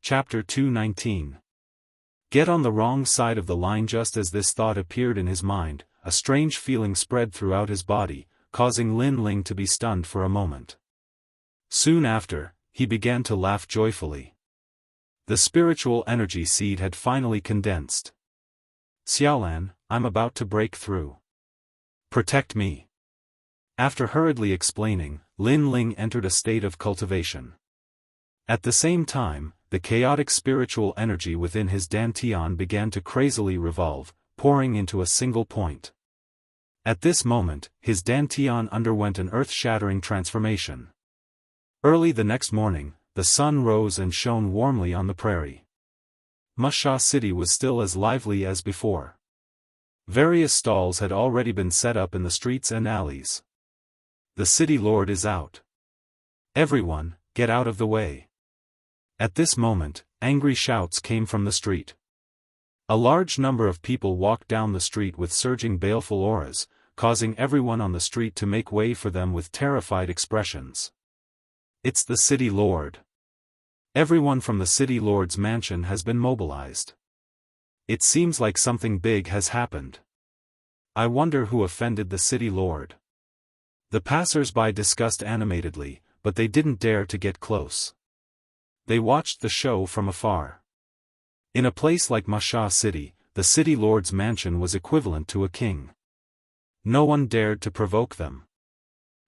Chapter 219. Get on the wrong side of the line. Just as this thought appeared in his mind, a strange feeling spread throughout his body, causing Lin Ling to be stunned for a moment. Soon after, he began to laugh joyfully. The spiritual energy seed had finally condensed. Xiaolan, I'm about to break through. Protect me. After hurriedly explaining, Lin Ling entered a state of cultivation. At the same time, the chaotic spiritual energy within his dantian began to crazily revolve, pouring into a single point. At this moment, his dantian underwent an earth-shattering transformation. Early the next morning, the sun rose and shone warmly on the prairie. Wuxia City was still as lively as before. Various stalls had already been set up in the streets and alleys. The city lord is out. Everyone, get out of the way. At this moment, angry shouts came from the street. A large number of people walked down the street with surging baleful auras, causing everyone on the street to make way for them with terrified expressions. It's the city lord. Everyone from the city lord's mansion has been mobilized. It seems like something big has happened. I wonder who offended the city lord. The passers-by discussed animatedly, but they didn't dare to get close. They watched the show from afar. In a place like Wuxia City, the city lord's mansion was equivalent to a king. No one dared to provoke them.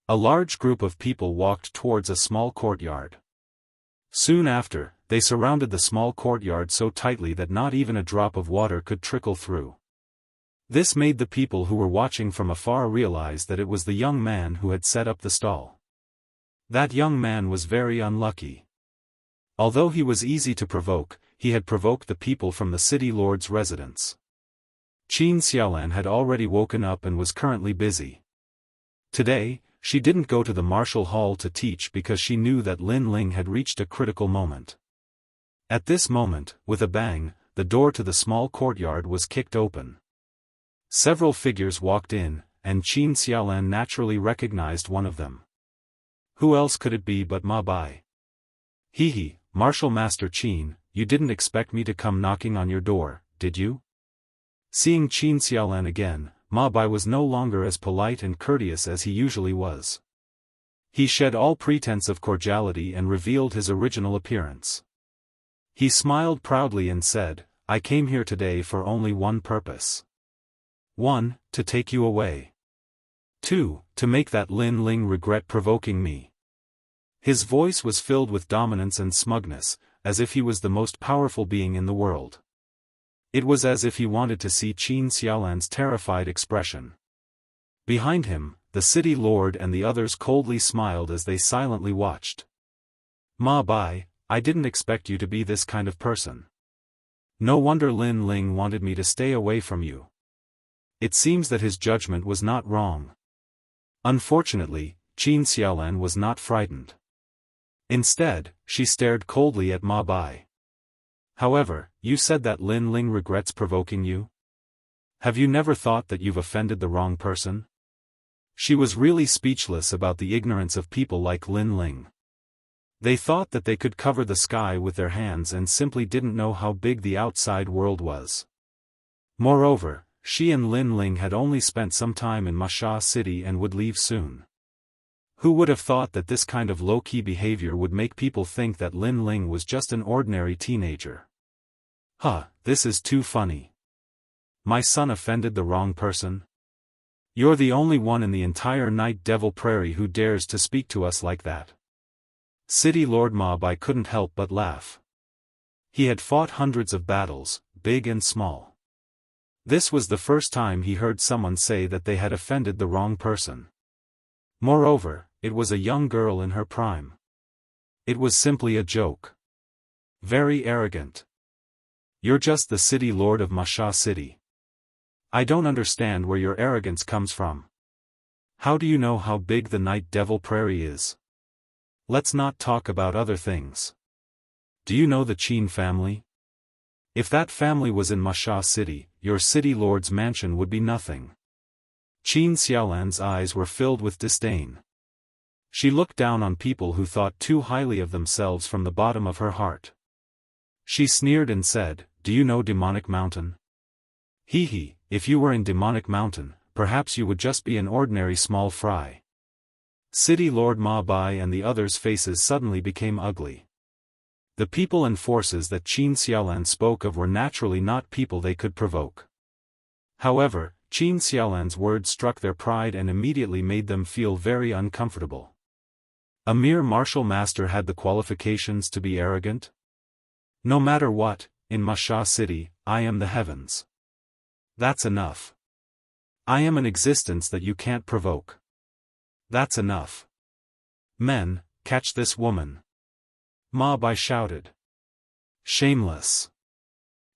A large group of people walked towards a small courtyard. Soon after, they surrounded the small courtyard so tightly that not even a drop of water could trickle through. This made the people who were watching from afar realize that it was the young man who had set up the stall. That young man was very unlucky. Although he was easy to provoke, he had provoked the people from the city lord's residence. Qin Xiaolan had already woken up and was currently busy. Today, she didn't go to the martial hall to teach because she knew that Lin Ling had reached a critical moment. At this moment, with a bang, the door to the small courtyard was kicked open. Several figures walked in, and Qin Xiaolan naturally recognized one of them. Who else could it be but Ma Bai? Hee, Martial Master Qin, you didn't expect me to come knocking on your door, did you? Seeing Qin Xiaolan again, Ma Bai was no longer as polite and courteous as he usually was. He shed all pretense of cordiality and revealed his original appearance. He smiled proudly and said, I came here today for only one purpose. 1. To take you away. 2. To make that Lin Ling regret provoking me. His voice was filled with dominance and smugness, as if he was the most powerful being in the world. It was as if he wanted to see Qin Xiaolan's terrified expression. Behind him, the city lord and the others coldly smiled as they silently watched. Ma Bai, I didn't expect you to be this kind of person. No wonder Lin Ling wanted me to stay away from you. It seems that his judgment was not wrong. Unfortunately, Qin Xiaolan was not frightened. Instead, she stared coldly at Ma Bai. However, you said that Lin Ling regrets provoking you? Have you never thought that you've offended the wrong person? She was really speechless about the ignorance of people like Lin Ling. They thought that they could cover the sky with their hands and simply didn't know how big the outside world was. Moreover, she and Lin Ling had only spent some time in Wuxia City and would leave soon. Who would have thought that this kind of low-key behavior would make people think that Lin Ling was just an ordinary teenager? This is too funny. My son offended the wrong person? You're the only one in the entire Night Devil Prairie who dares to speak to us like that. City Lord Ma Bai couldn't help but laugh. He had fought hundreds of battles, big and small. This was the first time he heard someone say that they had offended the wrong person. Moreover, it was a young girl in her prime. It was simply a joke. Very arrogant. You're just the city lord of Wuxia City. I don't understand where your arrogance comes from. How do you know how big the Night Devil Prairie is? Let's not talk about other things. Do you know the Qin family? If that family was in Wuxia City, your city lord's mansion would be nothing. Qin Xiaolan's eyes were filled with disdain. She looked down on people who thought too highly of themselves from the bottom of her heart. She sneered and said, "Do you know Demonic Mountain? Hee, if you were in Demonic Mountain, perhaps you would just be an ordinary small fry." City Lord Ma Bai and the others' faces suddenly became ugly. The people and forces that Qin Xiaolan spoke of were naturally not people they could provoke. However, Qin Xiaolan's words struck their pride and immediately made them feel very uncomfortable. A mere martial master had the qualifications to be arrogant? No matter what, in Masha City, I am the heavens. That's enough. I am an existence that you can't provoke. That's enough. Men, catch this woman. Ma Bai shouted. Shameless.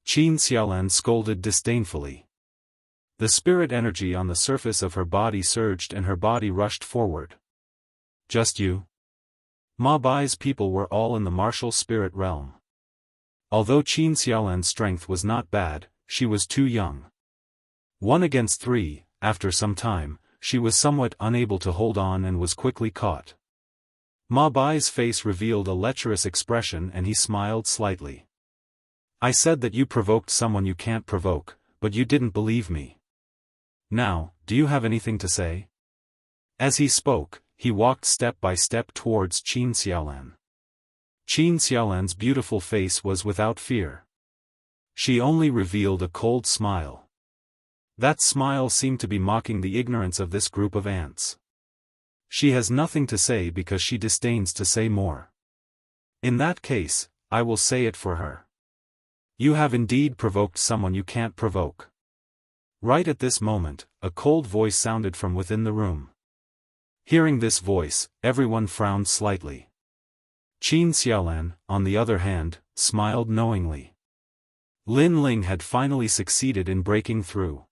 Qin Xiaolan scolded disdainfully. The spirit energy on the surface of her body surged and her body rushed forward. Just you? Ma Bai's people were all in the martial spirit realm. Although Qin Xiaolan's strength was not bad, she was too young. 1 against 3, after some time, she was somewhat unable to hold on and was quickly caught. Ma Bai's face revealed a lecherous expression and he smiled slightly. I said that you provoked someone you can't provoke, but you didn't believe me. Now, do you have anything to say? As he spoke, he walked step by step towards Qin Xiaolan. Qin Xiaolan's beautiful face was without fear. She only revealed a cold smile. That smile seemed to be mocking the ignorance of this group of ants. She has nothing to say because she disdains to say more. In that case, I will say it for her. You have indeed provoked someone you can't provoke. Right at this moment, a cold voice sounded from within the room. Hearing this voice, everyone frowned slightly. Qin Xiaolan, on the other hand, smiled knowingly. Lin Ling had finally succeeded in breaking through.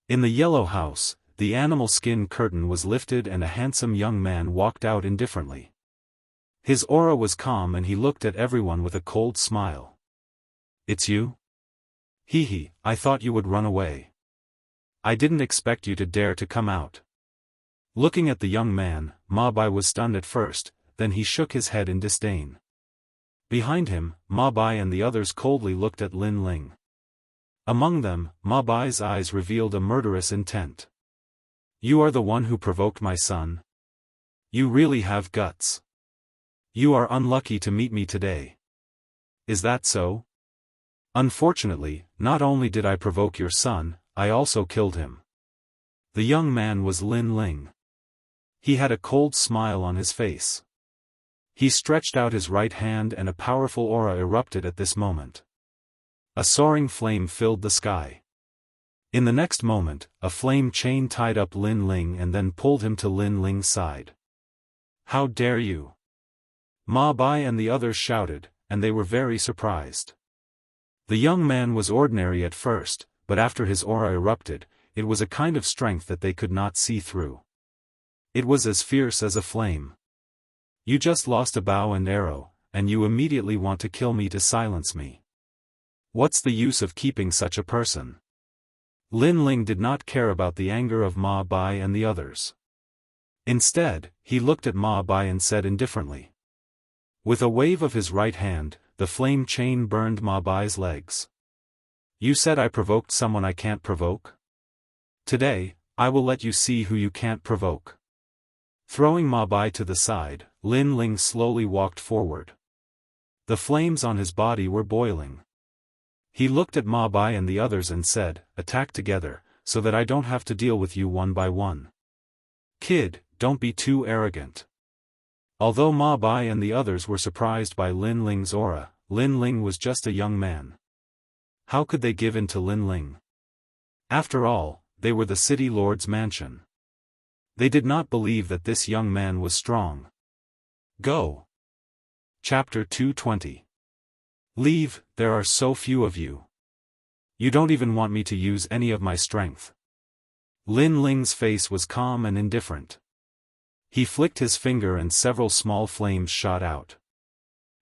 In the yellow house, the animal skin curtain was lifted and a handsome young man walked out indifferently. His aura was calm and he looked at everyone with a cold smile. It's you? Hee, I thought you would run away. I didn't expect you to dare to come out. Looking at the young man, Ma Bai was stunned at first, then he shook his head in disdain. Behind him, Ma Bai and the others coldly looked at Lin Ling. Among them, Ma Bai's eyes revealed a murderous intent. You are the one who provoked my son? You really have guts. You are unlucky to meet me today. Is that so? Unfortunately, not only did I provoke your son, I also killed him. The young man was Lin Ling. He had a cold smile on his face. He stretched out his right hand and a powerful aura erupted at this moment. A soaring flame filled the sky. In the next moment, a flame chain tied up Lin Ling and then pulled him to Lin Ling's side. How dare you? Ma Bai and the others shouted, and they were very surprised. The young man was ordinary at first, but after his aura erupted, it was a kind of strength that they could not see through. It was as fierce as a flame. You just lost a bow and arrow, and you immediately want to kill me to silence me. What's the use of keeping such a person? Lin Ling did not care about the anger of Ma Bai and the others. Instead, he looked at Ma Bai and said indifferently. With a wave of his right hand, the flame chain burned Ma Bai's legs. You said I provoked someone I can't provoke? Today, I will let you see who you can't provoke. Throwing Ma Bai to the side, Lin Ling slowly walked forward. The flames on his body were boiling. He looked at Ma Bai and the others and said, attack together, so that I don't have to deal with you one by one. Kid, don't be too arrogant. Although Ma Bai and the others were surprised by Lin Ling's aura, Lin Ling was just a young man. How could they give in to Lin Ling? After all, they were the city lord's mansion. They did not believe that this young man was strong. Go. Chapter 220. Leave, there are so few of you. You don't even want me to use any of my strength. Lin Ling's face was calm and indifferent. He flicked his finger and several small flames shot out.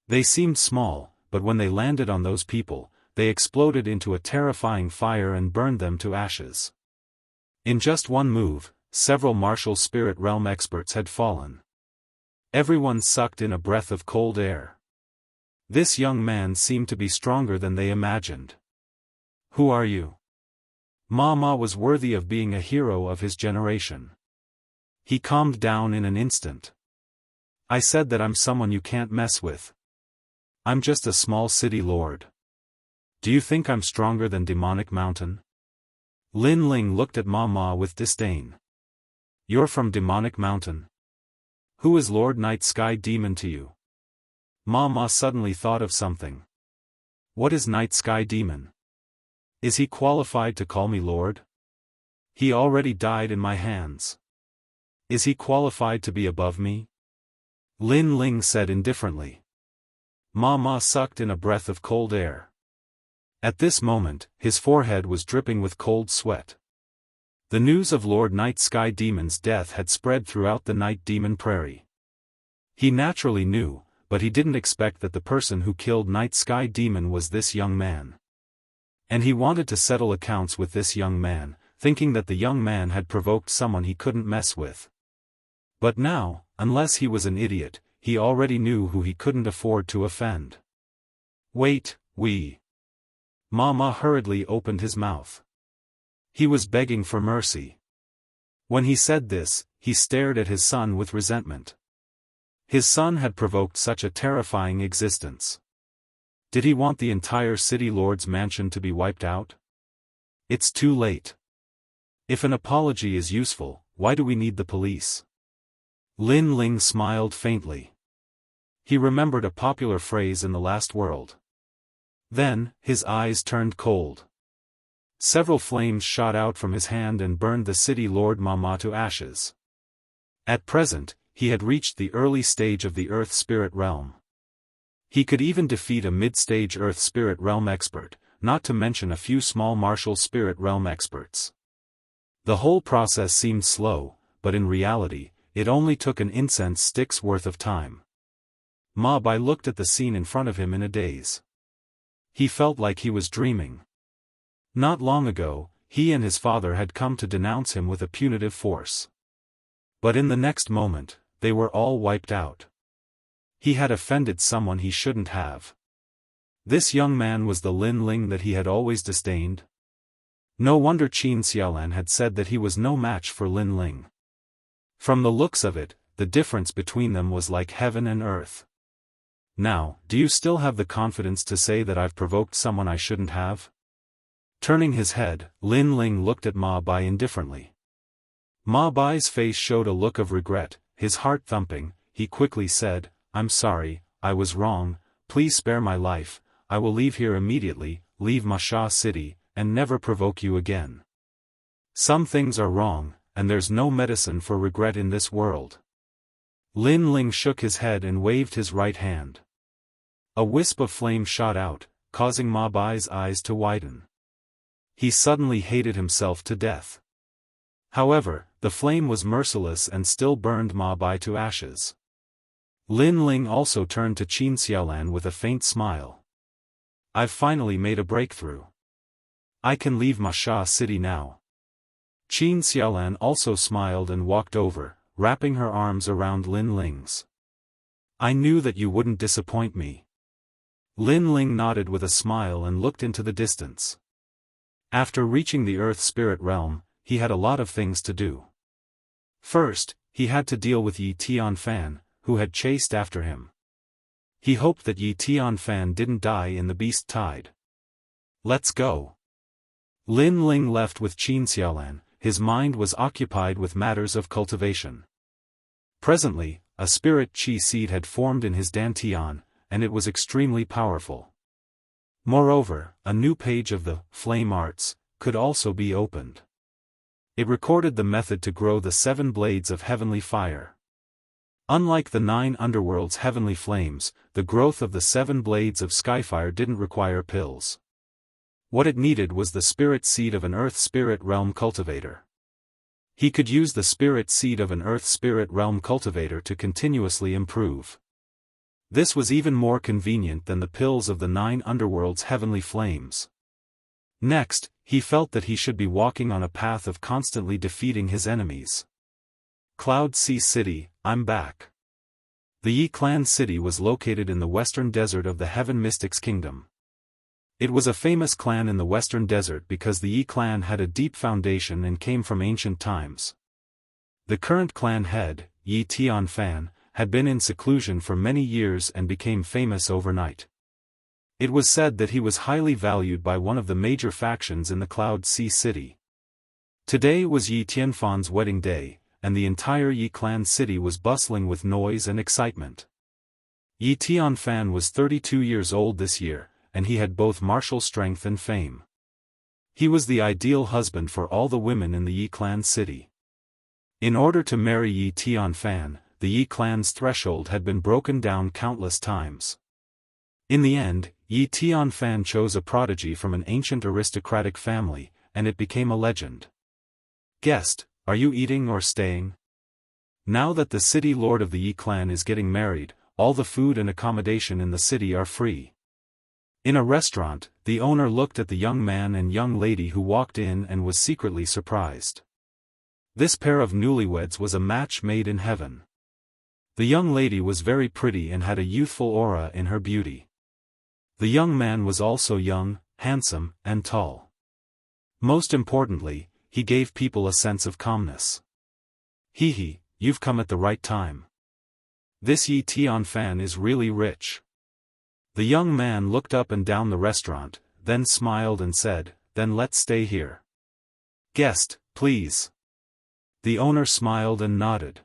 They seemed small, but when they landed on those people, they exploded into a terrifying fire and burned them to ashes. In just one move, several martial spirit realm experts had fallen. Everyone sucked in a breath of cold air. This young man seemed to be stronger than they imagined. Who are you? Ma was worthy of being a hero of his generation. He calmed down in an instant. I said that I'm someone you can't mess with. I'm just a small city lord. Do you think I'm stronger than Demonic Mountain? Lin Ling looked at Ma with disdain. You're from Demonic Mountain? Who is Lord Night Sky Demon to you? Ma suddenly thought of something. What is Night Sky Demon? Is he qualified to call me Lord? He already died in my hands. Is he qualified to be above me? Lin Ling said indifferently. Ma sucked in a breath of cold air. At this moment, his forehead was dripping with cold sweat. The news of Lord Night Sky Demon's death had spread throughout the Night Demon Prairie. He naturally knew, but he didn't expect that the person who killed Night Sky Demon was this young man. And he wanted to settle accounts with this young man, thinking that the young man had provoked someone he couldn't mess with. But now, unless he was an idiot, he already knew who he couldn't afford to offend. Wait, Ma hurriedly opened his mouth. He was begging for mercy. When he said this, he stared at his son with resentment. His son had provoked such a terrifying existence. Did he want the entire city lord's mansion to be wiped out? It's too late. If an apology is useful, why do we need the police? Lin Ling smiled faintly. He remembered a popular phrase in the last world. Then, his eyes turned cold. Several flames shot out from his hand and burned the city lord Ma to ashes. At present, he had reached the early stage of the Earth Spirit Realm. He could even defeat a mid-stage Earth Spirit Realm expert, not to mention a few small martial Spirit Realm experts. The whole process seemed slow, but in reality, it only took an incense stick's worth of time. Ma Bai looked at the scene in front of him in a daze. He felt like he was dreaming. Not long ago, he and his father had come to denounce him with a punitive force. But in the next moment, they were all wiped out. He had offended someone he shouldn't have. This young man was the Lin Ling that he had always disdained. No wonder Qin Xiaolan had said that he was no match for Lin Ling. From the looks of it, the difference between them was like heaven and earth. Now, do you still have the confidence to say that I've provoked someone I shouldn't have? Turning his head, Lin Ling looked at Ma Bai indifferently. Ma Bai's face showed a look of regret, his heart thumping. He quickly said, I'm sorry, I was wrong, please spare my life, I will leave here immediately, leave Masha City, and never provoke you again. Some things are wrong, and there's no medicine for regret in this world. Lin Ling shook his head and waved his right hand. A wisp of flame shot out, causing Ma Bai's eyes to widen. He suddenly hated himself to death. However, the flame was merciless and still burned Ma Bai to ashes. Lin Ling also turned to Qin Xiaolan with a faint smile. I've finally made a breakthrough. I can leave Masha City now. Qin Xiaolan also smiled and walked over, wrapping her arms around Lin Ling's. I knew that you wouldn't disappoint me. Lin Ling nodded with a smile and looked into the distance. After reaching the Earth Spirit Realm, he had a lot of things to do. First, he had to deal with Yi Tianfan, who had chased after him. He hoped that Yi Tianfan didn't die in the beast tide. Let's go. Lin Ling left with Qin Xiaolan, his mind was occupied with matters of cultivation. Presently, a spirit chi seed had formed in his dantian, and it was extremely powerful. Moreover, a new page of the Flame Arts could also be opened. It recorded the method to grow the 7 blades of heavenly fire. Unlike the 9 underworld's heavenly flames, the growth of the 7 blades of skyfire didn't require pills. What it needed was the spirit seed of an Earth Spirit Realm cultivator. He could use the spirit seed of an Earth Spirit Realm cultivator to continuously improve. This was even more convenient than the pills of the 9 underworld's heavenly flames. Next, he felt that he should be walking on a path of constantly defeating his enemies. Cloud Sea City, I'm back. The Yi clan city was located in the western desert of the Heaven Mystics Kingdom. It was a famous clan in the western desert because the Yi clan had a deep foundation and came from ancient times. The current clan head, Yi Tianfan, had been in seclusion for many years and became famous overnight. It was said that he was highly valued by one of the major factions in the Cloud Sea City. Today was Yi Tianfan's wedding day, and the entire Yi clan city was bustling with noise and excitement. Yi Tianfan was 32 years old this year, and he had both martial strength and fame. He was the ideal husband for all the women in the Yi clan city. In order to marry Yi Tianfan, the Yi clan's threshold had been broken down countless times. In the end, Yi Tianfan chose a prodigy from an ancient aristocratic family, and it became a legend. Guest, are you eating or staying? Now that the city lord of the Yi clan is getting married, all the food and accommodation in the city are free. In a restaurant, the owner looked at the young man and young lady who walked in and was secretly surprised. This pair of newlyweds was a match made in heaven. The young lady was very pretty and had a youthful aura in her beauty. The young man was also young, handsome, and tall. Most importantly, he gave people a sense of calmness. Hee, you've come at the right time. This Yi Tianfan is really rich. The young man looked up and down the restaurant, then smiled and said, then let's stay here. Guest, please. The owner smiled and nodded.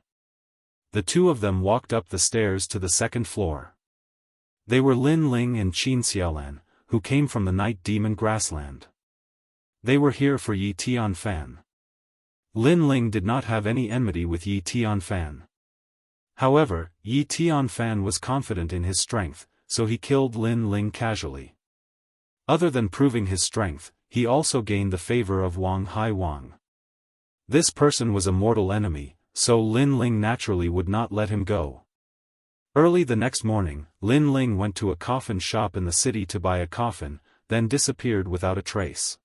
The two of them walked up the stairs to the second floor. They were Lin Ling and Qin Xiaolan, who came from the Night Demon Grassland. They were here for Yi Tianfan. Lin Ling did not have any enmity with Yi Tianfan. However, Yi Tianfan was confident in his strength, so he killed Lin Ling casually. Other than proving his strength, he also gained the favor of Wang Hai Wang. This person was a mortal enemy, so Lin Ling naturally would not let him go. Early the next morning, Lin Ling went to a coffin shop in the city to buy a coffin, then disappeared without a trace.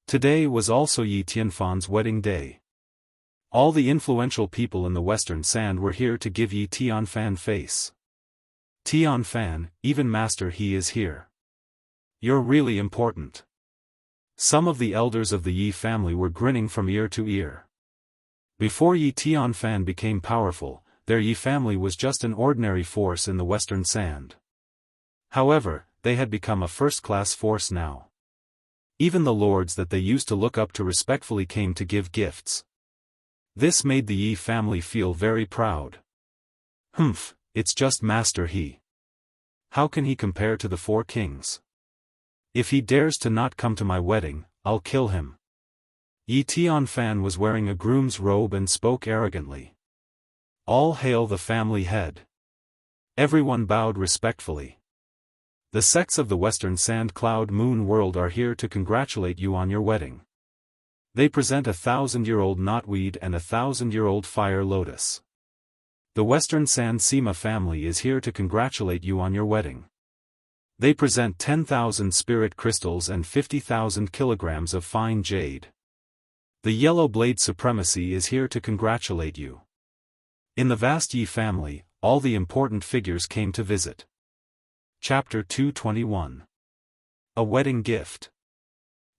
Today was also Yi Tianfan's wedding day. All the influential people in the Western Sand were here to give Yi Tianfan face. Tianfan, even Master He is here. You're really important. Some of the elders of the Yi family were grinning from ear to ear. Before Yi Tianfan became powerful, their Yi family was just an ordinary force in the Western Sand. However, they had become a first-class force now. Even the lords that they used to look up to respectfully came to give gifts. This made the Yi family feel very proud. Humph, it's just Master He. How can he compare to the four kings? If he dares to not come to my wedding, I'll kill him. Yi Tianfan was wearing a groom's robe and spoke arrogantly. All hail the family head. Everyone bowed respectfully. The sects of the Western Sand Cloud Moon World are here to congratulate you on your wedding. They present 1,000-year-old knotweed and 1,000-year-old fire lotus. The Western Sand Sima family is here to congratulate you on your wedding. They present 10,000 spirit crystals and 50,000 kilograms of fine jade. The Yellow Blade Supremacy is here to congratulate you. In the vast Yi family, all the important figures came to visit. Chapter 221. A Wedding Gift.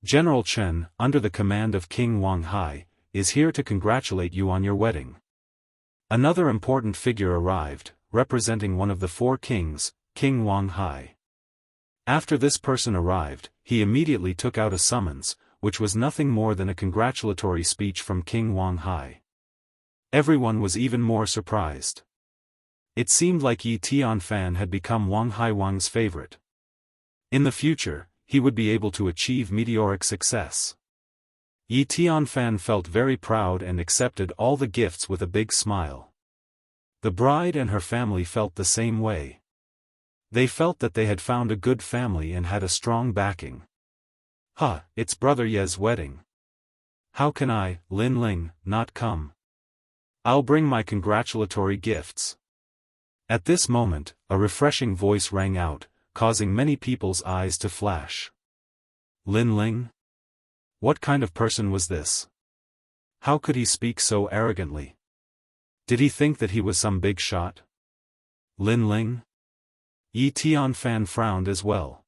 General Chen, under the command of King Wang Hai, is here to congratulate you on your wedding. Another important figure arrived, representing one of the four kings, King Wang Hai. After this person arrived, he immediately took out a summons, which was nothing more than a congratulatory speech from King Wang Hai. Everyone was even more surprised. It seemed like Yi Tianfan had become Wang Hai Wang's favorite. In the future, he would be able to achieve meteoric success. Yi Tianfan felt very proud and accepted all the gifts with a big smile. The bride and her family felt the same way. They felt that they had found a good family and had a strong backing. It's Brother Ye's wedding. How can I, Lin Ling, not come? I'll bring my congratulatory gifts. At this moment, a refreshing voice rang out, causing many people's eyes to flash. Lin Ling? What kind of person was this? How could he speak so arrogantly? Did he think that he was some big shot? Lin Ling? Yi Tianfan frowned as well.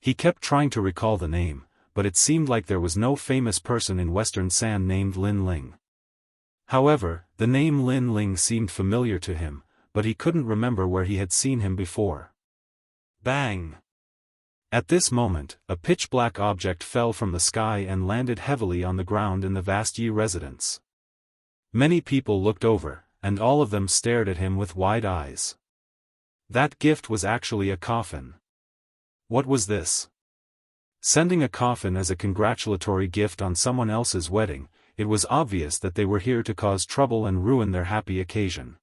He kept trying to recall the name, but it seemed like there was no famous person in Western San named Lin Ling. However, the name Lin Ling seemed familiar to him, but he couldn't remember where he had seen him before. Bang! At this moment, a pitch-black object fell from the sky and landed heavily on the ground in the vast Yi residence. Many people looked over, and all of them stared at him with wide eyes. That gift was actually a coffin. What was this? Sending a coffin as a congratulatory gift on someone else's wedding, it was obvious that they were here to cause trouble and ruin their happy occasion.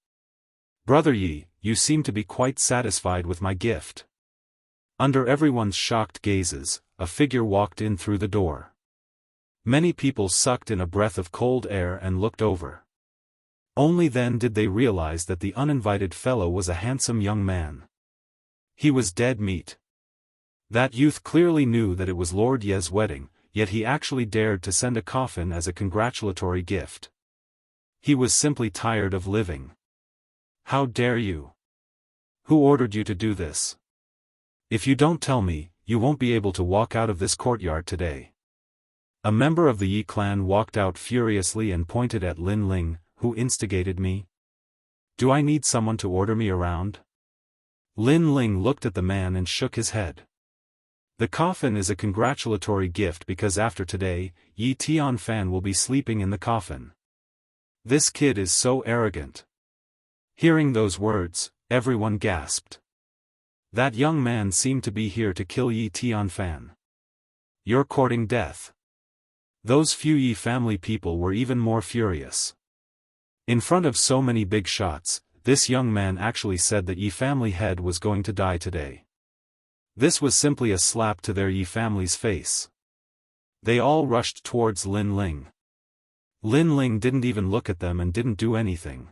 Brother Yi, you seem to be quite satisfied with my gift. Under everyone's shocked gazes, a figure walked in through the door. Many people sucked in a breath of cold air and looked over. Only then did they realize that the uninvited fellow was a handsome young man. He was dead meat. That youth clearly knew that it was Lord Ye's wedding, yet he actually dared to send a coffin as a congratulatory gift. He was simply tired of living. How dare you? Who ordered you to do this? If you don't tell me, you won't be able to walk out of this courtyard today. A member of the Yi clan walked out furiously and pointed at Lin Ling, who instigated me. Do I need someone to order me around? Lin Ling looked at the man and shook his head. The coffin is a congratulatory gift because after today, Yi Tianfan will be sleeping in the coffin. This kid is so arrogant. Hearing those words, everyone gasped. That young man seemed to be here to kill Yi Tianfan. You're courting death. Those few Yi family people were even more furious. In front of so many big shots, this young man actually said that Yi family head was going to die today. This was simply a slap to their Yi family's face. They all rushed towards Lin Ling. Lin Ling didn't even look at them and didn't do anything.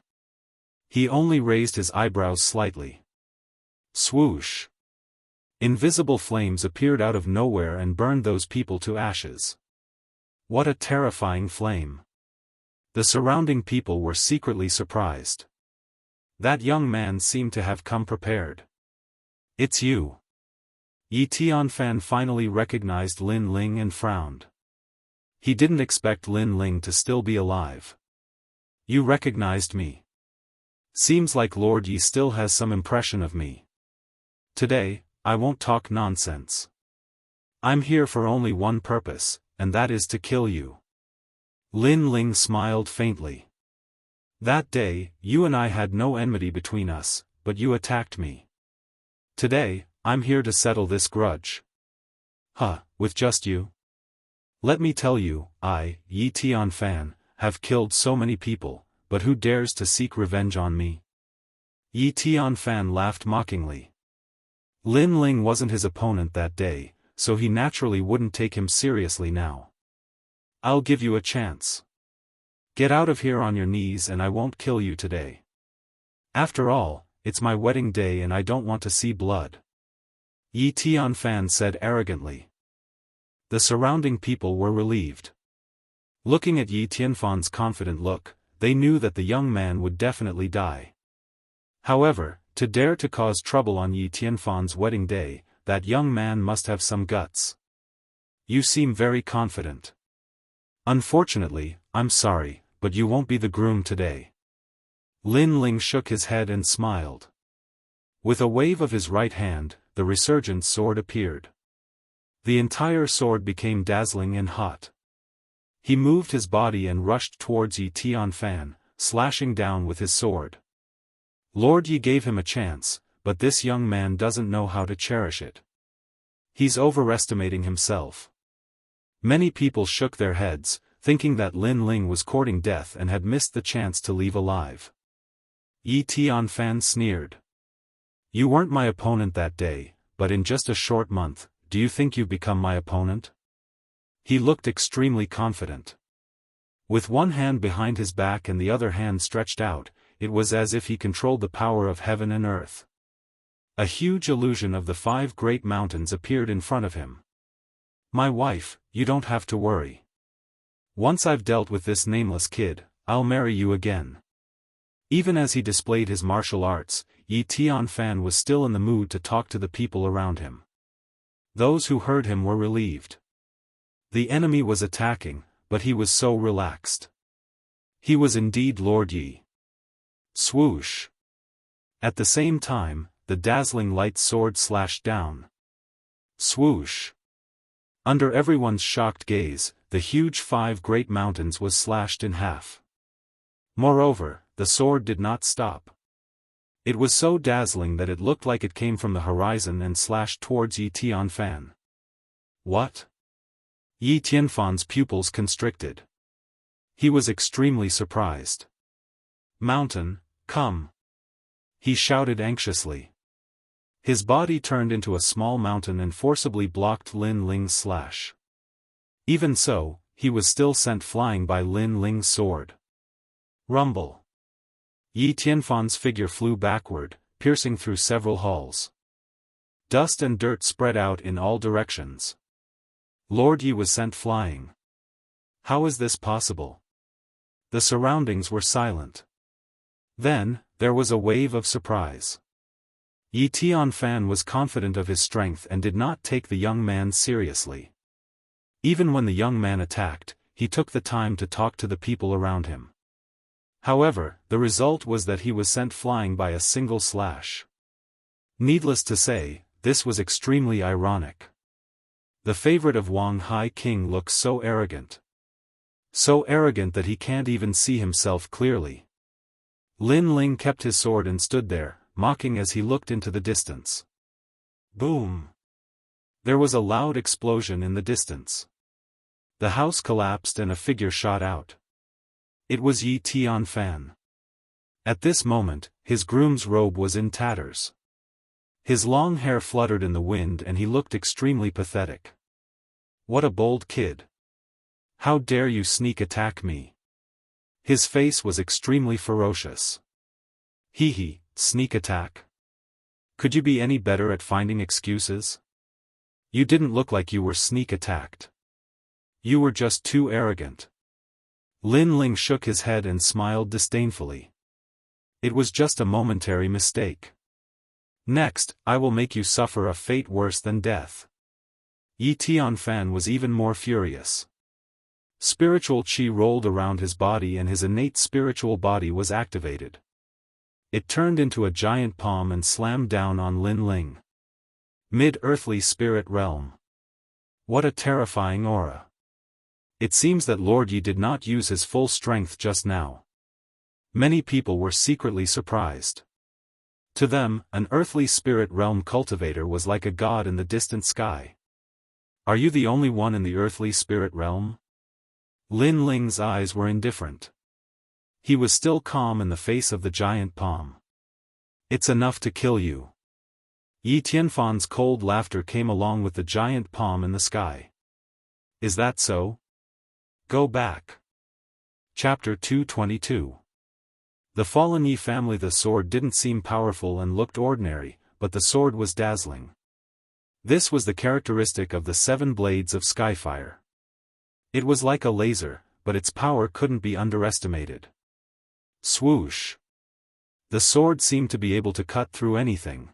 He only raised his eyebrows slightly. Swoosh! Invisible flames appeared out of nowhere and burned those people to ashes. What a terrifying flame! The surrounding people were secretly surprised. That young man seemed to have come prepared. It's you. Yi Tianfan finally recognized Lin Ling and frowned. He didn't expect Lin Ling to still be alive. You recognized me. Seems like Lord Yi still has some impression of me. Today, I won't talk nonsense. I'm here for only one purpose, and that is to kill you. Lin Ling smiled faintly. That day, you and I had no enmity between us, but you attacked me. Today, I'm here to settle this grudge. Huh, with just you? Let me tell you, I, Yi Tianfan, have killed so many people, but who dares to seek revenge on me? Yi Tianfan laughed mockingly. Lin Ling wasn't his opponent that day, so he naturally wouldn't take him seriously now. I'll give you a chance. Get out of here on your knees and I won't kill you today. After all, it's my wedding day and I don't want to see blood. Yi Tianfan said arrogantly. The surrounding people were relieved. Looking at Yi Tianfan's confident look, they knew that the young man would definitely die. However, to dare to cause trouble on Yi Tianfan's wedding day, that young man must have some guts. You seem very confident. Unfortunately, I'm sorry, but you won't be the groom today. Lin Ling shook his head and smiled. With a wave of his right hand, the resurgent sword appeared. The entire sword became dazzling and hot. He moved his body and rushed towards Yi Tianfan, slashing down with his sword. Lord Yi gave him a chance, but this young man doesn't know how to cherish it. He's overestimating himself. Many people shook their heads, thinking that Lin Ling was courting death and had missed the chance to leave alive. Yi Tianfan sneered. You weren't my opponent that day, but in just a short month, do you think you've become my opponent? He looked extremely confident. With one hand behind his back and the other hand stretched out, it was as if he controlled the power of heaven and earth. A huge illusion of the 5 great mountains appeared in front of him. My wife, you don't have to worry. Once I've dealt with this nameless kid, I'll marry you again. Even as he displayed his martial arts, Yi Tianfan was still in the mood to talk to the people around him. Those who heard him were relieved. The enemy was attacking, but he was so relaxed. He was indeed Lord Yi. Swoosh! At the same time, the dazzling light sword slashed down. Swoosh! Under everyone's shocked gaze, the huge 5 great mountains was slashed in half. Moreover, the sword did not stop. It was so dazzling that it looked like it came from the horizon and slashed towards Yi Tianfan. What? Yi Tianfan's pupils constricted. He was extremely surprised. Mountain, come! He shouted anxiously. His body turned into a small mountain and forcibly blocked Lin Ling's slash. Even so, he was still sent flying by Lin Ling's sword. Rumble! Yi Tianfan's figure flew backward, piercing through several halls. Dust and dirt spread out in all directions. Lord Yi was sent flying. How is this possible? The surroundings were silent. Then, there was a wave of surprise. Yi Tianfan was confident of his strength and did not take the young man seriously. Even when the young man attacked, he took the time to talk to the people around him. However, the result was that he was sent flying by a single slash. Needless to say, this was extremely ironic. The favorite of Wang Hai King looks so arrogant. So arrogant that he can't even see himself clearly. Lin Ling kept his sword and stood there, mocking as he looked into the distance. Boom! There was a loud explosion in the distance. The house collapsed and a figure shot out. It was Yi Tianfan. At this moment, his groom's robe was in tatters. His long hair fluttered in the wind and he looked extremely pathetic. What a bold kid! How dare you sneak attack me? His face was extremely ferocious. Hee, sneak attack? Could you be any better at finding excuses? You didn't look like you were sneak attacked. You were just too arrogant. Lin Ling shook his head and smiled disdainfully. It was just a momentary mistake. Next, I will make you suffer a fate worse than death. Yi Tianfan was even more furious. Spiritual qi rolled around his body and his innate spiritual body was activated. It turned into a giant palm and slammed down on Lin Ling. Mid-earthly spirit realm. What a terrifying aura. It seems that Lord Yi did not use his full strength just now. Many people were secretly surprised. To them, an earthly spirit realm cultivator was like a god in the distant sky. Are you the only one in the earthly spirit realm? Lin Ling's eyes were indifferent. He was still calm in the face of the giant palm. It's enough to kill you. Yi Tianfan's cold laughter came along with the giant palm in the sky. Is that so? Go back. Chapter 222. The fallen Yi family. The sword didn't seem powerful and looked ordinary, but the sword was dazzling. This was the characteristic of the 7 blades of Skyfire. It was like a laser, but its power couldn't be underestimated. Swoosh! The sword seemed to be able to cut through anything.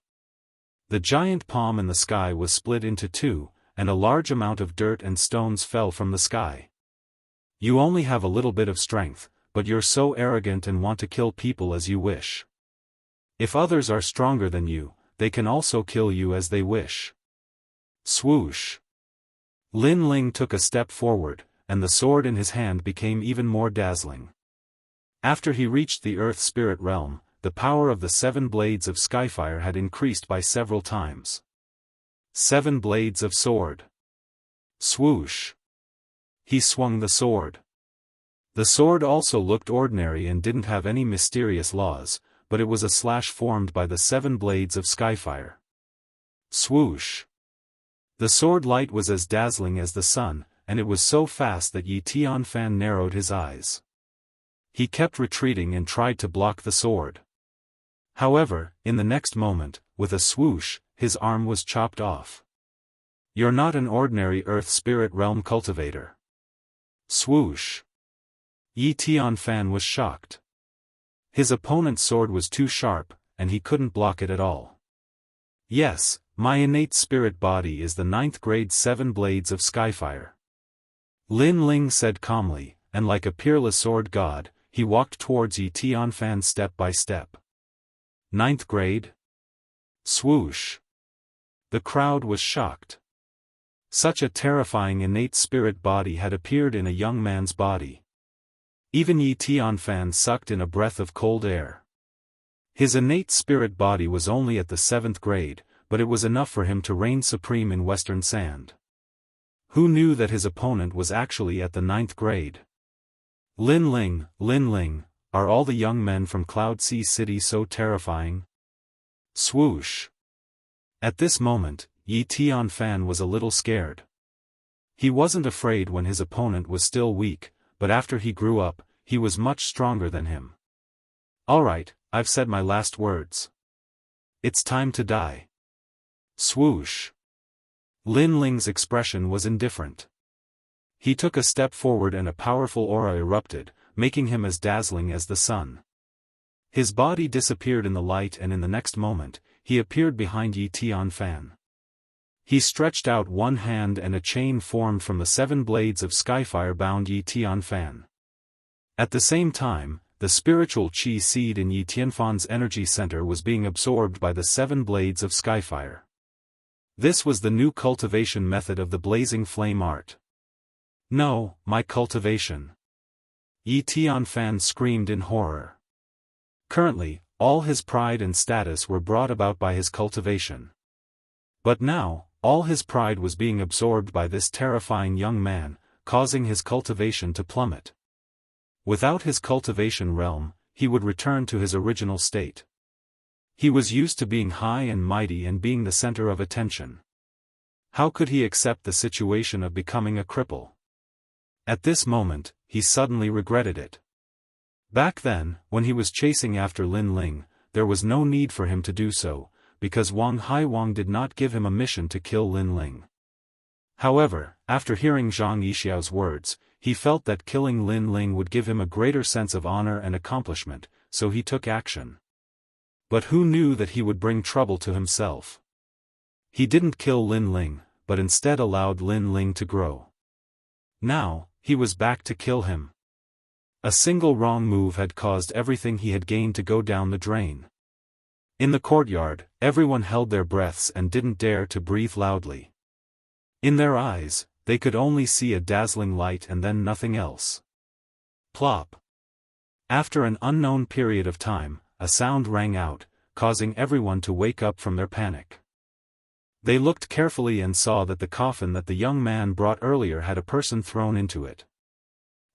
The giant palm in the sky was split into 2, and a large amount of dirt and stones fell from the sky. You only have a little bit of strength, but you're so arrogant and want to kill people as you wish. If others are stronger than you, they can also kill you as they wish. Swoosh! Lin Ling took a step forward, and the sword in his hand became even more dazzling. After he reached the Earth Spirit Realm, the power of the 7 blades of Skyfire had increased by several times. 7 blades of sword. Swoosh! He swung the sword. The sword also looked ordinary and didn't have any mysterious laws, but it was a slash formed by the 7 blades of Skyfire. Swoosh! The sword light was as dazzling as the sun, and it was so fast that Yi Tianfan narrowed his eyes. He kept retreating and tried to block the sword. However, in the next moment, with a swoosh, his arm was chopped off. You're not an ordinary Earth Spirit Realm cultivator. Swoosh! Yi Tianfan was shocked. His opponent's sword was too sharp, and he couldn't block it at all. Yes, my innate spirit body is the 9th grade 7 blades of skyfire. Lin Ling said calmly, and like a peerless sword god, he walked towards Yi Tianfan step by step. 9th grade? Swoosh! The crowd was shocked. Such a terrifying innate spirit body had appeared in a young man's body. Even Yi Tianfan sucked in a breath of cold air. His innate spirit body was only at the 7th grade, but it was enough for him to reign supreme in Western Sand. Who knew that his opponent was actually at the 9th grade? Lin Ling, are all the young men from Cloud Sea City so terrifying? Swoosh! At this moment, Yi Tianfan was a little scared. He wasn't afraid when his opponent was still weak, but after he grew up, he was much stronger than him. Alright, I've said my last words. It's time to die. Swoosh! Lin Ling's expression was indifferent. He took a step forward and a powerful aura erupted, making him as dazzling as the sun. His body disappeared in the light, and in the next moment, he appeared behind Yi Tianfan. He stretched out one hand and a chain formed from the 7 blades of skyfire bound Yi Tianfan. At the same time, the spiritual chi seed in Yi Tianfan's energy center was being absorbed by the 7 blades of skyfire. This was the new cultivation method of the blazing flame art. No, my cultivation! Yi Tianfan screamed in horror. Currently, all his pride and status were brought about by his cultivation. But now, all his pride was being absorbed by this terrifying young man, causing his cultivation to plummet. Without his cultivation realm, he would return to his original state. He was used to being high and mighty and being the center of attention. How could he accept the situation of becoming a cripple? At this moment, he suddenly regretted it. Back then, when he was chasing after Lin Ling, there was no need for him to do so, because Wang Haiwang did not give him a mission to kill Lin Ling. However, after hearing Zhang Yixiao's words, he felt that killing Lin Ling would give him a greater sense of honor and accomplishment, so he took action. But who knew that he would bring trouble to himself? He didn't kill Lin Ling, but instead allowed Lin Ling to grow. Now, he was back to kill him. A single wrong move had caused everything he had gained to go down the drain. In the courtyard, everyone held their breaths and didn't dare to breathe loudly. In their eyes, they could only see a dazzling light and then nothing else. Plop! After an unknown period of time, a sound rang out, causing everyone to wake up from their panic. They looked carefully and saw that the coffin that the young man brought earlier had a person thrown into it.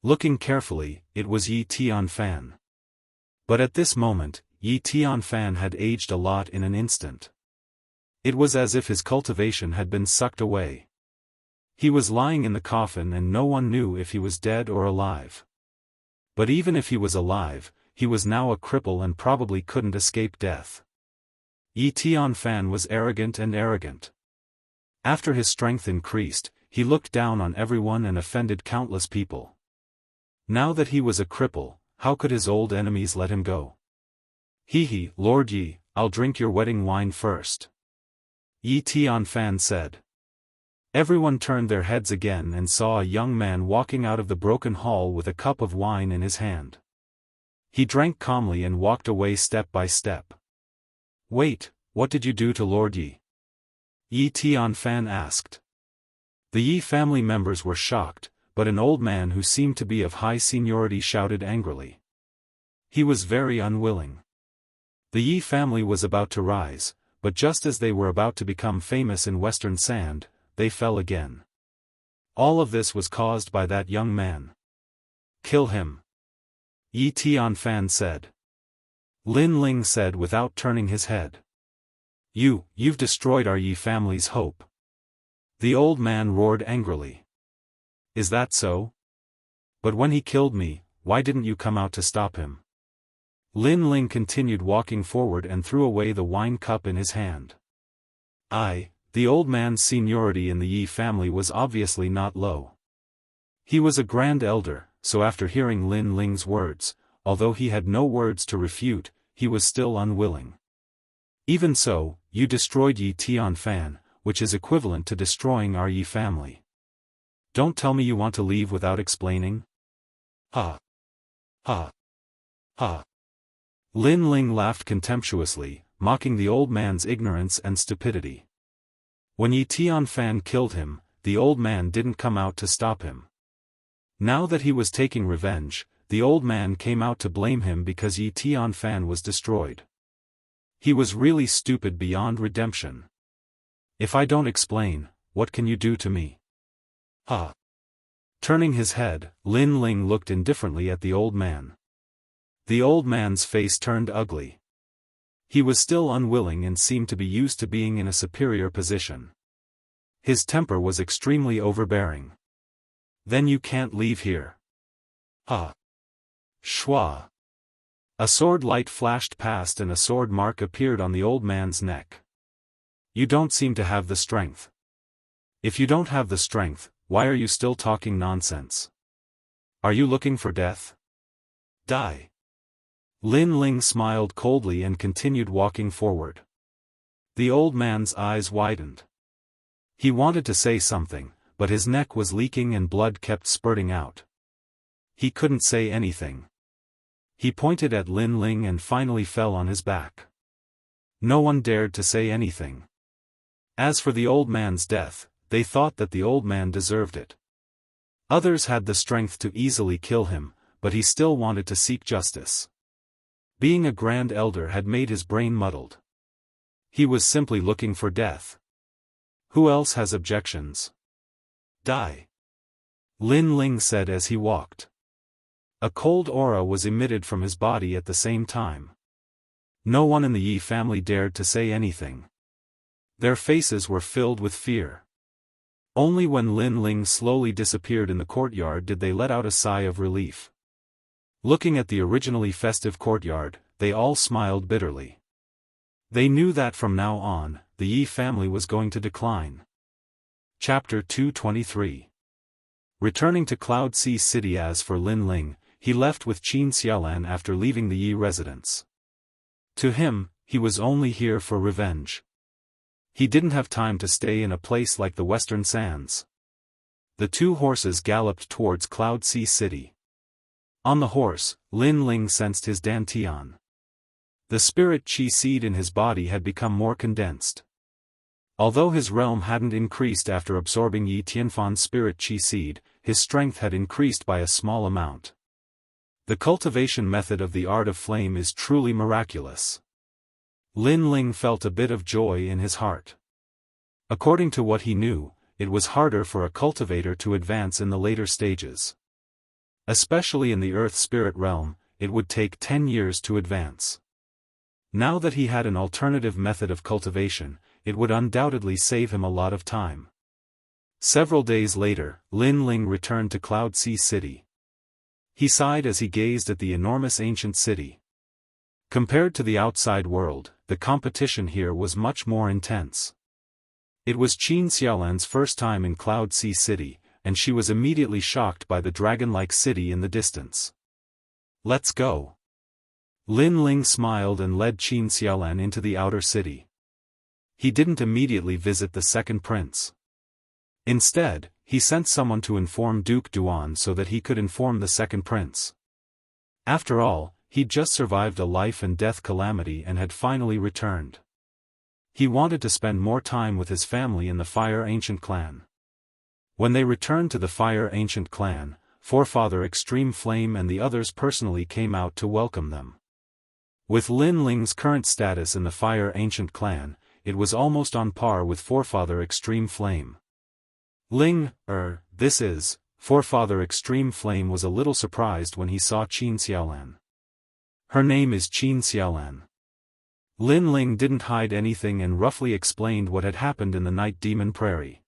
Looking carefully, it was Yi Tianfan. But at this moment, Yi Tianfan had aged a lot in an instant. It was as if his cultivation had been sucked away. He was lying in the coffin and no one knew if he was dead or alive. But even if he was alive, he was now a cripple and probably couldn't escape death. Yi Tianfan was arrogant and arrogant. After his strength increased, he looked down on everyone and offended countless people. Now that he was a cripple, how could his old enemies let him go? Hee, Lord Yi, I'll drink your wedding wine first. Yi Tianfan said. Everyone turned their heads again and saw a young man walking out of the broken hall with a cup of wine in his hand. He drank calmly and walked away step by step. Wait, what did you do to Lord Yi? Yi Tianfan asked. The Yi family members were shocked, but an old man who seemed to be of high seniority shouted angrily. He was very unwilling. The Yi family was about to rise, but just as they were about to become famous in Western Sand, they fell again. All of this was caused by that young man. Kill him. Yi Tianfan said. Lin Ling said without turning his head. You've destroyed our Yi family's hope. The old man roared angrily. Is that so? But when he killed me, why didn't you come out to stop him? Lin Ling continued walking forward and threw away the wine cup in his hand. The old man's seniority in the Yi family was obviously not low. He was a grand elder, so after hearing Lin Ling's words, although he had no words to refute, he was still unwilling. Even so, you destroyed Yi Tianfan, which is equivalent to destroying our Yi family. Don't tell me you want to leave without explaining? Ha! Ha! Ha! Lin Ling laughed contemptuously, mocking the old man's ignorance and stupidity. When Yi Tianfan killed him, the old man didn't come out to stop him. Now that he was taking revenge, the old man came out to blame him because Yi Tianfan was destroyed. He was really stupid beyond redemption. If I don't explain, what can you do to me? Ha! Turning his head, Lin Ling looked indifferently at the old man. The old man's face turned ugly. He was still unwilling and seemed to be used to being in a superior position. His temper was extremely overbearing. Then you can't leave here. Ha! Shwa! A sword light flashed past and a sword mark appeared on the old man's neck. You don't seem to have the strength. If you don't have the strength, why are you still talking nonsense? Are you looking for death? Die! Lin Ling smiled coldly and continued walking forward. The old man's eyes widened. He wanted to say something, but his neck was leaking and blood kept spurting out. He couldn't say anything. He pointed at Lin Ling and finally fell on his back. No one dared to say anything. As for the old man's death, they thought that the old man deserved it. Others had the strength to easily kill him, but he still wanted to seek justice. Being a grand elder had made his brain muddled. He was simply looking for death. Who else has objections? Die! Lin Ling said as he walked. A cold aura was emitted from his body at the same time. No one in the Yi family dared to say anything. Their faces were filled with fear. Only when Lin Ling slowly disappeared in the courtyard did they let out a sigh of relief. Looking at the originally festive courtyard, they all smiled bitterly. They knew that from now on, the Yi family was going to decline. Chapter 223. Returning to Cloud Sea City. As for Lin Ling, he left with Qin Xiaolan after leaving the Yi residence. To him, he was only here for revenge. He didn't have time to stay in a place like the Western Sands. The two horses galloped towards Cloud Sea City. On the horse, Lin Ling sensed his dantian. The spirit qi seed in his body had become more condensed. Although his realm hadn't increased after absorbing Yi Tianfan's spirit qi seed, his strength had increased by a small amount. The cultivation method of the art of flame is truly miraculous. Lin Ling felt a bit of joy in his heart. According to what he knew, it was harder for a cultivator to advance in the later stages. Especially in the earth spirit realm, it would take 10 years to advance. Now that he had an alternative method of cultivation, it would undoubtedly save him a lot of time. Several days later, Lin Ling returned to Cloud Sea City. He sighed as he gazed at the enormous ancient city. Compared to the outside world, the competition here was much more intense. It was Qin Xiaolan's first time in Cloud Sea City, and she was immediately shocked by the dragon-like city in the distance. Let's go. Lin Ling smiled and led Qin Xiaolan into the outer city. He didn't immediately visit the second prince. Instead, he sent someone to inform Duke Duan so that he could inform the second prince. After all, he'd just survived a life and death calamity and had finally returned. He wanted to spend more time with his family in the Fire Ancient clan. When they returned to the Fire Ancient clan, Forefather Extreme Flame and the others personally came out to welcome them. With Lin Ling's current status in the Fire Ancient clan, it was almost on par with Forefather Extreme Flame. Forefather Extreme Flame was a little surprised when he saw Qin Xiaolan. Her name is Qin Xiaolan. Lin Ling didn't hide anything and roughly explained what had happened in the Night Demon Prairie.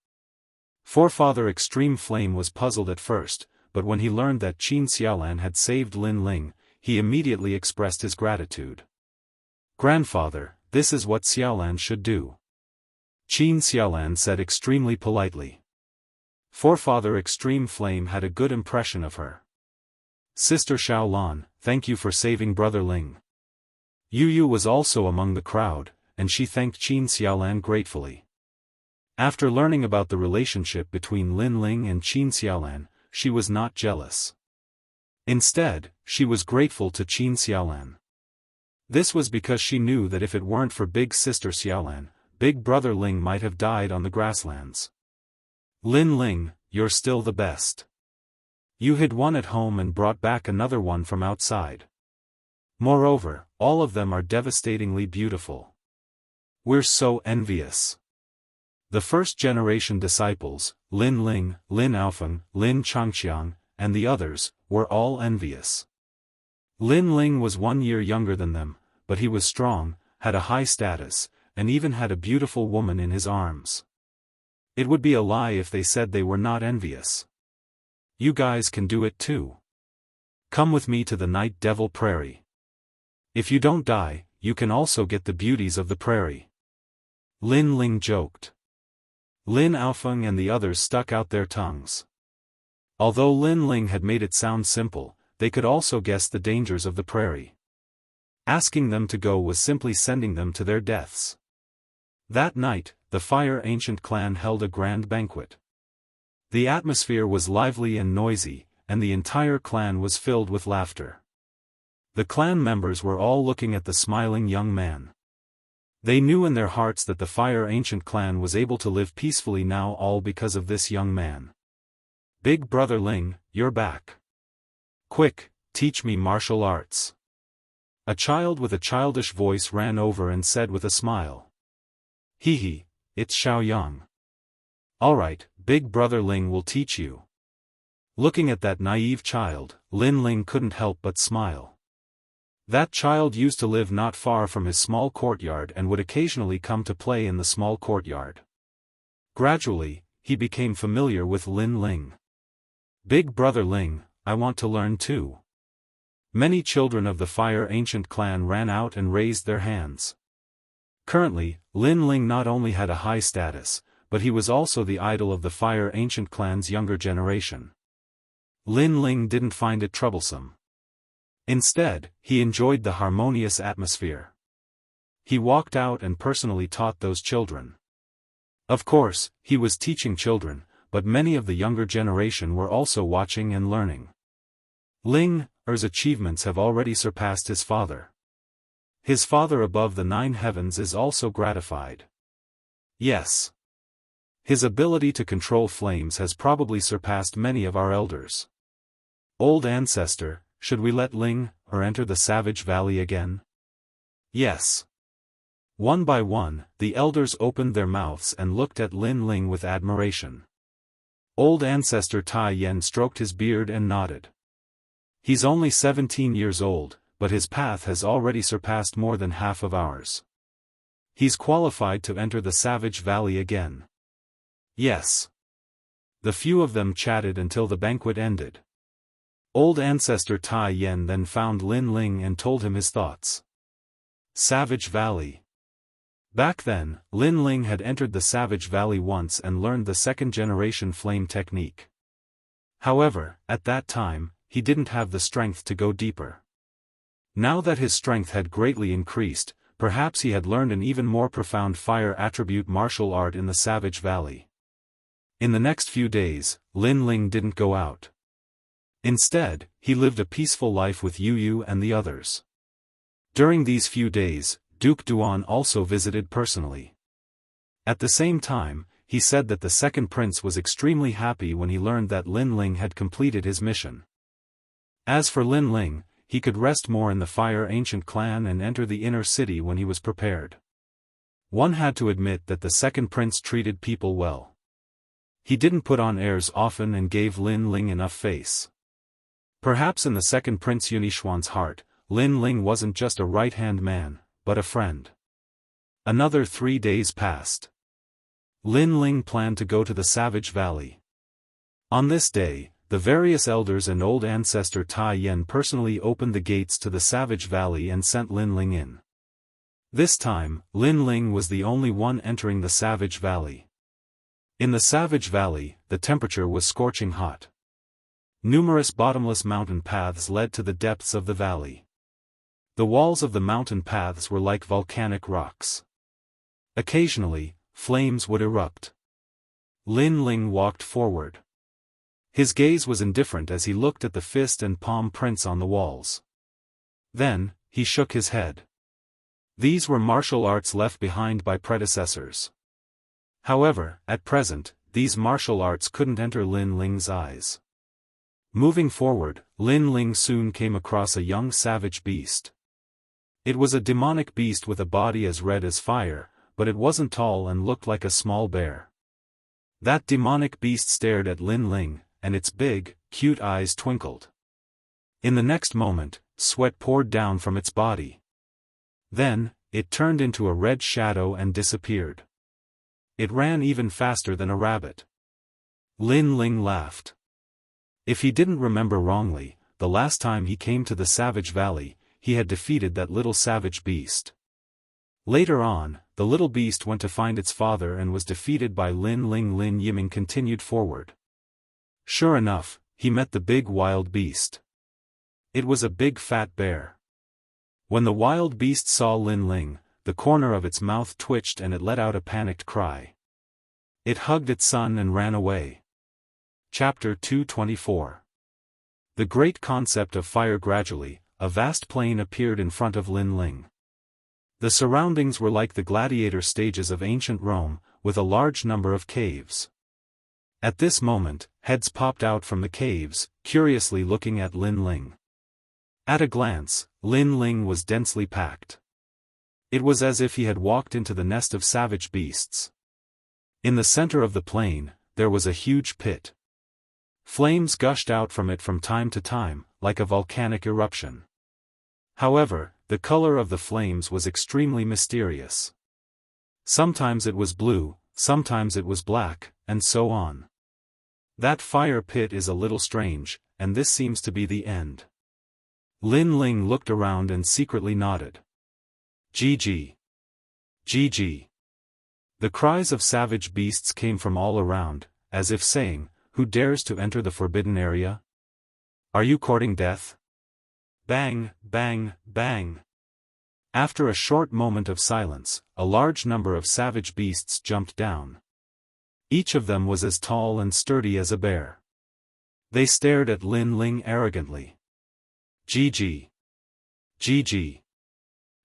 Forefather Extreme Flame was puzzled at first, but when he learned that Qin Xiaolan had saved Lin Ling, he immediately expressed his gratitude. "Grandfather, this is what Xiaolan should do," Qin Xiaolan said extremely politely. Forefather Extreme Flame had a good impression of her. "Sister Xiaolan, thank you for saving Brother Ling." Yu Yu was also among the crowd, and she thanked Qin Xiaolan gratefully. After learning about the relationship between Lin Ling and Qin Xiaolan, she was not jealous. Instead, she was grateful to Qin Xiaolan. This was because she knew that if it weren't for big sister Xiaolan, big brother Ling might have died on the grasslands. Lin Ling, you're still the best. You hid one at home and brought back another one from outside. Moreover, all of them are devastatingly beautiful. We're so envious. The first-generation disciples, Lin Ling, Lin Aofeng, Lin Changqiang, and the others, were all envious. Lin Ling was 1 year younger than them, but he was strong, had a high status, and even had a beautiful woman in his arms. It would be a lie if they said they were not envious. You guys can do it too. Come with me to the Night Devil Prairie. If you don't die, you can also get the beauties of the prairie. Lin Ling joked. Lin Aofeng and the others stuck out their tongues. Although Lin Ling had made it sound simple, they could also guess the dangers of the prairie. Asking them to go was simply sending them to their deaths. That night, the Fire Ancient clan held a grand banquet. The atmosphere was lively and noisy, and the entire clan was filled with laughter. The clan members were all looking at the smiling young man. They knew in their hearts that the Fire Ancient clan was able to live peacefully now, all because of this young man. Big brother Ling, you're back. Quick, teach me martial arts. A child with a childish voice ran over and said with a smile. Hee hee, it's Xiaoyang. Alright, big brother Ling will teach you. Looking at that naive child, Lin Ling couldn't help but smile. That child used to live not far from his small courtyard and would occasionally come to play in the small courtyard. Gradually, he became familiar with Lin Ling. Big brother Ling, I want to learn too. Many children of the Fire Ancient clan ran out and raised their hands. Currently, Lin Ling not only had a high status, but he was also the idol of the Fire Ancient clan's younger generation. Lin Ling didn't find it troublesome. Instead, he enjoyed the harmonious atmosphere. He walked out and personally taught those children. Of course, he was teaching children, but many of the younger generation were also watching and learning. Ling Er's achievements have already surpassed his father. His father above the 9 heavens is also gratified. Yes. His ability to control flames has probably surpassed many of our elders. Old ancestor, should we let Ling Er enter the Savage Valley again? Yes. One by one, the elders opened their mouths and looked at Lin Ling with admiration. Old ancestor Tai Yen stroked his beard and nodded. He's only 17 years old, but his path has already surpassed more than half of ours. He's qualified to enter the Savage Valley again. Yes. The few of them chatted until the banquet ended. Old ancestor Tai Yen then found Lin Ling and told him his thoughts. Savage Valley. Back then, Lin Ling had entered the Savage Valley once and learned the 2nd-generation flame technique. However, at that time, he didn't have the strength to go deeper. Now that his strength had greatly increased, perhaps he had learned an even more profound fire attribute martial art in the Savage Valley. In the next few days, Lin Ling didn't go out. Instead, he lived a peaceful life with Yu and the others. During these few days, Duke Duan also visited personally. At the same time, he said that the second prince was extremely happy when he learned that Lin Ling had completed his mission. As for Lin Ling, he could rest more in the Fire Ancient clan and enter the inner city when he was prepared. One had to admit that the second prince treated people well. He didn't put on airs often and gave Lin Ling enough face. Perhaps in the second Prince Yunixuan's heart, Lin Ling wasn't just a right-hand man, but a friend. Another 3 days passed. Lin Ling planned to go to the Savage Valley. On this day, the various elders and old ancestor Tai Yen personally opened the gates to the Savage Valley and sent Lin Ling in. This time, Lin Ling was the only one entering the Savage Valley. In the Savage Valley, the temperature was scorching hot. Numerous bottomless mountain paths led to the depths of the valley. The walls of the mountain paths were like volcanic rocks. Occasionally, flames would erupt. Lin Ling walked forward. His gaze was indifferent as he looked at the fist and palm prints on the walls. Then, he shook his head. These were martial arts left behind by predecessors. However, at present, these martial arts couldn't enter Lin Ling's eyes. Moving forward, Lin Ling soon came across a young savage beast. It was a demonic beast with a body as red as fire, but it wasn't tall and looked like a small bear. That demonic beast stared at Lin Ling, and its big, cute eyes twinkled. In the next moment, sweat poured down from its body. Then, it turned into a red shadow and disappeared. It ran even faster than a rabbit. Lin Ling laughed. If he didn't remember wrongly, the last time he came to the Savage Valley, he had defeated that little savage beast. Later on, the little beast went to find its father and was defeated by Lin Ling. Lin Yiming continued forward. Sure enough, he met the big wild beast. It was a big fat bear. When the wild beast saw Lin Ling, the corner of its mouth twitched and it let out a panicked cry. It hugged its son and ran away. Chapter 224. The great concept of fire. Gradually, a vast plain appeared in front of Lin Ling. The surroundings were like the gladiator stages of ancient Rome, with a large number of caves. At this moment, heads popped out from the caves, curiously looking at Lin Ling. At a glance, Lin Ling was densely packed. It was as if he had walked into the nest of savage beasts. In the center of the plain, there was a huge pit. Flames gushed out from it from time to time, like a volcanic eruption. However, the color of the flames was extremely mysterious. Sometimes it was blue, sometimes it was black, and so on. That fire pit is a little strange, and this seems to be the end. Lin Ling looked around and secretly nodded. GG. GG. The cries of savage beasts came from all around, as if saying, "Who dares to enter the forbidden area? Are you courting death?" Bang, bang, bang. After a short moment of silence, a large number of savage beasts jumped down. Each of them was as tall and sturdy as a bear. They stared at Lin Ling arrogantly. GG. GG.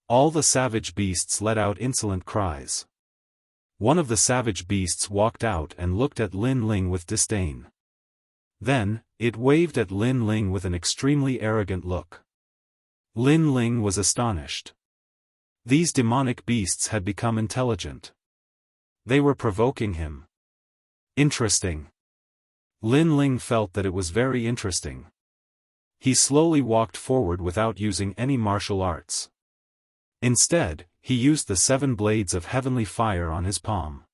All the savage beasts let out insolent cries. One of the savage beasts walked out and looked at Lin Ling with disdain. Then, it waved at Lin Ling with an extremely arrogant look. Lin Ling was astonished. These demonic beasts had become intelligent. They were provoking him. Interesting. Lin Ling felt that it was very interesting. He slowly walked forward without using any martial arts. Instead, he used the 7 blades of heavenly fire on his palm.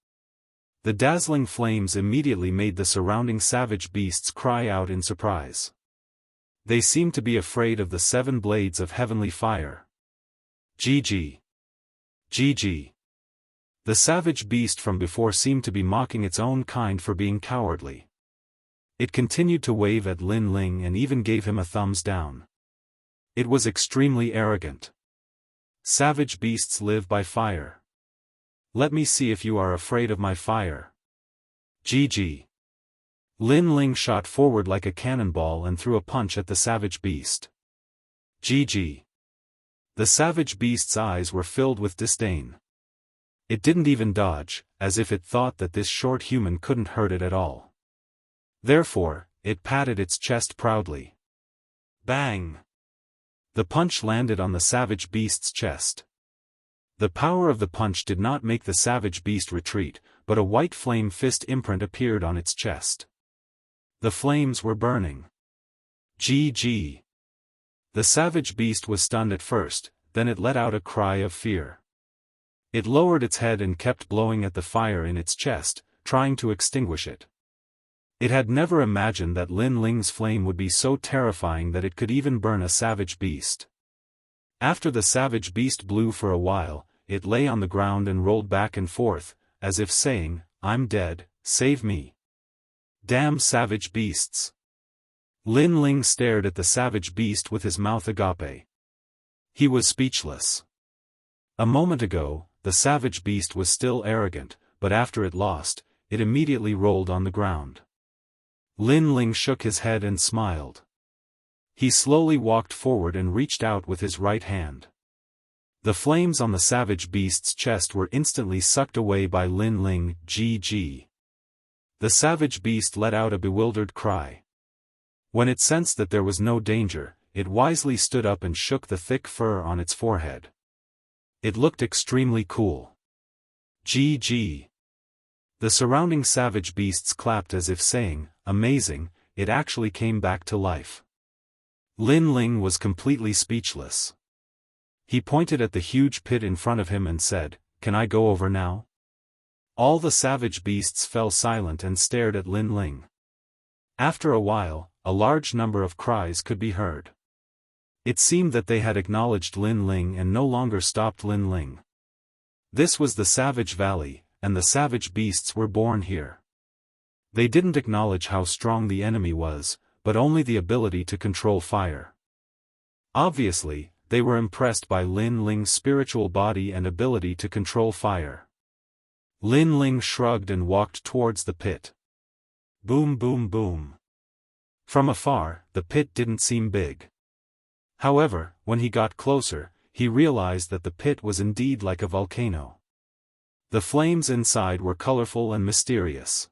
The dazzling flames immediately made the surrounding savage beasts cry out in surprise. They seemed to be afraid of the 7 blades of heavenly fire. GG. GG. The savage beast from before seemed to be mocking its own kind for being cowardly. It continued to wave at Lin Ling and even gave him a thumbs down. It was extremely arrogant. Savage beasts live by fire. Let me see if you are afraid of my fire. GG. Lin Ling shot forward like a cannonball and threw a punch at the savage beast. GG. The savage beast's eyes were filled with disdain. It didn't even dodge, as if it thought that this short human couldn't hurt it at all. Therefore, it patted its chest proudly. Bang! The punch landed on the savage beast's chest. The power of the punch did not make the savage beast retreat, but a white flame fist imprint appeared on its chest. The flames were burning. GG. The savage beast was stunned at first, then it let out a cry of fear. It lowered its head and kept blowing at the fire in its chest, trying to extinguish it. It had never imagined that Lin Ling's flame would be so terrifying that it could even burn a savage beast. After the savage beast blew for a while, it lay on the ground and rolled back and forth, as if saying, "I'm dead, save me." Damn savage beasts. Lin Ling stared at the savage beast with his mouth agape. He was speechless. A moment ago, the savage beast was still arrogant, but after it lost, it immediately rolled on the ground. Lin Ling shook his head and smiled. He slowly walked forward and reached out with his right hand. The flames on the savage beast's chest were instantly sucked away by Lin Ling. GG. The savage beast let out a bewildered cry. When it sensed that there was no danger, it wisely stood up and shook the thick fur on its forehead. It looked extremely cool. GG. The surrounding savage beasts clapped as if saying, "Amazing, it actually came back to life." Lin Ling was completely speechless. He pointed at the huge pit in front of him and said, "Can I go over now?" All the savage beasts fell silent and stared at Lin Ling. After a while, a large number of cries could be heard. It seemed that they had acknowledged Lin Ling and no longer stopped Lin Ling. This was the Savage Valley, and the savage beasts were born here. They didn't acknowledge how strong the enemy was, but only the ability to control fire. Obviously, they were impressed by Lin Ling's spiritual body and ability to control fire. Lin Ling shrugged and walked towards the pit. Boom boom boom. From afar, the pit didn't seem big. However, when he got closer, he realized that the pit was indeed like a volcano. The flames inside were colorful and mysterious.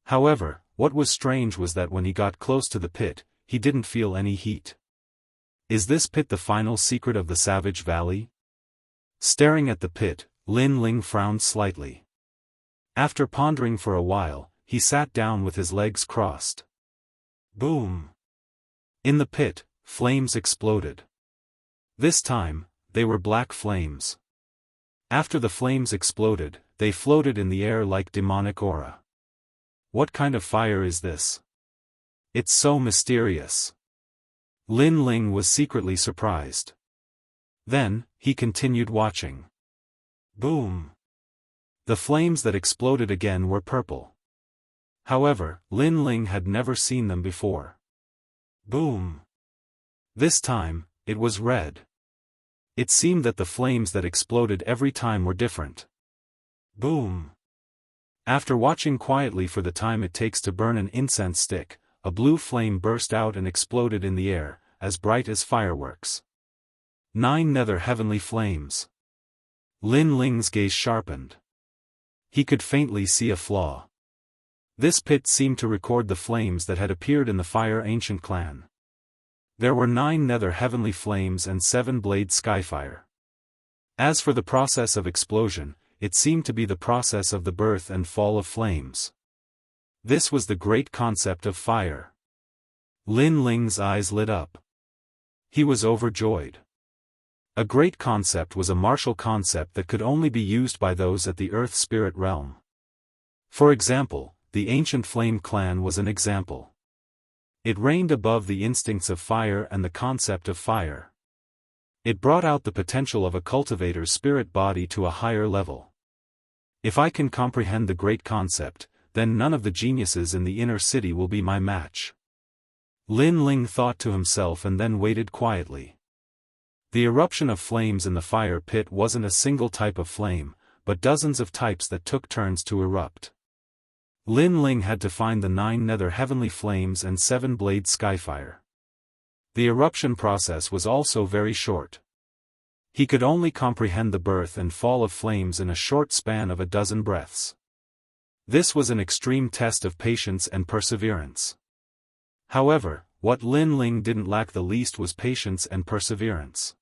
However, what was strange was that when he got close to the pit, he didn't feel any heat. Is this pit the final secret of the Savage Valley? Staring at the pit, Lin Ling frowned slightly. After pondering for a while, he sat down with his legs crossed. Boom! In the pit, flames exploded. This time, they were black flames. After the flames exploded, they floated in the air like demonic aura. What kind of fire is this? It's so mysterious. Lin Ling was secretly surprised. Then, he continued watching. Boom! The flames that exploded again were purple. However, Lin Ling had never seen them before. Boom! This time, it was red. It seemed that the flames that exploded every time were different. Boom! After watching quietly for the time it takes to burn an incense stick, a blue flame burst out and exploded in the air, as bright as fireworks. 9 nether heavenly flames. Lin Ling's gaze sharpened. He could faintly see a flaw. This pit seemed to record the flames that had appeared in the Fire Ancient clan. There were 9 nether heavenly flames and 7 blade skyfire. As for the process of explosion, it seemed to be the process of the birth and fall of flames. This was the great concept of fire. Lin Ling's eyes lit up. He was overjoyed. A great concept was a martial concept that could only be used by those at the Earth Spirit realm. For example, the Ancient Flame clan was an example. It reigned above the instincts of fire and the concept of fire. It brought out the potential of a cultivator's spirit body to a higher level. If I can comprehend the great concept, then none of the geniuses in the inner city will be my match. Lin Ling thought to himself and then waited quietly. The eruption of flames in the fire pit wasn't a single type of flame, but dozens of types that took turns to erupt. Lin Ling had to find the 9 nether heavenly flames and 7 blade skyfire. The eruption process was also very short. He could only comprehend the birth and fall of flames in a short span of a dozen breaths. This was an extreme test of patience and perseverance. However, what Lin Ling didn't lack the least was patience and perseverance.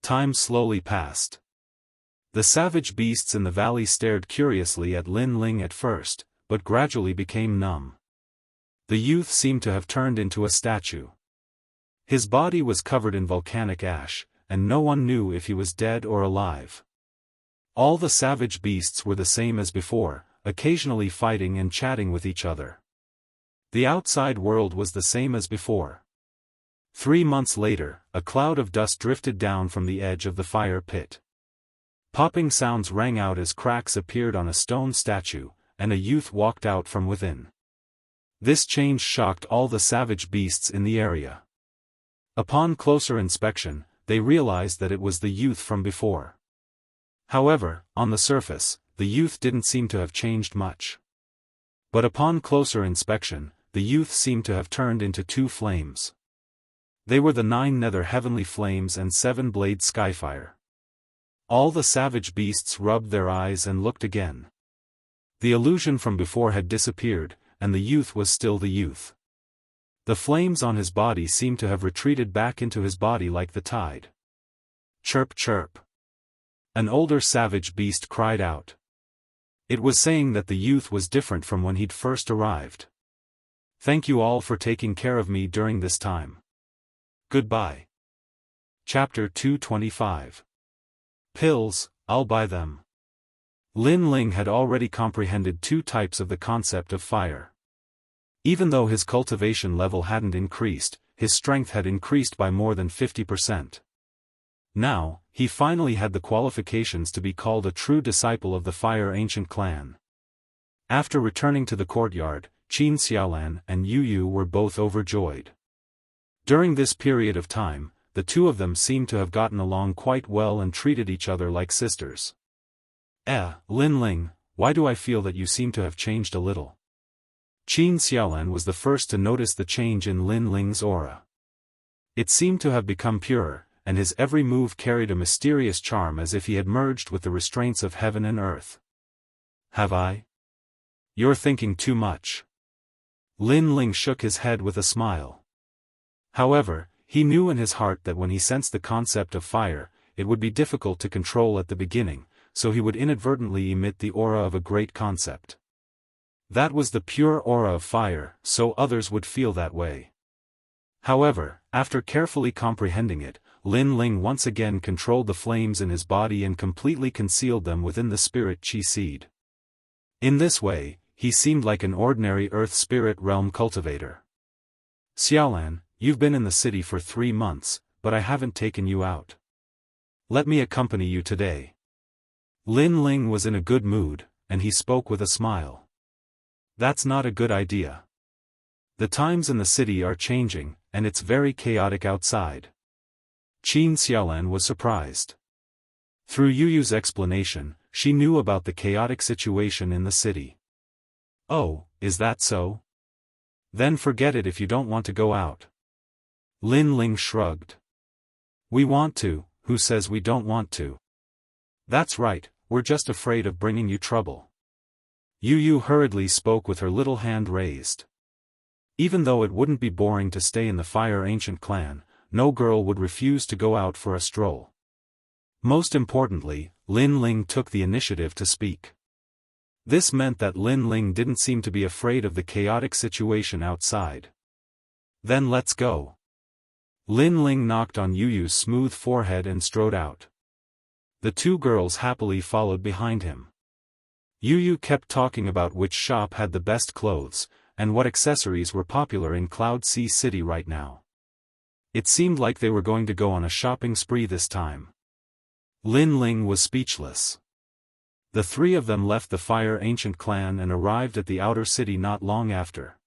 Time slowly passed. The savage beasts in the valley stared curiously at Lin Ling at first, but gradually became numb. The youth seemed to have turned into a statue. His body was covered in volcanic ash, and no one knew if he was dead or alive. All the savage beasts were the same as before, occasionally fighting and chatting with each other. The outside world was the same as before. 3 months later, a cloud of dust drifted down from the edge of the fire pit. Popping sounds rang out as cracks appeared on a stone statue, and a youth walked out from within. This change shocked all the savage beasts in the area. Upon closer inspection, they realized that it was the youth from before. However, on the surface, the youth didn't seem to have changed much. But upon closer inspection, the youth seemed to have turned into 2 flames. They were the 9 nether heavenly flames and 7-blade skyfire. All the savage beasts rubbed their eyes and looked again. The illusion from before had disappeared, and the youth was still the youth. The flames on his body seemed to have retreated back into his body like the tide. Chirp chirp. An older savage beast cried out. It was saying that the youth was different from when he'd first arrived. Thank you all for taking care of me during this time. Goodbye. Chapter 225. Pills, I'll buy them. Lin Ling had already comprehended 2 types of the concept of fire. Even though his cultivation level hadn't increased, his strength had increased by more than 50%. Now, he finally had the qualifications to be called a true disciple of the Fire Ancient Clan. After returning to the courtyard, Qin Xiaolan and Yu Yu were both overjoyed. During this period of time, the 2 of them seemed to have gotten along quite well and treated each other like sisters. Lin Ling, why do I feel that you seem to have changed a little? Qin Xiaolan was the first to notice the change in Lin Ling's aura. It seemed to have become purer, and his every move carried a mysterious charm as if he had merged with the restraints of heaven and earth. Have I? You're thinking too much. Lin Ling shook his head with a smile. However, he knew in his heart that when he sensed the concept of fire, it would be difficult to control at the beginning, so he would inadvertently emit the aura of a great concept. That was the pure aura of fire, so others would feel that way. However, after carefully comprehending it, Lin Ling once again controlled the flames in his body and completely concealed them within the spirit qi seed. In this way, he seemed like an ordinary earth spirit realm cultivator. Xiaolan, you've been in the city for 3 months, but I haven't taken you out. Let me accompany you today. Lin Ling was in a good mood, and he spoke with a smile. That's not a good idea. The times in the city are changing, and it's very chaotic outside. Qin Xiaolan was surprised. Through Yu Yu's explanation, she knew about the chaotic situation in the city. Oh, is that so? Then forget it if you don't want to go out. Lin Ling shrugged. We want to, who says we don't want to? That's right, we're just afraid of bringing you trouble. Yu Yu hurriedly spoke with her little hand raised. Even though it wouldn't be boring to stay in the Fire Ancient Clan, no girl would refuse to go out for a stroll. Most importantly, Lin Ling took the initiative to speak. This meant that Lin Ling didn't seem to be afraid of the chaotic situation outside. Then let's go. Lin Ling knocked on Yu Yu's smooth forehead and strode out. The 2 girls happily followed behind him. Yu Yu kept talking about which shop had the best clothes, and what accessories were popular in Cloud Sea City right now. It seemed like they were going to go on a shopping spree this time. Lin Ling was speechless. The 3 of them left the Fire Ancient Clan and arrived at the outer city not long after.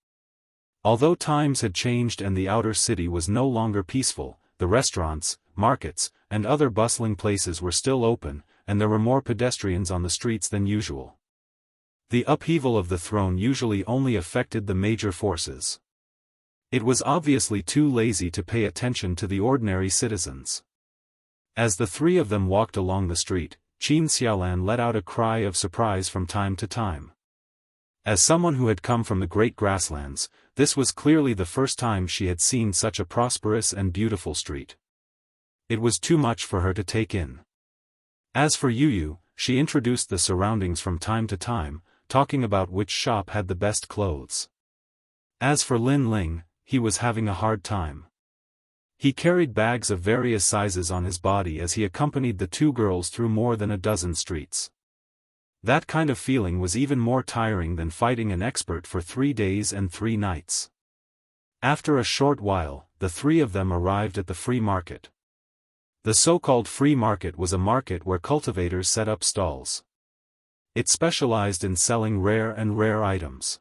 Although times had changed and the outer city was no longer peaceful, the restaurants, markets, and other bustling places were still open, and there were more pedestrians on the streets than usual. The upheaval of the throne usually only affected the major forces. It was obviously too lazy to pay attention to the ordinary citizens. As the 3 of them walked along the street, Qin Xiaolan let out a cry of surprise from time to time. As someone who had come from the Great Grasslands, this was clearly the first time she had seen such a prosperous and beautiful street. It was too much for her to take in. As for Yu Yu, she introduced the surroundings from time to time, talking about which shop had the best clothes. As for Lin Ling, he was having a hard time. He carried bags of various sizes on his body as he accompanied the 2 girls through more than a dozen streets. That kind of feeling was even more tiring than fighting an expert for 3 days and 3 nights. After a short while, the 3 of them arrived at the free market. The so-called free market was a market where cultivators set up stalls. It specialized in selling rare items.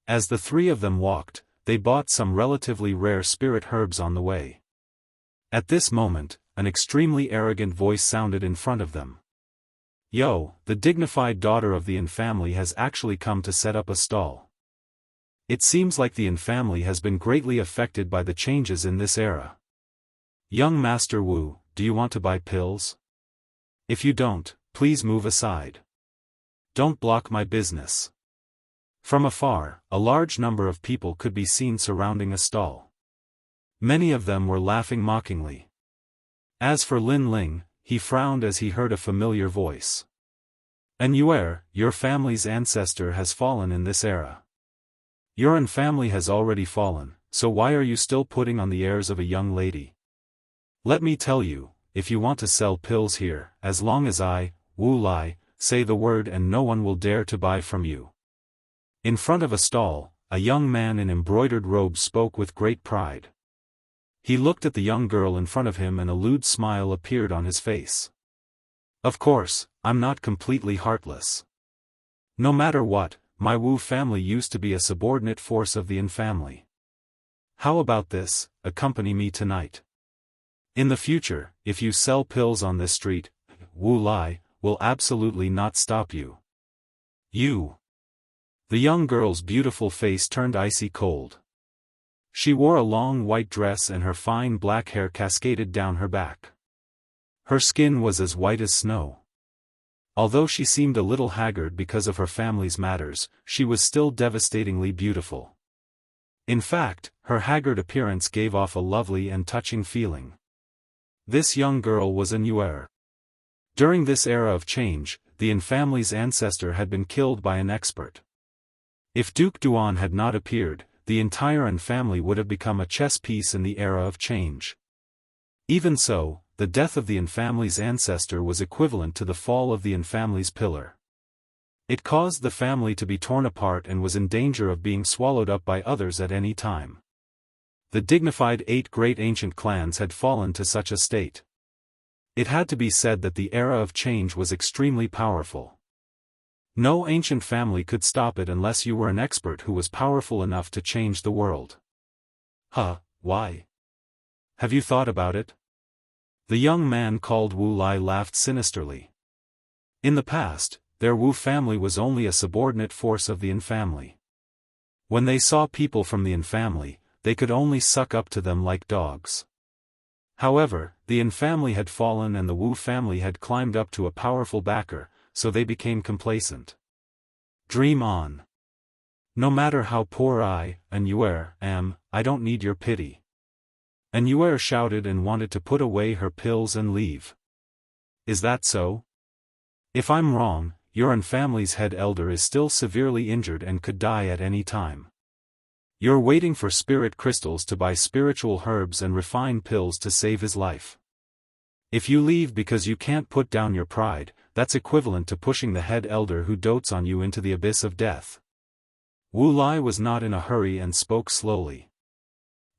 As the 3 of them walked, they bought some relatively rare spirit herbs on the way. At this moment, an extremely arrogant voice sounded in front of them. Yo, the dignified daughter of the Yin family has actually come to set up a stall. It seems like the Yin family has been greatly affected by the changes in this era. Young Master Wu, do you want to buy pills? If you don't, please move aside. Don't block my business. From afar, a large number of people could be seen surrounding a stall. Many of them were laughing mockingly. As for Lin Ling, he frowned as he heard a familiar voice. "And your family's ancestor has fallen in this era. Your own family has already fallen, so why are you still putting on the airs of a young lady? Let me tell you, if you want to sell pills here, as long as I, Wu Lai, say the word and no one will dare to buy from you." In front of a stall, a young man in embroidered robes spoke with great pride. He looked at the young girl in front of him and a lewd smile appeared on his face. "Of course, I'm not completely heartless. No matter what, my Wu family used to be a subordinate force of the Yin family. How about this, accompany me tonight? In the future, if you sell pills on this street, Wu Lai will absolutely not stop you." "You." The young girl's beautiful face turned icy cold. She wore a long white dress and her fine black hair cascaded down her back. Her skin was as white as snow. Although she seemed a little haggard because of her family's matters, she was still devastatingly beautiful. In fact, her haggard appearance gave off a lovely and touching feeling. This young girl was an Yuer. During this era of change, the Yin family's ancestor had been killed by an expert. If Duke Duan had not appeared, the entire Yin family would have become a chess piece in the era of change. Even so, the death of the Yin family's ancestor was equivalent to the fall of the Yin family's pillar. It caused the family to be torn apart and was in danger of being swallowed up by others at any time. The dignified 8 great ancient clans had fallen to such a state. It had to be said that the era of change was extremely powerful. No ancient family could stop it unless you were an expert who was powerful enough to change the world. Why? Have you thought about it? The young man called Wu Lai laughed sinisterly. In the past, their Wu family was only a subordinate force of the Yin family. When they saw people from the Yin family, they could only suck up to them like dogs. However, the Yin family had fallen and the Wu family had climbed up to a powerful backer, so they became complacent. Dream on. No matter how poor I, an Yuer, am, I don't need your pity. An Yuer shouted and wanted to put away her pills and leave. Is that so? If I'm wrong, your Yin family's head elder is still severely injured and could die at any time. You're waiting for spirit crystals to buy spiritual herbs and refined pills to save his life. If you leave because you can't put down your pride, that's equivalent to pushing the head elder who dotes on you into the abyss of death. Wu Lai was not in a hurry and spoke slowly.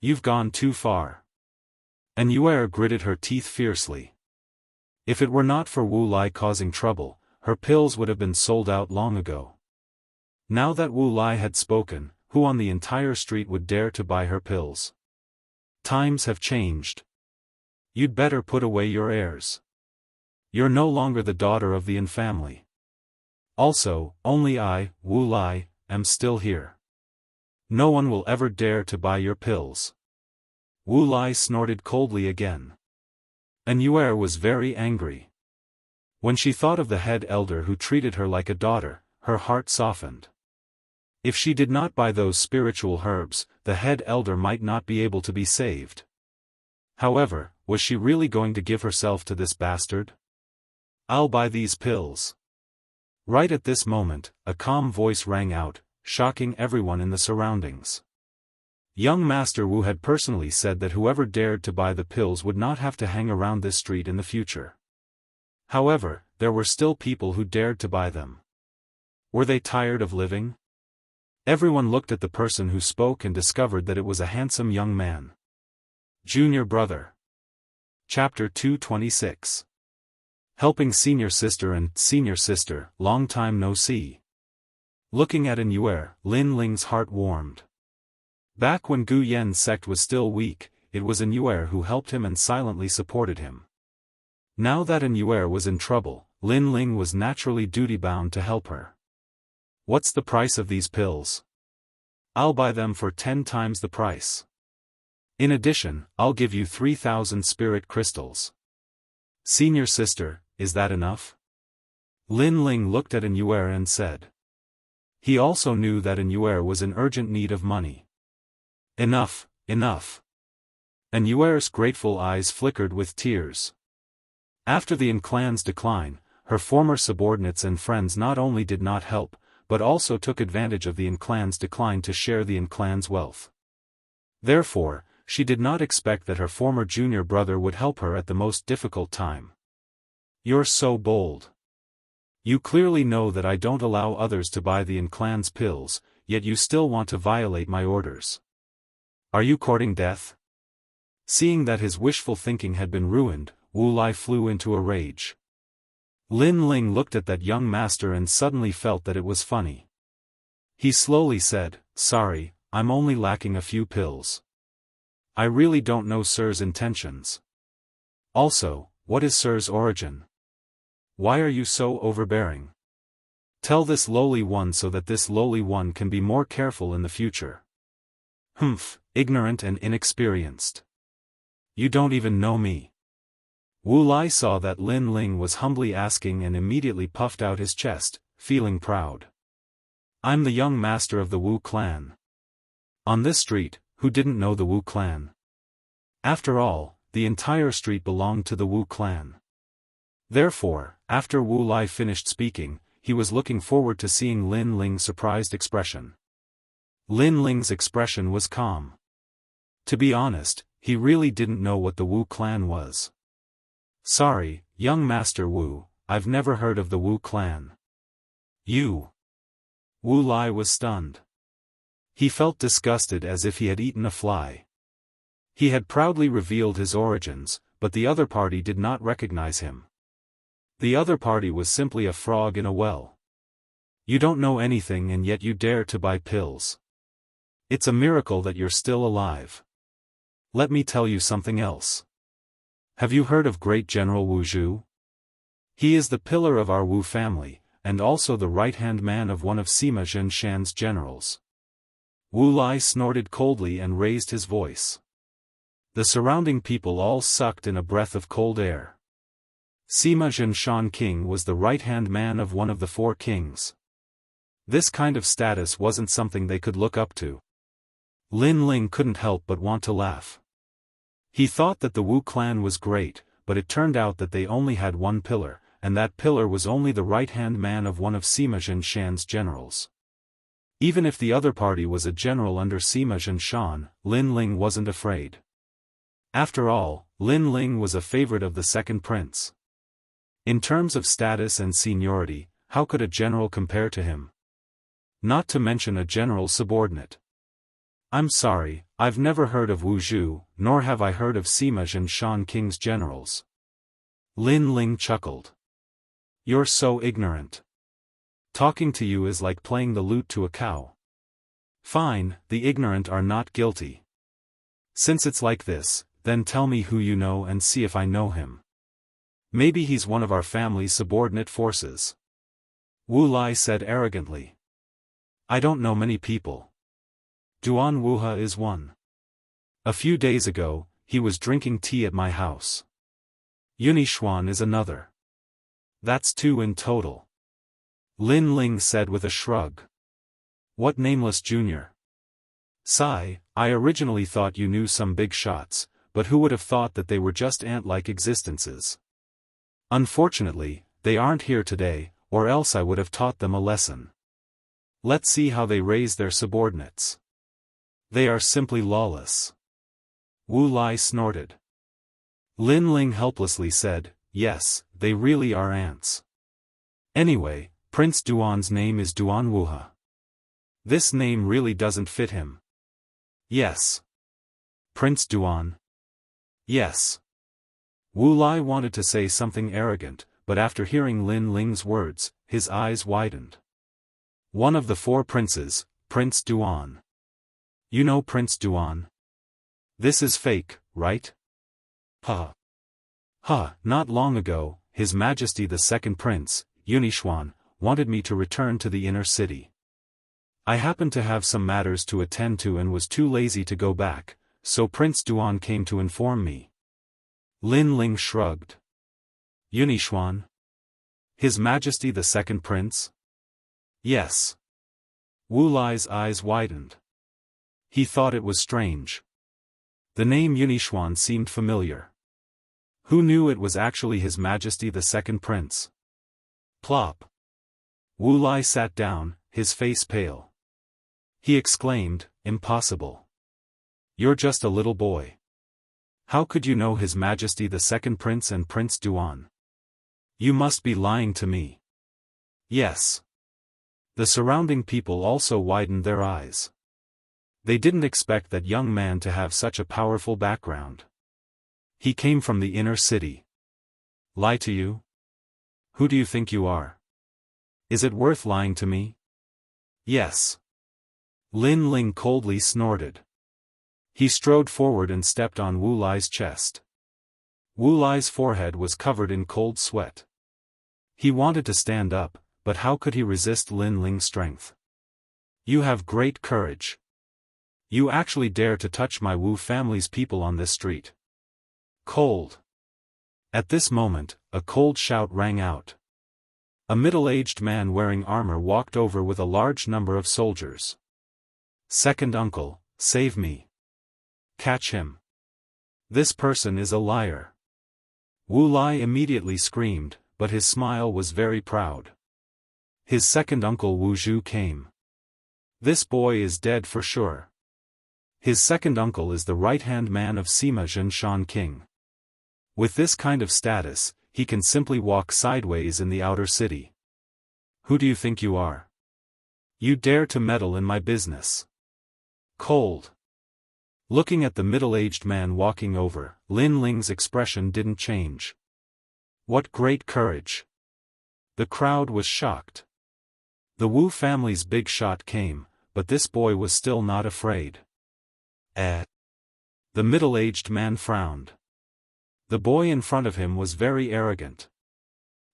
You've gone too far. And Yuer gritted her teeth fiercely. If it were not for Wu Lai causing trouble, her pills would have been sold out long ago. Now that Wu Lai had spoken, who on the entire street would dare to buy her pills? Times have changed. You'd better put away your airs. You're no longer the daughter of the Yin family. Also, only I, Wu Lai, am still here. No one will ever dare to buy your pills. Wu Lai snorted coldly again. And Yuer was very angry. When she thought of the head elder who treated her like a daughter, her heart softened. If she did not buy those spiritual herbs, the head elder might not be able to be saved. However, was she really going to give herself to this bastard? I'll buy these pills. Right at this moment, a calm voice rang out, shocking everyone in the surroundings. Young Master Wu had personally said that whoever dared to buy the pills would not have to hang around this street in the future. However, there were still people who dared to buy them. Were they tired of living? Everyone looked at the person who spoke and discovered that it was a handsome young man. Junior brother. Chapter 226. Helping senior sister and senior sister, long time no see. Looking at an Yuer, Lin Ling's heart warmed. Back when Gu Yen's sect was still weak, it was an Yuer who helped him and silently supported him. Now that an Yuer was in trouble, Lin Ling was naturally duty-bound to help her. "What's the price of these pills?" "I'll buy them for 10 times the price. In addition, I'll give you 3,000 spirit crystals." "Senior sister, is that enough?" Lin Ling looked at Yuer and said. He also knew that Yuer was in urgent need of money. "Enough, enough." Yuer's grateful eyes flickered with tears. After the clan's decline, her former subordinates and friends not only did not help, but also took advantage of the clan's decline to share the clan's wealth. Therefore, she did not expect that her former junior brother would help her at the most difficult time. "You're so bold. You clearly know that I don't allow others to buy the clan's pills, yet you still want to violate my orders. Are you courting death?" Seeing that his wishful thinking had been ruined, Wu Lai flew into a rage. Lin Ling looked at that young master and suddenly felt that it was funny. He slowly said, "Sorry, I'm only lacking a few pills. I really don't know Sir's intentions. Also, what is Sir's origin? Why are you so overbearing? Tell this lowly one so that this lowly one can be more careful in the future." "Humph, ignorant and inexperienced. You don't even know me." Wu Lai saw that Lin Ling was humbly asking and immediately puffed out his chest, feeling proud. "I'm the young master of the Wu clan. On this street, who didn't know the Wu clan? After all, the entire street belonged to the Wu clan." Therefore, after Wu Lai finished speaking, he was looking forward to seeing Lin Ling's surprised expression. Lin Ling's expression was calm. To be honest, he really didn't know what the Wu clan was. "Sorry, young Master Wu, I've never heard of the Wu clan." "You?" Wu Lai was stunned. He felt disgusted as if he had eaten a fly. He had proudly revealed his origins, but the other party did not recognize him. The other party was simply a frog in a well. "You don't know anything and yet you dare to buy pills. It's a miracle that you're still alive. Let me tell you something else. Have you heard of great General Wu Zhu? He is the pillar of our Wu family, and also the right-hand man of one of Sima Zhenshan's generals." Wu Lai snorted coldly and raised his voice. The surrounding people all sucked in a breath of cold air. Sima Zhenshan King was the right-hand man of one of the 4 kings. This kind of status wasn't something they could look up to. Lin Ling couldn't help but want to laugh. He thought that the Wu clan was great, but it turned out that they only had one pillar, and that pillar was only the right-hand man of one of Sima Zhenshan's generals. Even if the other party was a general under Sima Zhenshan, Lin Ling wasn't afraid. After all, Lin Ling was a favorite of the second prince. In terms of status and seniority, how could a general compare to him? Not to mention a general's subordinate. "I'm sorry, I've never heard of Wu Zhu, nor have I heard of Sima Zhenshan King's generals." Lin Ling chuckled. "You're so ignorant. Talking to you is like playing the lute to a cow." "Fine, the ignorant are not guilty. Since it's like this, then tell me who you know and see if I know him. Maybe he's one of our family's subordinate forces." Wu Lai said arrogantly. "I don't know many people. Duan Wuha is one. A few days ago, he was drinking tea at my house. Yunishuan is another. That's 2 in total." Lin Ling said with a shrug. "What nameless junior?" "Sigh, I originally thought you knew some big shots, but who would have thought that they were just ant-like existences? Unfortunately, they aren't here today, or else I would have taught them a lesson. Let's see how they raise their subordinates. They are simply lawless." Wu Lai snorted. Lin Ling helplessly said, "Yes, they really are ants. Anyway, Prince Duan's name is Duan Wuha. This name really doesn't fit him." "Yes. Prince Duan." "Yes." Wu Lai wanted to say something arrogant, but after hearing Lin Ling's words, his eyes widened. "One of the 4 princes, Prince Duan. You know Prince Duan? This is fake, right?" "Huh. Not long ago, His Majesty the Second Prince, Yunixuan, wanted me to return to the inner city. I happened to have some matters to attend to and was too lazy to go back, so Prince Duan came to inform me. Lin Ling shrugged. Yunixuan? His Majesty the Second Prince? Yes. Wu Lai's eyes widened. He thought it was strange. The name Yunixuan seemed familiar. Who knew it was actually His Majesty the Second Prince? Plop. Wu Lai sat down, his face pale. He exclaimed, "Impossible. You're just a little boy. How could you know His Majesty the Second Prince and Prince Duan? You must be lying to me." Yes. The surrounding people also widened their eyes. They didn't expect that young man to have such a powerful background. He came from the inner city. Lie to you? Who do you think you are? Is it worth lying to me? Yes. Lin Ling coldly snorted. He strode forward and stepped on Wu Lai's chest. Wu Lai's forehead was covered in cold sweat. He wanted to stand up, but how could he resist Lin Ling's strength? You have great courage. You actually dare to touch my Wu family's people on this street. Cold. At this moment, a cold shout rang out. A middle-aged man wearing armor walked over with a large number of soldiers. Second uncle, save me. Catch him. This person is a liar. Wu Lai immediately screamed, but his smile was very proud. His second uncle Wu Zhu came. This boy is dead for sure. His second uncle is the right-hand man of Sima Zhenshan King. With this kind of status, he can simply walk sideways in the outer city. Who do you think you are? You dare to meddle in my business. Cold. Looking at the middle-aged man walking over, Lin Ling's expression didn't change. What great courage! The crowd was shocked. The Wu family's big shot came, but this boy was still not afraid. The middle-aged man frowned. The boy in front of him was very arrogant.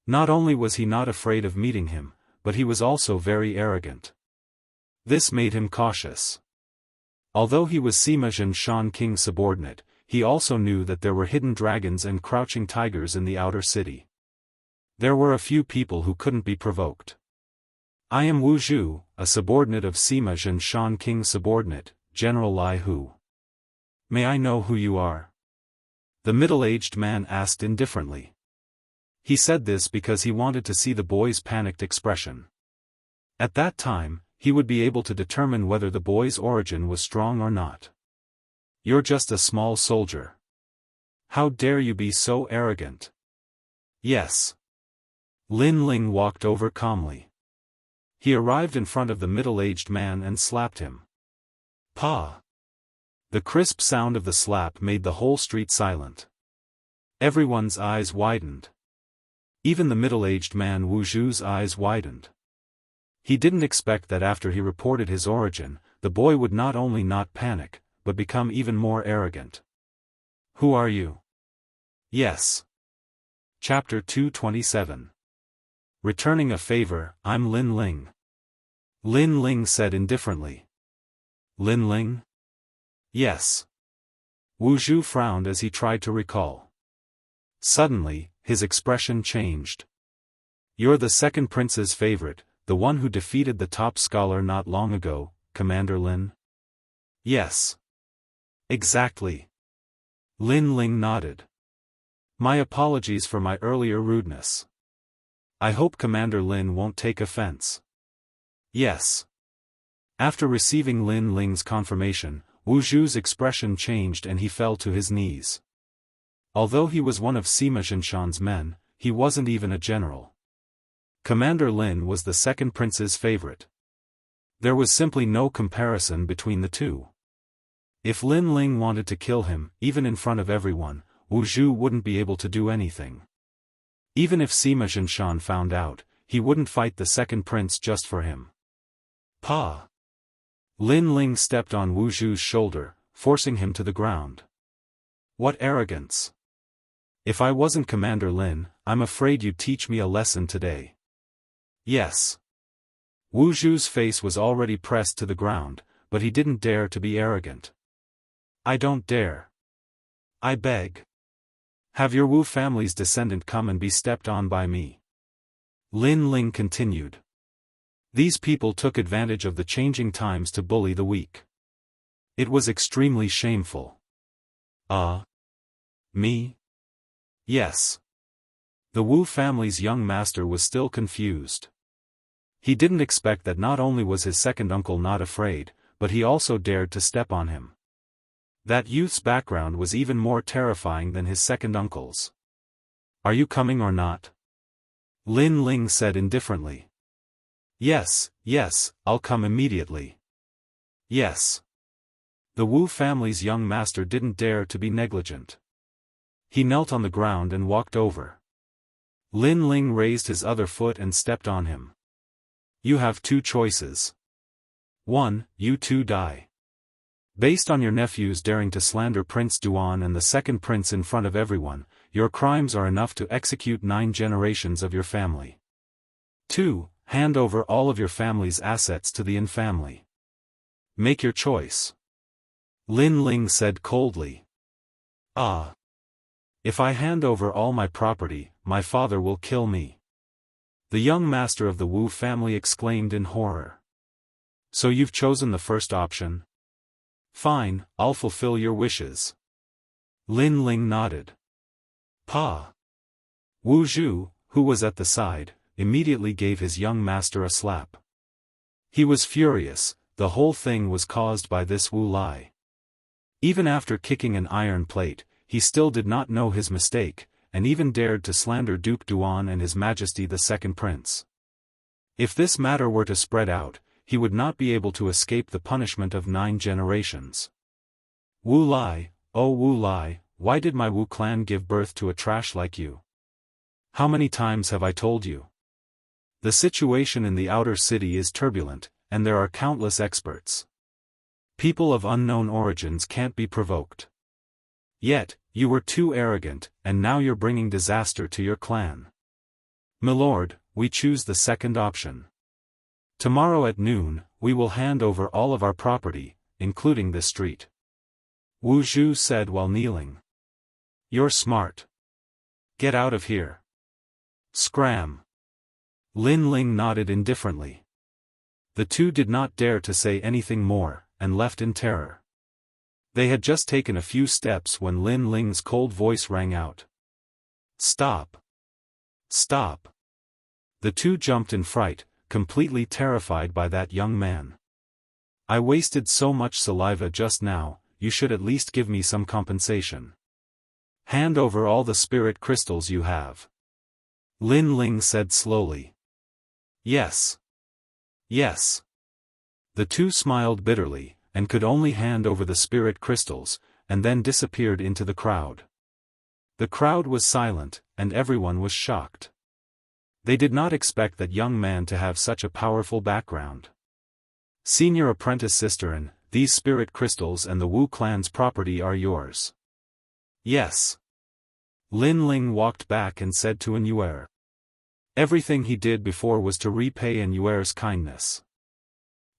Not only was he not afraid of meeting him, but he was also very arrogant. This made him cautious. Although he was Sima Zhenshan King's subordinate, he also knew that there were hidden dragons and crouching tigers in the outer city. There were a few people who couldn't be provoked. I am Wu Zhu, a subordinate of Sima Zhenshan King's subordinate, General Lai Hu. May I know who you are? The middle-aged man asked indifferently. He said this because he wanted to see the boy's panicked expression. At that time, he would be able to determine whether the boy's origin was strong or not. You're just a small soldier. How dare you be so arrogant? Yes. Lin Ling walked over calmly. He arrived in front of the middle-aged man and slapped him. Pa! The crisp sound of the slap made the whole street silent. Everyone's eyes widened. Even the middle-aged man Wu Zhu's eyes widened. He didn't expect that after he reported his origin, the boy would not only not panic, but become even more arrogant. Who are you? Yes. Chapter 227. Returning a favor, I'm Lin Ling. Lin Ling said indifferently. Lin Ling? Yes. Wu Zhu frowned as he tried to recall. Suddenly, his expression changed. You're the second prince's favorite, the one who defeated the top scholar not long ago, Commander Lin? Yes. Exactly. Lin Ling nodded. My apologies for my earlier rudeness. I hope Commander Lin won't take offense. Yes. After receiving Lin Ling's confirmation, Wu Zhu's expression changed and he fell to his knees. Although he was one of Sima Zhenshan's men, he wasn't even a general. Commander Lin was the second prince's favorite. There was simply no comparison between the two. If Lin Ling wanted to kill him, even in front of everyone, Wu Zhu wouldn't be able to do anything. Even if Sima Zhenshan found out, he wouldn't fight the second prince just for him. Pa! Lin Ling stepped on Wu Zhu's shoulder, forcing him to the ground. What arrogance! If I wasn't Commander Lin, I'm afraid you'd teach me a lesson today. Yes. Wu Zhu's face was already pressed to the ground, but he didn't dare to be arrogant. I don't dare. I beg. Have your Wu family's descendant come and be stepped on by me. Lin Ling continued. These people took advantage of the changing times to bully the weak. It was extremely shameful. Me? Yes. The Wu family's young master was still confused. He didn't expect that not only was his second uncle not afraid, but he also dared to step on him. That youth's background was even more terrifying than his second uncle's. Are you coming or not? Lin Ling said indifferently. Yes, I'll come immediately. Yes. The Wu family's young master didn't dare to be negligent. He knelt on the ground and walked over. Lin Ling raised his other foot and stepped on him. You have two choices. 1. You two die. Based on your nephew's daring to slander Prince Duan and the second prince in front of everyone, your crimes are enough to execute 9 generations of your family. 2. Hand over all of your family's assets to the Yin family. Make your choice. Lin Ling said coldly. If I hand over all my property, my father will kill me. The young master of the Wu family exclaimed in horror. So you've chosen the first option? Fine, I'll fulfill your wishes. Lin Ling nodded. Pa. Wu Zhu, who was at the side, immediately gave his young master a slap. He was furious. The whole thing was caused by this Wu Lai. Even after kicking an iron plate, he still did not know his mistake, and even dared to slander Duke Duan and His Majesty the Second Prince. If this matter were to spread out, he would not be able to escape the punishment of 9 generations. Wu Lai, oh Wu Lai, why did my Wu clan give birth to a trash like you? How many times have I told you? The situation in the outer city is turbulent, and there are countless experts. People of unknown origins can't be provoked. Yet, you were too arrogant, and now you're bringing disaster to your clan. Milord, we choose the second option. Tomorrow at noon, we will hand over all of our property, including this street. Wu Zhu said while kneeling. You're smart. Get out of here. Scram. Lin Ling nodded indifferently. The two did not dare to say anything more, and left in terror. They had just taken a few steps when Lin Ling's cold voice rang out. Stop. Stop. The two jumped in fright, completely terrified by that young man. I wasted so much saliva just now, you should at least give me some compensation. Hand over all the spirit crystals you have. Lin Ling said slowly. Yes. Yes. The two smiled bitterly, and could only hand over the spirit crystals, and then disappeared into the crowd. The crowd was silent, and everyone was shocked. They did not expect that young man to have such a powerful background. Senior apprentice Sisterin, these spirit crystals and the Wu clan's property are yours. Yes. Lin Ling walked back and said to Anyuer. Everything he did before was to repay Anyuer's kindness.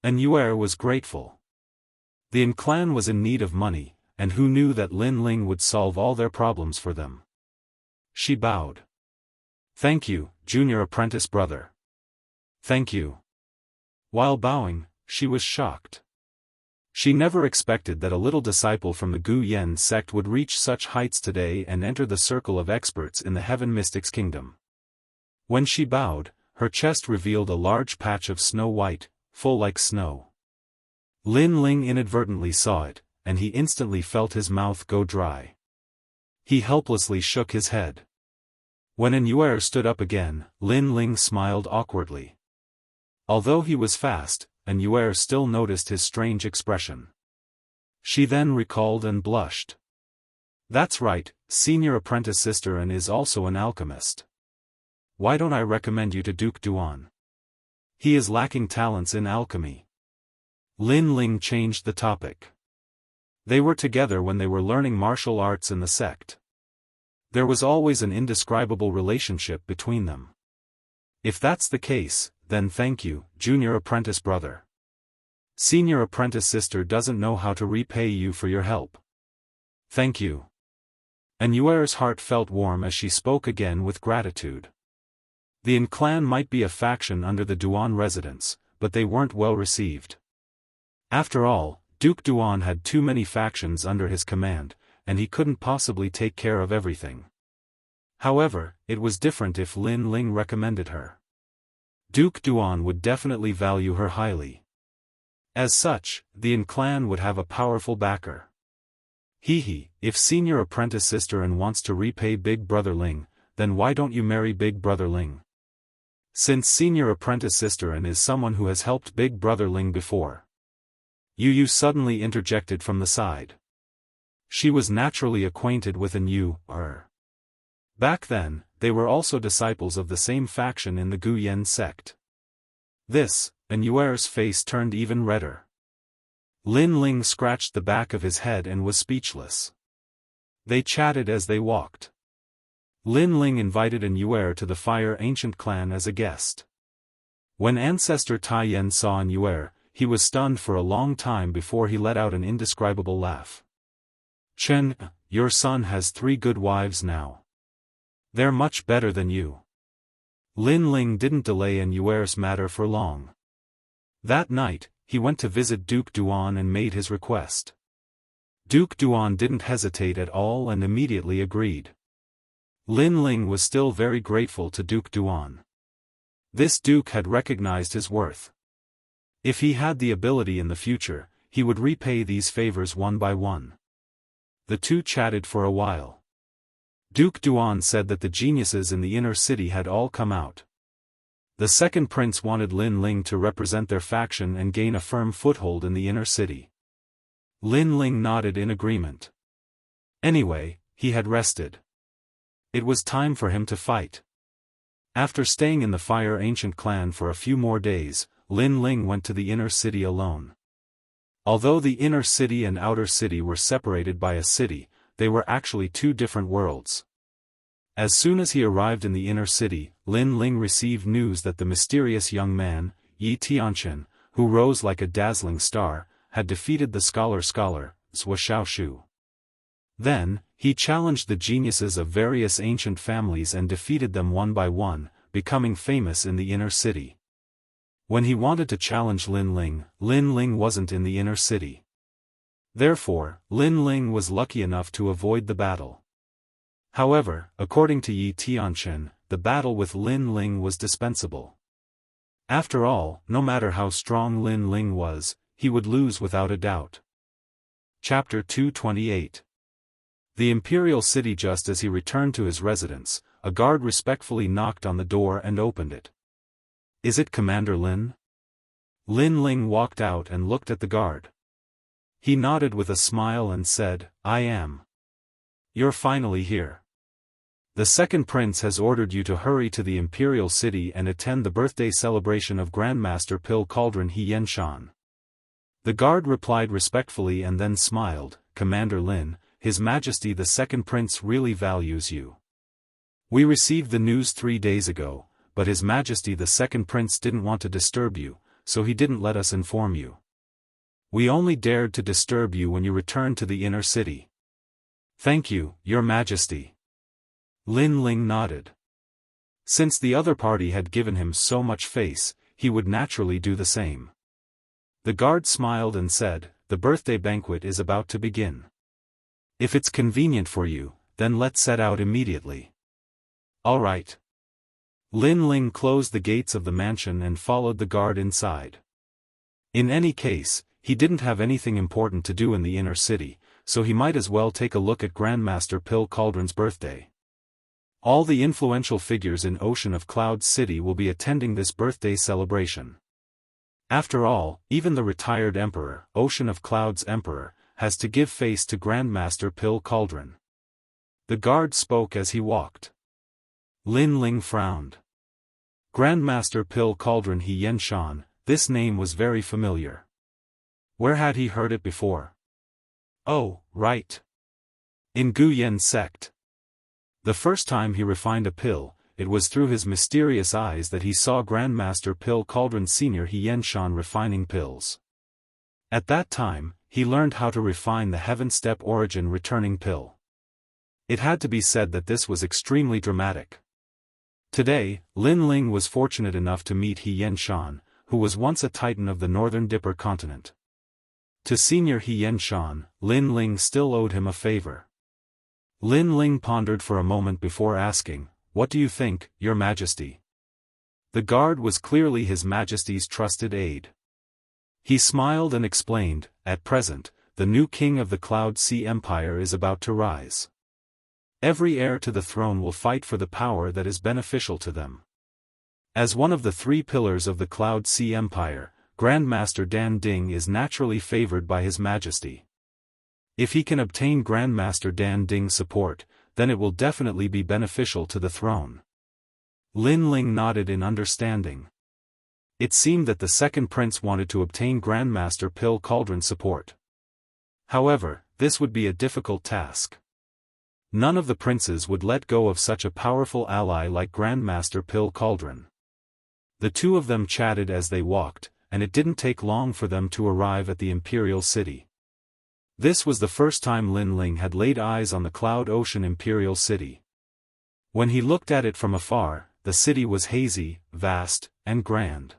Anyuer was grateful. The Yin clan was in need of money, and who knew that Lin Ling would solve all their problems for them. She bowed. Thank you, junior apprentice brother. Thank you. While bowing, she was shocked. She never expected that a little disciple from the Gu Yen sect would reach such heights today and enter the circle of experts in the Heaven Mystics Kingdom. When she bowed, her chest revealed a large patch of snow white, full like snow. Lin Ling inadvertently saw it, and he instantly felt his mouth go dry. He helplessly shook his head. When Anyuer stood up again, Lin Ling smiled awkwardly. Although he was fast, Anyuer still noticed his strange expression. She then recalled and blushed. That's right, senior apprentice Sisterin is also an alchemist. Why don't I recommend you to Duke Duan? He is lacking talents in alchemy. Lin Ling changed the topic. They were together when they were learning martial arts in the sect. There was always an indescribable relationship between them. If that's the case, then thank you, junior apprentice brother. Senior apprentice sister doesn't know how to repay you for your help. Thank you. And Yuer's heart felt warm as she spoke again with gratitude. The Yin clan might be a faction under the Duan residents, but they weren't well received. After all, Duke Duan had too many factions under his command, and he couldn't possibly take care of everything. However, it was different if Lin Ling recommended her. Duke Duan would definitely value her highly. As such, the Yin clan would have a powerful backer. If senior apprentice sister An wants to repay Big Brother Ling, then why don't you marry Big Brother Ling? Since senior apprentice sister An is someone who has helped Big Brother Ling before. Yu suddenly interjected from the side. She was naturally acquainted with An Yu. Back then, they were also disciples of the same faction in the Guyan sect. This, An Yuer's face turned even redder. Lin Ling scratched the back of his head and was speechless. They chatted as they walked. Lin Ling invited An Yuer to the Fire Ancient clan as a guest. When Ancestor Tai Yen saw An Yuer, he was stunned for a long time before he let out an indescribable laugh. Chen, your son has 3 good wives now. They're much better than you. Lin Ling didn't delay An Yuer's matter for long. That night, he went to visit Duke Duan and made his request. Duke Duan didn't hesitate at all and immediately agreed. Lin Ling was still very grateful to Duke Duan. This duke had recognized his worth. If he had the ability in the future, he would repay these favors one by one. The two chatted for a while. Duke Duan said that the geniuses in the inner city had all come out. The second prince wanted Lin Ling to represent their faction and gain a firm foothold in the inner city. Lin Ling nodded in agreement. Anyway, he had rested. It was time for him to fight. After staying in the Fire Ancient clan for a few more days, Lin Ling went to the inner city alone. Although the inner city and outer city were separated by a city, they were actually 2 different worlds. As soon as he arrived in the inner city, Lin Ling received news that the mysterious young man, Yi Tianchen, who rose like a dazzling star, had defeated the scholar Zhua Xiaoshu. Then, he challenged the geniuses of various ancient families and defeated them one by one, becoming famous in the inner city. When he wanted to challenge Lin Ling wasn't in the inner city. Therefore, Lin Ling was lucky enough to avoid the battle. However, according to Yi Tianchen, the battle with Lin Ling was dispensable. After all, no matter how strong Lin Ling was, he would lose without a doubt. Chapter 228. The imperial city. Just as he returned to his residence, a guard respectfully knocked on the door and opened it. Is it Commander Lin? Lin Ling walked out and looked at the guard. He nodded with a smile and said, I am. You're finally here. The second prince has ordered you to hurry to the imperial city and attend the birthday celebration of Grandmaster Pill Cauldron He Yenshan. The guard replied respectfully and then smiled, Commander Lin, His Majesty the second prince really values you. We received the news 3 days ago, but His Majesty the second prince didn't want to disturb you, so he didn't let us inform you. We only dared to disturb you when you returned to the inner city. Thank you, Your Majesty. Lin Ling nodded. Since the other party had given him so much face, he would naturally do the same. The guard smiled and said, the birthday banquet is about to begin. If it's convenient for you, then let's set out immediately. All right. Lin Ling closed the gates of the mansion and followed the guard inside. In any case, he didn't have anything important to do in the inner city, so he might as well take a look at Grandmaster Pill Cauldron's birthday. All the influential figures in Ocean of Clouds City will be attending this birthday celebration. After all, even the retired Emperor, Ocean of Clouds Emperor, has to give face to Grandmaster Pill Cauldron. The guard spoke as he walked. Lin Ling frowned. Grandmaster Pill Cauldron He Yenshan, this name was very familiar. Where had he heard it before? Oh, right. In Guyan sect. The first time he refined a pill, it was through his mysterious eyes that he saw Grandmaster Pill Cauldron Senior Xianxia refining pills. At that time, he learned how to refine the Heaven Step Origin returning pill. It had to be said that this was extremely dramatic. Today, Lin Ling was fortunate enough to meet Xianxia, who was once a titan of the Northern Dipper continent. To Senior Xianxia, Lin Ling still owed him a favor. Lin Ling pondered for a moment before asking, "What do you think, Your Majesty?" The guard was clearly His Majesty's trusted aide. He smiled and explained, "At present, the new king of the Cloud Sea Empire is about to rise. Every heir to the throne will fight for the power that is beneficial to them. As one of the three pillars of the Cloud Sea Empire, Grandmaster Dan Ding is naturally favored by His Majesty. If he can obtain Grandmaster Dan Ding's support, then it will definitely be beneficial to the throne." Lin Ling nodded in understanding. It seemed that the second prince wanted to obtain Grandmaster Pill Cauldron's support. However, this would be a difficult task. None of the princes would let go of such a powerful ally like Grandmaster Pill Cauldron. The two of them chatted as they walked, and it didn't take long for them to arrive at the Imperial City. This was the first time Lin Ling had laid eyes on the Cloud Ocean Imperial City. When he looked at it from afar, the city was hazy, vast, and grand.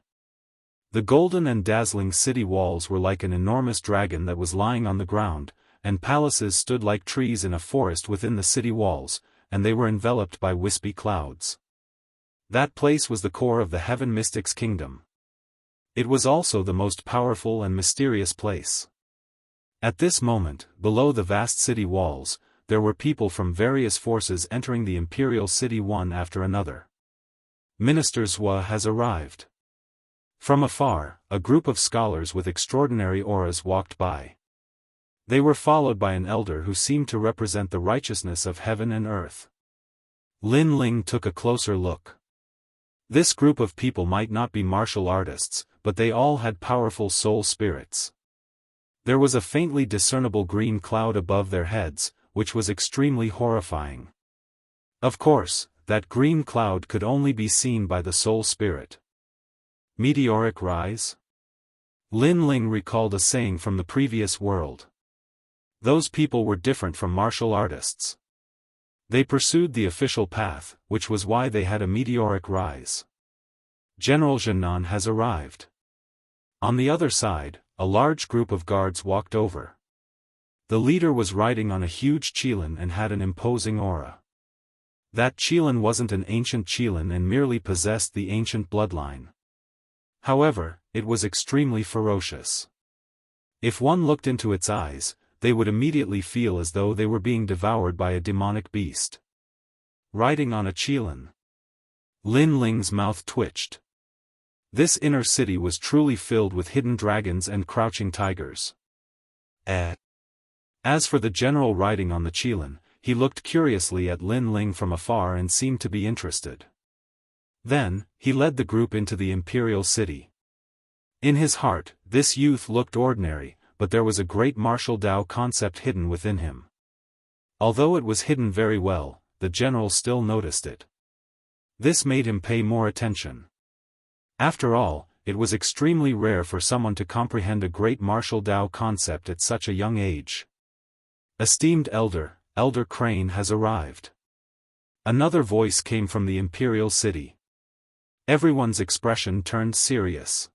The golden and dazzling city walls were like an enormous dragon that was lying on the ground, and palaces stood like trees in a forest within the city walls, and they were enveloped by wispy clouds. That place was the core of the Heaven Mystic's kingdom. It was also the most powerful and mysterious place. At this moment, below the vast city walls, there were people from various forces entering the Imperial City one after another. Minister Zhua has arrived. From afar, a group of scholars with extraordinary auras walked by. They were followed by an elder who seemed to represent the righteousness of heaven and earth. Lin Ling took a closer look. This group of people might not be martial artists, but they all had powerful soul spirits. There was a faintly discernible green cloud above their heads, which was extremely horrifying. Of course, that green cloud could only be seen by the soul spirit. Meteoric rise? Lin Ling recalled a saying from the previous world. Those people were different from martial artists. They pursued the official path, which was why they had a meteoric rise. General Zhenan has arrived. On the other side, a large group of guards walked over. The leader was riding on a huge qilin and had an imposing aura. That qilin wasn't an ancient qilin and merely possessed the ancient bloodline. However, it was extremely ferocious. If one looked into its eyes, they would immediately feel as though they were being devoured by a demonic beast. Riding on a qilin. Lin Ling's mouth twitched. This inner city was truly filled with hidden dragons and crouching tigers. As for the general riding on the qilin, he looked curiously at Lin Ling from afar and seemed to be interested. Then, he led the group into the Imperial City. In his heart, this youth looked ordinary, but there was a great martial Tao concept hidden within him. Although it was hidden very well, the general still noticed it. This made him pay more attention. After all, it was extremely rare for someone to comprehend a great martial Tao concept at such a young age. Esteemed Elder, Elder Crane has arrived. Another voice came from the Imperial City. Everyone's expression turned serious.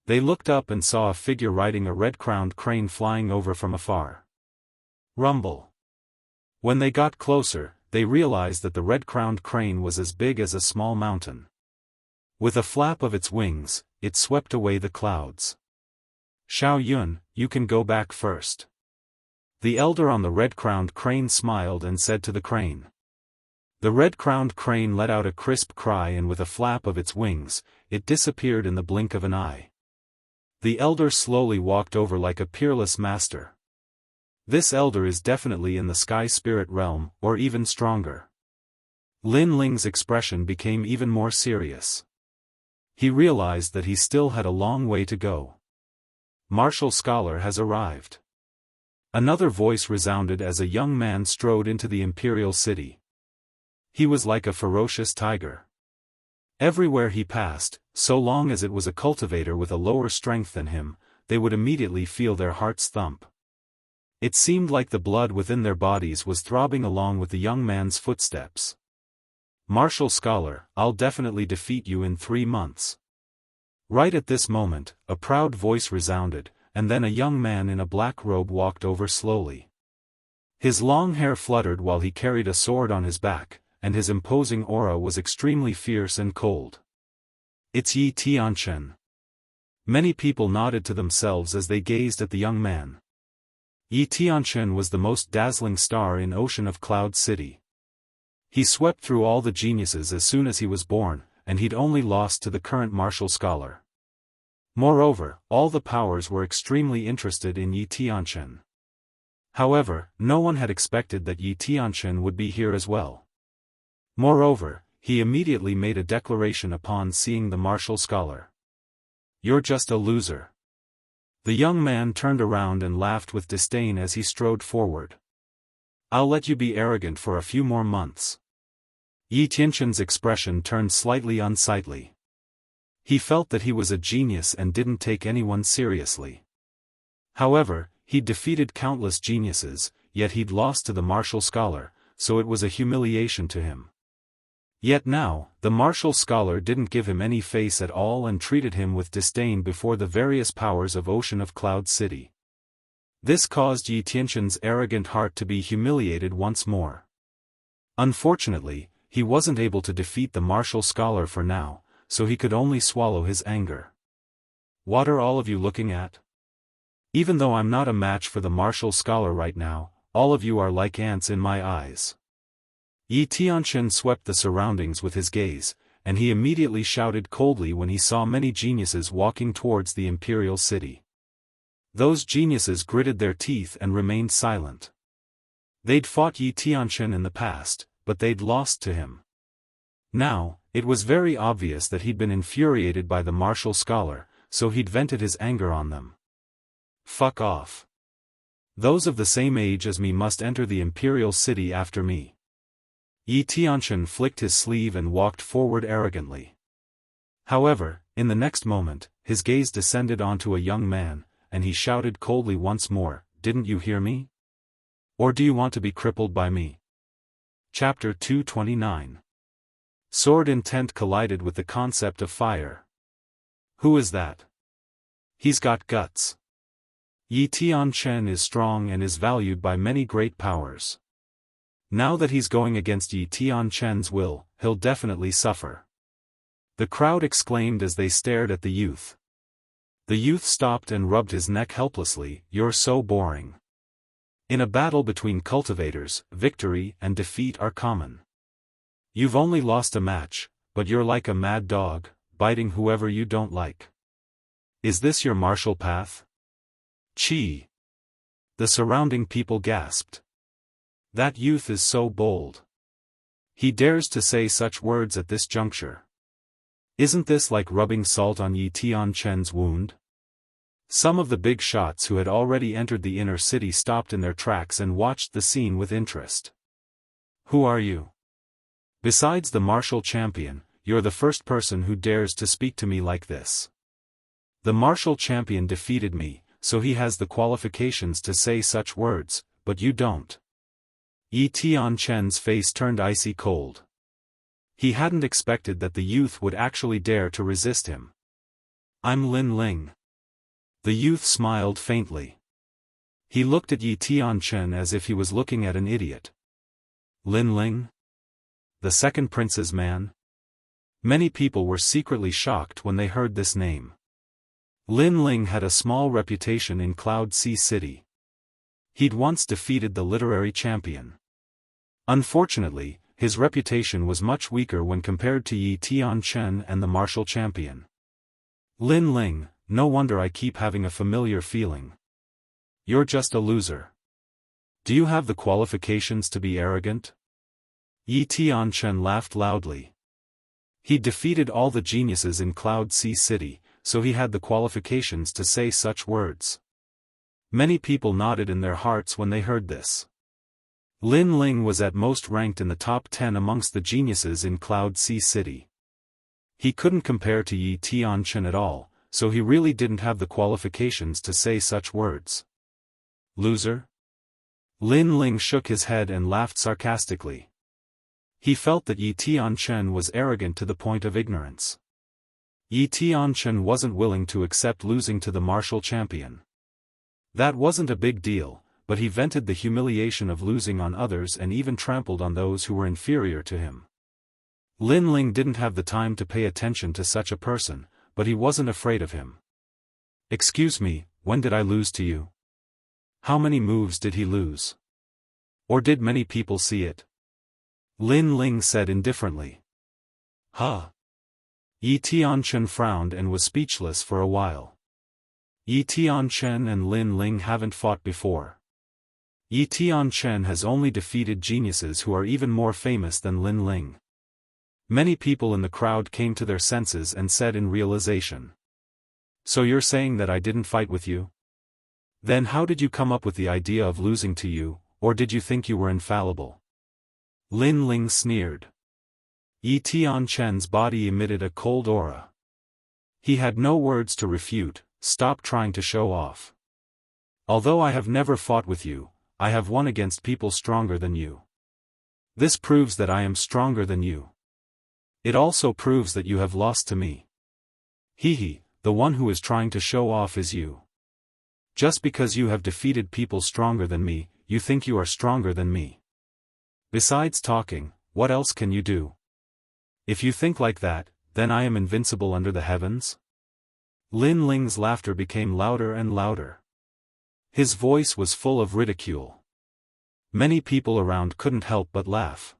They looked up and saw a figure riding a red-crowned crane flying over from afar. Rumble. When they got closer, they realized that the red-crowned crane was as big as a small mountain. With a flap of its wings, it swept away the clouds. Xiao Yun, you can go back first. The elder on the red-crowned crane smiled and said to the crane. The red-crowned crane let out a crisp cry and with a flap of its wings, it disappeared in the blink of an eye. The elder slowly walked over like a peerless master. This elder is definitely in the sky spirit realm, or even stronger. Lin Ling's expression became even more serious. He realized that he still had a long way to go. Martial scholar has arrived. Another voice resounded as a young man strode into the Imperial City. He was like a ferocious tiger. Everywhere he passed, so long as it was a cultivator with a lower strength than him, they would immediately feel their hearts thump. It seemed like the blood within their bodies was throbbing along with the young man's footsteps. "Martial scholar, I'll definitely defeat you in 3 months." Right at this moment, a proud voice resounded, and then a young man in a black robe walked over slowly. His long hair fluttered while he carried a sword on his back, and his imposing aura was extremely fierce and cold. "It's Yi Tianchen." Many people nodded to themselves as they gazed at the young man. Yi Tianchen was the most dazzling star in Ocean of Cloud City. He swept through all the geniuses as soon as he was born, and he'd only lost to the current martial scholar. Moreover, all the powers were extremely interested in Yi Tianchen. However, no one had expected that Yi Tianchen would be here as well. Moreover, he immediately made a declaration upon seeing the martial scholar. "You're just a loser." The young man turned around and laughed with disdain as he strode forward. "I'll let you be arrogant for a few more months." Yi Tianchen's expression turned slightly unsightly. He felt that he was a genius and didn't take anyone seriously. However, he'd defeated countless geniuses, yet he'd lost to the martial scholar, so it was a humiliation to him. Yet now, the martial scholar didn't give him any face at all and treated him with disdain before the various powers of Ocean of Cloud City. This caused Yi Tianchen's arrogant heart to be humiliated once more. Unfortunately, he wasn't able to defeat the martial scholar for now, so he could only swallow his anger. "What are all of you looking at? Even though I'm not a match for the martial scholar right now, all of you are like ants in my eyes." Yi Tianchen swept the surroundings with his gaze, and he immediately shouted coldly when he saw many geniuses walking towards the imperial city. Those geniuses gritted their teeth and remained silent. They'd fought Yi Tianchen in the past, but they'd lost to him. Now, it was very obvious that he'd been infuriated by the martial scholar, so he'd vented his anger on them. "Fuck off. Those of the same age as me must enter the imperial city after me." Yi Tianchen flicked his sleeve and walked forward arrogantly. However, in the next moment, his gaze descended onto a young man, and he shouted coldly once more, "Didn't you hear me? Or do you want to be crippled by me?" Chapter 229. Sword intent collided with the concept of fire. "Who is that? He's got guts. Yi Tianchen is strong and is valued by many great powers. Now that he's going against Yi Tianchen's will, he'll definitely suffer." The crowd exclaimed as they stared at the youth. The youth stopped and rubbed his neck helplessly. "You're so boring. In a battle between cultivators, victory and defeat are common. You've only lost a match, but you're like a mad dog, biting whoever you don't like. Is this your martial path?" "Chi!" The surrounding people gasped. "That youth is so bold. He dares to say such words at this juncture. Isn't this like rubbing salt on Yi Tianchen's wound?" Some of the big shots who had already entered the inner city stopped in their tracks and watched the scene with interest. "Who are you? Besides the martial champion, you're the first person who dares to speak to me like this. The martial champion defeated me, so he has the qualifications to say such words, but you don't." Yi Tianchen's face turned icy cold. He hadn't expected that the youth would actually dare to resist him. "I'm Lin Ling." The youth smiled faintly. He looked at Yi Tianchen as if he was looking at an idiot. "Lin Ling? The second prince's man?" Many people were secretly shocked when they heard this name. Lin Ling had a small reputation in Cloud Sea City. He'd once defeated the literary champion. Unfortunately, his reputation was much weaker when compared to Yi Tianchen and the martial champion. "Lin Ling, no wonder I keep having a familiar feeling. You're just a loser. Do you have the qualifications to be arrogant?" Yi Tianchen laughed loudly. He'd defeated all the geniuses in Cloud Sea City, so he had the qualifications to say such words. Many people nodded in their hearts when they heard this. Lin Ling was at most ranked in the top 10 amongst the geniuses in Cloud Sea City. He couldn't compare to Yi Tianchen at all, so he really didn't have the qualifications to say such words. Loser? Lin Ling shook his head and laughed sarcastically. He felt that Yi Tianchen was arrogant to the point of ignorance. Yi Tianchen wasn't willing to accept losing to the martial champion. That wasn't a big deal, but he vented the humiliation of losing on others and even trampled on those who were inferior to him. Lin Ling didn't have the time to pay attention to such a person, but he wasn't afraid of him. Excuse me, when did I lose to you? How many moves did he lose? Or did many people see it? Lin Ling said indifferently. Huh. Yi Tianchen frowned and was speechless for a while. Yi Tianchen and Lin Ling haven't fought before. Yi Tianchen has only defeated geniuses who are even more famous than Lin Ling. Many people in the crowd came to their senses and said in realization. So you're saying that I didn't fight with you? Then how did you come up with the idea of losing to you, or did you think you were infallible? Lin Ling sneered. Yi Tianchen's body emitted a cold aura. He had no words to refute. Stop trying to show off. Although I have never fought with you, I have won against people stronger than you. This proves that I am stronger than you. It also proves that you have lost to me. The one who is trying to show off is you. Just because you have defeated people stronger than me, you think you are stronger than me. Besides talking, what else can you do? If you think like that, then I am invincible under the heavens? Lin Ling's laughter became louder and louder. His voice was full of ridicule. Many people around couldn't help but laugh.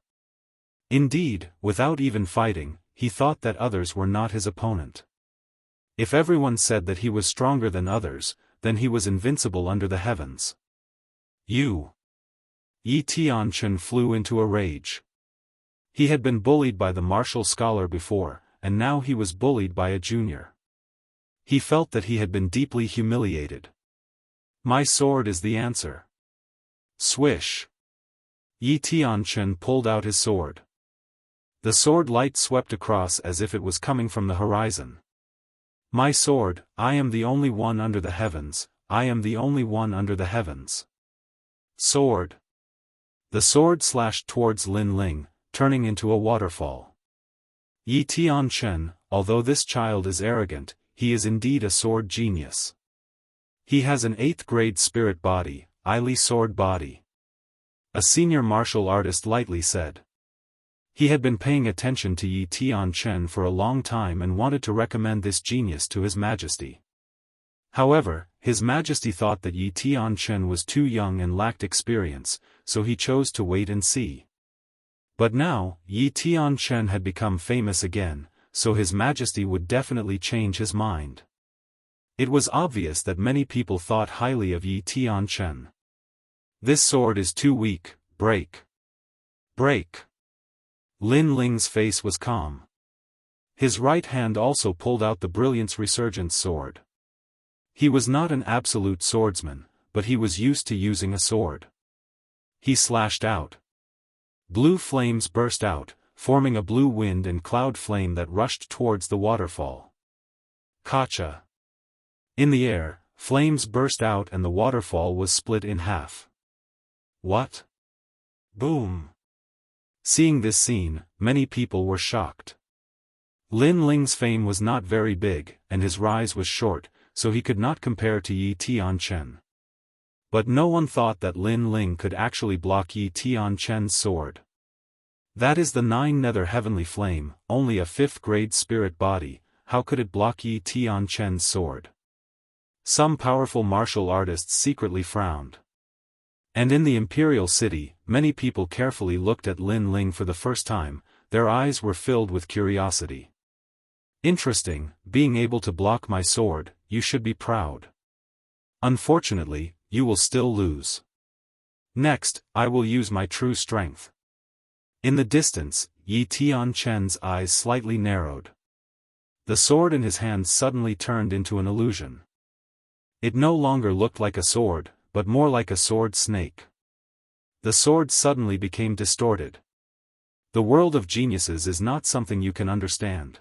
Indeed, without even fighting, he thought that others were not his opponent. If everyone said that he was stronger than others, then he was invincible under the heavens. You! Yi Tianchen flew into a rage. He had been bullied by the martial scholar before, and now he was bullied by a junior. He felt that he had been deeply humiliated. My sword is the answer. Swish! Yi Tianchen pulled out his sword. The sword light swept across as if it was coming from the horizon. My sword, I am the only one under the heavens, I am the only one under the heavens. Sword! The sword slashed towards Lin Ling, turning into a waterfall. Yi Tianchen, although this child is arrogant, he is indeed a sword genius. He has an 8th grade spirit body, Ili sword body. A senior martial artist lightly said. He had been paying attention to Yi Tianchen for a long time and wanted to recommend this genius to His Majesty. However, His Majesty thought that Yi Tianchen was too young and lacked experience, so he chose to wait and see. But now, Yi Tianchen had become famous again, so His Majesty would definitely change his mind. It was obvious that many people thought highly of Yi Tianchen. This sword is too weak, break. Break. Lin Ling's face was calm. His right hand also pulled out the Brilliance Resurgence sword. He was not an absolute swordsman, but he was used to using a sword. He slashed out. Blue flames burst out, forming a blue wind and cloud flame that rushed towards the waterfall. Kacha! In the air, flames burst out and the waterfall was split in half. What? Boom! Seeing this scene, many people were shocked. Lin Ling's fame was not very big, and his rise was short, so he could not compare to Yi Tianchen. But no one thought that Lin Ling could actually block Yi Tianchen's sword. That is the 9 nether heavenly flame, only a 5th grade spirit body, how could it block Yi Tianchen's sword? Some powerful martial artists secretly frowned. And in the imperial city, many people carefully looked at Lin Ling for the first time, their eyes were filled with curiosity. Interesting, being able to block my sword, you should be proud. Unfortunately, you will still lose. Next, I will use my true strength. In the distance, Yi Tianchen's eyes slightly narrowed. The sword in his hand suddenly turned into an illusion. It no longer looked like a sword, but more like a sword snake. The sword suddenly became distorted. The world of geniuses is not something you can understand.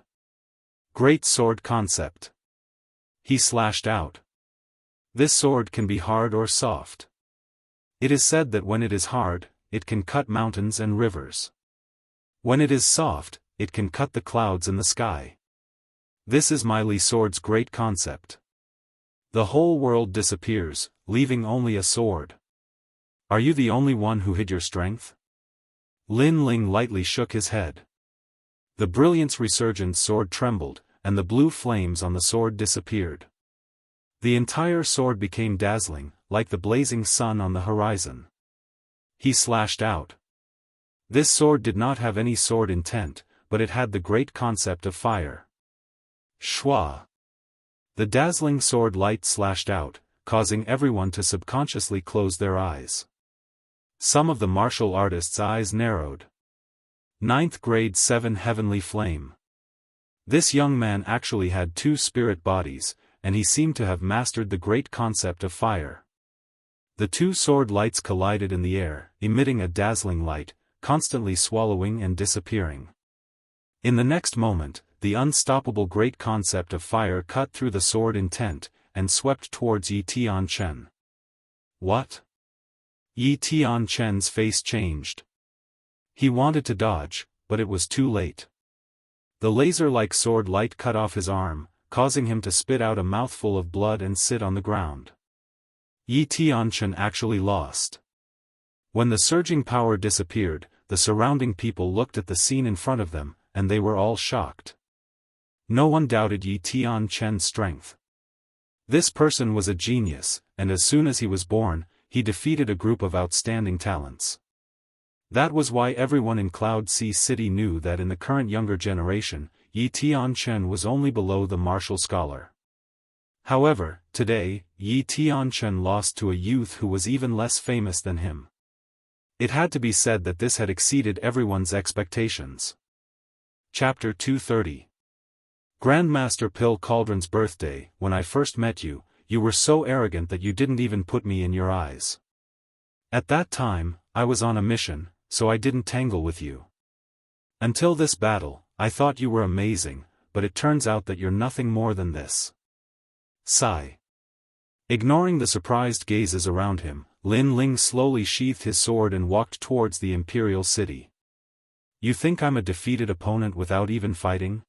Great sword concept. He slashed out. This sword can be hard or soft. It is said that when it is hard, it can cut mountains and rivers. When it is soft, it can cut the clouds in the sky. This is my Li sword's great concept. The whole world disappears, leaving only a sword. Are you the only one who hid your strength? Lin Ling lightly shook his head. The brilliance resurgent sword trembled, and the blue flames on the sword disappeared. The entire sword became dazzling, like the blazing sun on the horizon. He slashed out. This sword did not have any sword intent, but it had the great concept of fire. Shwa. The dazzling sword light slashed out, causing everyone to subconsciously close their eyes. Some of the martial artists' eyes narrowed. 9th grade 7 heavenly flame. This young man actually had 2 spirit bodies, and he seemed to have mastered the great concept of fire. The 2 sword lights collided in the air, emitting a dazzling light, constantly swallowing and disappearing. In the next moment, the unstoppable great concept of fire cut through the sword intent, and swept towards Yi Tianchen. What? Yi Tianchen's face changed. He wanted to dodge, but it was too late. The laser-like sword light cut off his arm, causing him to spit out a mouthful of blood and sit on the ground. Yi Tianchen actually lost. When the surging power disappeared, the surrounding people looked at the scene in front of them, and they were all shocked. No one doubted Yi Tianchen's strength. This person was a genius, and as soon as he was born, he defeated a group of outstanding talents. That was why everyone in Cloud Sea City knew that in the current younger generation, Yi Tianchen was only below the martial scholar. However, today, Yi Tianchen lost to a youth who was even less famous than him. It had to be said that this had exceeded everyone's expectations. Chapter 230. Grandmaster Pill Cauldron's birthday. When I first met you, you were so arrogant that you didn't even put me in your eyes. At that time, I was on a mission, so I didn't tangle with you. Until this battle, I thought you were amazing, but it turns out that you're nothing more than this. Sigh. Ignoring the surprised gazes around him, Lin Ling slowly sheathed his sword and walked towards the imperial city. You think I'm a defeated opponent without even fighting?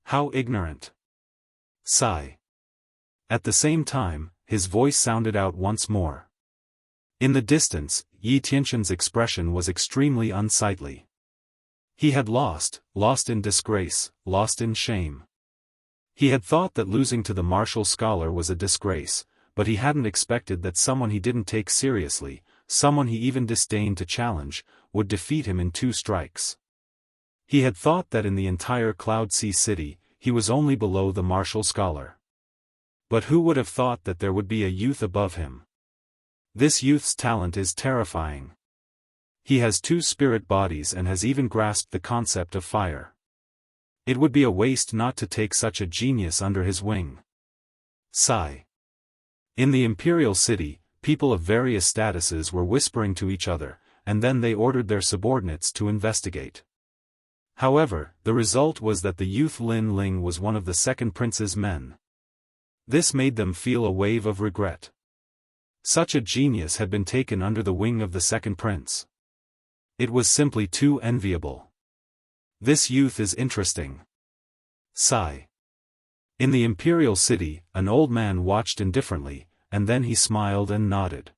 How ignorant. Sigh. At the same time, his voice sounded out once more. In the distance, Yi Tianchen's expression was extremely unsightly. He had lost in disgrace, lost in shame. He had thought that losing to the martial scholar was a disgrace, but he hadn't expected that someone he didn't take seriously, someone he even disdained to challenge, would defeat him in 2 strikes. He had thought that in the entire Cloud Sea City, he was only below the martial scholar. But who would have thought that there would be a youth above him? This youth's talent is terrifying. He has 2 spirit bodies and has even grasped the concept of fire. It would be a waste not to take such a genius under his wing. Sigh. In the imperial city, people of various statuses were whispering to each other, and then they ordered their subordinates to investigate. However, the result was that the youth Lin Ling was one of the second prince's men. This made them feel a wave of regret. Such a genius had been taken under the wing of the second prince. It was simply too enviable. This youth is interesting. Sigh. In the imperial city, an old man watched indifferently, and then he smiled and nodded.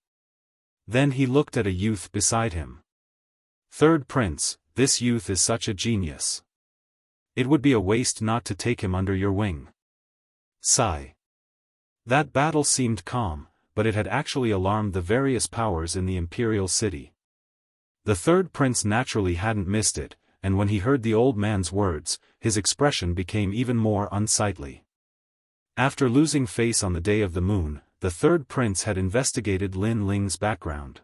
Then he looked at a youth beside him. Third prince, this youth is such a genius. It would be a waste not to take him under your wing. Sigh. That battle seemed calm, but it had actually alarmed the various powers in the imperial city. The third prince naturally hadn't missed it, and when he heard the old man's words, his expression became even more unsightly. After losing face on the day of the moon, the third prince had investigated Lin Ling's background.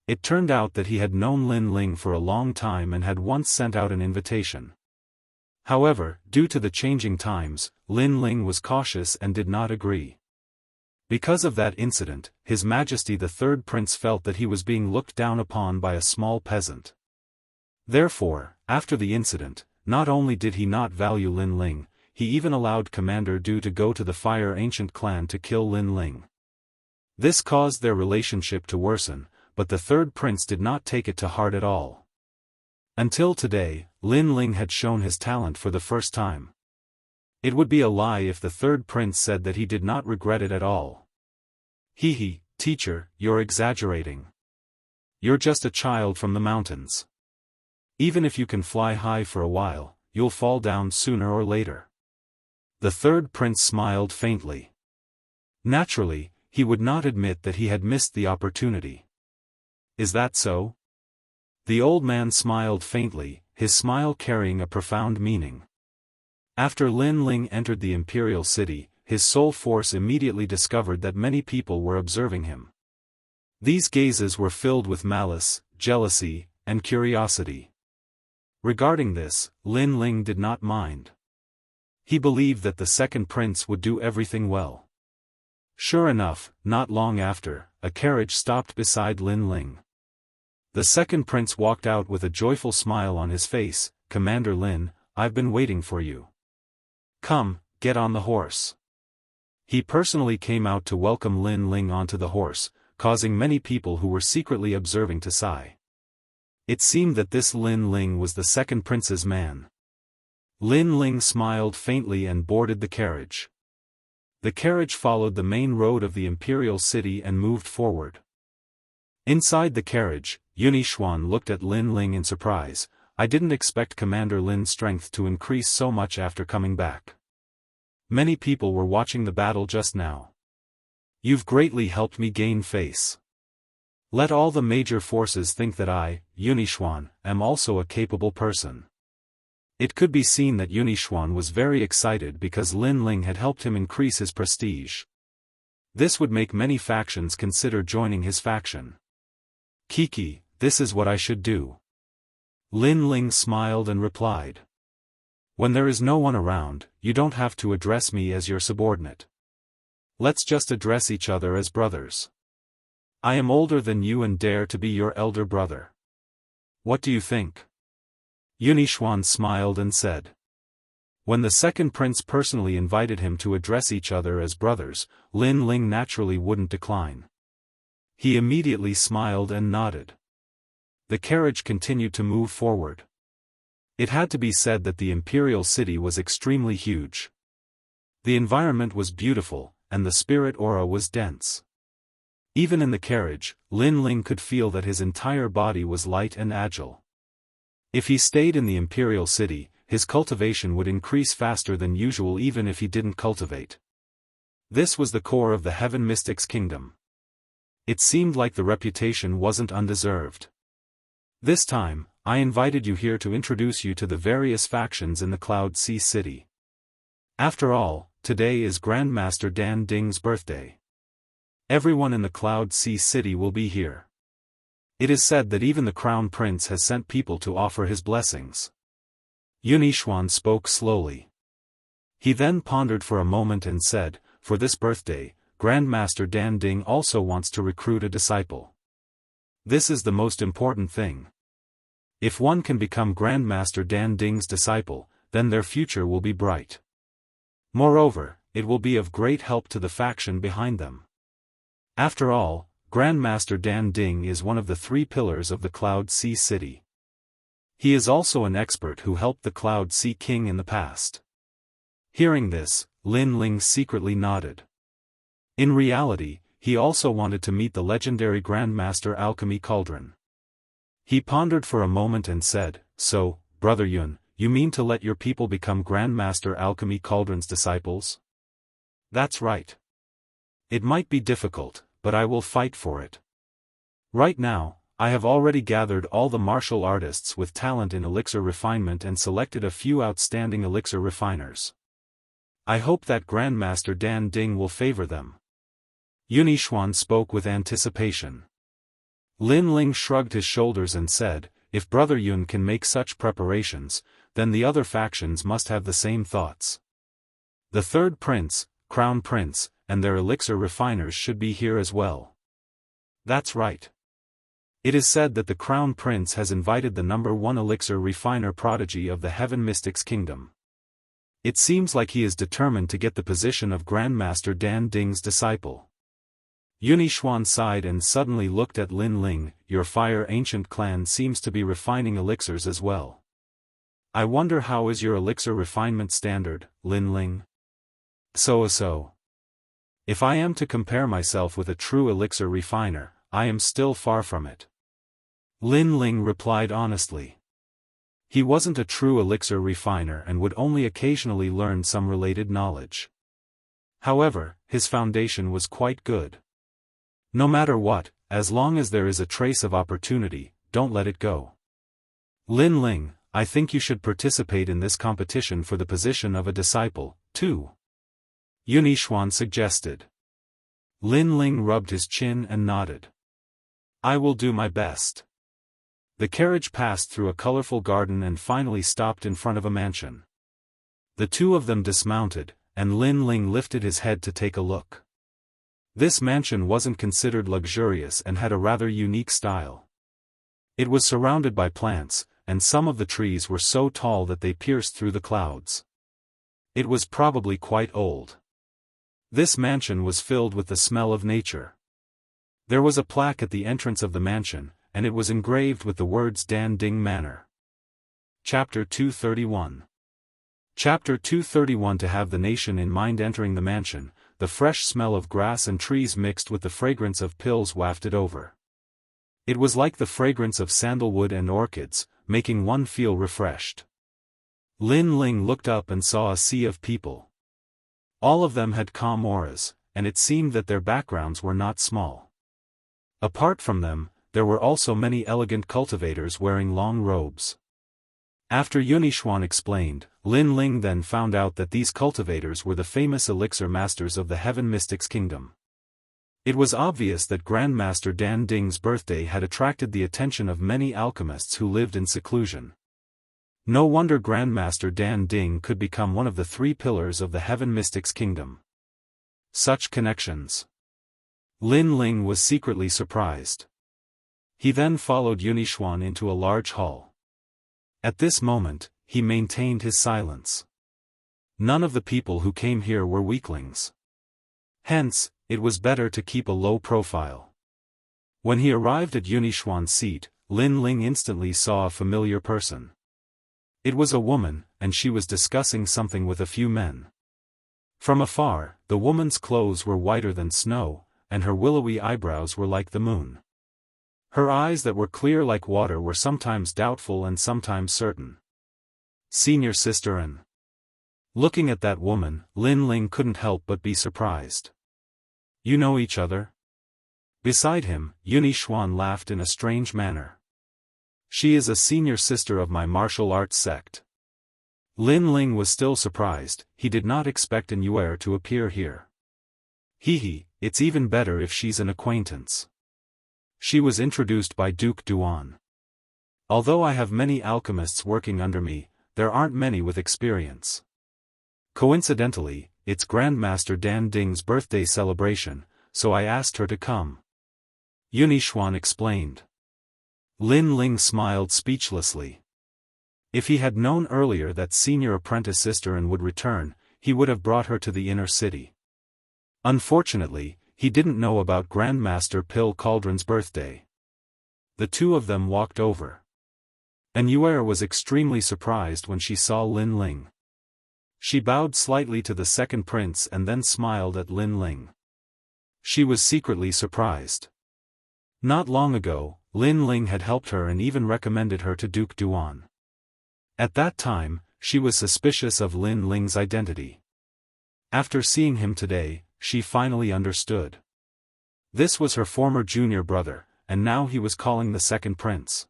It turned out that he had known Lin Ling for a long time and had once sent out an invitation. However, due to the changing times, Lin Ling was cautious and did not agree. Because of that incident, His Majesty the Third Prince felt that he was being looked down upon by a small peasant. Therefore, after the incident, not only did he not value Lin Ling, he even allowed Commander Du to go to the Fire Ancient clan to kill Lin Ling. This caused their relationship to worsen, but the Third Prince did not take it to heart at all. Until today, Lin Ling had shown his talent for the first time. It would be a lie if the Third Prince said that he did not regret it at all. Hee, teacher, you're exaggerating. You're just a child from the mountains. Even if you can fly high for a while, you'll fall down sooner or later. The Third Prince smiled faintly. Naturally, he would not admit that he had missed the opportunity. Is that so? The old man smiled faintly, his smile carrying a profound meaning. After Lin Ling entered the imperial city, his soul force immediately discovered that many people were observing him. These gazes were filled with malice, jealousy, and curiosity. Regarding this, Lin Ling did not mind. He believed that the second prince would do everything well. Sure enough, not long after, a carriage stopped beside Lin Ling. The second prince walked out with a joyful smile on his face. "Commander Lin, I've been waiting for you. Come, get on the horse." He personally came out to welcome Lin Ling onto the horse, causing many people who were secretly observing to sigh. It seemed that this Lin Ling was the second prince's man. Lin Ling smiled faintly and boarded the carriage. The carriage followed the main road of the imperial city and moved forward. Inside the carriage, Yunixuan looked at Lin Ling in surprise. "I didn't expect Commander Lin's strength to increase so much after coming back. Many people were watching the battle just now. You've greatly helped me gain face. Let all the major forces think that I, Yunixuan, am also a capable person." It could be seen that Yunixuan was very excited because Lin Ling had helped him increase his prestige. This would make many factions consider joining his faction. "Kiki, this is what I should do." Lin Ling smiled and replied. "When there is no one around, you don't have to address me as your subordinate. Let's just address each other as brothers. I am older than you and dare to be your elder brother. What do you think?" Yunixuan smiled and said. When the second prince personally invited him to address each other as brothers, Lin Ling naturally wouldn't decline. He immediately smiled and nodded. The carriage continued to move forward. It had to be said that the imperial city was extremely huge. The environment was beautiful, and the spirit aura was dense. Even in the carriage, Lin Ling could feel that his entire body was light and agile. If he stayed in the imperial city, his cultivation would increase faster than usual even if he didn't cultivate. This was the core of the Heaven Mystics Kingdom. It seemed like the reputation wasn't undeserved. This time, I invited you here to introduce you to the various factions in the Cloud Sea City. After all, today is Grandmaster Dan Ding's birthday. Everyone in the Cloud Sea City will be here. It is said that even the Crown Prince has sent people to offer his blessings. Yunixuan spoke slowly. He then pondered for a moment and said, "For this birthday, Grandmaster Dan Ding also wants to recruit a disciple. This is the most important thing. If one can become Grandmaster Dan Ding's disciple, then their future will be bright. Moreover, it will be of great help to the faction behind them. After all, Grandmaster Dan Ding is one of the 3 pillars of the Cloud Sea City. He is also an expert who helped the Cloud Sea King in the past." Hearing this, Lin Ling secretly nodded. In reality, he also wanted to meet the legendary Grandmaster Alchemy Cauldron. He pondered for a moment and said, "So, Brother Yun, you mean to let your people become Grandmaster Alchemy Cauldron's disciples?" "That's right. It might be difficult, but I will fight for it. Right now, I have already gathered all the martial artists with talent in elixir refinement and selected a few outstanding elixir refiners. I hope that Grandmaster Dan Ding will favor them." Yunixuan spoke with anticipation. Lin Ling shrugged his shoulders and said, "If Brother Yun can make such preparations, then the other factions must have the same thoughts. The Third Prince, Crown Prince, and their elixir refiners should be here as well. That's right. It is said that the Crown Prince has invited the #1 elixir refiner prodigy of the Heaven Mystics Kingdom. It seems like he is determined to get the position of Grandmaster Dan Ding's disciple. Yunixuan sighed and suddenly looked at Lin Ling. Your fire ancient clan seems to be refining elixirs as well. I wonder how is your elixir refinement standard, Lin Ling? So. If I am to compare myself with a true elixir refiner, I am still far from it. Lin Ling replied honestly. He wasn't a true elixir refiner and would only occasionally learn some related knowledge. However, his foundation was quite good. No matter what, as long as there is a trace of opportunity, don't let it go. Lin Ling, I think you should participate in this competition for the position of a disciple, too. Yunixuan suggested. Lin Ling rubbed his chin and nodded. I will do my best. The carriage passed through a colorful garden and finally stopped in front of a mansion. The two of them dismounted, and Lin Ling lifted his head to take a look. This mansion wasn't considered luxurious and had a rather unique style. It was surrounded by plants, and some of the trees were so tall that they pierced through the clouds. It was probably quite old. This mansion was filled with the smell of nature. There was a plaque at the entrance of the mansion, and it was engraved with the words Dan Ding Manor. Chapter 231. Chapter 231. To have the nation in mind. Entering the mansion, the fresh smell of grass and trees mixed with the fragrance of pills wafted over. It was like the fragrance of sandalwood and orchids, making one feel refreshed. Lin Ling looked up and saw a sea of people. All of them had calm auras, and it seemed that their backgrounds were not small. Apart from them, there were also many elegant cultivators wearing long robes. After Yunixuan explained, Lin Ling then found out that these cultivators were the famous elixir masters of the Heaven Mystics Kingdom. It was obvious that Grandmaster Dan Ding's birthday had attracted the attention of many alchemists who lived in seclusion. No wonder Grandmaster Dan Ding could become one of the 3 pillars of the Heaven Mystics Kingdom. Such connections. Lin Ling was secretly surprised. He then followed Yunixuan into a large hall. At this moment, he maintained his silence. None of the people who came here were weaklings. Hence, it was better to keep a low profile. When he arrived at Yunixuan's seat, Lin Ling instantly saw a familiar person. It was a woman, and she was discussing something with a few men. From afar, the woman's clothes were whiter than snow, and her willowy eyebrows were like the moon. Her eyes that were clear like water were sometimes doubtful and sometimes certain. Senior Sister An. Looking at that woman, Lin Ling couldn't help but be surprised. You know each other? Beside him, Yunixuan laughed in a strange manner. She is a senior sister of my martial arts sect. Lin Ling was still surprised. He did not expect an Yuer to appear here. It's even better if she's an acquaintance. She was introduced by Duke Duan. Although I have many alchemists working under me, there aren't many with experience. Coincidentally, it's Grandmaster Dan Ding's birthday celebration, so I asked her to come. Yunixuan explained. Lin Ling smiled speechlessly. If he had known earlier that senior apprentice Sister An would return, he would have brought her to the inner city. Unfortunately, he didn't know about Grandmaster Pill Cauldron's birthday. The two of them walked over. An Yuer was extremely surprised when she saw Lin Ling. She bowed slightly to the second prince and then smiled at Lin Ling. She was secretly surprised. Not long ago, Lin Ling had helped her and even recommended her to Duke Duan. At that time, she was suspicious of Lin Ling's identity. After seeing him today, she finally understood. This was her former junior brother, and now he was calling the second prince.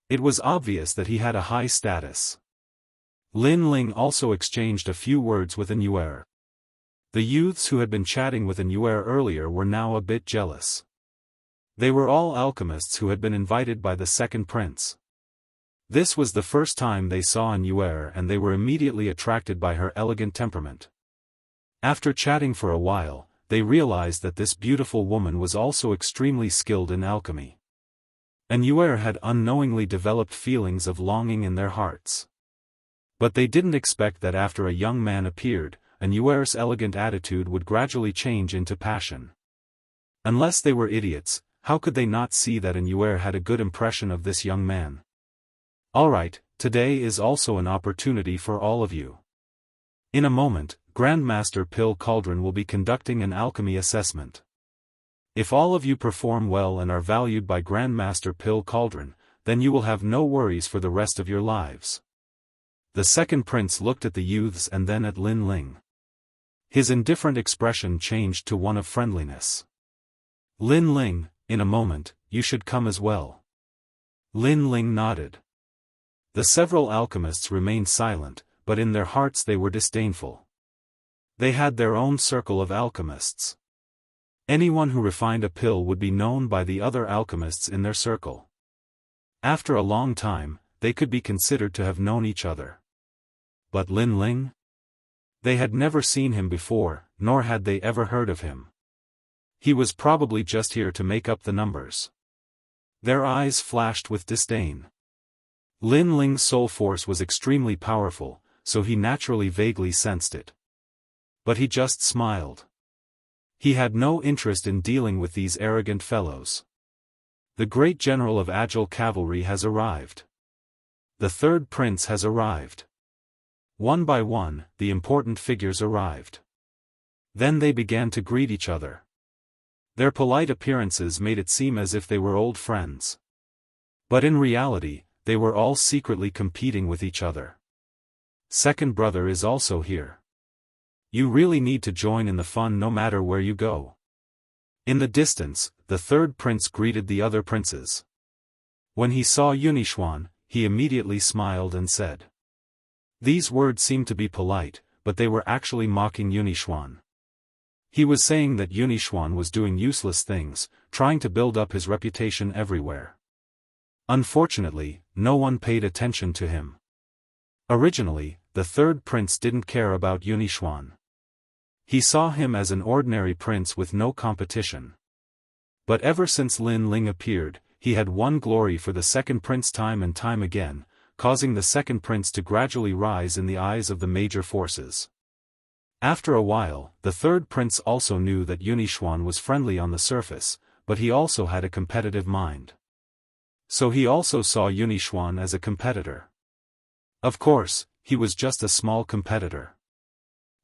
It was obvious that he had a high status. Lin Ling also exchanged a few words with an Yuer. The youths who had been chatting with an Yuer earlier were now a bit jealous. They were all alchemists who had been invited by the second prince. This was the first time they saw an Yuer and they were immediately attracted by her elegant temperament. After chatting for a while, they realized that this beautiful woman was also extremely skilled in alchemy. And Yuer had unknowingly developed feelings of longing in their hearts. But they didn't expect that after a young man appeared, Yuer's elegant attitude would gradually change into passion. Unless they were idiots, how could they not see that Yuer had a good impression of this young man? Alright, today is also an opportunity for all of you. In a moment, Grandmaster Pill Cauldron will be conducting an alchemy assessment. If all of you perform well and are valued by Grandmaster Pill Cauldron, then you will have no worries for the rest of your lives. The second prince looked at the youths and then at Lin Ling. His indifferent expression changed to one of friendliness. Lin Ling, in a moment, you should come as well. Lin Ling nodded. The several alchemists remained silent, but in their hearts they were disdainful. They had their own circle of alchemists. Anyone who refined a pill would be known by the other alchemists in their circle. After a long time, they could be considered to have known each other. But Lin Ling? They had never seen him before, nor had they ever heard of him. He was probably just here to make up the numbers. Their eyes flashed with disdain. Lin Ling's soul force was extremely powerful, so he naturally vaguely sensed it. But he just smiled. He had no interest in dealing with these arrogant fellows. The great general of agile cavalry has arrived. The third prince has arrived. One by one, the important figures arrived. Then they began to greet each other. Their polite appearances made it seem as if they were old friends. But in reality, they were all secretly competing with each other. Second brother is also here. You really need to join in the fun no matter where you go. In the distance, the third prince greeted the other princes. When he saw Yunixuan, he immediately smiled and said. These words seemed to be polite, but they were actually mocking Yunixuan. He was saying that Yunixuan was doing useless things, trying to build up his reputation everywhere. Unfortunately, no one paid attention to him. Originally, the third prince didn't care about Yunixuan. He saw him as an ordinary prince with no competition. But ever since Lin Ling appeared, he had won glory for the second prince time and time again, causing the second prince to gradually rise in the eyes of the major forces. After a while, the third prince also knew that Yunixuan was friendly on the surface, but he also had a competitive mind. So he also saw Yunixuan as a competitor. Of course, he was just a small competitor.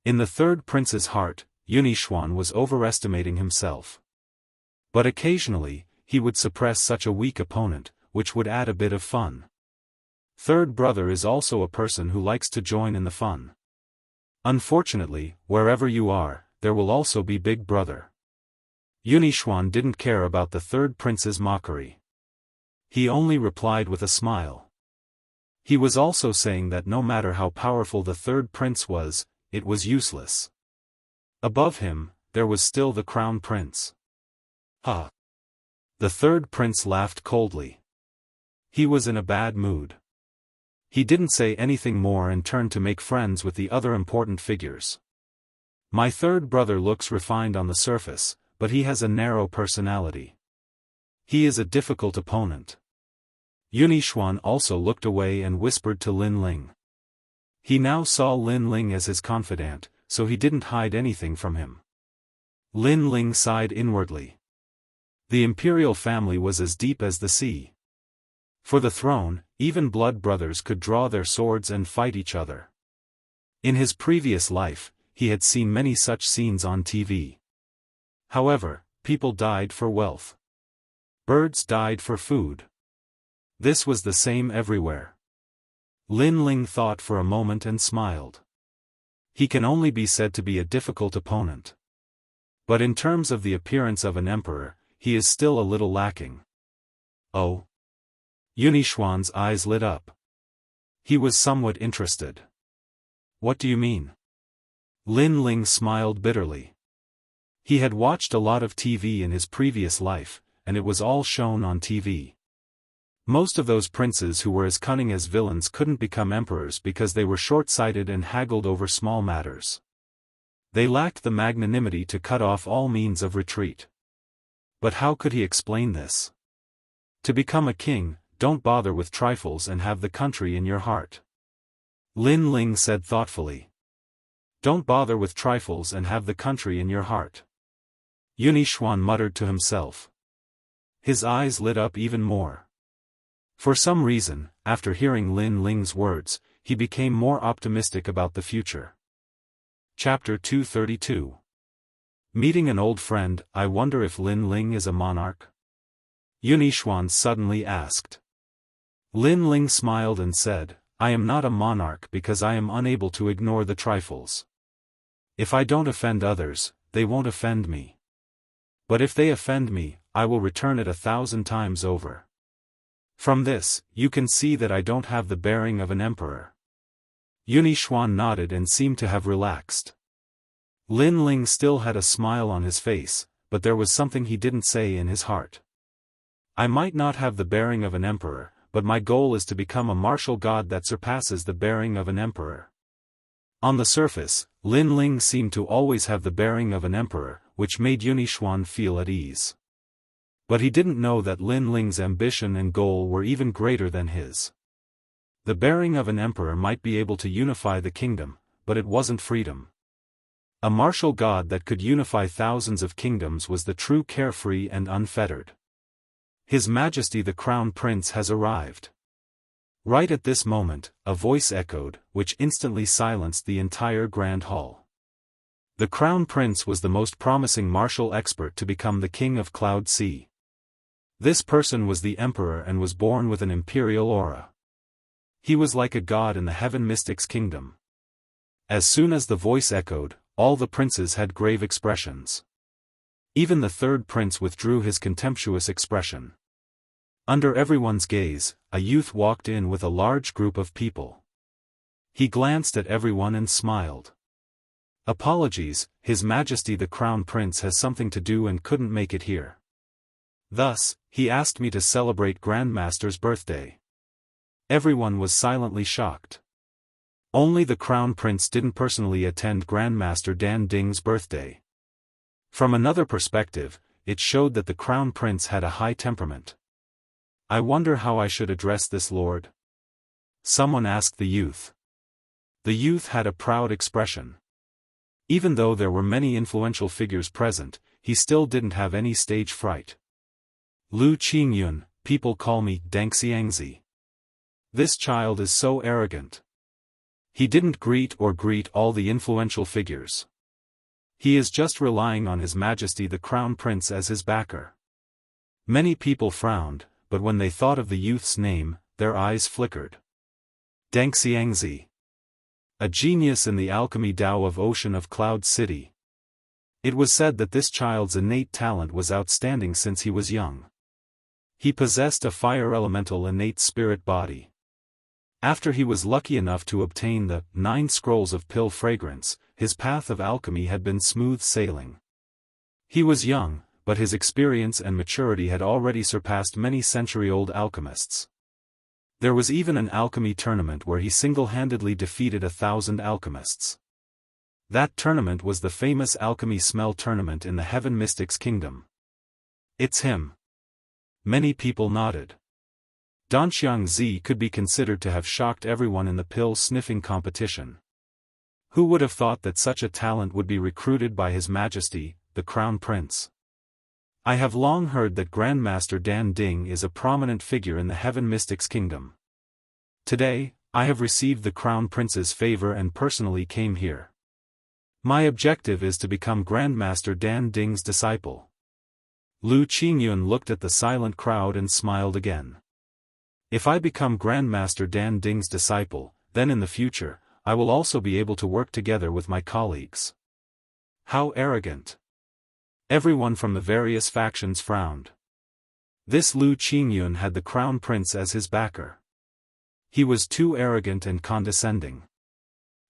In the third prince's heart, Yunixuan was overestimating himself. But occasionally, he would suppress such a weak opponent, which would add a bit of fun. Third brother is also a person who likes to join in the fun. Unfortunately, wherever you are, there will also be Big Brother. Yunixuan didn't care about the third prince's mockery. He only replied with a smile. He was also saying that no matter how powerful the third prince was, it was useless. Above him, there was still the crown prince. Ha! The third prince laughed coldly. He was in a bad mood. He didn't say anything more and turned to make friends with the other important figures. My third brother looks refined on the surface, but he has a narrow personality. He is a difficult opponent. Yunixuan also looked away and whispered to Lin Ling. He now saw Lin Ling as his confidant, so he didn't hide anything from him. Lin Ling sighed inwardly. The imperial family was as deep as the sea. For the throne, even blood brothers could draw their swords and fight each other. In his previous life, he had seen many such scenes on TV. However, people died for wealth. Birds died for food. This was the same everywhere. Lin Ling thought for a moment and smiled. He can only be said to be a difficult opponent. But in terms of the appearance of an emperor, he is still a little lacking. Oh? Yunixuan's eyes lit up. He was somewhat interested. What do you mean? Lin Ling smiled bitterly. He had watched a lot of TV in his previous life, and it was all shown on TV. Most of those princes who were as cunning as villains couldn't become emperors because they were short-sighted and haggled over small matters. They lacked the magnanimity to cut off all means of retreat. But how could he explain this? To become a king, don't bother with trifles and have the country in your heart. Lin Ling said thoughtfully. Don't bother with trifles and have the country in your heart. Yunixuan muttered to himself. His eyes lit up even more. For some reason, after hearing Lin Ling's words, he became more optimistic about the future. Chapter 232. Meeting an old friend. I wonder if Lin Ling is a monarch? Yunixuan suddenly asked. Lin Ling smiled and said, I am not a monarch because I am unable to ignore the trifles. If I don't offend others, they won't offend me. But if they offend me, I will return it 1,000 times over. From this, you can see that I don't have the bearing of an emperor. Yunixuan nodded and seemed to have relaxed. Lin Ling still had a smile on his face, but there was something he didn't say in his heart. I might not have the bearing of an emperor, but my goal is to become a martial god that surpasses the bearing of an emperor. On the surface, Lin Ling seemed to always have the bearing of an emperor, which made Yunixuan feel at ease. But he didn't know that Lin Ling's ambition and goal were even greater than his. The bearing of an emperor might be able to unify the kingdom, but it wasn't freedom. A martial god that could unify thousands of kingdoms was the true carefree and unfettered. His Majesty the Crown Prince has arrived. Right at this moment, a voice echoed, which instantly silenced the entire grand hall. The Crown Prince was the most promising martial expert to become the King of Cloud Sea. This person was the Emperor and was born with an imperial aura. He was like a god in the Heaven Mystics Kingdom. As soon as the voice echoed, all the princes had grave expressions. Even the third prince withdrew his contemptuous expression. Under everyone's gaze, a youth walked in with a large group of people. He glanced at everyone and smiled. Apologies, His Majesty the Crown Prince has something to do and couldn't make it here. Thus, he asked me to celebrate Grandmaster's birthday. Everyone was silently shocked. Only the Crown Prince didn't personally attend Grandmaster Dan Ding's birthday. From another perspective, it showed that the Crown Prince had a high temperament. I wonder how I should address this lord? Someone asked the youth. The youth had a proud expression. Even though there were many influential figures present, he still didn't have any stage fright. Lu Qingyun, people call me Deng Xiangzi. This child is so arrogant. He didn't greet all the influential figures. He is just relying on His Majesty the Crown Prince as his backer. Many people frowned, but when they thought of the youth's name, their eyes flickered. Deng Xiangzi. A genius in the alchemy Dao of Ocean of Cloud City. It was said that this child's innate talent was outstanding since he was young. He possessed a fire elemental innate spirit body. After he was lucky enough to obtain the 9 scrolls of pill fragrance, his path of alchemy had been smooth sailing. He was young, but his experience and maturity had already surpassed many century-old alchemists. There was even an alchemy tournament where he single-handedly defeated 1,000 alchemists. That tournament was the famous Alchemy Smell Tournament in the Heaven Mystics Kingdom. It's him. Many people nodded. Danxiang Zi could be considered to have shocked everyone in the pill-sniffing competition. Who would have thought that such a talent would be recruited by His Majesty, the Crown Prince? I have long heard that Grandmaster Dan Ding is a prominent figure in the Heaven Mystics Kingdom. Today, I have received the Crown Prince's favor and personally came here. My objective is to become Grandmaster Dan Ding's disciple. Lu Qingyun looked at the silent crowd and smiled again. If I become Grandmaster Dan Ding's disciple, then in the future, I will also be able to work together with my colleagues. How arrogant! Everyone from the various factions frowned. This Lu Qingyun had the Crown Prince as his backer. He was too arrogant and condescending.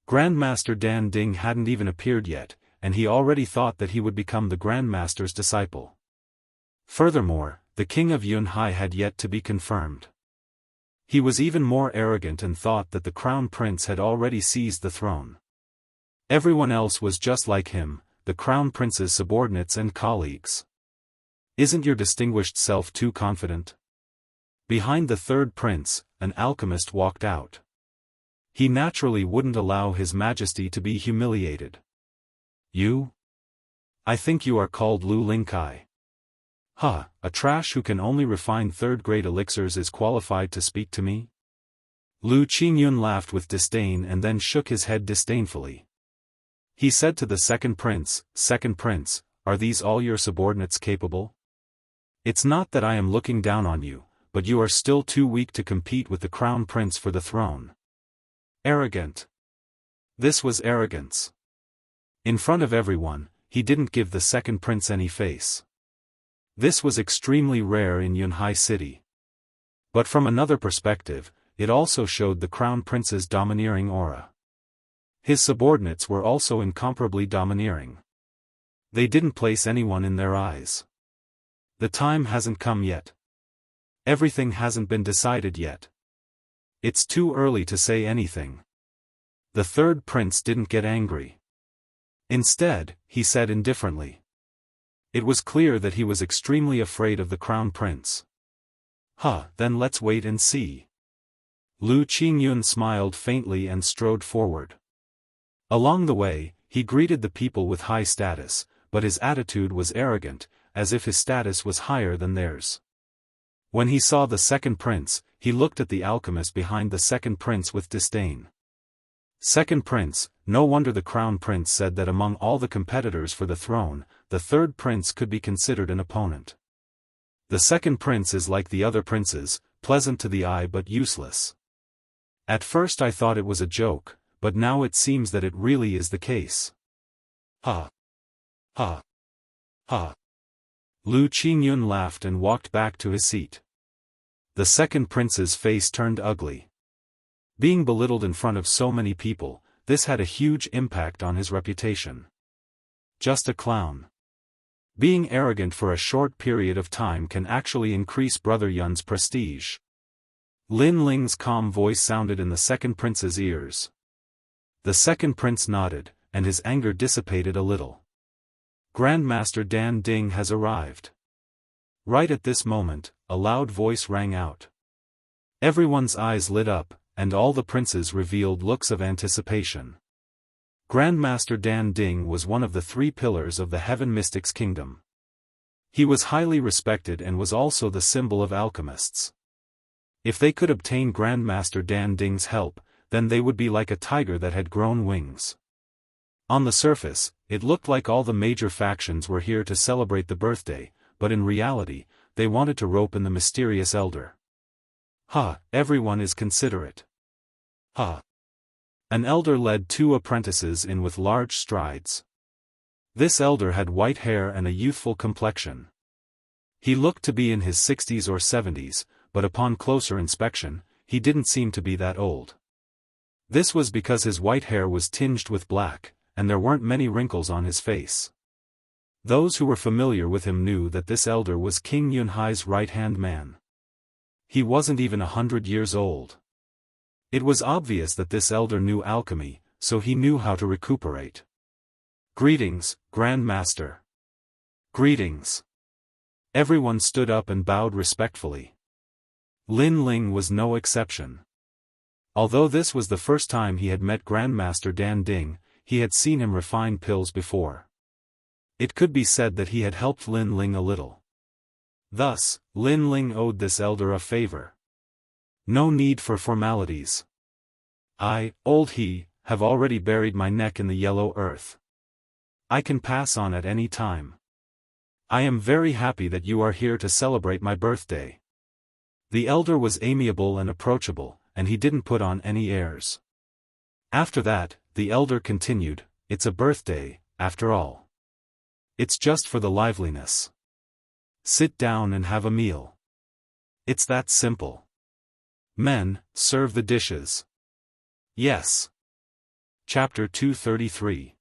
Grandmaster Dan Ding hadn't even appeared yet, and he already thought that he would become the Grandmaster's disciple. Furthermore, the King of Yunhai had yet to be confirmed. He was even more arrogant and thought that the Crown Prince had already seized the throne. Everyone else was just like him, the crown prince's subordinates and colleagues. Isn't your distinguished self too confident? Behind the third prince, an alchemist walked out. He naturally wouldn't allow His Majesty to be humiliated. You? I think you are called Lu Lingkai. Huh, a trash who can only refine third-grade elixirs is qualified to speak to me? Lu Qingyun laughed with disdain and then shook his head disdainfully. He said to the second prince, are these all your subordinates capable? It's not that I am looking down on you, but you are still too weak to compete with the crown prince for the throne. Arrogant. This was arrogance. In front of everyone, he didn't give the second prince any face. This was extremely rare in Yunhai City. But from another perspective, it also showed the crown prince's domineering aura. His subordinates were also incomparably domineering. They didn't place anyone in their eyes. The time hasn't come yet. Everything hasn't been decided yet. It's too early to say anything. The third prince didn't get angry. Instead, he said indifferently. It was clear that he was extremely afraid of the crown prince. Then let's wait and see. Lu Qingyun smiled faintly and strode forward. Along the way, he greeted the people with high status, but his attitude was arrogant, as if his status was higher than theirs. When he saw the second prince, he looked at the alchemist behind the second prince with disdain. Second prince, no wonder the crown prince said that among all the competitors for the throne, the third prince could be considered an opponent. The second prince is like the other princes, pleasant to the eye but useless. At first I thought it was a joke, but now it seems that it really is the case. Ha! Ha! Ha! Lu Qingyun laughed and walked back to his seat. The second prince's face turned ugly. Being belittled in front of so many people, this had a huge impact on his reputation. Just a clown. Being arrogant for a short period of time can actually increase Brother Yun's prestige. Lin Ling's calm voice sounded in the second prince's ears. The second prince nodded, and his anger dissipated a little. Grandmaster Dan Ding has arrived. Right at this moment, a loud voice rang out. Everyone's eyes lit up, and all the princes revealed looks of anticipation. Grandmaster Dan Ding was one of the three pillars of the Heaven Mystics Kingdom. He was highly respected and was also the symbol of alchemists. If they could obtain Grandmaster Dan Ding's help, then they would be like a tiger that had grown wings. On the surface, it looked like all the major factions were here to celebrate the birthday, but in reality, they wanted to rope in the mysterious elder. Everyone is considerate. An elder led two apprentices in with large strides. This elder had white hair and a youthful complexion. He looked to be in his 60s or 70s, but upon closer inspection, he didn't seem to be that old. This was because his white hair was tinged with black, and there weren't many wrinkles on his face. Those who were familiar with him knew that this elder was King Yunhai's right-hand man. He wasn't even 100 years old. It was obvious that this elder knew alchemy, so he knew how to recuperate. Greetings, Grand Master. Greetings. Everyone stood up and bowed respectfully. Lin Ling was no exception. Although this was the first time he had met Grandmaster Dan Ding, he had seen him refine pills before. It could be said that he had helped Lin Ling a little. Thus, Lin Ling owed this elder a favor. No need for formalities. I, old he, have already buried my neck in the yellow earth. I can pass on at any time. I am very happy that you are here to celebrate my birthday. The elder was amiable and approachable, and he didn't put on any airs. After that, the elder continued, it's a birthday, after all. It's just for the liveliness. Sit down and have a meal. It's that simple. Men, serve the dishes. Yes. Chapter 233.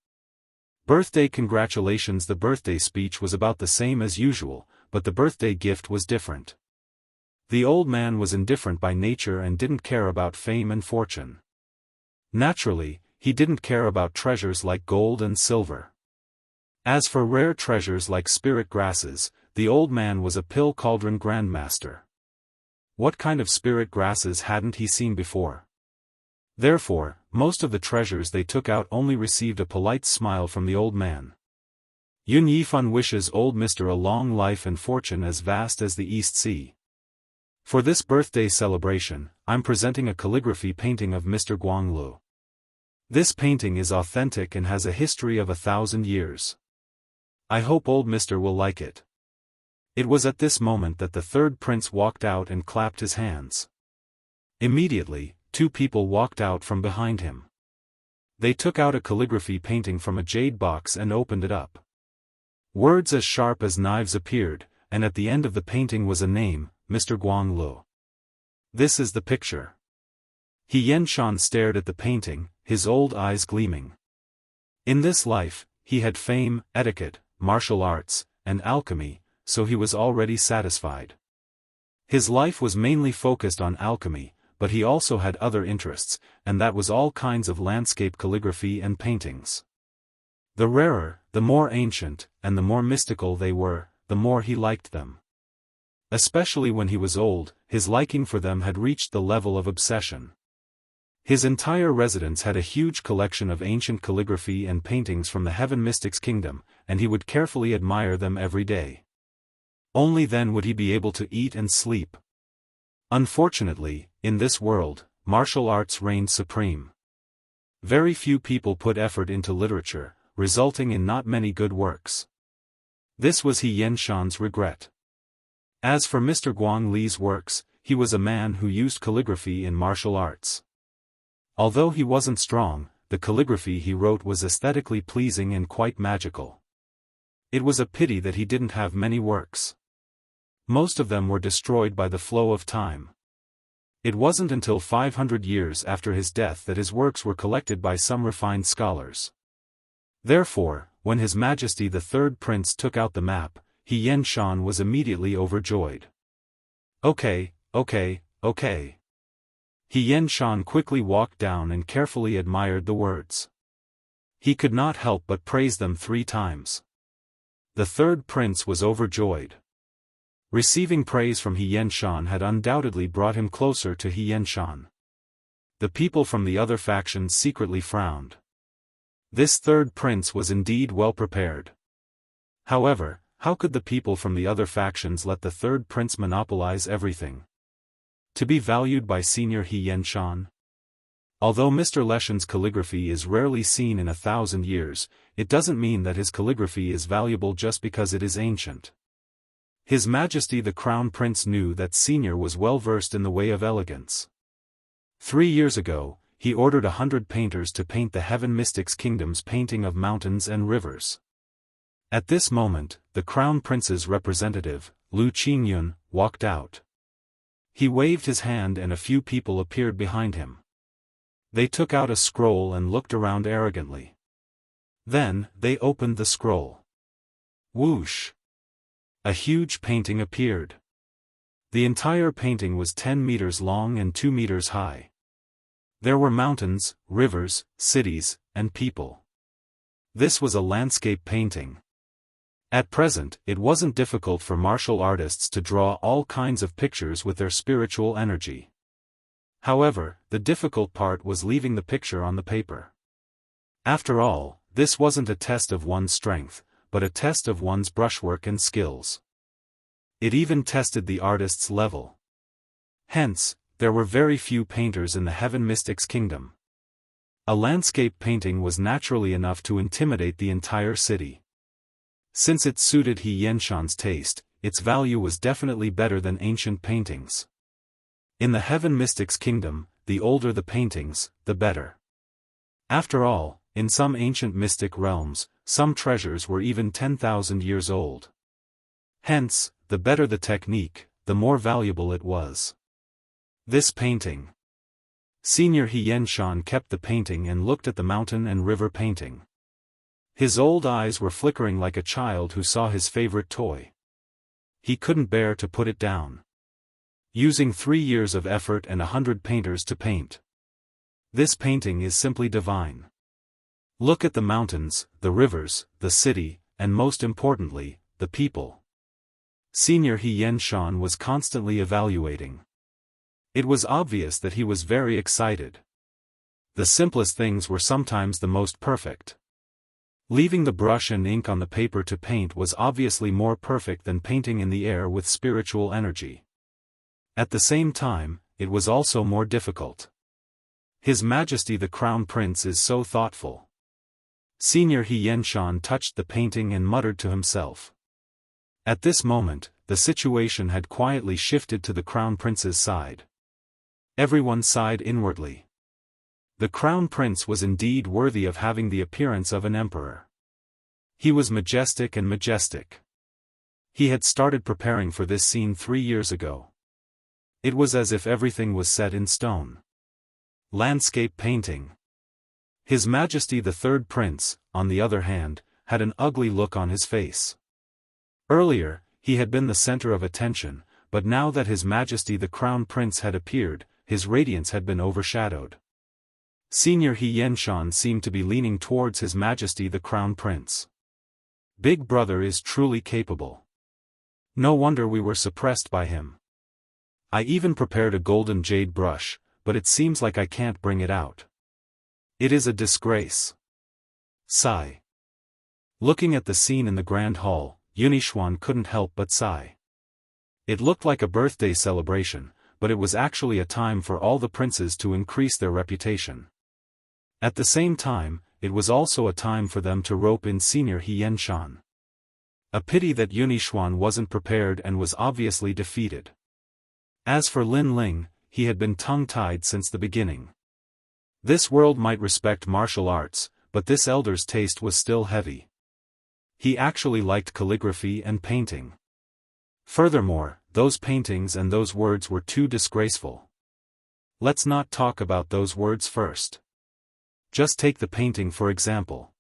Birthday congratulations. The birthday speech was about the same as usual, but the birthday gift was different. The old man was indifferent by nature and didn't care about fame and fortune. Naturally, he didn't care about treasures like gold and silver. As for rare treasures like spirit grasses, the old man was a pill cauldron grandmaster. What kind of spirit grasses hadn't he seen before? Therefore, most of the treasures they took out only received a polite smile from the old man. Yun Yifan wishes old Mr. a long life and fortune as vast as the East Sea. For this birthday celebration, I'm presenting a calligraphy painting of Mr. Guanglu. This painting is authentic and has a history of 1,000 years. I hope old Mr. will like it. It was at this moment that the third prince walked out and clapped his hands. Immediately, two people walked out from behind him. They took out a calligraphy painting from a jade box and opened it up. Words as sharp as knives appeared, and at the end of the painting was a name, Mr. Guanglu. This is the picture. He Xianxia stared at the painting, his old eyes gleaming. In this life, he had fame, etiquette, martial arts, and alchemy, so he was already satisfied. His life was mainly focused on alchemy, but he also had other interests, and that was all kinds of landscape calligraphy and paintings. The rarer, the more ancient, and the more mystical they were, the more he liked them. Especially when he was old, his liking for them had reached the level of obsession. His entire residence had a huge collection of ancient calligraphy and paintings from the Heaven Mystics Kingdom, and he would carefully admire them every day. Only then would he be able to eat and sleep. Unfortunately, in this world, martial arts reigned supreme. Very few people put effort into literature, resulting in not many good works. This was He Xianxia's regret. As for Mr. Guangli's works, he was a man who used calligraphy in martial arts. Although he wasn't strong, the calligraphy he wrote was aesthetically pleasing and quite magical. It was a pity that he didn't have many works. Most of them were destroyed by the flow of time. It wasn't until 500 years after his death that his works were collected by some refined scholars. Therefore, when His Majesty the Third Prince took out the map, He Xianxia was immediately overjoyed. Okay. He Xianxia quickly walked down and carefully admired the words. He could not help but praise them 3 times. The third prince was overjoyed. Receiving praise from He Xianxia had undoubtedly brought him closer to He Xianxia. The people from the other factions secretly frowned. This third prince was indeed well prepared. However, how could the people from the other factions let the third prince monopolize everything? To be valued by senior He Xianxia? Although Mr. Leshen's calligraphy is rarely seen in 1,000 years, it doesn't mean that his calligraphy is valuable just because it is ancient. His Majesty the Crown Prince knew that senior was well versed in the way of elegance. 3 years ago, he ordered 100 painters to paint the Heaven Mystics Kingdom's painting of mountains and rivers. At this moment, the Crown Prince's representative, Lu Qingyun, walked out. He waved his hand and a few people appeared behind him. They took out a scroll and looked around arrogantly. Then, they opened the scroll. Whoosh! A huge painting appeared. The entire painting was 10 meters long and 2 meters high. There were mountains, rivers, cities, and people. This was a landscape painting. At present, it wasn't difficult for martial artists to draw all kinds of pictures with their spiritual energy. However, the difficult part was leaving the picture on the paper. After all, this wasn't a test of one's strength, but a test of one's brushwork and skills. It even tested the artist's level. Hence, there were very few painters in the Heaven Mystics Kingdom. A landscape painting was naturally enough to intimidate the entire city. Since it suited He Xianxia's taste, its value was definitely better than ancient paintings. In the Heaven Mystics Kingdom, the older the paintings, the better. After all, in some ancient mystic realms, some treasures were even 10,000 years old. Hence, the better the technique, the more valuable it was. This painting. Senior He Xianxia kept the painting and looked at the mountain and river painting. His old eyes were flickering like a child who saw his favorite toy. He couldn't bear to put it down. Using 3 years of effort and 100 painters to paint. This painting is simply divine. Look at the mountains, the rivers, the city, and most importantly, the people. Senior Xianxia was constantly evaluating. It was obvious that he was very excited. The simplest things were sometimes the most perfect. Leaving the brush and ink on the paper to paint was obviously more perfect than painting in the air with spiritual energy. At the same time, it was also more difficult. His Majesty the Crown Prince is so thoughtful. Senior Xianxia touched the painting and muttered to himself. At this moment, the situation had quietly shifted to the Crown Prince's side. Everyone sighed inwardly. The Crown Prince was indeed worthy of having the appearance of an emperor. He was majestic and majestic. He had started preparing for this scene 3 years ago. It was as if everything was set in stone. Landscape painting. His Majesty the Third Prince, on the other hand, had an ugly look on his face. Earlier, he had been the center of attention, but now that His Majesty the Crown Prince had appeared, his radiance had been overshadowed. Senior Xianxia seemed to be leaning towards His Majesty the Crown Prince. Big Brother is truly capable. No wonder we were suppressed by him. I even prepared a golden jade brush, but it seems like I can't bring it out. It is a disgrace. Sigh. Looking at the scene in the Grand Hall, Yunixuan couldn't help but sigh. It looked like a birthday celebration, but it was actually a time for all the princes to increase their reputation. At the same time, it was also a time for them to rope in Senior Xianxia. A pity that Yunixuan wasn't prepared and was obviously defeated. As for Lin Ling, he had been tongue-tied since the beginning. This world might respect martial arts, but this elder's taste was still heavy. He actually liked calligraphy and painting. Furthermore, those paintings and those words were too disgraceful. Let's not talk about those words first. Just take the painting for example.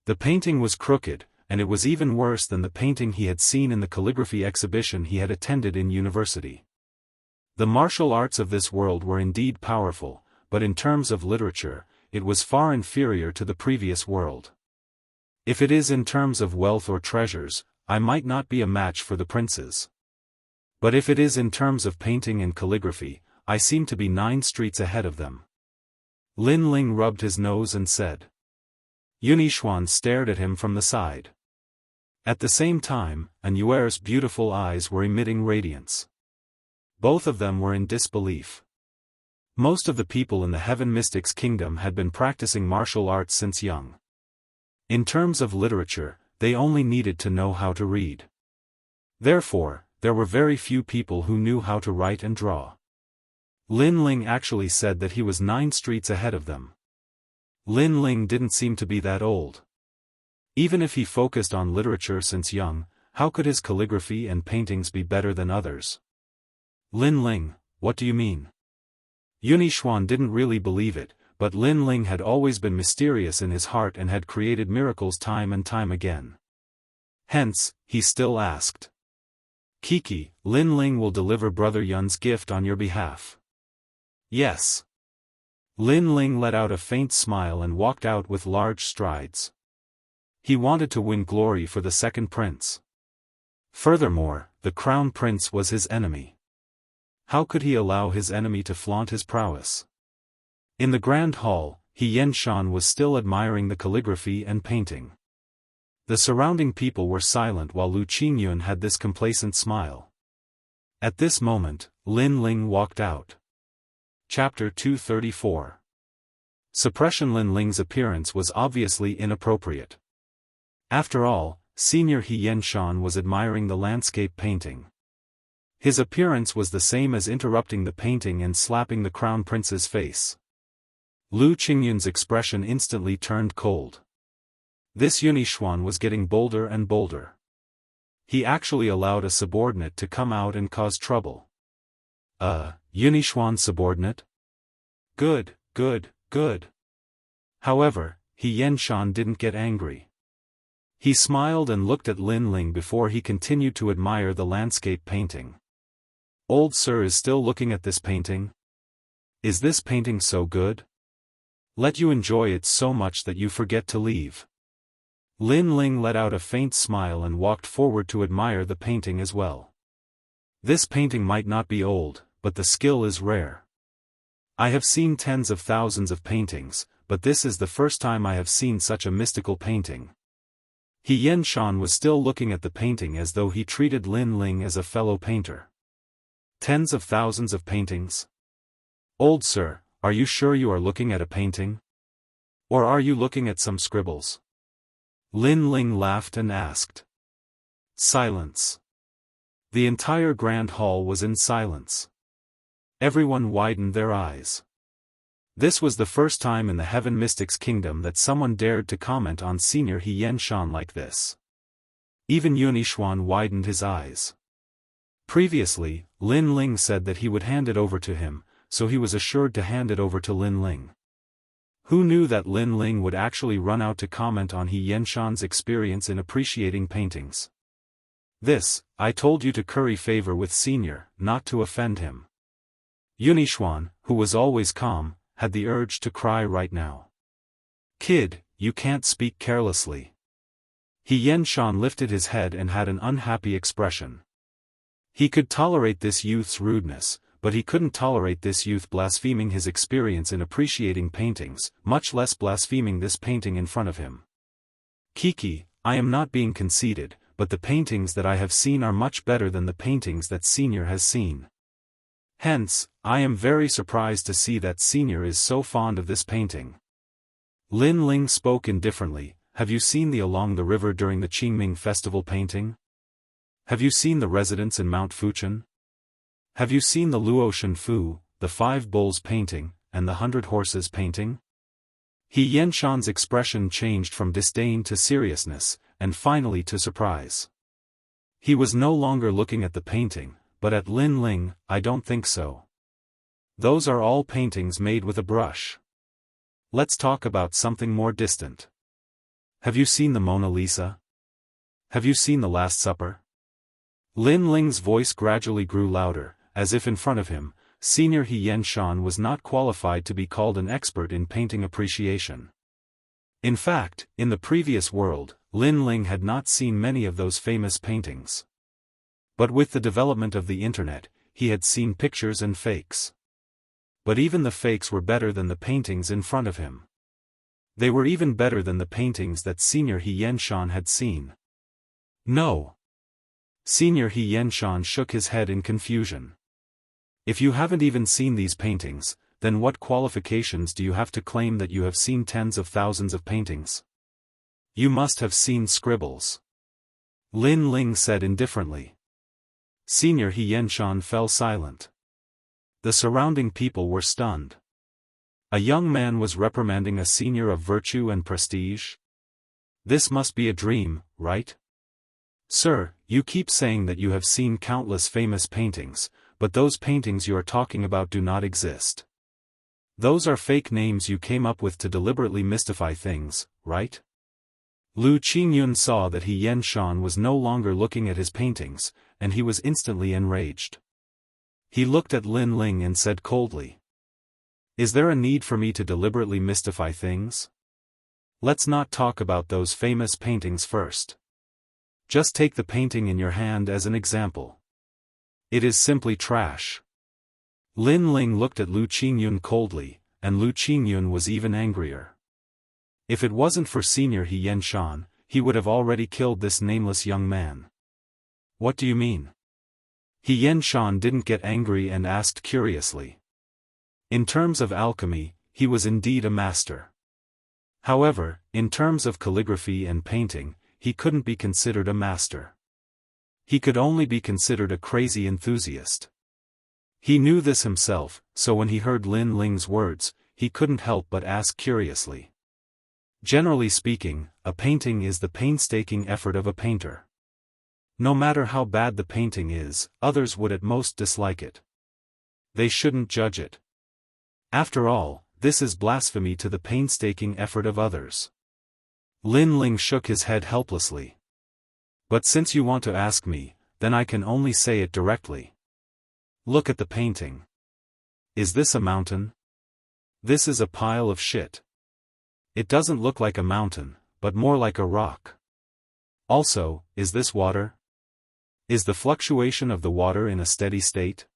The painting was crooked, and it was even worse than the painting he had seen in the calligraphy exhibition he had attended in university. The martial arts of this world were indeed powerful, but in terms of literature, it was far inferior to the previous world. If it is in terms of wealth or treasures, I might not be a match for the princes. But if it is in terms of painting and calligraphy, I seem to be 9 streets ahead of them. Lin Ling rubbed his nose and said. Yunixuan stared at him from the side. At the same time, Anuer's beautiful eyes were emitting radiance. Both of them were in disbelief. Most of the people in the Heaven Mystics Kingdom had been practicing martial arts since young. In terms of literature, they only needed to know how to read. Therefore, there were very few people who knew how to write and draw. Lin Ling actually said that he was 9 streets ahead of them. Lin Ling didn't seem to be that old. Even if he focused on literature since young, how could his calligraphy and paintings be better than others? Lin Ling, what do you mean? Yunixuan didn't really believe it, but Lin Ling had always been mysterious in his heart and had created miracles time and time again. Hence, he still asked. Kiki, Lin Ling will deliver Brother Yun's gift on your behalf. Yes. Lin Ling let out a faint smile and walked out with large strides. He wanted to win glory for the second prince. Furthermore, the Crown Prince was his enemy. How could he allow his enemy to flaunt his prowess? In the Grand Hall, Xianxia was still admiring the calligraphy and painting. The surrounding people were silent while Lu Qingyun had this complacent smile. At this moment, Lin Ling walked out. Chapter 234. Suppression. Lin Ling's appearance was obviously inappropriate. After all, Senior Xianxia was admiring the landscape painting. His appearance was the same as interrupting the painting and slapping the Crown Prince's face. Lu Qingyun's expression instantly turned cold. This Yunixuan was getting bolder and bolder. He actually allowed a subordinate to come out and cause trouble. Yunixuan subordinate? Good, good, good. However, Xianxia didn't get angry. He smiled and looked at Lin Ling before he continued to admire the landscape painting. Old Sir is still looking at this painting? Is this painting so good? Let you enjoy it so much that you forget to leave. Lin Ling let out a faint smile and walked forward to admire the painting as well. This painting might not be old, but the skill is rare. I have seen tens of thousands of paintings, but this is the first time I have seen such a mystical painting. He Yanshan was still looking at the painting as though he treated Lin Ling as a fellow painter. Tens of thousands of paintings? Old sir, are you sure you are looking at a painting? Or are you looking at some scribbles? Lin Ling laughed and asked. Silence. The entire grand hall was in silence. Everyone widened their eyes. This was the first time in the Heaven Mystics Kingdom that someone dared to comment on Senior He Yanshan like this. Even Yunixuan widened his eyes. Previously, Lin Ling said that he would hand it over to him, so he was assured to hand it over to Lin Ling. Who knew that Lin Ling would actually run out to comment on He Yanshan's experience in appreciating paintings? This, I told you to curry favor with Senior, not to offend him. Yunixuan, who was always calm, had the urge to cry right now. Kid, you can't speak carelessly. He Yanshan lifted his head and had an unhappy expression. He could tolerate this youth's rudeness, but he couldn't tolerate this youth blaspheming his experience in appreciating paintings, much less blaspheming this painting in front of him. Kiki, I am not being conceited, but the paintings that I have seen are much better than the paintings that Senior has seen. Hence, I am very surprised to see that Senior is so fond of this painting. Lin Ling spoke indifferently. Have you seen the Along the River during the Qingming Festival painting? Have you seen the residence in Mount Fuchen? Have you seen the Luo Shenfu, the 5 Bulls painting, and the 100 Horses painting? He Yanshan's expression changed from disdain to seriousness, and finally to surprise. He was no longer looking at the painting, but at Lin Ling. I don't think so. Those are all paintings made with a brush. Let's talk about something more distant. Have you seen the Mona Lisa? Have you seen the Last Supper? Lin Ling's voice gradually grew louder, as if in front of him, Senior He Yanshan was not qualified to be called an expert in painting appreciation. In fact, in the previous world, Lin Ling had not seen many of those famous paintings. But with the development of the internet, he had seen pictures and fakes. But even the fakes were better than the paintings in front of him. They were even better than the paintings that Senior He Yanshan had seen. No. Senior He Yanshan shook his head in confusion. If you haven't even seen these paintings, then what qualifications do you have to claim that you have seen tens of thousands of paintings? You must have seen scribbles. Lin Ling said indifferently. Senior He Yanshan fell silent. The surrounding people were stunned. A young man was reprimanding a senior of virtue and prestige? This must be a dream, right? Sir, you keep saying that you have seen countless famous paintings, but those paintings you are talking about do not exist. Those are fake names you came up with to deliberately mystify things, right? Lu Qingyun saw that He Yanshan was no longer looking at his paintings, and he was instantly enraged. He looked at Lin Ling and said coldly. Is there a need for me to deliberately mystify things? Let's not talk about those famous paintings first. Just take the painting in your hand as an example. It is simply trash. Lin Ling looked at Lu Qingyun coldly, and Lu Qingyun was even angrier. If it wasn't for Senior He Yanshan, he would have already killed this nameless young man. What do you mean? He Yanshan didn't get angry and asked curiously. In terms of alchemy, he was indeed a master. However, in terms of calligraphy and painting, he couldn't be considered a master. He could only be considered a crazy enthusiast. He knew this himself, so when he heard Lin Ling's words, he couldn't help but ask curiously. Generally speaking, a painting is the painstaking effort of a painter. No matter how bad the painting is, others would at most dislike it. They shouldn't judge it. After all, this is blasphemy to the painstaking effort of others. Lin Ling shook his head helplessly. But since you want to ask me, then I can only say it directly. Look at the painting. Is this a mountain? This is a pile of shit. It doesn't look like a mountain, but more like a rock. Also, is this water? Is the fluctuation of the water in a steady state?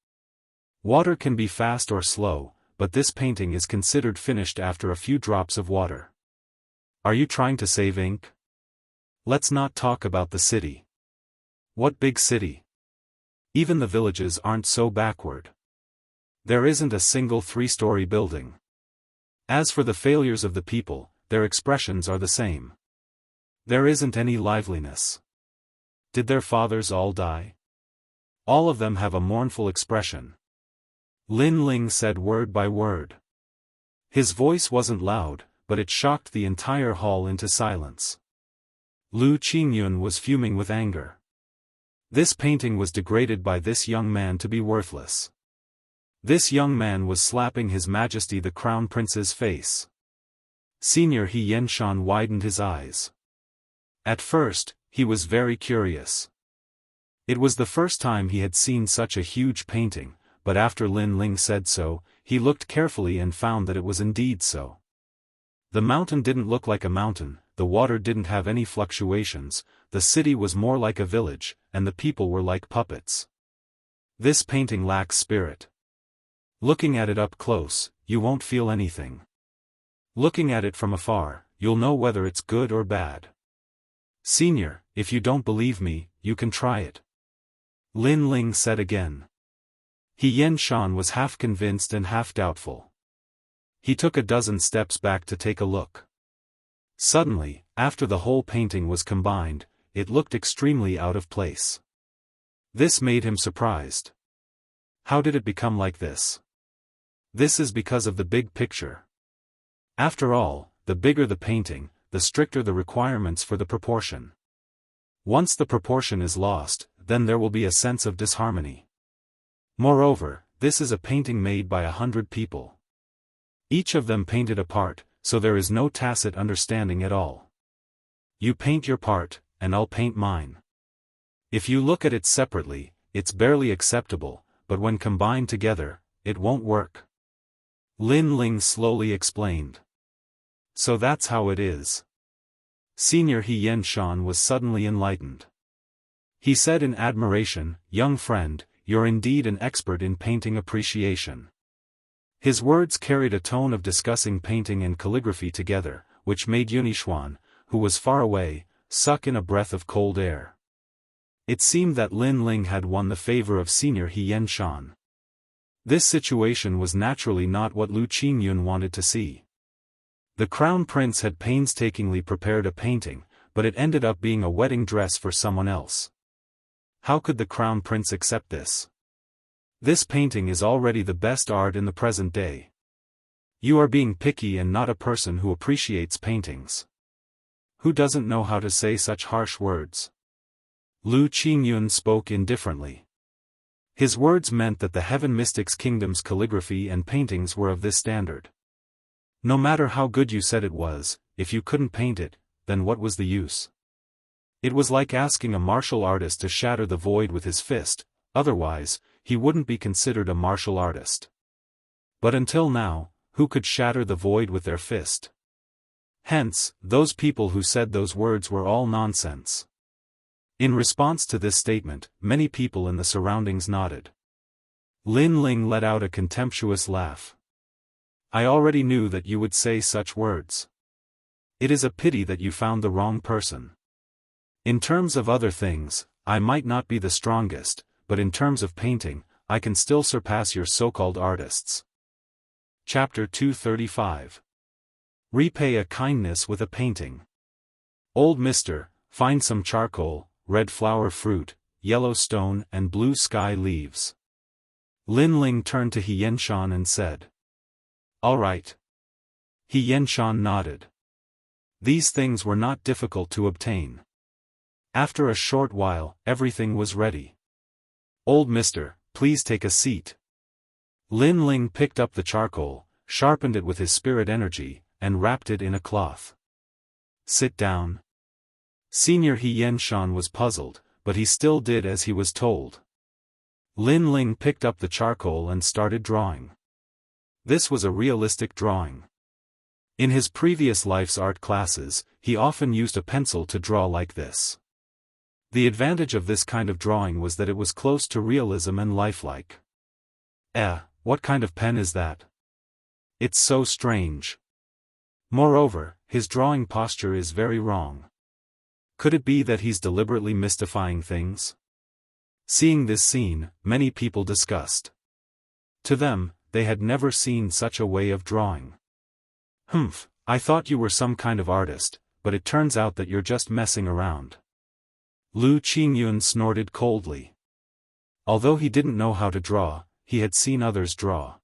Water can be fast or slow, but this painting is considered finished after a few drops of water. Are you trying to save ink? Let's not talk about the city. What big city? Even the villages aren't so backward. There isn't a single 3-story building. As for the failures of the people, their expressions are the same. There isn't any liveliness. Did their fathers all die? All of them have a mournful expression. Lin Ling said word by word. His voice wasn't loud, but it shocked the entire hall into silence. Lu Qingyun was fuming with anger. This painting was degraded by this young man to be worthless. This young man was slapping His Majesty the Crown Prince's face. Senior He Yenshan widened his eyes. At first, he was very curious. It was the first time he had seen such a huge painting, but after Lin Ling said so, he looked carefully and found that it was indeed so. The mountain didn't look like a mountain, the water didn't have any fluctuations, the city was more like a village, and the people were like puppets. This painting lacks spirit. Looking at it up close, you won't feel anything. Looking at it from afar, you'll know whether it's good or bad. Senior, if you don't believe me, you can try it. Lin Ling said again. He Yenshan was half convinced and half doubtful. He took a dozen steps back to take a look. Suddenly, after the whole painting was combined, it looked extremely out of place. This made him surprised. How did it become like this? This is because of the big picture. After all, the bigger the painting, the stricter the requirements for the proportion. Once the proportion is lost, then there will be a sense of disharmony. Moreover, this is a painting made by 100 people. Each of them painted a part, so there is no tacit understanding at all. You paint your part, and I'll paint mine. If you look at it separately, it's barely acceptable, but when combined together, it won't work. Lin Ling slowly explained. So that's how it is. Senior He Yenshan was suddenly enlightened. He said in admiration, "Young friend, you're indeed an expert in painting appreciation." His words carried a tone of discussing painting and calligraphy together, which made Yunixuan, who was far away, suck in a breath of cold air. It seemed that Lin Ling had won the favor of Senior He Yenshan. This situation was naturally not what Lu Qingyun wanted to see. The Crown Prince had painstakingly prepared a painting, but it ended up being a wedding dress for someone else. How could the Crown Prince accept this? This painting is already the best art in the present day. You are being picky and not a person who appreciates paintings. Who doesn't know how to say such harsh words? Lu Qingyun spoke indifferently. His words meant that the Heaven Mystics Kingdom's calligraphy and paintings were of this standard. No matter how good you said it was, if you couldn't paint it, then what was the use? It was like asking a martial artist to shatter the void with his fist, otherwise, he wouldn't be considered a martial artist. But until now, who could shatter the void with their fist? Hence, those people who said those words were all nonsense. In response to this statement, many people in the surroundings nodded. Lin Ling let out a contemptuous laugh. I already knew that you would say such words. It is a pity that you found the wrong person. In terms of other things, I might not be the strongest, but in terms of painting, I can still surpass your so-called artists. Chapter 235. Repay a kindness with a painting. Old Mister, find some charcoal, red flower fruit, yellow stone and blue sky leaves. Lin Ling turned to He Yenshan and said. All right. He Yenshan nodded. These things were not difficult to obtain. After a short while, everything was ready. Old Mister, please take a seat. Lin Ling picked up the charcoal, sharpened it with his spirit energy, and wrapped it in a cloth. Sit down. Senior He Yenshan was puzzled, but he still did as he was told. Lin Ling picked up the charcoal and started drawing. This was a realistic drawing. In his previous life's art classes, he often used a pencil to draw like this. The advantage of this kind of drawing was that it was close to realism and lifelike. What kind of pen is that? It's so strange. Moreover, his drawing posture is very wrong. Could it be that he's deliberately mystifying things? Seeing this scene, many people discussed. To them, they had never seen such a way of drawing. I thought you were some kind of artist, but it turns out that you're just messing around. Lu Qingyun snorted coldly. Although he didn't know how to draw, he had seen others draw.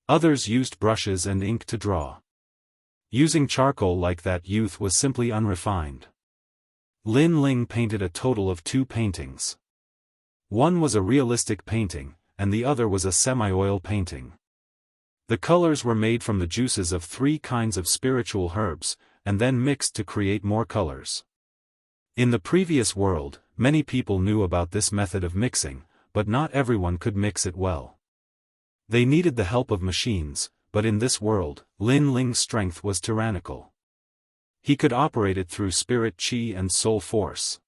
Others used brushes and ink to draw. Using charcoal like that youth was simply unrefined. Lin Ling painted a total of 2 paintings. One was a realistic painting, and the other was a semi-oil painting. The colors were made from the juices of 3 kinds of spiritual herbs, and then mixed to create more colors. In the previous world, many people knew about this method of mixing, but not everyone could mix it well. They needed the help of machines, but in this world, Lin Ling's strength was tyrannical. He could operate it through spirit qi and soul force.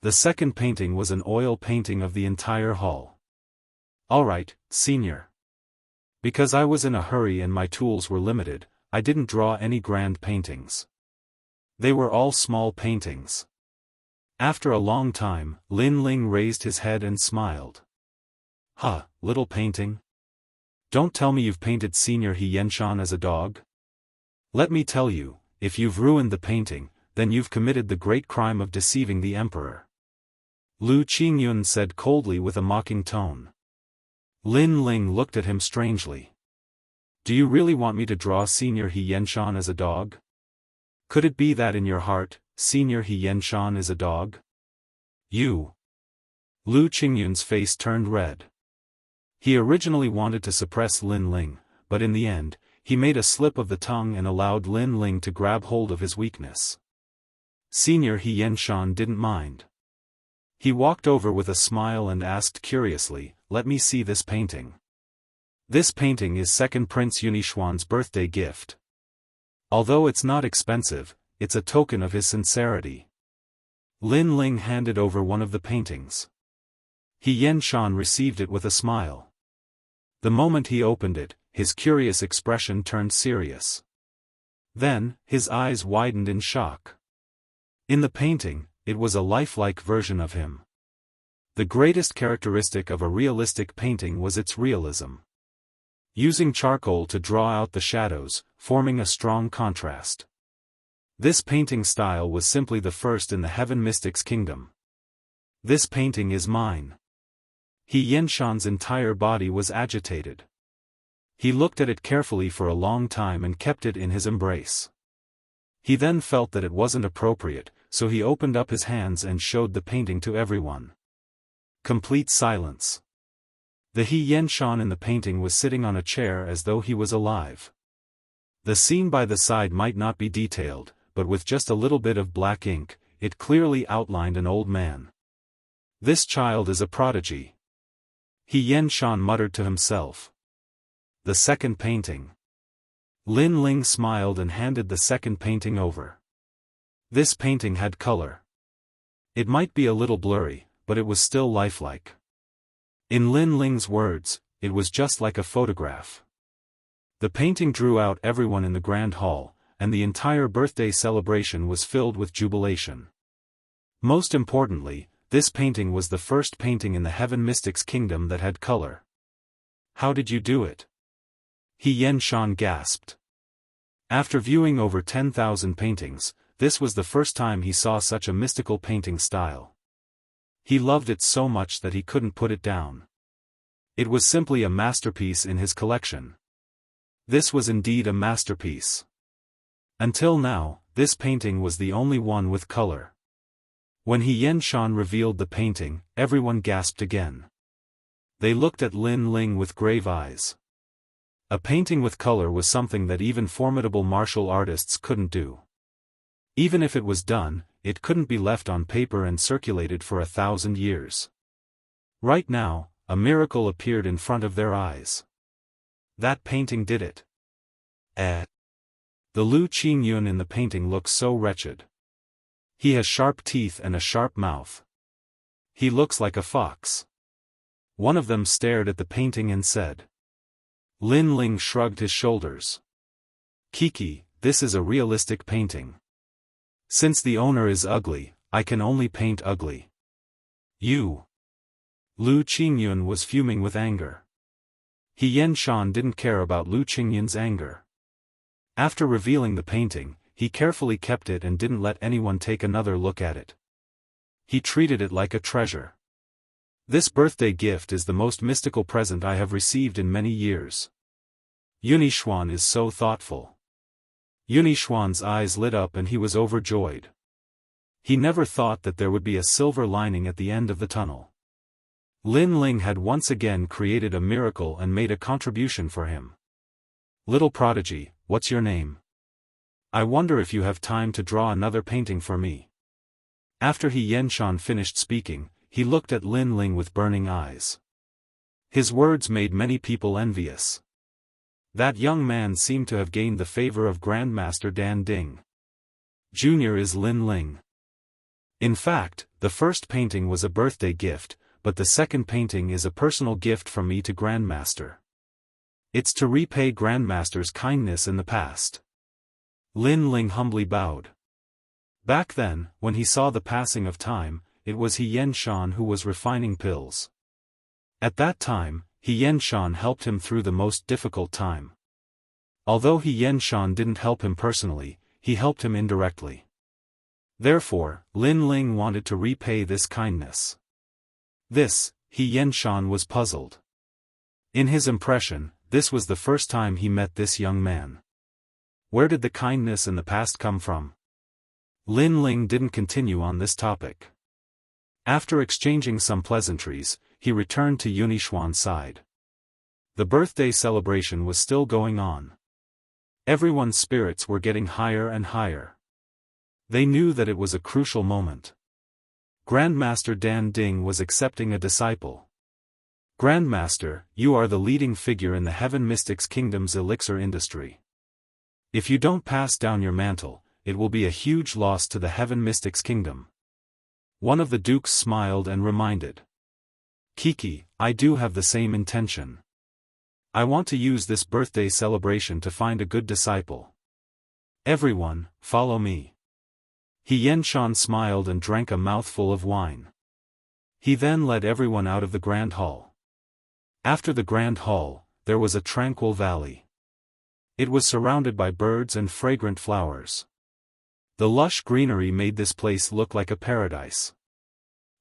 The second painting was an oil painting of the entire hall. Alright, senior. Because I was in a hurry and my tools were limited, I didn't draw any grand paintings. They were all small paintings. After a long time, Lin Ling raised his head and smiled. Little painting? Don't tell me you've painted Senior He Yenshan as a dog? Let me tell you, if you've ruined the painting, then you've committed the great crime of deceiving the emperor. Lu Qingyun said coldly with a mocking tone. Lin Ling looked at him strangely. Do you really want me to draw Senior He Yenshan as a dog? Could it be that in your heart, Senior He Yenshan is a dog? You. Lu Qingyun's face turned red. He originally wanted to suppress Lin Ling, but in the end, he made a slip of the tongue and allowed Lin Ling to grab hold of his weakness. Senior He Yenshan didn't mind. He walked over with a smile and asked curiously, let me see this painting. This painting is second Prince Yunixuan's birthday gift. Although it's not expensive, it's a token of his sincerity. Lin Ling handed over one of the paintings. He Yenshan received it with a smile. The moment he opened it, his curious expression turned serious. Then, his eyes widened in shock. In the painting, it was a lifelike version of him. The greatest characteristic of a realistic painting was its realism. Using charcoal to draw out the shadows, forming a strong contrast. This painting style was simply the first in the Heaven Mystics Kingdom. This painting is mine. He Yenshan's entire body was agitated. He looked at it carefully for a long time and kept it in his embrace. He then felt that it wasn't appropriate, so he opened up his hands and showed the painting to everyone. Complete silence. The He Yenshan in the painting was sitting on a chair as though he was alive. The scene by the side might not be detailed, but with just a little bit of black ink, it clearly outlined an old man. This child is a prodigy. He Yenshan muttered to himself. The second painting. Lin Ling smiled and handed the second painting over. This painting had color. It might be a little blurry, but it was still lifelike. In Lin Ling's words, it was just like a photograph. The painting drew out everyone in the grand hall, and the entire birthday celebration was filled with jubilation. Most importantly, this painting was the first painting in the Heaven Mystics Kingdom that had color. How did you do it? He Yenshan gasped. After viewing over 10,000 paintings, this was the first time he saw such a mystical painting style. He loved it so much that he couldn't put it down. It was simply a masterpiece in his collection. This was indeed a masterpiece. Until now, this painting was the only one with color. When He Yenshan revealed the painting, everyone gasped again. They looked at Lin Ling with grave eyes. A painting with color was something that even formidable martial artists couldn't do. Even if it was done, it couldn't be left on paper and circulated for 1,000 years. Right now, a miracle appeared in front of their eyes. That painting did it. The Lu Qingyun in the painting looks so wretched. He has sharp teeth and a sharp mouth. He looks like a fox. One of them stared at the painting and said. Lin Ling shrugged his shoulders. Kiki, this is a realistic painting. Since the owner is ugly, I can only paint ugly. You. Lu Qingyun was fuming with anger. He Yanshan didn't care about Lu Qingyun's anger. After revealing the painting, he carefully kept it and didn't let anyone take another look at it. He treated it like a treasure. This birthday gift is the most mystical present I have received in many years. Yunixuan is so thoughtful. Yunixuan's eyes lit up and he was overjoyed. He never thought that there would be a silver lining at the end of the tunnel. Lin Ling had once again created a miracle and made a contribution for him. Little prodigy, what's your name? I wonder if you have time to draw another painting for me. After He Yanshan finished speaking, he looked at Lin Ling with burning eyes. His words made many people envious. That young man seemed to have gained the favor of Grandmaster Dan Ding. Junior is Lin Ling. In fact, the first painting was a birthday gift, but the second painting is a personal gift from me to Grandmaster. It's to repay Grandmaster's kindness in the past. Lin Ling humbly bowed. Back then, when he saw the passing of time, it was He Yanshan who was refining pills. At that time, He Yanshan helped him through the most difficult time. Although He Yanshan didn't help him personally, he helped him indirectly. Therefore, Lin Ling wanted to repay this kindness. This, He Yanshan was puzzled. In his impression, this was the first time he met this young man. Where did the kindness in the past come from? Lin Ling didn't continue on this topic. After exchanging some pleasantries, he returned to Yunixuan's side. The birthday celebration was still going on. Everyone's spirits were getting higher and higher. They knew that it was a crucial moment. Grandmaster Dan Ding was accepting a disciple. Grandmaster, you are the leading figure in the Heaven Mystics Kingdom's elixir industry. If you don't pass down your mantle, it will be a huge loss to the Heaven Mystics Kingdom. One of the dukes smiled and reminded. Kiki, I do have the same intention. I want to use this birthday celebration to find a good disciple. Everyone, follow me. He Yanshan smiled and drank a mouthful of wine. He then led everyone out of the grand hall. After the grand hall, there was a tranquil valley. It was surrounded by birds and fragrant flowers. The lush greenery made this place look like a paradise.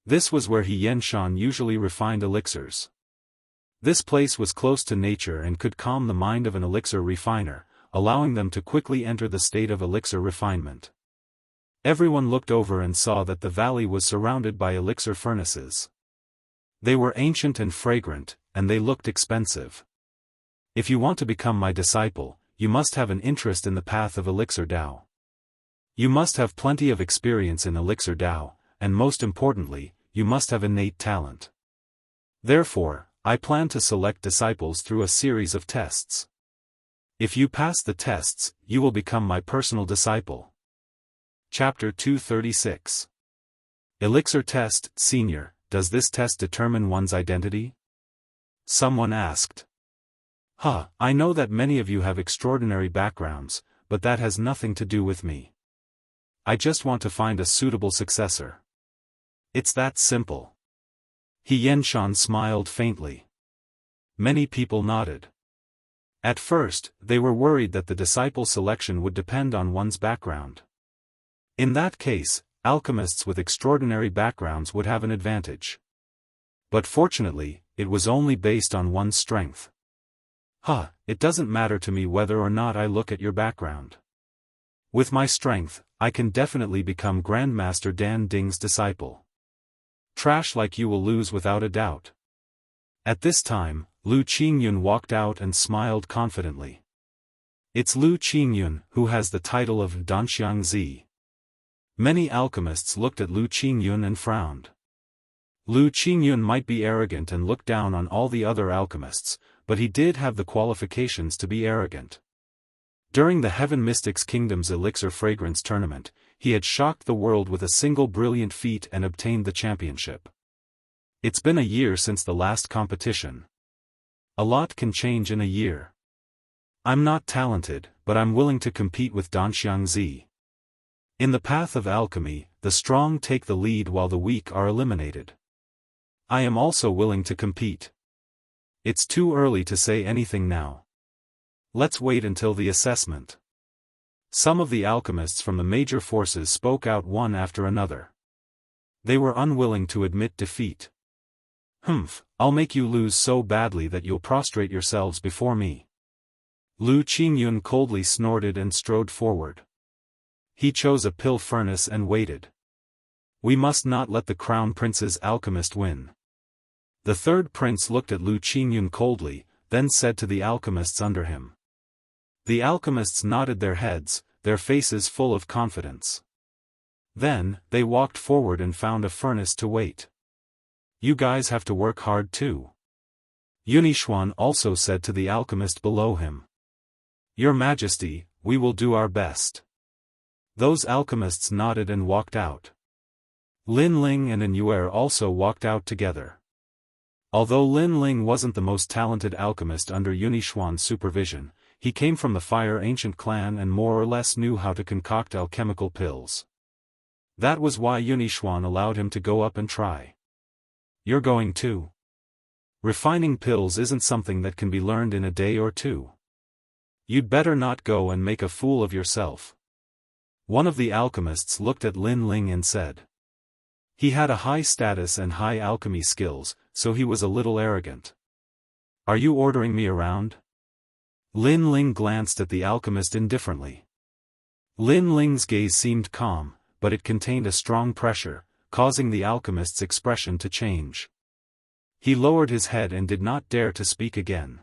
This was where He Yanshan usually refined elixirs. This place was close to nature and could calm the mind of an elixir refiner, allowing them to quickly enter the state of elixir refinement. Everyone looked over and saw that the valley was surrounded by elixir furnaces. They were ancient and fragrant, and they looked expensive. If you want to become my disciple, you must have an interest in the path of elixir Dao. You must have plenty of experience in elixir Dao, and most importantly, you must have innate talent. Therefore, I plan to select disciples through a series of tests. If you pass the tests, you will become my personal disciple. Chapter 236. Elixir Test, Senior, does this test determine one's identity? Someone asked. I know that many of you have extraordinary backgrounds, but that has nothing to do with me. I just want to find a suitable successor. It's that simple. He Yanshan smiled faintly. Many people nodded. At first, they were worried that the disciple selection would depend on one's background. In that case, alchemists with extraordinary backgrounds would have an advantage. But fortunately, it was only based on one's strength. It doesn't matter to me whether or not I look at your background. With my strength, I can definitely become Grandmaster Dan Ding's disciple. Trash like you will lose without a doubt. At this time, Lu Qingyun walked out and smiled confidently. It's Lu Qingyun who has the title of Danxiangzi. Many alchemists looked at Lu Qingyun and frowned. Lu Qingyun might be arrogant and look down on all the other alchemists, but he did have the qualifications to be arrogant. During the Heaven Mystics Kingdom's Elixir Fragrance Tournament, he had shocked the world with a single brilliant feat and obtained the championship. It's been a year since the last competition. A lot can change in a year. I'm not talented, but I'm willing to compete with Danxiangzi. In the path of alchemy, the strong take the lead while the weak are eliminated. I am also willing to compete. It's too early to say anything now. Let's wait until the assessment. Some of the alchemists from the major forces spoke out one after another. They were unwilling to admit defeat. I'll make you lose so badly that you'll prostrate yourselves before me. Lu Qingyun coldly snorted and strode forward. He chose a pill furnace and waited. We must not let the Crown Prince's alchemist win. The third prince looked at Lu Qingyun coldly, then said to the alchemists under him. The alchemists nodded their heads, their faces full of confidence. Then, they walked forward and found a furnace to wait. You guys have to work hard too. Yunixuan also said to the alchemist below him. Your Majesty, we will do our best. Those alchemists nodded and walked out. Lin Ling and An Yuer also walked out together. Although Lin Ling wasn't the most talented alchemist under Yunixuan's supervision, he came from the Fire Ancient clan and more or less knew how to concoct alchemical pills. That was why Yunixuan allowed him to go up and try. You're going too. Refining pills isn't something that can be learned in a day or two. You'd better not go and make a fool of yourself. One of the alchemists looked at Lin Ling and said. He had a high status and high alchemy skills, so he was a little arrogant. Are you ordering me around? Lin Ling glanced at the alchemist indifferently. Lin Ling's gaze seemed calm, but it contained a strong pressure, causing the alchemist's expression to change. He lowered his head and did not dare to speak again.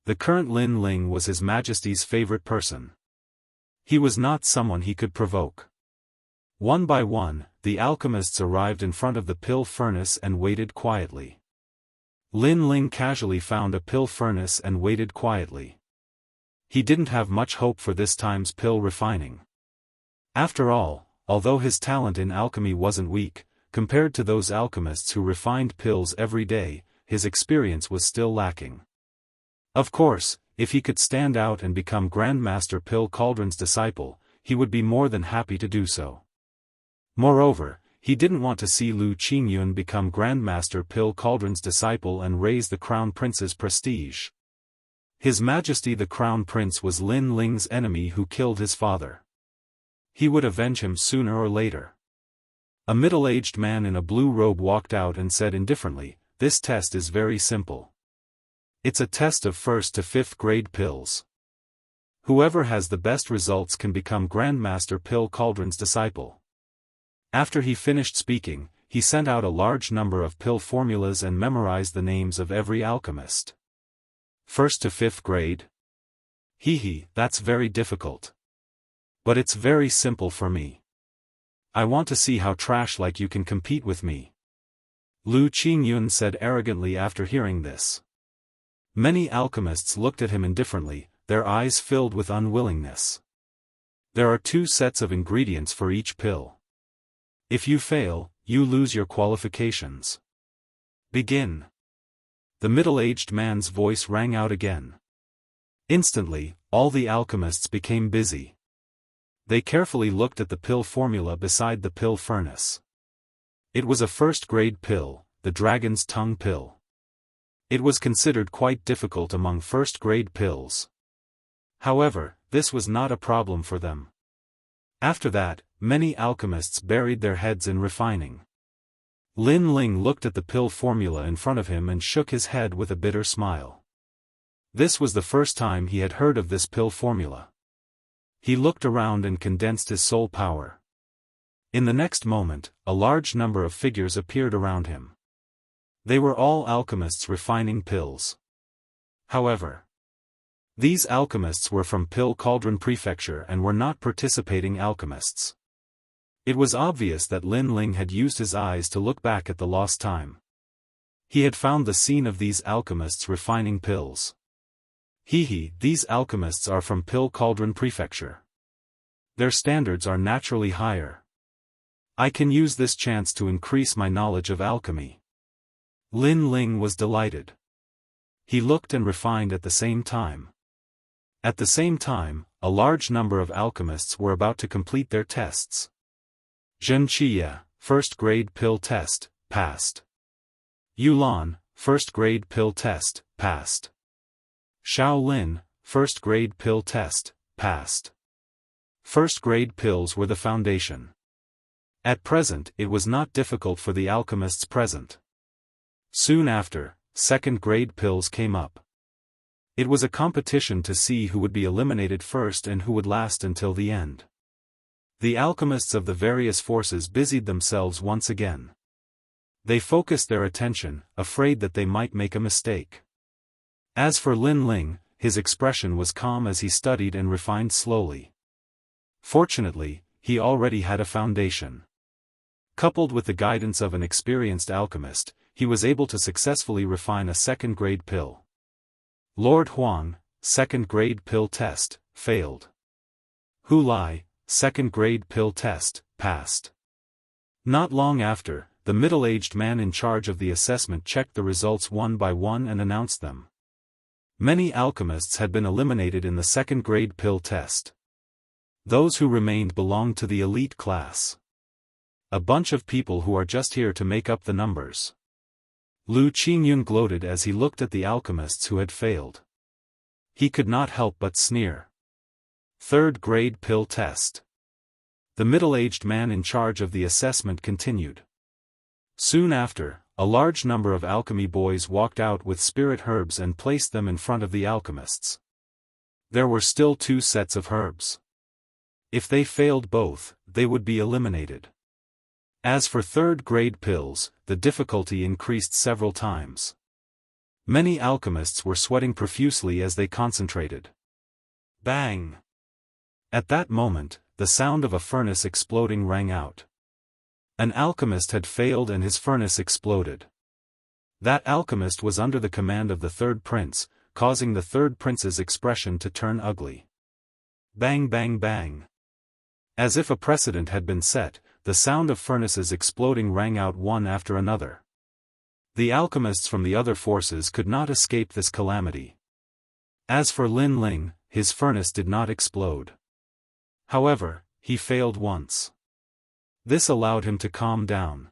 The current Lin Ling was His Majesty's favorite person. He was not someone he could provoke. One by one, the alchemists arrived in front of the pill furnace and waited quietly. Lin Ling casually found a pill furnace and waited quietly. He didn't have much hope for this time's pill refining. After all, although his talent in alchemy wasn't weak, compared to those alchemists who refined pills every day, his experience was still lacking. Of course, if he could stand out and become Grandmaster Pill Cauldron's disciple, he would be more than happy to do so. Moreover, he didn't want to see Lu Qingyun become Grandmaster Pill Cauldron's disciple and raise the Crown Prince's prestige. His Majesty the Crown Prince was Lin Ling's enemy who killed his father. He would avenge him sooner or later. A middle-aged man in a blue robe walked out and said indifferently, "This test is very simple. It's a test of 1st to 5th grade pills. Whoever has the best results can become Grandmaster Pill Cauldron's disciple." After he finished speaking, he sent out a large number of pill formulas and memorized the names of every alchemist. 1st to 5th grade? That's very difficult. But it's very simple for me. I want to see how trash like you can compete with me. Lu Qingyun said arrogantly after hearing this. Many alchemists looked at him indifferently, their eyes filled with unwillingness. There are 2 sets of ingredients for each pill. If you fail, you lose your qualifications. Begin. The middle-aged man's voice rang out again. Instantly, all the alchemists became busy. They carefully looked at the pill formula beside the pill furnace. It was a 1st-grade pill, the Dragon's Tongue pill. It was considered quite difficult among 1st-grade pills. However, this was not a problem for them. After that, many alchemists buried their heads in refining. Lin Ling looked at the pill formula in front of him and shook his head with a bitter smile. This was the first time he had heard of this pill formula. He looked around and condensed his soul power. In the next moment, a large number of figures appeared around him. They were all alchemists refining pills. However, these alchemists were from Pill Cauldron Prefecture and were not participating alchemists. It was obvious that Lin Ling had used his eyes to look back at the lost time. He had found the scene of these alchemists refining pills. These alchemists are from Pill Cauldron Prefecture. Their standards are naturally higher. I can use this chance to increase my knowledge of alchemy. Lin Ling was delighted. He looked and refined at the same time. At the same time, a large number of alchemists were about to complete their tests. Zhenqiya, first grade pill test, passed. Yulan, first grade pill test, passed. Shaolin, first grade pill test, passed. First grade pills were the foundation. At present it was not difficult for the alchemists present. Soon after, second grade pills came up. It was a competition to see who would be eliminated first and who would last until the end. The alchemists of the various forces busied themselves once again. They focused their attention, afraid that they might make a mistake. As for Lin Ling, his expression was calm as he studied and refined slowly. Fortunately, he already had a foundation. Coupled with the guidance of an experienced alchemist, he was able to successfully refine a second-grade pill. Lord Huang, second-grade pill test, failed. Hu Lai, second-grade pill test, passed. Not long after, the middle-aged man in charge of the assessment checked the results one by one and announced them. Many alchemists had been eliminated in the second-grade pill test. Those who remained belonged to the elite class. A bunch of people who are just here to make up the numbers. Lu Qingyun gloated as he looked at the alchemists who had failed. He could not help but sneer. Third-grade pill test. The middle-aged man in charge of the assessment continued. Soon after, a large number of alchemy boys walked out with spirit herbs and placed them in front of the alchemists. There were still 2 sets of herbs. If they failed both, they would be eliminated. As for third-grade pills, the difficulty increased several times. Many alchemists were sweating profusely as they concentrated. Bang! At that moment, the sound of a furnace exploding rang out. An alchemist had failed and his furnace exploded. That alchemist was under the command of the third prince, causing the third prince's expression to turn ugly. Bang bang bang. As if a precedent had been set, the sound of furnaces exploding rang out one after another. The alchemists from the other forces could not escape this calamity. As for Lin Ling, his furnace did not explode. However, he failed once. This allowed him to calm down.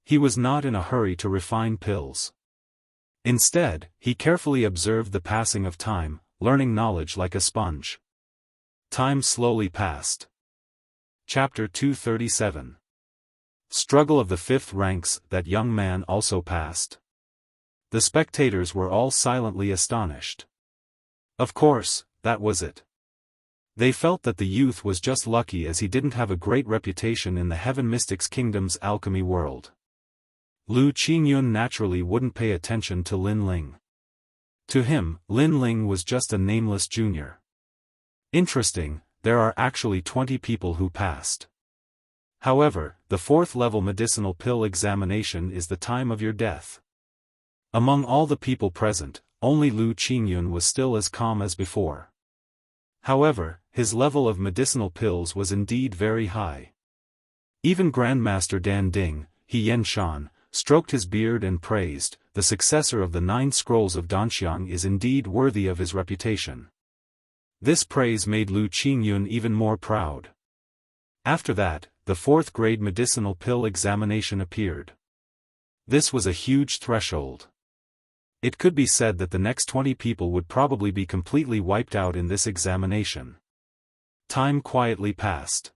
He was not in a hurry to refine pills. Instead, he carefully observed the passing of time, learning knowledge like a sponge. Time slowly passed. Chapter 237. Struggle of the fifth ranks. That young man also passed. The spectators were all silently astonished. Of course, that was it. They felt that the youth was just lucky as he didn't have a great reputation in the Heaven Mystics Kingdom's alchemy world. Lu Qingyun naturally wouldn't pay attention to Lin Ling. To him, Lin Ling was just a nameless junior. Interesting, there are actually 20 people who passed. However, the 4th level medicinal pill examination is the time of your death. Among all the people present, only Lu Qingyun was still as calm as before. However, his level of medicinal pills was indeed very high. Even Grandmaster Dan Ding, He Yen Shan, stroked his beard and praised, the successor of the 9 scrolls of Danxiang is indeed worthy of his reputation. This praise made Lu Qingyun even more proud. After that, the 4th grade medicinal pill examination appeared. This was a huge threshold. It could be said that the next 20 people would probably be completely wiped out in this examination. Time quietly passed.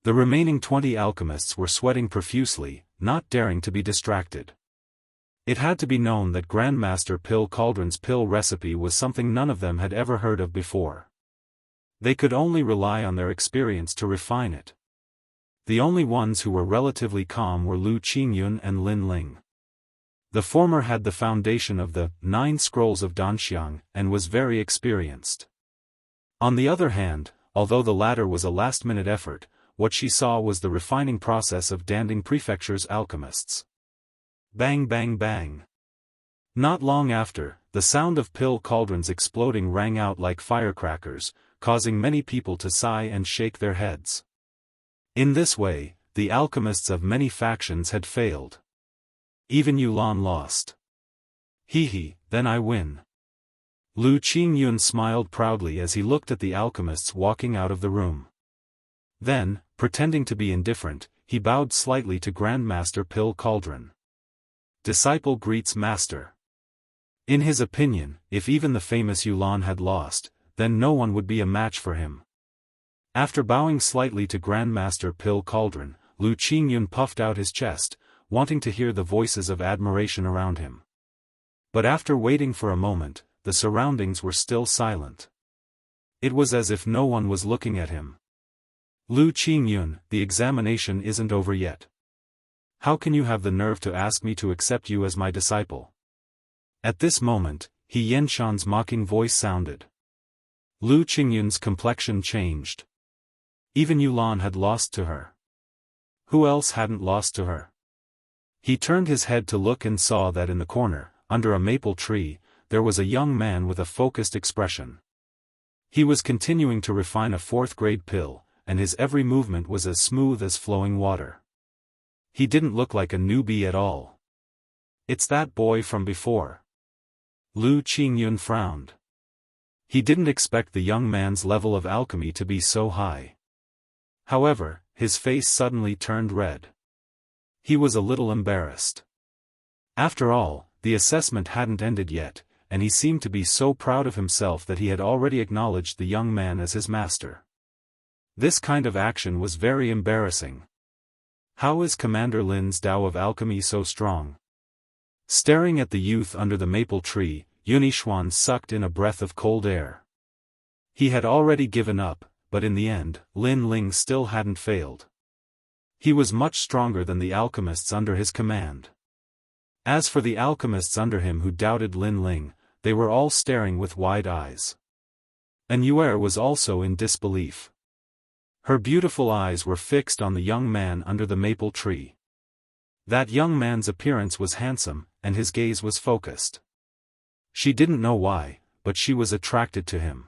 The remaining 20 alchemists were sweating profusely, not daring to be distracted. It had to be known that Grandmaster Pill Cauldron's pill recipe was something none of them had ever heard of before. They could only rely on their experience to refine it. The only ones who were relatively calm were Lu Qingyun and Lin Ling. The former had the foundation of the 9 scrolls of Danxiang and was very experienced. On the other hand, although the latter was a last-minute effort, what she saw was the refining process of Danding Prefecture's alchemists. Bang bang bang. Not long after, the sound of pill cauldrons exploding rang out like firecrackers, causing many people to sigh and shake their heads. In this way, the alchemists of many factions had failed. Even Yulan lost. Hee, then I win. Lu Qingyun smiled proudly as he looked at the alchemists walking out of the room. Then, pretending to be indifferent, he bowed slightly to Grandmaster Pill Cauldron. Disciple greets Master. In his opinion, if even the famous Yulan had lost, then no one would be a match for him. After bowing slightly to Grandmaster Pill Cauldron, Lu Qingyun puffed out his chest, wanting to hear the voices of admiration around him. But after waiting for a moment, the surroundings were still silent. It was as if no one was looking at him. Lu Qingyun, the examination isn't over yet. How can you have the nerve to ask me to accept you as my disciple? At this moment, He Yenshan's mocking voice sounded. Lu Qingyun's complexion changed. Even Yulan had lost to her. Who else hadn't lost to her? He turned his head to look and saw that in the corner, under a maple tree, there was a young man with a focused expression. He was continuing to refine a fourth-grade pill, and his every movement was as smooth as flowing water. He didn't look like a newbie at all. It's that boy from before. Lu Qingyun frowned. He didn't expect the young man's level of alchemy to be so high. However, his face suddenly turned red. He was a little embarrassed. After all, the assessment hadn't ended yet, and he seemed to be so proud of himself that he had already acknowledged the young man as his master. This kind of action was very embarrassing. How is Commander Lin's Tao of alchemy so strong? Staring at the youth under the maple tree, Yunixuan sucked in a breath of cold air. He had already given up, but in the end, Lin Ling still hadn't failed. He was much stronger than the alchemists under his command. As for the alchemists under him who doubted Lin Ling, they were all staring with wide eyes. And Yuer was also in disbelief. Her beautiful eyes were fixed on the young man under the maple tree. That young man's appearance was handsome, and his gaze was focused. She didn't know why, but she was attracted to him.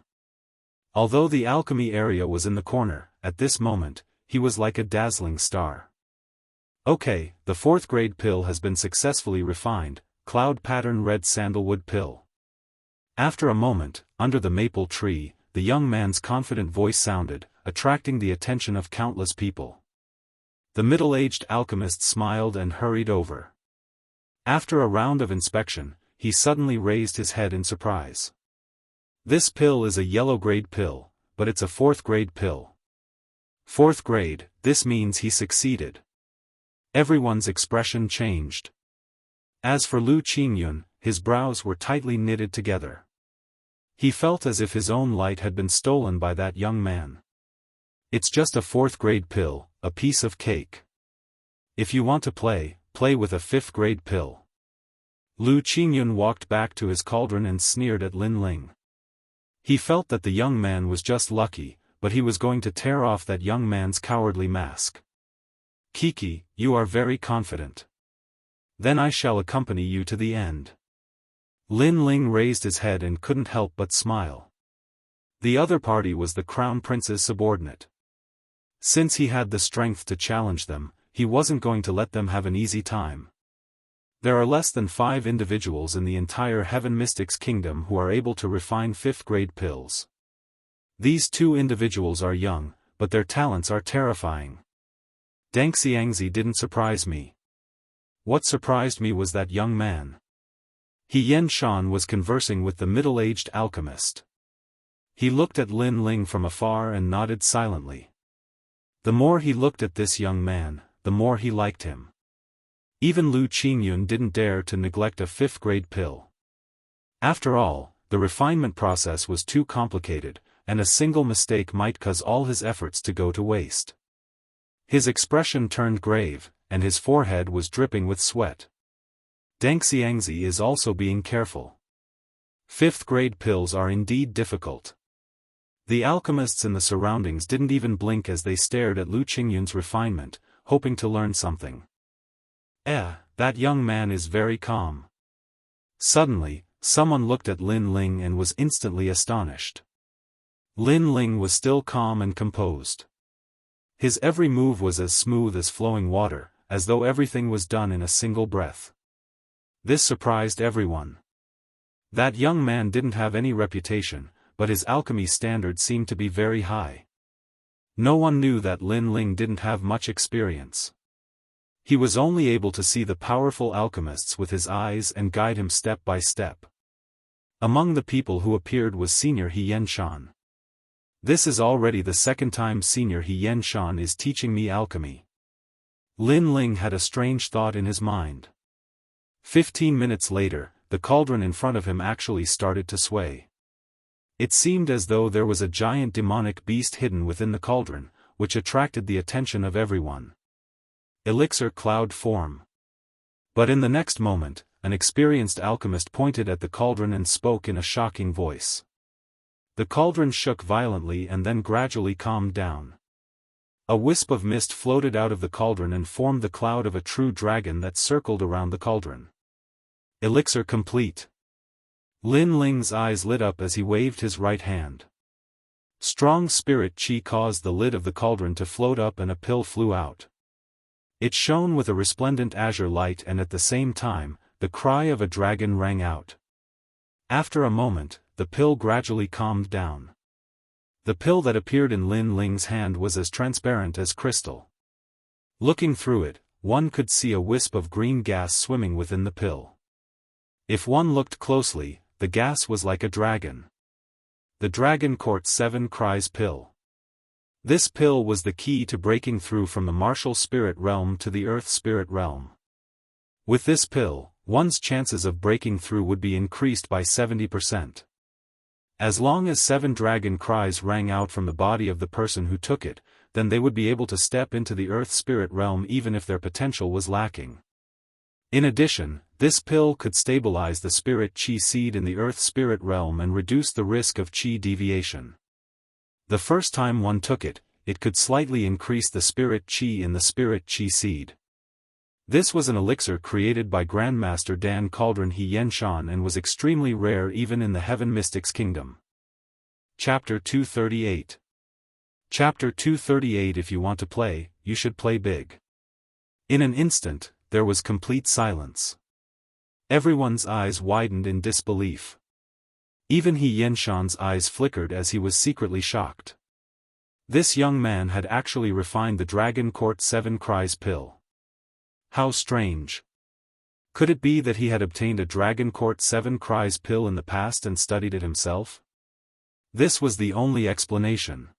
Although the alchemy area was in the corner, at this moment, he was like a dazzling star. Okay, the fourth-grade pill has been successfully refined, cloud pattern red sandalwood pill. After a moment, under the maple tree, the young man's confident voice sounded, attracting the attention of countless people. The middle-aged alchemist smiled and hurried over. After a round of inspection, he suddenly raised his head in surprise. This pill is a yellow-grade pill, but it's a fourth-grade pill. Fourth grade, this means he succeeded. Everyone's expression changed. As for Lu Qingyun, his brows were tightly knitted together. He felt as if his own light had been stolen by that young man. It's just a fourth-grade pill, a piece of cake. If you want to play with a fifth-grade pill. Lu Qingyun walked back to his cauldron and sneered at Lin Ling. He felt that the young man was just lucky, but he was going to tear off that young man's cowardly mask. Kiki, you are very confident. Then I shall accompany you to the end. Lin Ling raised his head and couldn't help but smile. The other party was the Crown Prince's subordinate. Since he had the strength to challenge them, he wasn't going to let them have an easy time. There are less than 5 individuals in the entire Heaven Mystics Kingdom who are able to refine 5th-grade pills. These 2 individuals are young, but their talents are terrifying. Deng Xiangzi didn't surprise me. What surprised me was that young man. He Yenshan was conversing with the middle-aged alchemist. He looked at Lin Ling from afar and nodded silently. The more he looked at this young man, the more he liked him. Even Lu Qingyun didn't dare to neglect a 5th-grade pill. After all, the refinement process was too complicated, and a single mistake might cause all his efforts to go to waste. His expression turned grave, and his forehead was dripping with sweat. Deng Xiangzi is also being careful. 5th-grade pills are indeed difficult. The alchemists in the surroundings didn't even blink as they stared at Lu Qingyun's refinement, hoping to learn something. That young man is very calm. Suddenly, someone looked at Lin Ling and was instantly astonished. Lin Ling was still calm and composed. His every move was as smooth as flowing water, as though everything was done in a single breath. This surprised everyone. That young man didn't have any reputation, but his alchemy standards seemed to be very high. No one knew that Lin Ling didn't have much experience. He was only able to see the powerful alchemists with his eyes and guide him step by step. Among the people who appeared was Senior He Yen-shan. This is already the second time Senior He Yen-shan is teaching me alchemy. Lin Ling had a strange thought in his mind. 15 minutes later, the cauldron in front of him actually started to sway. It seemed as though there was a giant demonic beast hidden within the cauldron, which attracted the attention of everyone. Elixir cloud form. But in the next moment, an experienced alchemist pointed at the cauldron and spoke in a shocking voice. The cauldron shook violently and then gradually calmed down. A wisp of mist floated out of the cauldron and formed the cloud of a true dragon that circled around the cauldron. Elixir complete. Lin Ling's eyes lit up as he waved his right hand. Strong spirit qi caused the lid of the cauldron to float up and a pill flew out. It shone with a resplendent azure light and at the same time, the cry of a dragon rang out. After a moment, the pill gradually calmed down. The pill that appeared in Lin Ling's hand was as transparent as crystal. Looking through it, one could see a wisp of green gas swimming within the pill. If one looked closely, the gas was like a dragon. The Dragon Court 7 Cries pill. This pill was the key to breaking through from the martial spirit realm to the earth spirit realm. With this pill, one's chances of breaking through would be increased by 70%. As long as 7 dragon cries rang out from the body of the person who took it, then they would be able to step into the earth spirit realm even if their potential was lacking. In addition, this pill could stabilize the spirit qi seed in the earth spirit realm and reduce the risk of qi deviation. The first time one took it, it could slightly increase the spirit qi in the spirit qi seed. This was an elixir created by Grandmaster Dan Cauldron He Yen-shan and was extremely rare even in the Heaven Mystics Kingdom. Chapter 238. Chapter 238. If you want to play, you should play big. In an instant, there was complete silence. Everyone's eyes widened in disbelief. Even He Yen-shan's eyes flickered as he was secretly shocked. This young man had actually refined the Dragon Court 7 Cries pill. How strange. Could it be that he had obtained a Dragon Court 7 Cries pill in the past and studied it himself? This was the only explanation.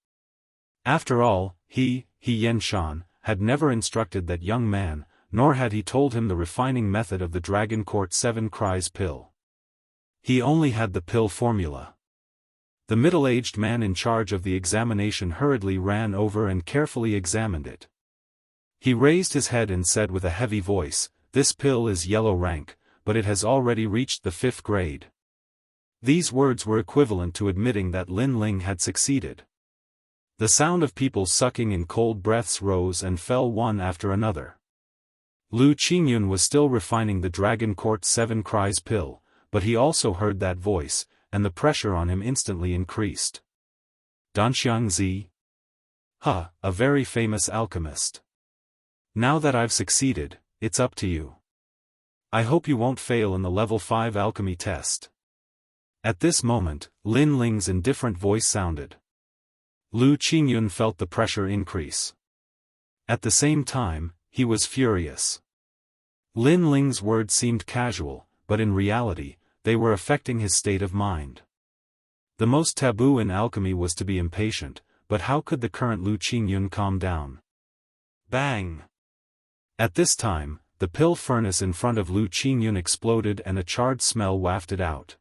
After all, He Yen-shan, had never instructed that young man, nor had he told him the refining method of the Dragon Court 7 Cries pill. He only had the pill formula. The middle-aged man in charge of the examination hurriedly ran over and carefully examined it. He raised his head and said with a heavy voice, "This pill is yellow rank, but it has already reached the 5th grade." These words were equivalent to admitting that Lin Ling had succeeded. The sound of people sucking in cold breaths rose and fell one after another. Lu Qingyun was still refining the Dragon Court 7 Cries pill, but he also heard that voice, and the pressure on him instantly increased. Danxiangzi? A very famous alchemist. Now that I've succeeded, it's up to you. I hope you won't fail in the level 5 alchemy test. At this moment, Lin Ling's indifferent voice sounded. Lu Qingyun felt the pressure increase. At the same time, he was furious. Lin Ling's words seemed casual, but in reality, they were affecting his state of mind. The most taboo in alchemy was to be impatient, but how could the current Lu Qingyun calm down? Bang! At this time, the pill furnace in front of Lu Qingyun exploded and a charred smell wafted out.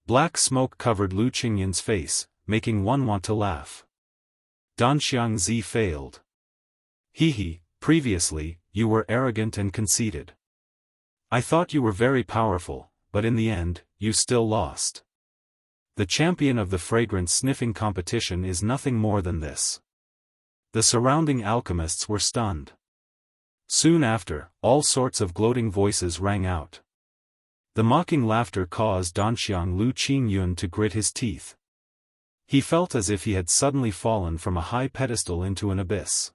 Black smoke covered Lu Qingyun's face, making one want to laugh. Danxiangzi failed. Previously, you were arrogant and conceited. I thought you were very powerful, but in the end, you still lost. The champion of the fragrance sniffing competition is nothing more than this. The surrounding alchemists were stunned. Soon after, all sorts of gloating voices rang out. The mocking laughter caused Donxiang Lu Qingyun to grit his teeth. He felt as if he had suddenly fallen from a high pedestal into an abyss.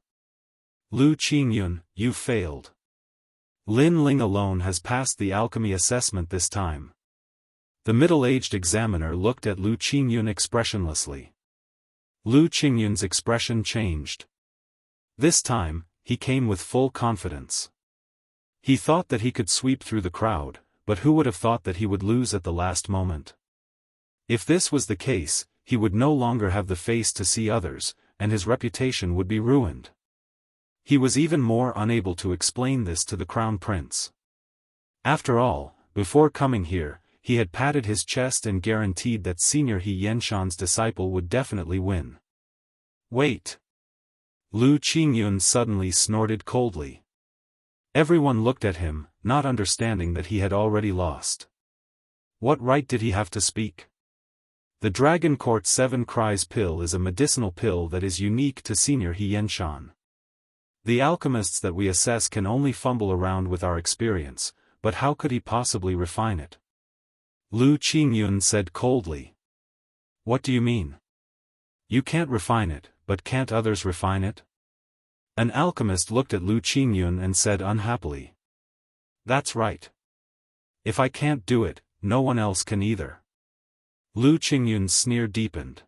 Lu Qingyun, you've failed. Lin Ling alone has passed the alchemy assessment this time. The middle-aged examiner looked at Lu Qingyun expressionlessly. Lu Qingyun's expression changed. This time, he came with full confidence. He thought that he could sweep through the crowd, but who would have thought that he would lose at the last moment? If this was the case, he would no longer have the face to see others, and his reputation would be ruined. He was even more unable to explain this to the Crown Prince. After all, before coming here, he had patted his chest and guaranteed that Senior He Yenshan's disciple would definitely win. Wait! Lu Qingyun suddenly snorted coldly. Everyone looked at him, not understanding that he had already lost. What right did he have to speak? The Dragon Court 7 Cries pill is a medicinal pill that is unique to Senior He Yenshan. The alchemists that we assess can only fumble around with our experience, but how could he possibly refine it? Lu Qingyun said coldly. What do you mean? You can't refine it, but can't others refine it? An alchemist looked at Lu Qingyun and said unhappily. That's right. If I can't do it, no one else can either. Lu Qingyun's sneer deepened.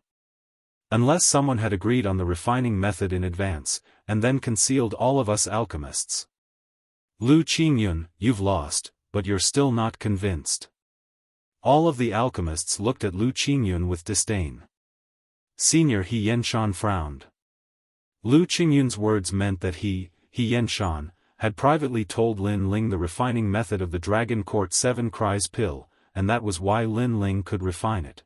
Unless someone had agreed on the refining method in advance, and then concealed all of us alchemists. Lu Qingyun, you've lost, but you're still not convinced. All of the alchemists looked at Lu Qingyun with disdain. Senior He Yenshan frowned. Lu Qingyun's words meant that He Yenshan, had privately told Lin Ling the refining method of the Dragon Court 7 Cries pill, and that was why Lin Ling could refine it.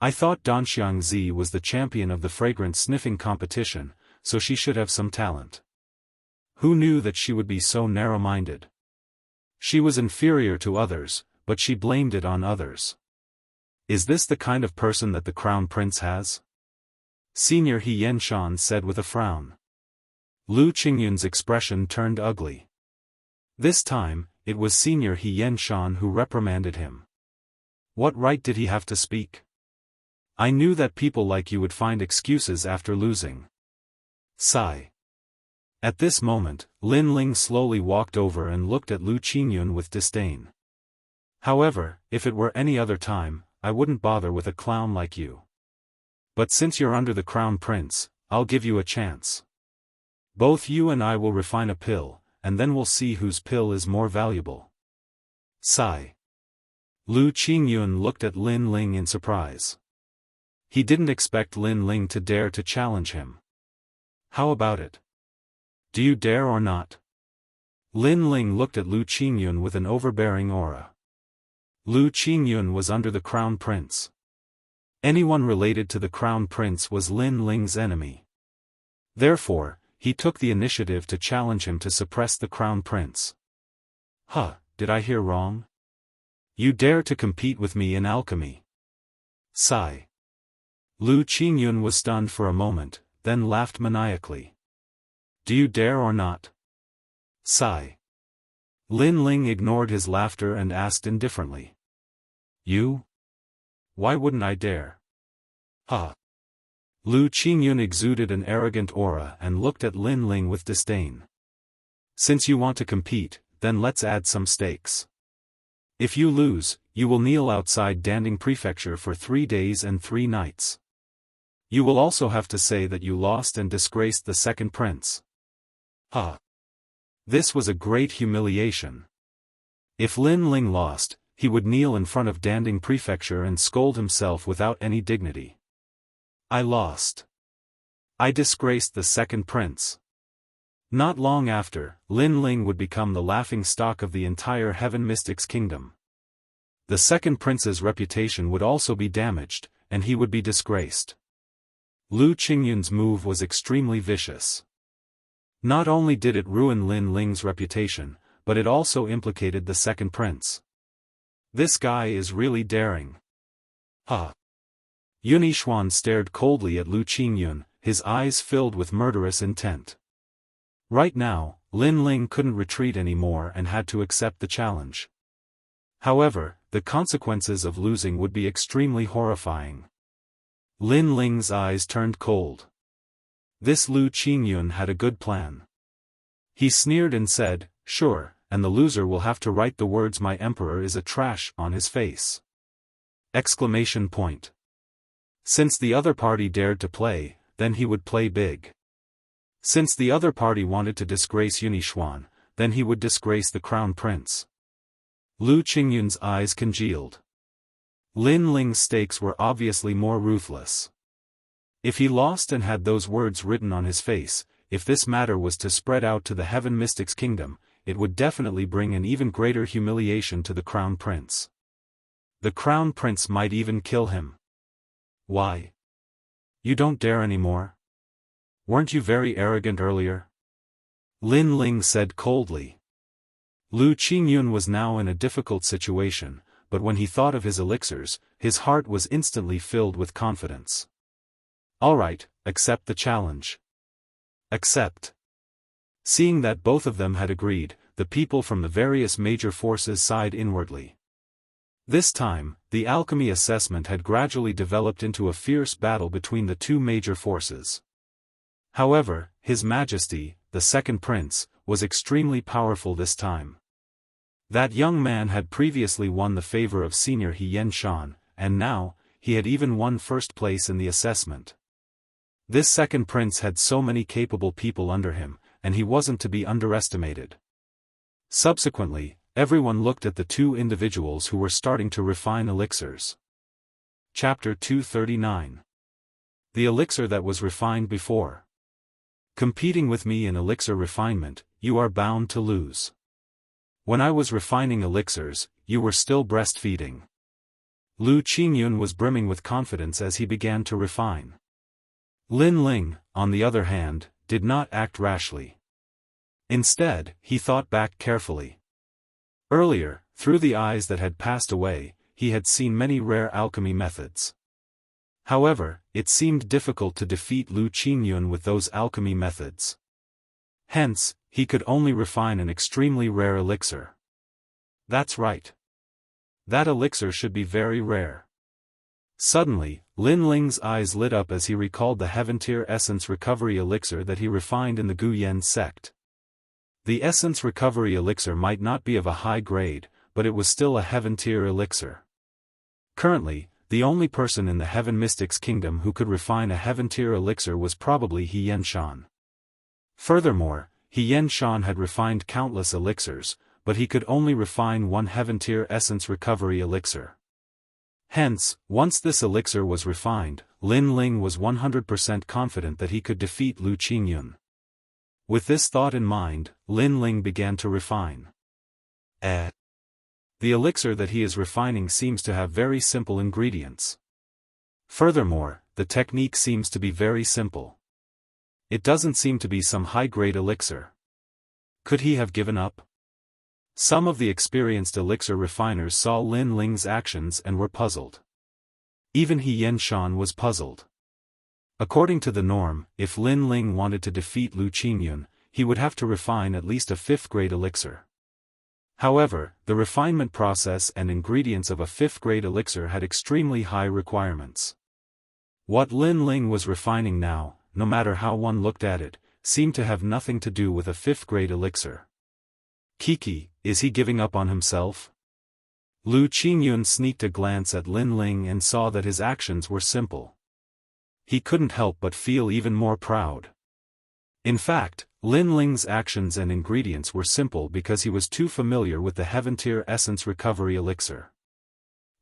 I thought Donxiang Zi was the champion of the fragrance sniffing competition, so she should have some talent. Who knew that she would be so narrow-minded? She was inferior to others, but she blamed it on others. Is this the kind of person that the Crown Prince has? Senior He Yenshan said with a frown. Lu Qingyun's expression turned ugly. This time, it was Senior He Yenshan who reprimanded him. What right did he have to speak? I knew that people like you would find excuses after losing. Sigh. At this moment, Lin Ling slowly walked over and looked at Lu Qingyun with disdain. However, if it were any other time, I wouldn't bother with a clown like you. But since you're under the Crown Prince, I'll give you a chance. Both you and I will refine a pill, and then we'll see whose pill is more valuable. Sigh. Lu Qingyun looked at Lin Ling in surprise. He didn't expect Lin Ling to dare to challenge him. How about it? Do you dare or not? Lin Ling looked at Lu Qingyun with an overbearing aura. Lu Qingyun was under the Crown Prince. Anyone related to the Crown Prince was Lin Ling's enemy. Therefore, he took the initiative to challenge him to suppress the Crown Prince. Huh, did I hear wrong? You dare to compete with me in alchemy? Sigh. Lu Qingyun was stunned for a moment, then laughed maniacally. Do you dare or not? Sigh. Lin Ling ignored his laughter and asked indifferently. You? Why wouldn't I dare? Huh. Lu Qingyun exuded an arrogant aura and looked at Lin Ling with disdain. Since you want to compete, then let's add some stakes. If you lose, you will kneel outside Danding Prefecture for 3 days and 3 nights. You will also have to say that you lost and disgraced the second prince. Huh. This was a great humiliation. If Lin Ling lost, he would kneel in front of Danding Prefecture and scold himself without any dignity. I lost. I disgraced the second prince. Not long after, Lin Ling would become the laughing stock of the entire Heaven Mystics Kingdom. The second prince's reputation would also be damaged, and he would be disgraced. Lu Qingyun's move was extremely vicious. Not only did it ruin Lin Ling's reputation, but it also implicated the second prince. This guy is really daring. Huh. Yunixuan stared coldly at Lu Qingyun, his eyes filled with murderous intent. Right now, Lin Ling couldn't retreat anymore and had to accept the challenge. However, the consequences of losing would be extremely horrifying. Lin Ling's eyes turned cold. This Lu Qingyun had a good plan. He sneered and said, "Sure, and the loser will have to write the words 'My emperor is a trash' on his face." Exclamation point. Since the other party dared to play, then he would play big. Since the other party wanted to disgrace Yunishuan, then he would disgrace the crown prince. Lu Qingyun's eyes congealed. Lin Ling's stakes were obviously more ruthless. If he lost and had those words written on his face, if this matter was to spread out to the Heaven Mystics Kingdom, it would definitely bring an even greater humiliation to the crown prince. The crown prince might even kill him. Why? You don't dare anymore? Weren't you very arrogant earlier? Lin Ling said coldly. Lu Qingyun was now in a difficult situation, but when he thought of his elixirs, his heart was instantly filled with confidence. All right, accept the challenge. Accept. Seeing that both of them had agreed, the people from the various major forces sighed inwardly. This time, the alchemy assessment had gradually developed into a fierce battle between the two major forces. However, His Majesty, the second prince, was extremely powerful this time. That young man had previously won the favor of Senior He Yen-shan, and now, he had even won first place in the assessment. This second prince had so many capable people under him, and he wasn't to be underestimated. Subsequently, everyone looked at the two individuals who were starting to refine elixirs. Chapter 239. The elixir that was refined before. Competing with me in elixir refinement, you are bound to lose. When I was refining elixirs, you were still breastfeeding. Lu Qingyun was brimming with confidence as he began to refine. Lin Ling, on the other hand, did not act rashly. Instead, he thought back carefully. Earlier, through the eyes that had passed away, he had seen many rare alchemy methods. However, it seemed difficult to defeat Lu Qingyun with those alchemy methods. Hence, he could only refine an extremely rare elixir. That's right. That elixir should be very rare. Suddenly, Lin Ling's eyes lit up as he recalled the Heaven-tier essence recovery elixir that he refined in the Guyan sect. The essence recovery elixir might not be of a high grade, but it was still a Heaven-tier elixir. Currently, the only person in the Heaven Mystics Kingdom who could refine a Heaven-tier elixir was probably He Yen-shan. Furthermore, He Yen-shan had refined countless elixirs, but he could only refine one Heaven-tier essence recovery elixir. Hence, once this elixir was refined, Lin Ling was 100% confident that he could defeat Lu Qingyun. With this thought in mind, Lin Ling began to refine. The elixir that he is refining seems to have very simple ingredients. Furthermore, the technique seems to be very simple. It doesn't seem to be some high-grade elixir. Could he have given up? Some of the experienced elixir refiners saw Lin Ling's actions and were puzzled. Even He Yen-shan was puzzled. According to the norm, if Lin Ling wanted to defeat Lu Qingyun, he would have to refine at least a 5th-grade elixir. However, the refinement process and ingredients of a 5th-grade elixir had extremely high requirements. What Lin Ling was refining now, no matter how one looked at it, seemed to have nothing to do with a 5th-grade elixir. Kiki, is he giving up on himself? Lu Qingyun sneaked a glance at Lin Ling and saw that his actions were simple. He couldn't help but feel even more proud. In fact, Lin Ling's actions and ingredients were simple because he was too familiar with the Heaven-tier essence recovery elixir.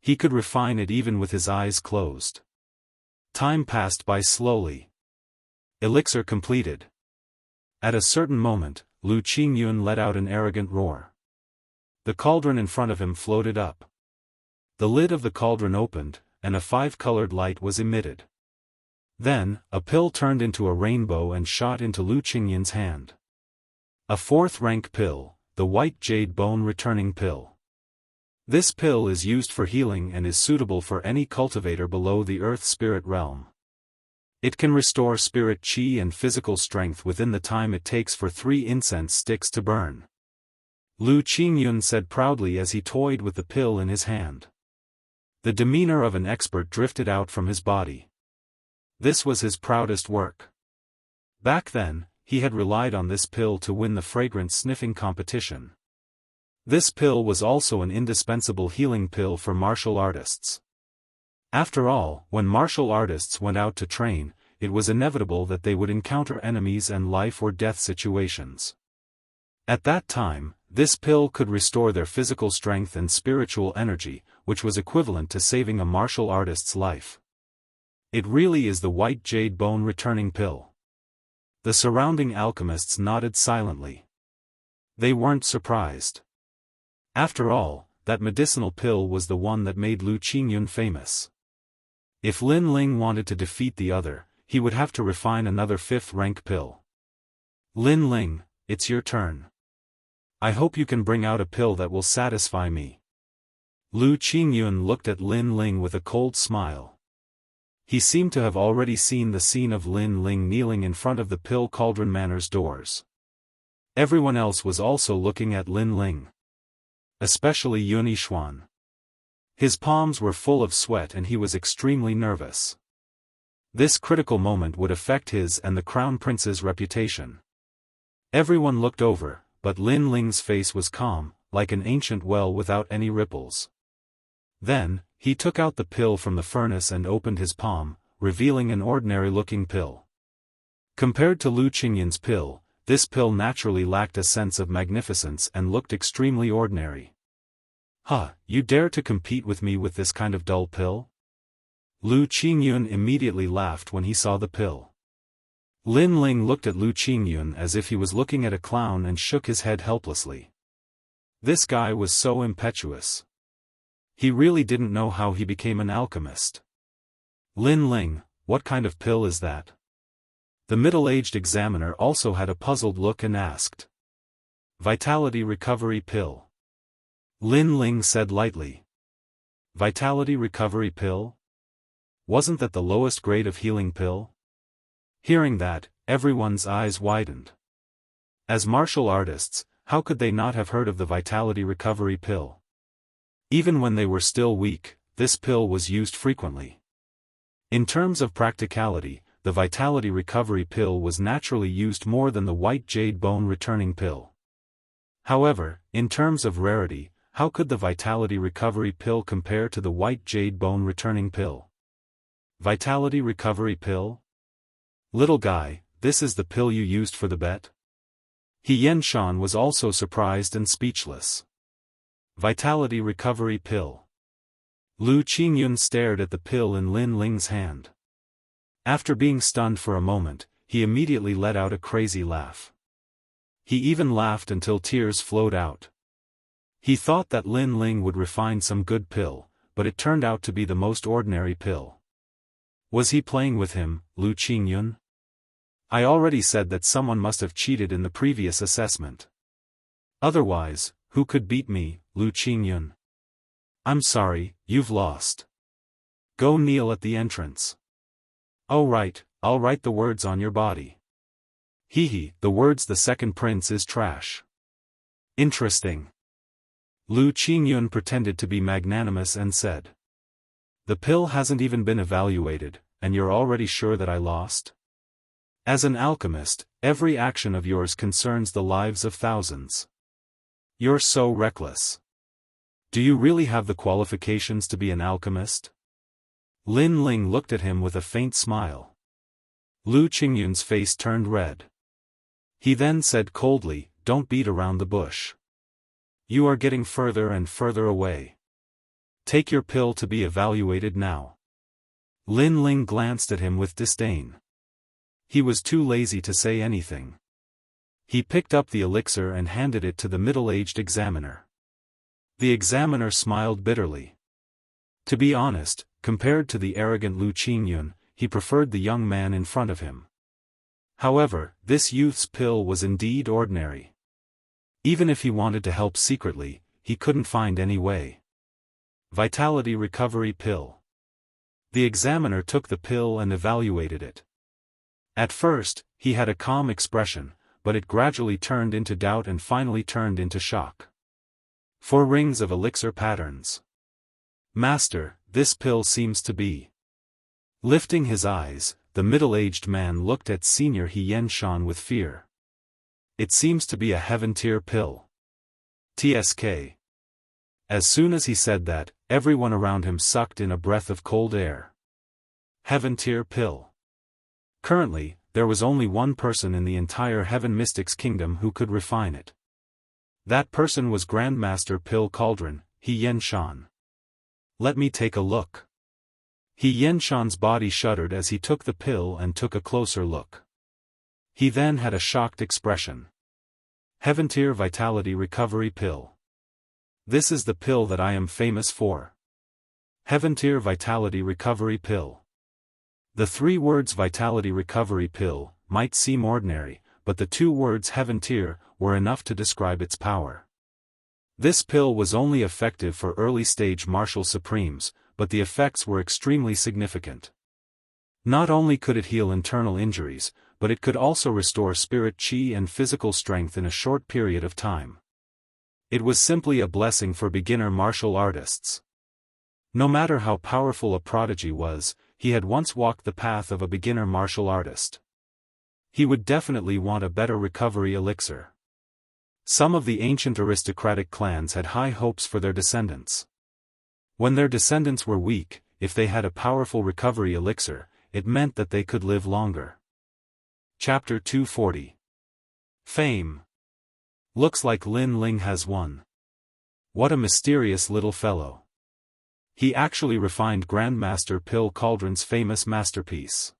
He could refine it even with his eyes closed. Time passed by slowly. Elixir completed. At a certain moment, Lu Qingyun let out an arrogant roar. The cauldron in front of him floated up. The lid of the cauldron opened, and a 5-colored light was emitted. Then, a pill turned into a rainbow and shot into Lu Qingyun's hand. A 4th-rank pill, the white jade bone returning pill. This pill is used for healing and is suitable for any cultivator below the earth spirit realm. It can restore spirit chi and physical strength within the time it takes for 3 incense sticks to burn. Lu Qingyun said proudly as he toyed with the pill in his hand. The demeanor of an expert drifted out from his body. This was his proudest work. Back then, he had relied on this pill to win the fragrance sniffing competition. This pill was also an indispensable healing pill for martial artists. After all, when martial artists went out to train, it was inevitable that they would encounter enemies and life or death situations. At that time, this pill could restore their physical strength and spiritual energy, which was equivalent to saving a martial artist's life. It really is the white jade bone returning pill. The surrounding alchemists nodded silently. They weren't surprised. After all, that medicinal pill was the one that made Lu Qingyun famous. If Lin Ling wanted to defeat the other, he would have to refine another 5th-rank pill. Lin Ling, it's your turn. I hope you can bring out a pill that will satisfy me. Lu Qingyun looked at Lin Ling with a cold smile. He seemed to have already seen the scene of Lin Ling kneeling in front of the Pill Cauldron Manor's doors. Everyone else was also looking at Lin Ling. Especially Yun Yishuan. His palms were full of sweat and he was extremely nervous. This critical moment would affect his and the Crown Prince's reputation. Everyone looked over, but Lin Ling's face was calm, like an ancient well without any ripples. Then, he took out the pill from the furnace and opened his palm, revealing an ordinary-looking pill. Compared to Lu Qingyun's pill, this pill naturally lacked a sense of magnificence and looked extremely ordinary. "Huh, you dare to compete with me with this kind of dull pill?" Lu Qingyun immediately laughed when he saw the pill. Lin Ling looked at Lu Qingyun as if he was looking at a clown and shook his head helplessly. This guy was so impetuous. He really didn't know how he became an alchemist. "Lin Ling, what kind of pill is that?" The middle-aged examiner also had a puzzled look and asked. "Vitality recovery pill." Lin Ling said lightly. "Vitality recovery pill? Wasn't that the lowest grade of healing pill?" Hearing that, everyone's eyes widened. As martial artists, how could they not have heard of the vitality recovery pill? Even when they were still weak, this pill was used frequently. In terms of practicality, the vitality recovery pill was naturally used more than the white jade bone returning pill. However, in terms of rarity, how could the vitality recovery pill compare to the white jade bone returning pill? Vitality recovery pill? Little guy, this is the pill you used for the bet? He Yenshan was also surprised and speechless. Vitality recovery pill. Lu Qingyun stared at the pill in Lin Ling's hand. After being stunned for a moment, he immediately let out a crazy laugh. He even laughed until tears flowed out. He thought that Lin Ling would refine some good pill, but it turned out to be the most ordinary pill. Was he playing with him, Lu Qingyun? I already said that someone must have cheated in the previous assessment. Otherwise, who could beat me, Lu Qingyun? I'm sorry, you've lost. Go kneel at the entrance. Oh right, I'll write the words on your body. Hee, the words the second prince is trash. Interesting. Lu Qingyun pretended to be magnanimous and said. The pill hasn't even been evaluated, and you're already sure that I lost? As an alchemist, every action of yours concerns the lives of thousands. You're so reckless. Do you really have the qualifications to be an alchemist? Lin Ling looked at him with a faint smile. Lu Qingyun's face turned red. He then said coldly, "Don't beat around the bush. You are getting further and further away. Take your pill to be evaluated now." Lin Ling glanced at him with disdain. He was too lazy to say anything. He picked up the elixir and handed it to the middle-aged examiner. The examiner smiled bitterly. To be honest, compared to the arrogant Lu Qingyun, he preferred the young man in front of him. However, this youth's pill was indeed ordinary. Even if he wanted to help secretly, he couldn't find any way. Vitality recovery pill. The examiner took the pill and evaluated it. At first, he had a calm expression, but it gradually turned into doubt and finally turned into shock. 4 rings of elixir patterns. Master, this pill seems to be. Lifting his eyes, the middle-aged man looked at Senior Xianxia with fear. It seems to be a heaven-tier pill. TSK. As soon as he said that, everyone around him sucked in a breath of cold air. Heaven-tier pill. Currently, there was only one person in the entire Heaven Mystics Kingdom who could refine it. That person was Grandmaster Pill Cauldron, Xianxia. Let me take a look. Xianxia's body shuddered as he took the pill and took a closer look. He then had a shocked expression. Heaven-tier Vitality Recovery Pill. This is the pill that I am famous for. Heaven-tier Vitality Recovery Pill. The 3 words Vitality Recovery Pill might seem ordinary, but the 2 words Heaven-tier were enough to describe its power. This pill was only effective for early-stage martial supremes, but the effects were extremely significant. Not only could it heal internal injuries, but it could also restore spirit chi and physical strength in a short period of time. It was simply a blessing for beginner martial artists. No matter how powerful a prodigy was, he had once walked the path of a beginner martial artist. He would definitely want a better recovery elixir. Some of the ancient aristocratic clans had high hopes for their descendants. When their descendants were weak, if they had a powerful recovery elixir, it meant that they could live longer. Chapter 240. Fame. Looks like Lin Ling has won. What a mysterious little fellow. He actually refined Grandmaster Pill Cauldron's famous masterpiece.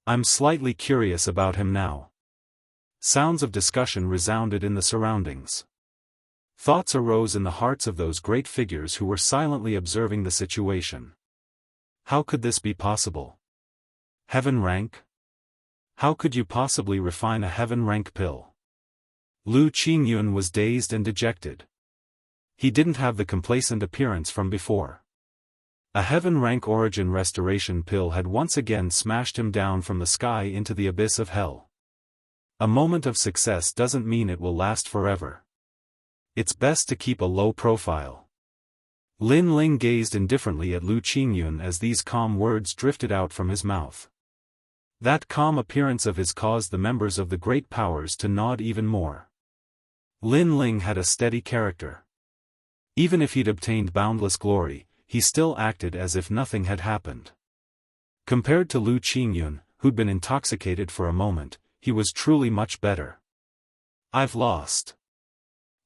I'm slightly curious about him now. Sounds of discussion resounded in the surroundings. Thoughts arose in the hearts of those great figures who were silently observing the situation. How could this be possible? Heaven rank? How could you possibly refine a heaven rank pill? Lu Qingyun was dazed and dejected. He didn't have the complacent appearance from before. A heaven rank origin restoration pill had once again smashed him down from the sky into the abyss of hell. A moment of success doesn't mean it will last forever. It's best to keep a low profile. Lin Ling gazed indifferently at Lu Qingyun as these calm words drifted out from his mouth. That calm appearance of his caused the members of the great powers to nod even more. Lin Ling had a steady character. Even if he'd obtained boundless glory, he still acted as if nothing had happened. Compared to Lu Qingyun, who'd been intoxicated for a moment, he was truly much better. I've lost.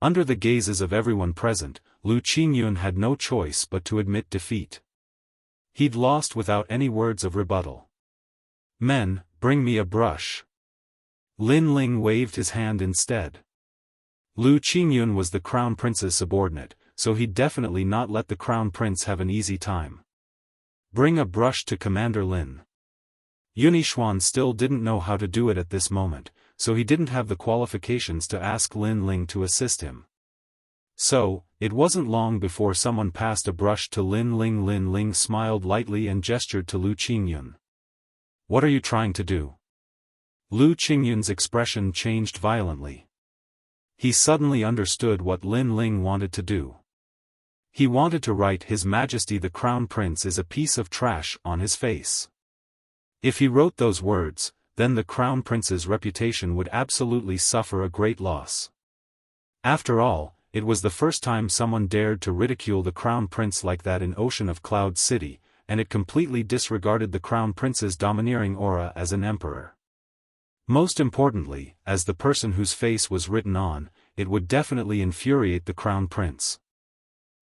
Under the gazes of everyone present, Lu Qingyun had no choice but to admit defeat. He'd lost without any words of rebuttal. Men, bring me a brush. Lin Ling waved his hand instead. Lu Qingyun was the crown prince's subordinate, so he'd definitely not let the crown prince have an easy time. Bring a brush to Commander Lin. Yunixuan still didn't know how to do it at this moment, so he didn't have the qualifications to ask Lin Ling to assist him. So, it wasn't long before someone passed a brush to Lin Ling. Lin Ling smiled lightly and gestured to Lu Qingyun. What are you trying to do? Lu Qingyun's expression changed violently. He suddenly understood what Lin Ling wanted to do. He wanted to write His Majesty the Crown Prince is a piece of trash on his face. If he wrote those words, then the Crown Prince's reputation would absolutely suffer a great loss. After all, it was the first time someone dared to ridicule the Crown Prince like that in Ocean of Cloud City, and it completely disregarded the Crown Prince's domineering aura as an emperor. Most importantly, as the person whose face was written on, it would definitely infuriate the Crown Prince.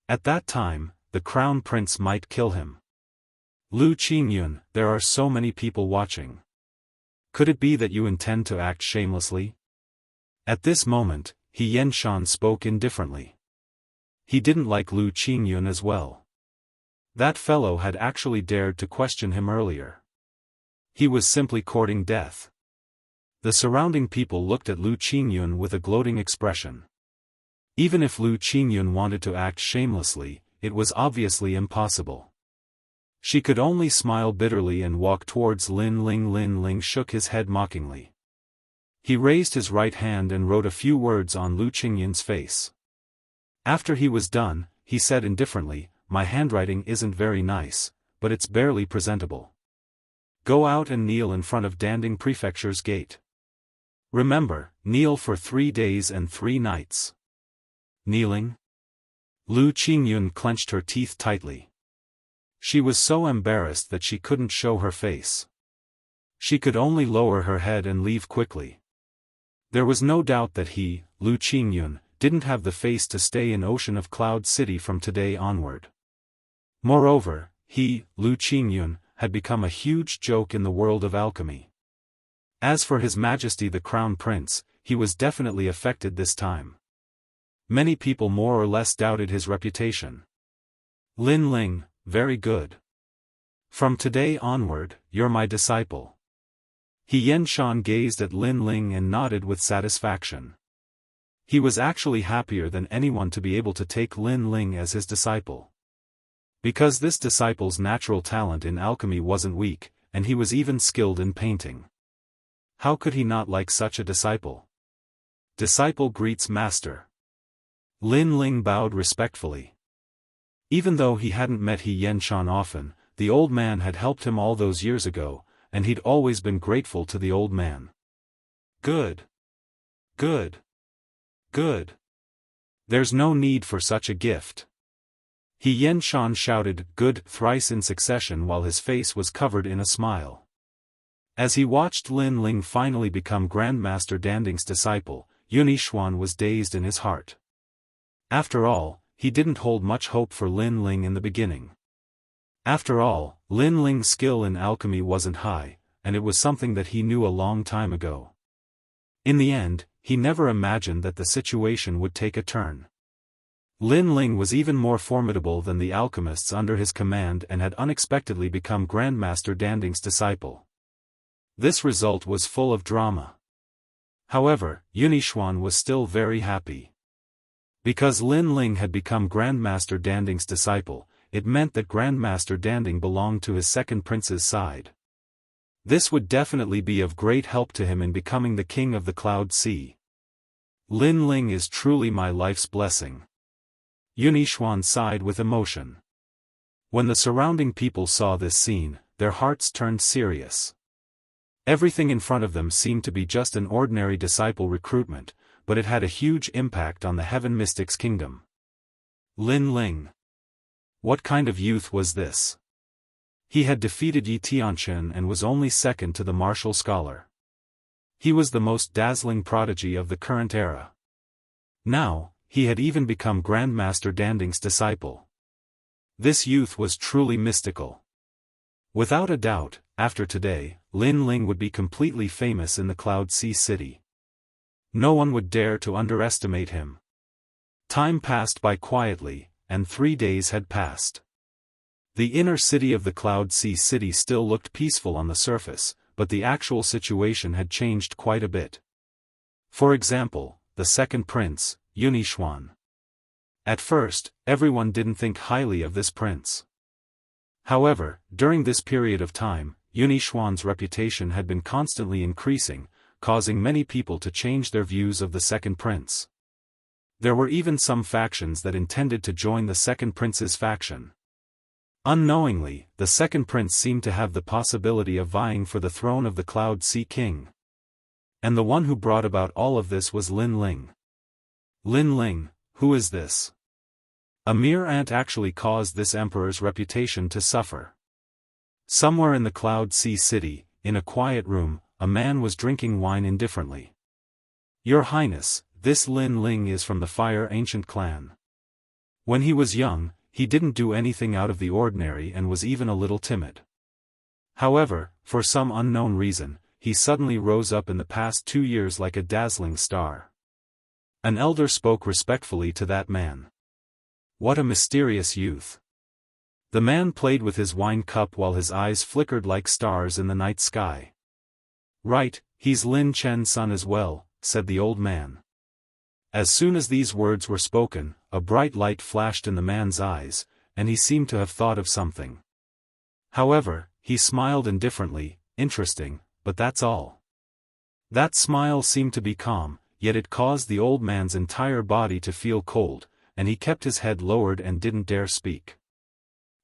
At that time, the Crown Prince might kill him. Lu Qingyun, there are so many people watching. Could it be that you intend to act shamelessly? At this moment, Xianxia spoke indifferently. He didn't like Lu Qingyun as well. That fellow had actually dared to question him earlier. He was simply courting death. The surrounding people looked at Lu Qingyun with a gloating expression. Even if Lu Qingyun wanted to act shamelessly, it was obviously impossible. She could only smile bitterly and walk towards Lin Ling. Lin Ling shook his head mockingly. He raised his right hand and wrote a few words on Lu Qingyun's face. After he was done, he said indifferently, "My handwriting isn't very nice, but it's barely presentable. Go out and kneel in front of Danding Prefecture's gate. Remember, kneel for 3 days and 3 nights. Kneeling?" Lu Qingyun clenched her teeth tightly. She was so embarrassed that she couldn't show her face. She could only lower her head and leave quickly. There was no doubt that he, Lu Qingyun, didn't have the face to stay in Ocean of Cloud City from today onward. Moreover, he, Lu Qingyun, had become a huge joke in the world of alchemy. As for His Majesty the Crown Prince, he was definitely affected this time. Many people more or less doubted his reputation. "Lin Ling, very good. From today onward, you're my disciple." He Yanshan gazed at Lin Ling and nodded with satisfaction. He was actually happier than anyone to be able to take Lin Ling as his disciple. Because this disciple's natural talent in alchemy wasn't weak, and he was even skilled in painting. How could he not like such a disciple? Disciple greets master. Lin Ling bowed respectfully. Even though he hadn't met He Yanshan often, the old man had helped him all those years ago, and he'd always been grateful to the old man. Good. Good. Good. There's no need for such a gift. He Yanshan shouted "good" thrice in succession while his face was covered in a smile. As he watched Lin Ling finally become Grandmaster Danding's disciple, Yunixuan was dazed in his heart. After all, he didn't hold much hope for Lin Ling in the beginning. After all, Lin Ling's skill in alchemy wasn't high, and it was something that he knew a long time ago. In the end, he never imagined that the situation would take a turn. Lin Ling was even more formidable than the alchemists under his command and had unexpectedly become Grandmaster Danding's disciple. This result was full of drama. However, Yunixuan was still very happy. Because Lin Ling had become Grandmaster Danding's disciple, it meant that Grandmaster Danding belonged to his second prince's side. This would definitely be of great help to him in becoming the king of the Cloud Sea. Lin Ling is truly my life's blessing. Yunixuan sighed with emotion. When the surrounding people saw this scene, their hearts turned serious. Everything in front of them seemed to be just an ordinary disciple recruitment, but it had a huge impact on the Heaven Mystics Kingdom. Lin Ling. What kind of youth was this? He had defeated Yi Tianchen and was only second to the martial scholar. He was the most dazzling prodigy of the current era. Now, he had even become Grandmaster Danding's disciple. This youth was truly mystical. Without a doubt, after today, Lin Ling would be completely famous in the Cloud Sea City. No one would dare to underestimate him. Time passed by quietly, and 3 days had passed. The inner city of the Cloud Sea City still looked peaceful on the surface, but the actual situation had changed quite a bit. For example, the second prince, Yunixuan. At first, everyone didn't think highly of this prince. However, during this period of time, Yunixuan's reputation had been constantly increasing, causing many people to change their views of the second prince. There were even some factions that intended to join the second prince's faction. Unknowingly, the second prince seemed to have the possibility of vying for the throne of the Cloud Sea King. And the one who brought about all of this was Lin Ling. Lin Ling, who is this? A mere ant actually caused this emperor's reputation to suffer. Somewhere in the Cloud Sea City, in a quiet room, a man was drinking wine indifferently. "Your Highness, this Lin Ling is from the Fire Ancient clan. When he was young, he didn't do anything out of the ordinary and was even a little timid. However, for some unknown reason, he suddenly rose up in the past 2 years like a dazzling star." An elder spoke respectfully to that man. What a mysterious youth. The man played with his wine cup while his eyes flickered like stars in the night sky. "Right, he's Lin Chen's son as well," said the old man. As soon as these words were spoken, a bright light flashed in the man's eyes, and he seemed to have thought of something. However, he smiled indifferently. "Interesting, but that's all." That smile seemed to be calm, yet it caused the old man's entire body to feel cold, and he kept his head lowered and didn't dare speak.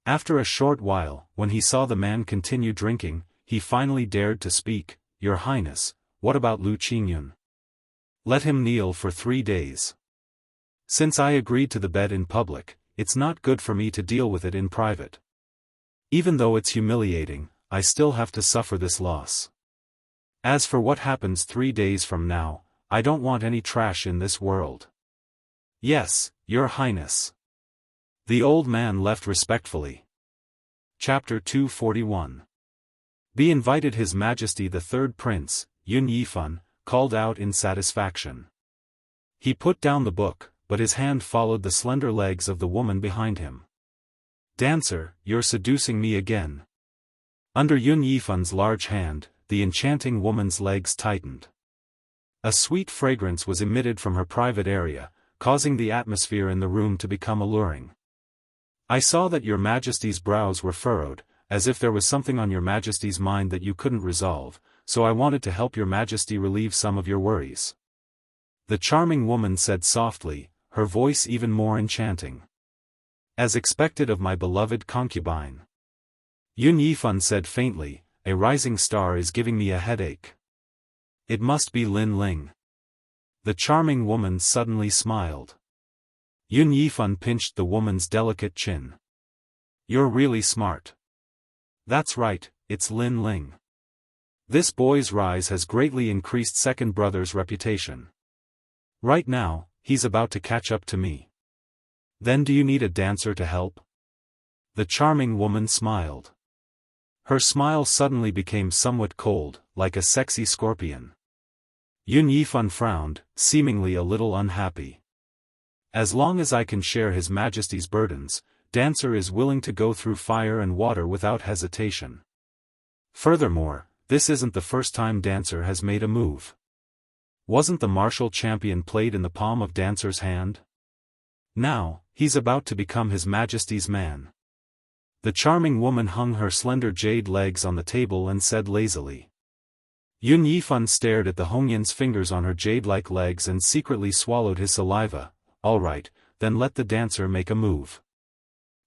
After a short while, when he saw the man continue drinking, he finally dared to speak. "Your Highness, what about Lu Qingyun? Let him kneel for 3 days. Since I agreed to the bet in public, it's not good for me to deal with it in private. Even though it's humiliating, I still have to suffer this loss. As for what happens 3 days from now, I don't want any trash in this world." "Yes, Your Highness." The old man left respectfully. Chapter 241. Be invited. His Majesty the Third Prince, Yun Yifan, called out in satisfaction. He put down the book, but his hand followed the slender legs of the woman behind him. "Dancer, you're seducing me again." Under Yun Yifan's large hand, the enchanting woman's legs tightened. A sweet fragrance was emitted from her private area, causing the atmosphere in the room to become alluring. "I saw that Your Majesty's brows were furrowed, as if there was something on Your Majesty's mind that you couldn't resolve, so I wanted to help Your Majesty relieve some of your worries," the charming woman said softly, her voice even more enchanting. "As expected of my beloved concubine." Yun Yifan said faintly, "A rising star is giving me a headache. It must be Lin Ling." The charming woman suddenly smiled. Yun Yifan pinched the woman's delicate chin. "You're really smart." "That's right, it's Lin Ling. This boy's rise has greatly increased second brother's reputation. Right now, he's about to catch up to me." "Then do you need a dancer to help?" The charming woman smiled. Her smile suddenly became somewhat cold, like a sexy scorpion. Yun Yifan frowned, seemingly a little unhappy. "As long as I can share His Majesty's burdens, Dancer is willing to go through fire and water without hesitation. Furthermore, this isn't the first time Dancer has made a move. Wasn't the martial champion played in the palm of Dancer's hand? Now, he's about to become His Majesty's man." The charming woman hung her slender jade legs on the table and said lazily. Yun Yifan stared at the Hongyan's fingers on her jade-like legs and secretly swallowed his saliva. "All right, then let the dancer make a move.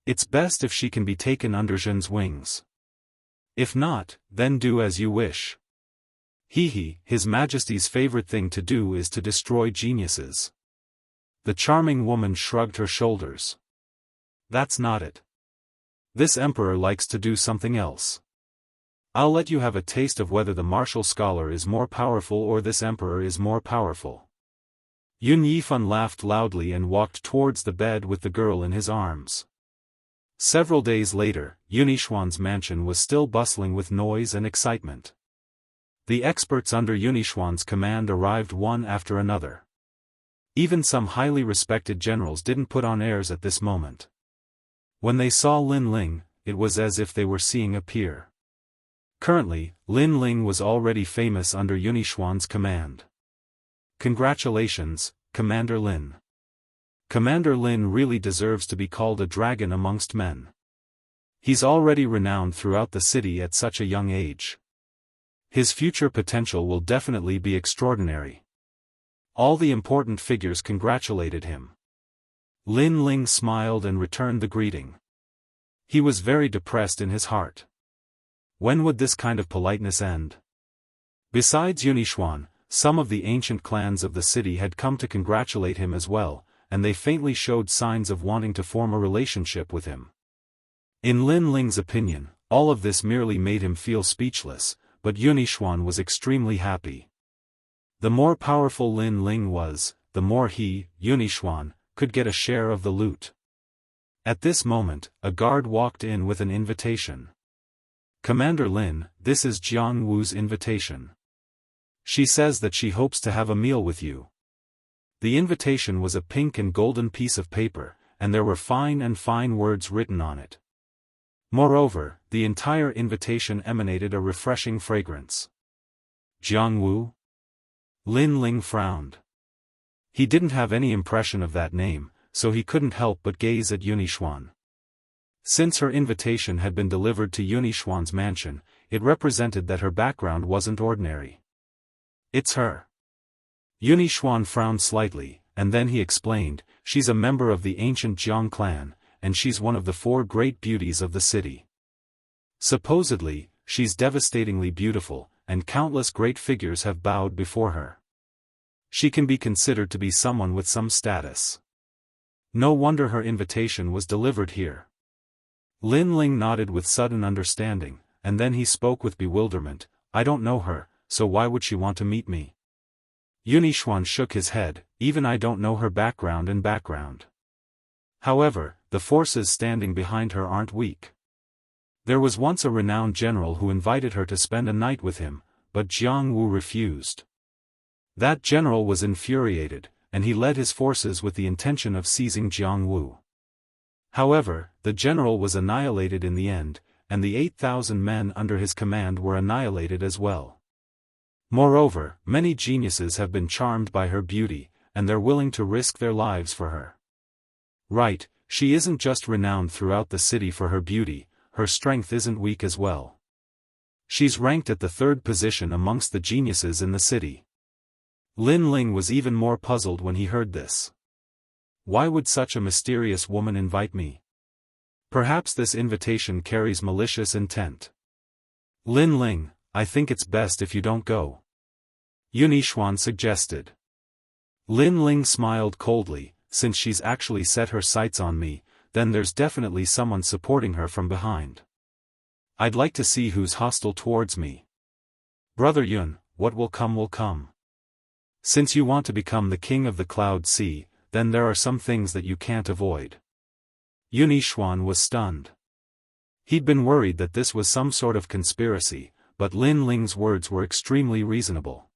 It's best if she can be taken under Zhen's wings. If not, then do as you wish." His Majesty's favorite thing to do is to destroy geniuses." The charming woman shrugged her shoulders. "That's not it. This emperor likes to do something else. I'll let you have a taste of whether the martial scholar is more powerful or this emperor is more powerful." Yun Yifan laughed loudly and walked towards the bed with the girl in his arms. Several days later, Yunixuan's mansion was still bustling with noise and excitement. The experts under Yunixuan's command arrived one after another. Even some highly respected generals didn't put on airs at this moment. When they saw Lin Ling, it was as if they were seeing a peer. Currently, Lin Ling was already famous under Yunixuan's command. "Congratulations, Commander Lin. Commander Lin really deserves to be called a dragon amongst men. He's already renowned throughout the city at such a young age. His future potential will definitely be extraordinary." All the important figures congratulated him. Lin Ling smiled and returned the greeting. He was very depressed in his heart. When would this kind of politeness end? Besides Yunixuan, some of the ancient clans of the city had come to congratulate him as well, and they faintly showed signs of wanting to form a relationship with him. In Lin Ling's opinion, all of this merely made him feel speechless, but Yunixuan was extremely happy. The more powerful Lin Ling was, the more he, Yunixuan, could get a share of the loot. At this moment, a guard walked in with an invitation. "Commander Lin, this is Jianghu's invitation. She says that she hopes to have a meal with you." The invitation was a pink and golden piece of paper, and there were fine words written on it. Moreover, the entire invitation emanated a refreshing fragrance. Jianghu? Lin Ling frowned. He didn't have any impression of that name, so he couldn't help but gaze at Yunixuan. Since her invitation had been delivered to Yunixuan's mansion, it represented that her background wasn't ordinary. It's her. Yunixuan frowned slightly, and then he explained, she's a member of the ancient Jiang clan, and she's one of the 4 great beauties of the city. Supposedly, she's devastatingly beautiful, and countless great figures have bowed before her. She can be considered to be someone with some status. No wonder her invitation was delivered here. Lin Ling nodded with sudden understanding, and then he spoke with bewilderment, I don't know her, so why would she want to meet me? Yunixuan shook his head, even I don't know her background. However, the forces standing behind her aren't weak. There was once a renowned general who invited her to spend a night with him, but Jianghu refused. That general was infuriated, and he led his forces with the intention of seizing Jianghu. However, the general was annihilated in the end, and the 8,000 men under his command were annihilated as well. Moreover, many geniuses have been charmed by her beauty, and they're willing to risk their lives for her. Right, she isn't just renowned throughout the city for her beauty, her strength isn't weak as well. She's ranked at the 3rd position amongst the geniuses in the city. Lin Ling was even more puzzled when he heard this. Why would such a mysterious woman invite me? Perhaps this invitation carries malicious intent. Lin Ling, I think it's best if you don't go. Yunixuan suggested. Lin Ling smiled coldly, since she's actually set her sights on me, then there's definitely someone supporting her from behind. I'd like to see who's hostile towards me. Brother Yun, what will come will come. Since you want to become the king of the Cloud Sea, then there are some things that you can't avoid. Yunixuan was stunned. He'd been worried that this was some sort of conspiracy, but Lin Ling's words were extremely reasonable.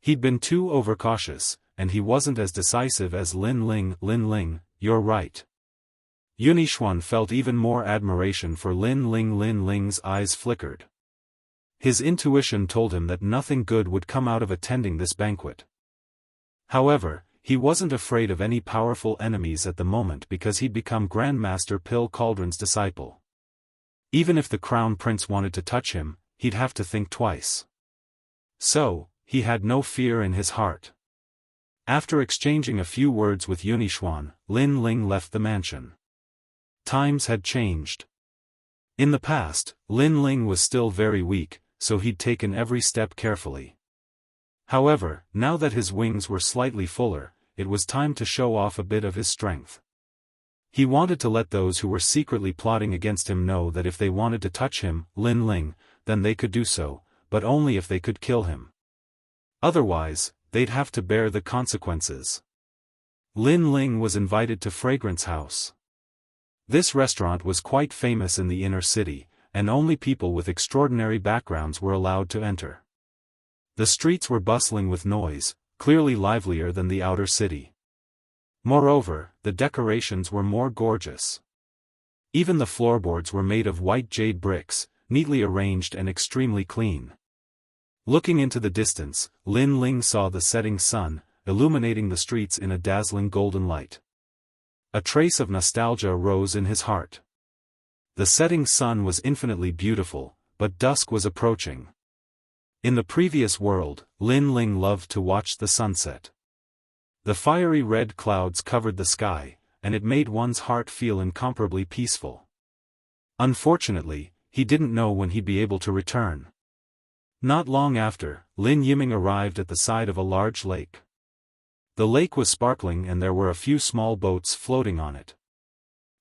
He'd been too overcautious, and he wasn't as decisive as Lin Ling. Lin Ling, you're right. Yunixuan felt even more admiration for Lin Ling. Lin Ling's eyes flickered. His intuition told him that nothing good would come out of attending this banquet. However, he wasn't afraid of any powerful enemies at the moment because he'd become Grandmaster Pill Cauldron's disciple. Even if the Crown Prince wanted to touch him, he'd have to think twice. So, he had no fear in his heart. After exchanging a few words with Yunixuan, Lin Ling left the mansion. Times had changed. In the past, Lin Ling was still very weak, so he'd taken every step carefully. However, now that his wings were slightly fuller, it was time to show off a bit of his strength. He wanted to let those who were secretly plotting against him know that if they wanted to touch him, Lin Ling, then they could do so, but only if they could kill him. Otherwise, they'd have to bear the consequences. Lin Ling was invited to Fragrance House. This restaurant was quite famous in the inner city, and only people with extraordinary backgrounds were allowed to enter. The streets were bustling with noise, clearly livelier than the outer city. Moreover, the decorations were more gorgeous. Even the floorboards were made of white jade bricks, neatly arranged and extremely clean. Looking into the distance, Lin Ling saw the setting sun, illuminating the streets in a dazzling golden light. A trace of nostalgia rose in his heart. The setting sun was infinitely beautiful, but dusk was approaching. In the previous world, Lin Ling loved to watch the sunset. The fiery red clouds covered the sky, and it made one's heart feel incomparably peaceful. Unfortunately, he didn't know when he'd be able to return. Not long after, Lin Yiming arrived at the side of a large lake. The lake was sparkling and there were a few small boats floating on it.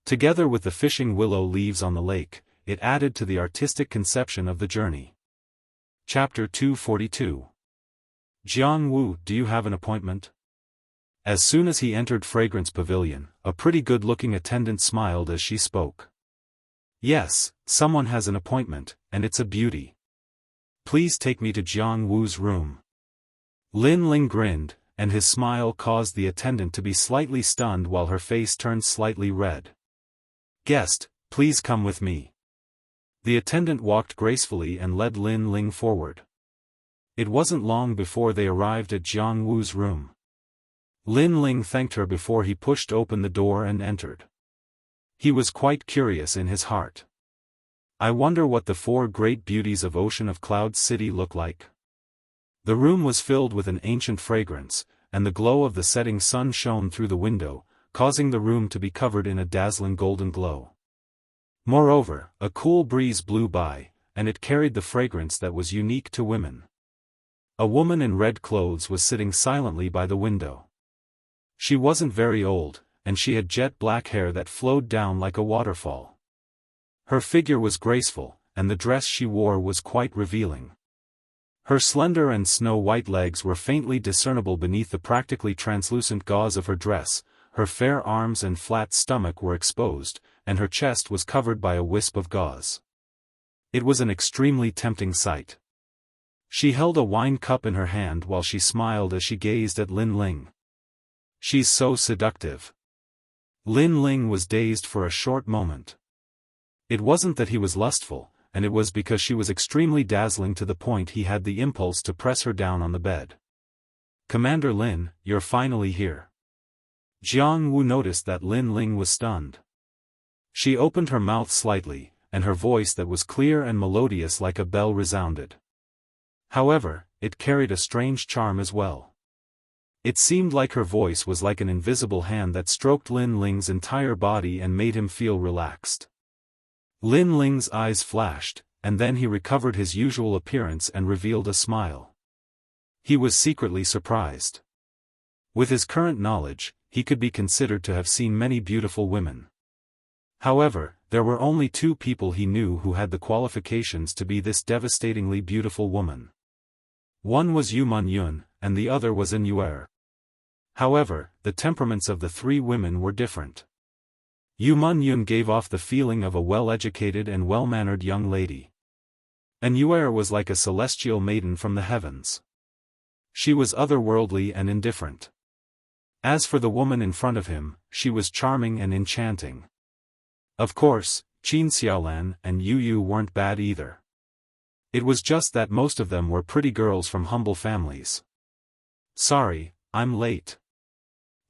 Together with the fishing willow leaves on the lake, it added to the artistic conception of the journey. Chapter 242. Jianghu, do you have an appointment? As soon as he entered Fragrance Pavilion, a pretty good-looking attendant smiled as she spoke. Yes, someone has an appointment, and it's a beauty. Please take me to Jianghu's room. Lin Ling grinned, and his smile caused the attendant to be slightly stunned while her face turned slightly red. Guest, please come with me. The attendant walked gracefully and led Lin Ling forward. It wasn't long before they arrived at Jianghu's room. Lin Ling thanked her before he pushed open the door and entered. He was quite curious in his heart. I wonder what the 4 great beauties of Ocean of Clouds City look like. The room was filled with an ancient fragrance, and the glow of the setting sun shone through the window, causing the room to be covered in a dazzling golden glow. Moreover, a cool breeze blew by, and it carried the fragrance that was unique to women. A woman in red clothes was sitting silently by the window. She wasn't very old, and she had jet black hair that flowed down like a waterfall. Her figure was graceful, and the dress she wore was quite revealing. Her slender and snow-white legs were faintly discernible beneath the practically translucent gauze of her dress, her fair arms and flat stomach were exposed, and her chest was covered by a wisp of gauze. It was an extremely tempting sight. She held a wine cup in her hand while she smiled as she gazed at Lin Ling. "She's so seductive." Lin Ling was dazed for a short moment. It wasn't that he was lustful, and it was because she was extremely dazzling to the point he had the impulse to press her down on the bed. "Commander Lin, you're finally here." Jianghu noticed that Lin Ling was stunned. She opened her mouth slightly, and her voice that was clear and melodious like a bell resounded. However, it carried a strange charm as well. It seemed like her voice was like an invisible hand that stroked Lin Ling's entire body and made him feel relaxed. Lin Ling's eyes flashed, and then he recovered his usual appearance and revealed a smile. He was secretly surprised. With his current knowledge, he could be considered to have seen many beautiful women. However, there were only two people he knew who had the qualifications to be this devastatingly beautiful woman. One was Yu Yun, and the other was An Yuer. However, the temperaments of the three women were different. Yu Yun gave off the feeling of a well-educated and well-mannered young lady. An Yuer was like a celestial maiden from the heavens. She was otherworldly and indifferent. As for the woman in front of him, she was charming and enchanting. Of course, Qin Xiaolan and Yu Yu weren't bad either. It was just that most of them were pretty girls from humble families. "Sorry, I'm late."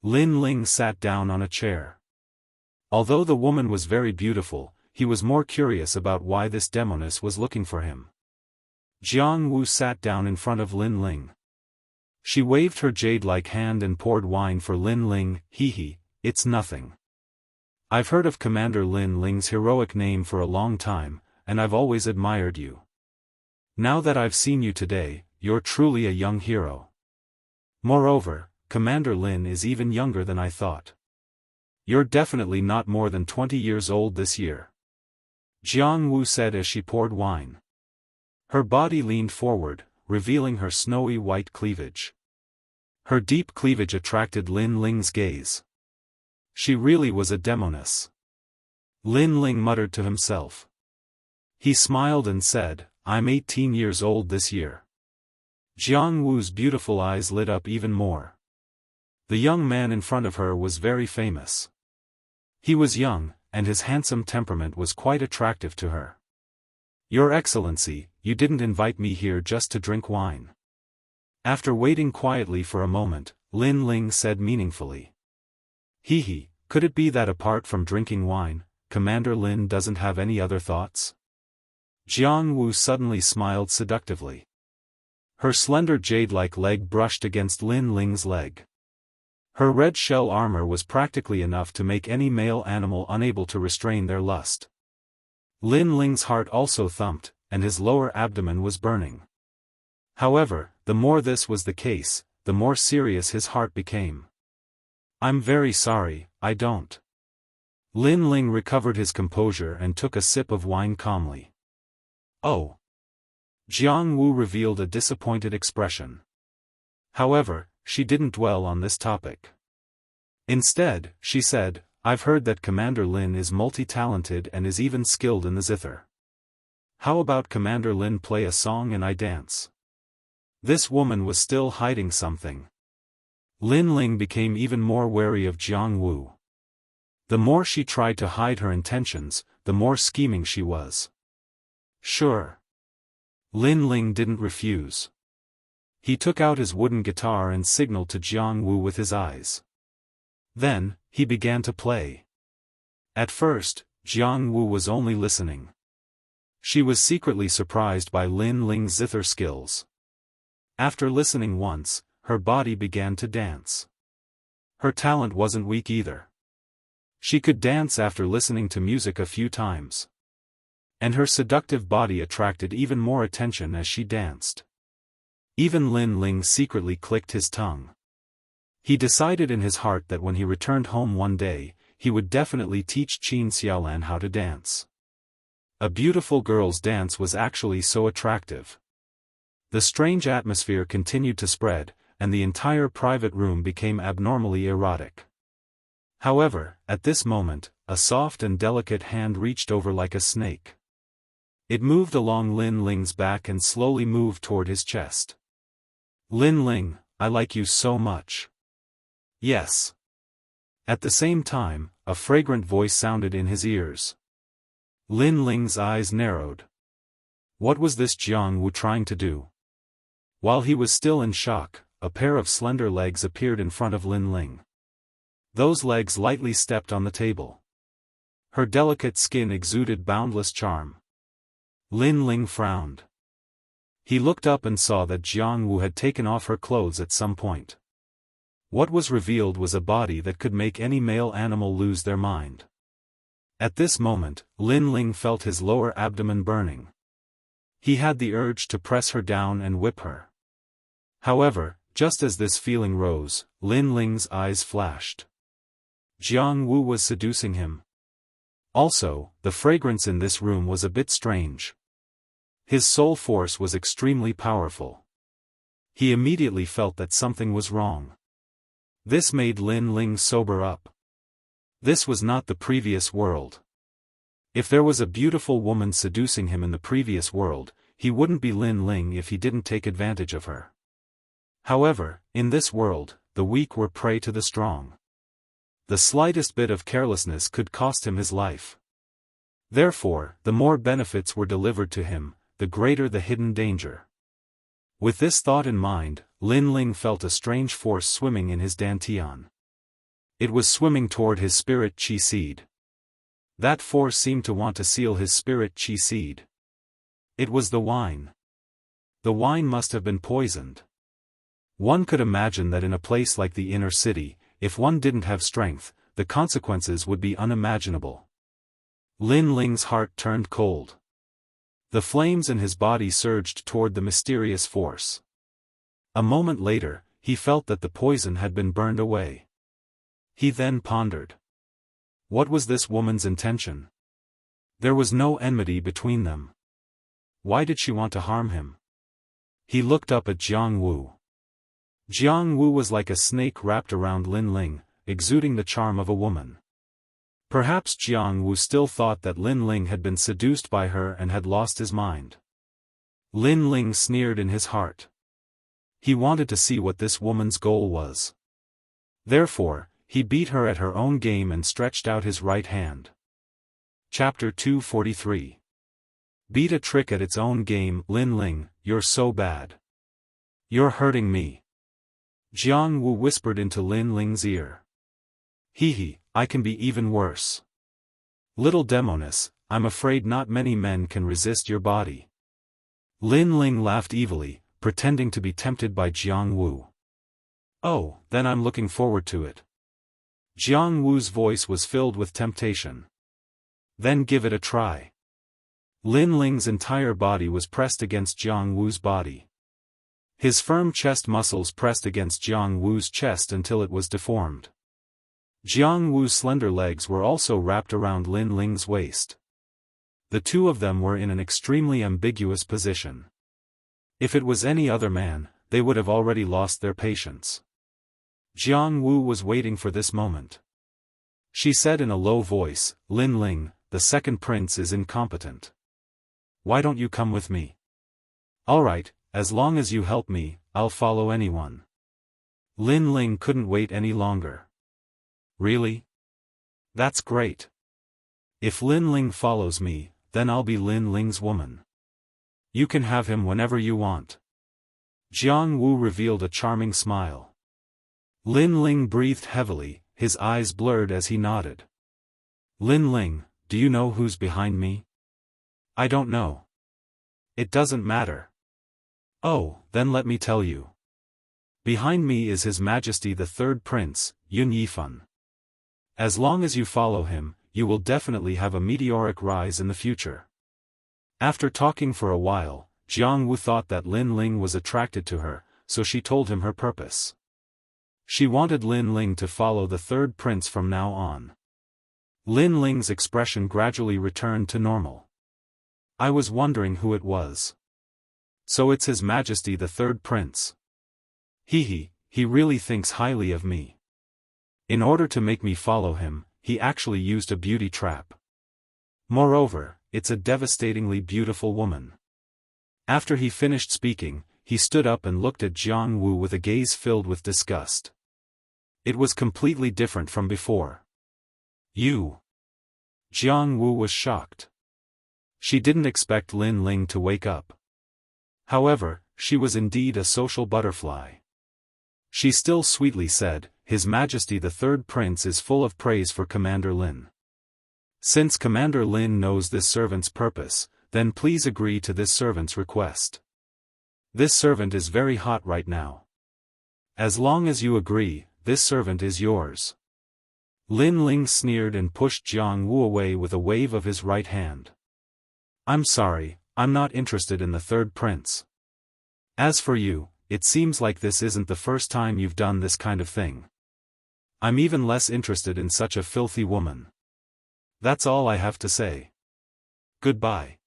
Lin Ling sat down on a chair. Although the woman was very beautiful, he was more curious about why this demoness was looking for him. Jianghu sat down in front of Lin Ling. She waved her jade-like hand and poured wine for Lin Ling. "Hee, it's nothing. I've heard of Commander Lin Ling's heroic name for a long time, and I've always admired you. Now that I've seen you today, you're truly a young hero. Moreover, Commander Lin is even younger than I thought. You're definitely not more than 20 years old this year," Jianghu said as she poured wine. Her body leaned forward, revealing her snowy white cleavage. Her deep cleavage attracted Lin Ling's gaze. She really was a demoness. Lin Ling muttered to himself. He smiled and said, "I'm 18 years old this year." Jianghu's beautiful eyes lit up even more. The young man in front of her was very famous. He was young, and his handsome temperament was quite attractive to her. "Your Excellency, you didn't invite me here just to drink wine." After waiting quietly for a moment, Lin Ling said meaningfully. "Hee, could it be that apart from drinking wine, Commander Lin doesn't have any other thoughts?" Jianghu suddenly smiled seductively. Her slender jade-like leg brushed against Lin Ling's leg. Her red shell armor was practically enough to make any male animal unable to restrain their lust. Lin Ling's heart also thumped, and his lower abdomen was burning. However, the more this was the case, the more serious his heart became. "I'm very sorry, I don't." Lin Ling recovered his composure and took a sip of wine calmly. "Oh." Jianghu revealed a disappointed expression. However, she didn't dwell on this topic. Instead, she said, "I've heard that Commander Lin is multi-talented and is even skilled in the zither. How about Commander Lin play a song and I dance?" This woman was still hiding something. Lin Ling became even more wary of Jianghu. The more she tried to hide her intentions, the more scheming she was. "Sure." Lin Ling didn't refuse. He took out his wooden guitar and signaled to Jianghu with his eyes. Then, he began to play. At first, Jianghu was only listening. She was secretly surprised by Lin Ling's zither skills. After listening once, her body began to dance. Her talent wasn't weak either. She could dance after listening to music a few times. And her seductive body attracted even more attention as she danced. Even Lin Ling secretly clicked his tongue. He decided in his heart that when he returned home one day, he would definitely teach Qin Xiaolan how to dance. A beautiful girl's dance was actually so attractive. The strange atmosphere continued to spread, and the entire private room became abnormally erotic. However, at this moment, a soft and delicate hand reached over like a snake. It moved along Lin Ling's back and slowly moved toward his chest. "Lin Ling, I like you so much." "Yes." At the same time, a fragrant voice sounded in his ears. Lin Ling's eyes narrowed. What was this Jianghu trying to do? While he was still in shock, a pair of slender legs appeared in front of Lin Ling. Those legs lightly stepped on the table. Her delicate skin exuded boundless charm. Lin Ling frowned. He looked up and saw that Jianghu had taken off her clothes at some point. What was revealed was a body that could make any male animal lose their mind. At this moment, Lin Ling felt his lower abdomen burning. He had the urge to press her down and whip her. However, just as this feeling rose, Lin Ling's eyes flashed. Jianghu was seducing him. Also, the fragrance in this room was a bit strange. His soul force was extremely powerful. He immediately felt that something was wrong. This made Lin Ling sober up. This was not the previous world. If there was a beautiful woman seducing him in the previous world, he wouldn't be Lin Ling if he didn't take advantage of her. However, in this world, the weak were prey to the strong. The slightest bit of carelessness could cost him his life. Therefore, the more benefits were delivered to him, the greater the hidden danger. With this thought in mind, Lin Ling felt a strange force swimming in his dantian. It was swimming toward his spirit chi seed. That force seemed to want to seal his spirit chi seed. It was the wine. The wine must have been poisoned. One could imagine that in a place like the inner city, if one didn't have strength, the consequences would be unimaginable. Lin Ling's heart turned cold. The flames in his body surged toward the mysterious force. A moment later, he felt that the poison had been burned away. He then pondered. What was this woman's intention? There was no enmity between them. Why did she want to harm him? He looked up at Jianghu. Jianghu was like a snake wrapped around Lin Ling, exuding the charm of a woman. Perhaps Jianghu still thought that Lin Ling had been seduced by her and had lost his mind. Lin Ling sneered in his heart. He wanted to see what this woman's goal was. Therefore, he beat her at her own game and stretched out his right hand. Chapter 243. Beat a trick at its own game. Lin Ling, you're so bad. You're hurting me. Jianghu whispered into Lin Ling's ear. Hee, I can be even worse. Little demoness, I'm afraid not many men can resist your body. Lin Ling laughed evilly, pretending to be tempted by Jianghu. Oh, then I'm looking forward to it. Jianghu's voice was filled with temptation. Then give it a try. Lin Ling's entire body was pressed against Jianghu's body. His firm chest muscles pressed against Jianghu's chest until it was deformed. Jianghu's slender legs were also wrapped around Lin Ling's waist. The two of them were in an extremely ambiguous position. If it was any other man, they would have already lost their patience. Jianghu was waiting for this moment. She said in a low voice, Lin Ling, the second prince is incompetent. Why don't you come with me? All right, as long as you help me, I'll follow anyone. Lin Ling couldn't wait any longer. Really? That's great. If Lin Ling follows me, then I'll be Lin Ling's woman. You can have him whenever you want. Jianghu revealed a charming smile. Lin Ling breathed heavily, his eyes blurred as he nodded. Lin Ling, do you know who's behind me? I don't know. It doesn't matter. Oh, then let me tell you. Behind me is His Majesty the Third Prince, Yun Yifan. As long as you follow him, you will definitely have a meteoric rise in the future. After talking for a while, Jianghu thought that Lin Ling was attracted to her, so she told him her purpose. She wanted Lin Ling to follow the Third Prince from now on. Lin Ling's expression gradually returned to normal. I was wondering who it was. So it's His Majesty the Third Prince. He really thinks highly of me. In order to make me follow him, he actually used a beauty trap. Moreover, it's a devastatingly beautiful woman. After he finished speaking, he stood up and looked at Jianghu with a gaze filled with disgust. It was completely different from before. You. Jianghu was shocked. She didn't expect Lin Ling to wake up. However, she was indeed a social butterfly. She still sweetly said, His Majesty the Third Prince is full of praise for Commander Lin. Since Commander Lin knows this servant's purpose, then please agree to this servant's request. This servant is very hot right now. As long as you agree, this servant is yours. Lin Ling sneered and pushed Jianghu away with a wave of his right hand. I'm sorry, I'm not interested in the Third Prince. As for you, it seems like this isn't the first time you've done this kind of thing. I'm even less interested in such a filthy woman. That's all I have to say. Goodbye.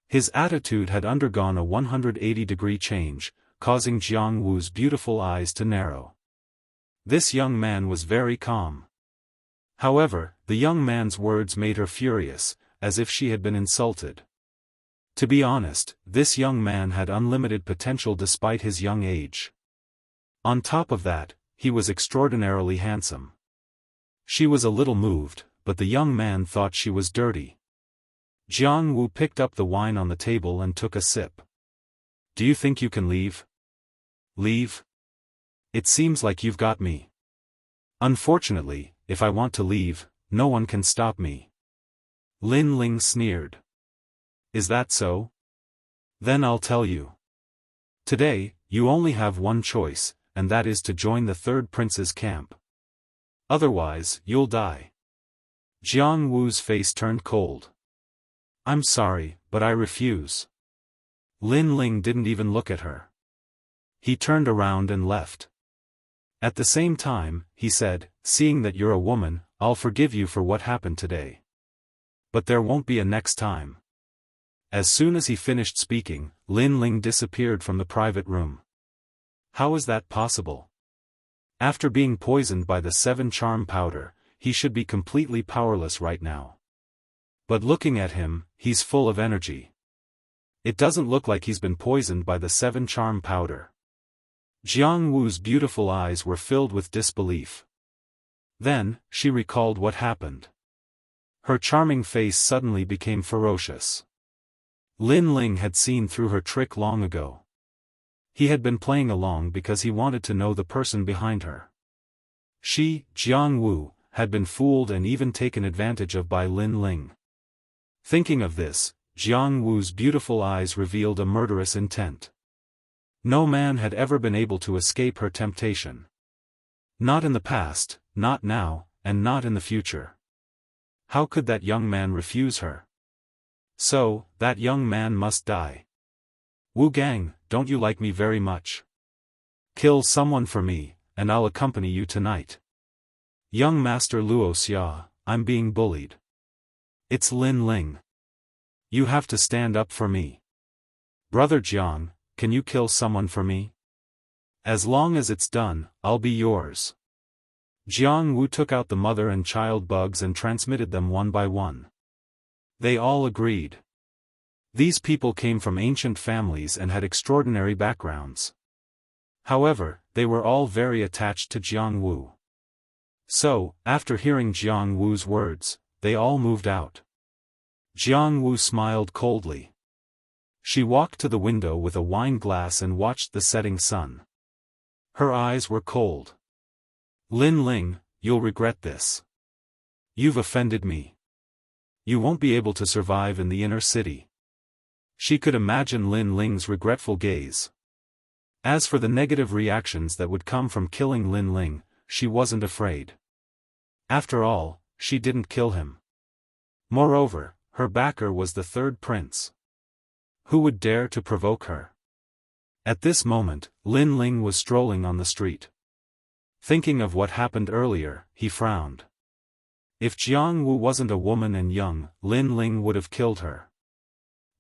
His attitude had undergone a 180-degree change, causing Jianghu's beautiful eyes to narrow. This young man was very calm. However, the young man's words made her furious, as if she had been insulted. To be honest, this young man had unlimited potential despite his young age. On top of that, he was extraordinarily handsome. She was a little moved, but the young man thought she was dirty. Jianghu picked up the wine on the table and took a sip. Do you think you can leave? Leave? It seems like you've got me. Unfortunately, if I want to leave, no one can stop me. Lin Ling sneered. Is that so? Then I'll tell you. Today, you only have one choice, and that is to join the Third Prince's camp. Otherwise, you'll die. Jianghu's face turned cold. I'm sorry, but I refuse. Lin Ling didn't even look at her. He turned around and left. At the same time, he said, seeing that you're a woman, I'll forgive you for what happened today. But there won't be a next time. As soon as he finished speaking, Lin Ling disappeared from the private room. How is that possible? After being poisoned by the 7 charm powder, he should be completely powerless right now. But looking at him, he's full of energy. It doesn't look like he's been poisoned by the 7 charm powder. Jianghu's beautiful eyes were filled with disbelief. Then, she recalled what happened. Her charming face suddenly became ferocious. Lin Ling had seen through her trick long ago. He had been playing along because he wanted to know the person behind her. She, Jianghu, had been fooled and even taken advantage of by Lin Ling. Thinking of this, Jianghu's beautiful eyes revealed a murderous intent. No man had ever been able to escape her temptation. Not in the past, not now, and not in the future. How could that young man refuse her? So, that young man must die. Wu Gang, don't you like me very much? Kill someone for me, and I'll accompany you tonight. Young Master Luo Xia, I'm being bullied. It's Lin Ling. You have to stand up for me. Brother Jiang, can you kill someone for me? As long as it's done, I'll be yours. Jianghu took out the mother and child bugs and transmitted them one by one. They all agreed. These people came from ancient families and had extraordinary backgrounds. However, they were all very attached to Jianghu. So, after hearing Jianghu's words, they all moved out. Jianghu smiled coldly. She walked to the window with a wine glass and watched the setting sun. Her eyes were cold. Lin Ling, you'll regret this. You've offended me. You won't be able to survive in the inner city. She could imagine Lin Ling's regretful gaze. As for the negative reactions that would come from killing Lin Ling, she wasn't afraid. After all, she didn't kill him. Moreover, her backer was the third prince. Who would dare to provoke her? At this moment, Lin Ling was strolling on the street. Thinking of what happened earlier, he frowned. If Jianghu wasn't a woman and young, Lin Ling would have killed her.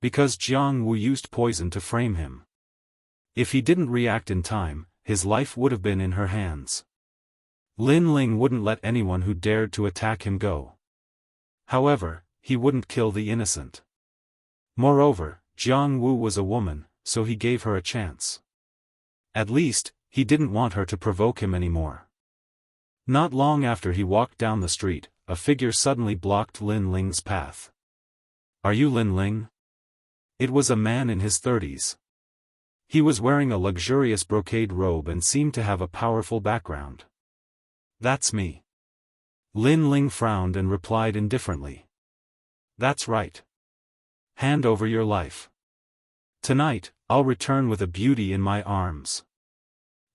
Because Jianghu used poison to frame him. If he didn't react in time, his life would have been in her hands. Lin Ling wouldn't let anyone who dared to attack him go. However, he wouldn't kill the innocent. Moreover, Jianghu was a woman, so he gave her a chance. At least, he didn't want her to provoke him anymore. Not long after he walked down the street, a figure suddenly blocked Lin Ling's path. "Are you Lin Ling?" It was a man in his 30s. He was wearing a luxurious brocade robe and seemed to have a powerful background. "That's me." Lin Ling frowned and replied indifferently. "That's right. Hand over your life. Tonight, I'll return with a beauty in my arms."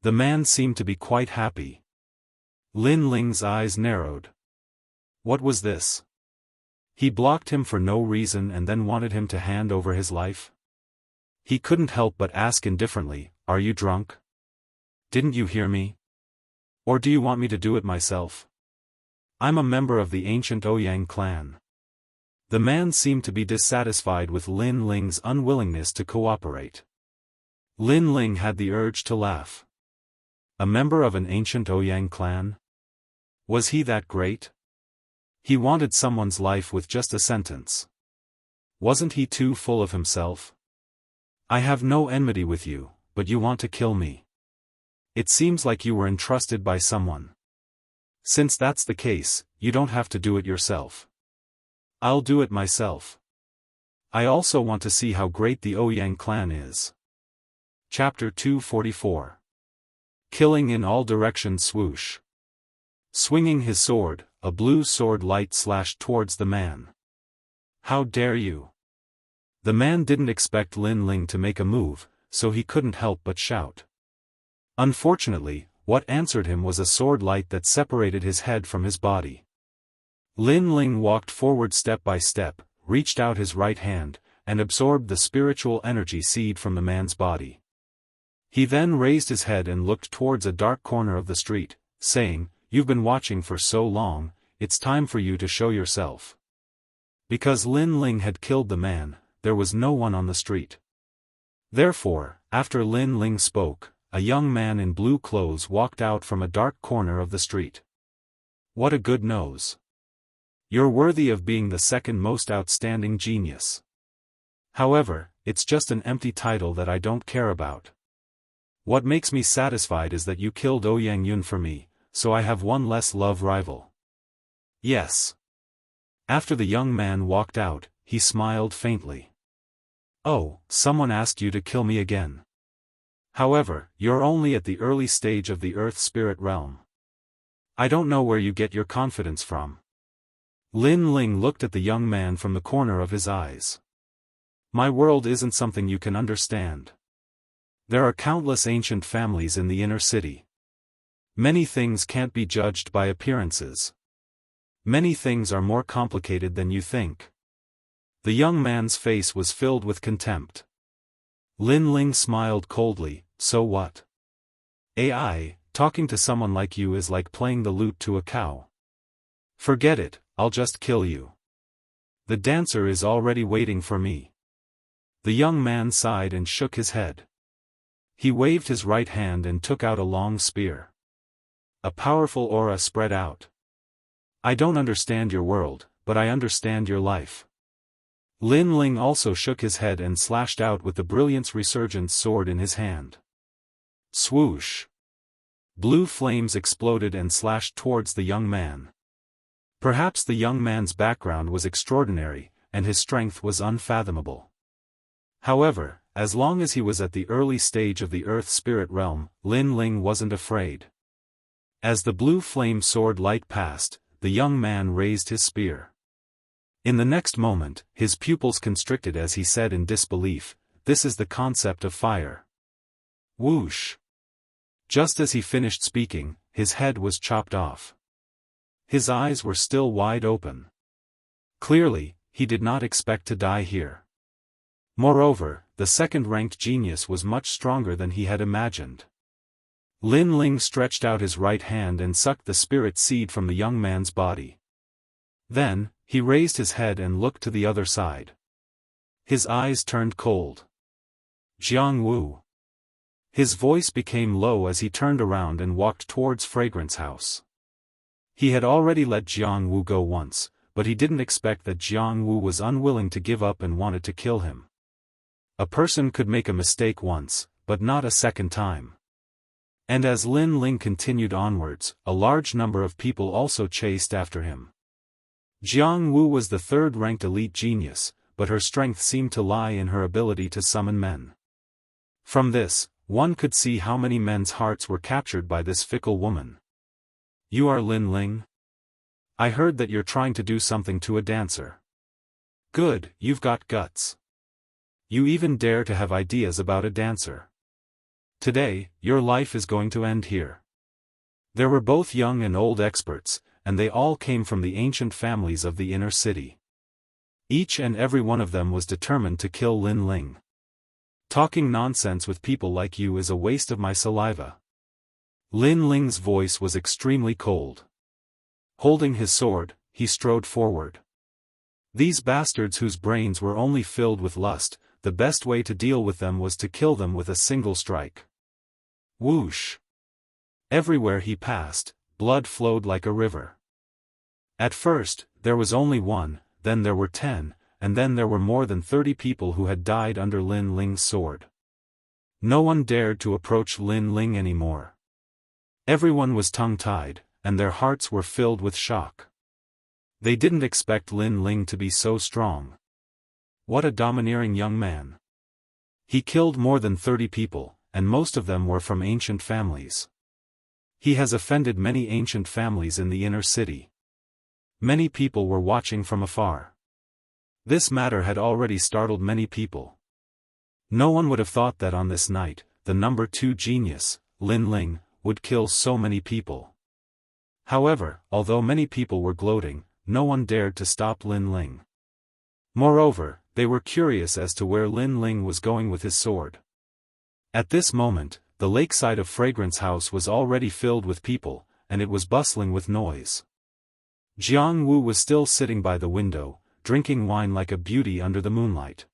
The man seemed to be quite happy. Lin Ling's eyes narrowed. What was this? He blocked him for no reason and then wanted him to hand over his life? He couldn't help but ask indifferently, "Are you drunk? Didn't you hear me? Or do you want me to do it myself? I'm a member of the ancient Ouyang clan." The man seemed to be dissatisfied with Lin Ling's unwillingness to cooperate. Lin Ling had the urge to laugh. A member of an ancient Ouyang clan? Was he that great? He wanted someone's life with just a sentence. Wasn't he too full of himself? "I have no enmity with you, but you want to kill me. It seems like you were entrusted by someone. Since that's the case, you don't have to do it yourself. I'll do it myself. I also want to see how great the Ouyang clan is." Chapter 244. Killing in all directions. Swoosh. Swinging his sword, a blue sword light slashed towards the man. "How dare you!" The man didn't expect Lin Ling to make a move, so he couldn't help but shout. Unfortunately, what answered him was a sword light that separated his head from his body. Lin Ling walked forward step by step, reached out his right hand, and absorbed the spiritual energy seed from the man's body. He then raised his head and looked towards a dark corner of the street, saying, "You've been watching for so long, it's time for you to show yourself." Because Lin Ling had killed the man, there was no one on the street. Therefore, after Lin Ling spoke, a young man in blue clothes walked out from a dark corner of the street. "What a good nose. You're worthy of being the second most outstanding genius. However, it's just an empty title that I don't care about. What makes me satisfied is that you killed Ouyang Yun for me, so I have one less love rival." "Yes." After the young man walked out, he smiled faintly. "Oh, someone asked you to kill me again. However, you're only at the early stage of the Earth Spirit realm. I don't know where you get your confidence from." Lin Ling looked at the young man from the corner of his eyes. "My world isn't something you can understand. There are countless ancient families in the inner city. Many things can't be judged by appearances. Many things are more complicated than you think." The young man's face was filled with contempt. Lin Ling smiled coldly, "So what? AI, talking to someone like you is like playing the lute to a cow. Forget it, I'll just kill you. The dancer is already waiting for me." The young man sighed and shook his head. He waved his right hand and took out a long spear. A powerful aura spread out. "I don't understand your world, but I understand your life." Lin Ling also shook his head and slashed out with the Brilliance Resurgence sword in his hand. Swoosh! Blue flames exploded and slashed towards the young man. Perhaps the young man's background was extraordinary, and his strength was unfathomable. However, as long as he was at the early stage of the Earth Spirit realm, Lin Ling wasn't afraid. As the blue flame sword light passed, the young man raised his spear. In the next moment, his pupils constricted as he said in disbelief, "This is the concept of fire." Whoosh! Just as he finished speaking, his head was chopped off. His eyes were still wide open. Clearly, he did not expect to die here. Moreover, the second-ranked genius was much stronger than he had imagined. Lin Ling stretched out his right hand and sucked the spirit seed from the young man's body. Then, he raised his head and looked to the other side. His eyes turned cold. Jianghu. His voice became low as he turned around and walked towards Fragrance House. He had already let Jianghu go once, but he didn't expect that Jianghu was unwilling to give up and wanted to kill him. A person could make a mistake once, but not a second time. And as Lin Ling continued onwards, a large number of people also chased after him. Jianghu was the third-ranked elite genius, but her strength seemed to lie in her ability to summon men. From this, one could see how many men's hearts were captured by this fickle woman. "You are Lin Ling? I heard that you're trying to do something to a dancer. Good, you've got guts. You even dare to have ideas about a dancer. Today, your life is going to end here." There were both young and old experts, and they all came from the ancient families of the inner city. Each and every one of them was determined to kill Lin Ling. "Talking nonsense with people like you is a waste of my saliva." Lin Ling's voice was extremely cold. Holding his sword, he strode forward. These bastards whose brains were only filled with lust, the best way to deal with them was to kill them with a single strike. Whoosh! Everywhere he passed, blood flowed like a river. At first, there was only one, then there were 10, and then there were more than 30 people who had died under Lin Ling's sword. No one dared to approach Lin Ling anymore. Everyone was tongue-tied, and their hearts were filled with shock. They didn't expect Lin Ling to be so strong. What a domineering young man. He killed more than 30 people, and most of them were from ancient families. He has offended many ancient families in the inner city. Many people were watching from afar. This matter had already startled many people. No one would have thought that on this night, the number 2 genius, Lin Ling, would kill so many people. However, although many people were gloating, no one dared to stop Lin Ling. Moreover, they were curious as to where Lin Ling was going with his sword. At this moment, the lakeside of Fragrance House was already filled with people, and it was bustling with noise. Jianghu was still sitting by the window, drinking wine like a beauty under the moonlight.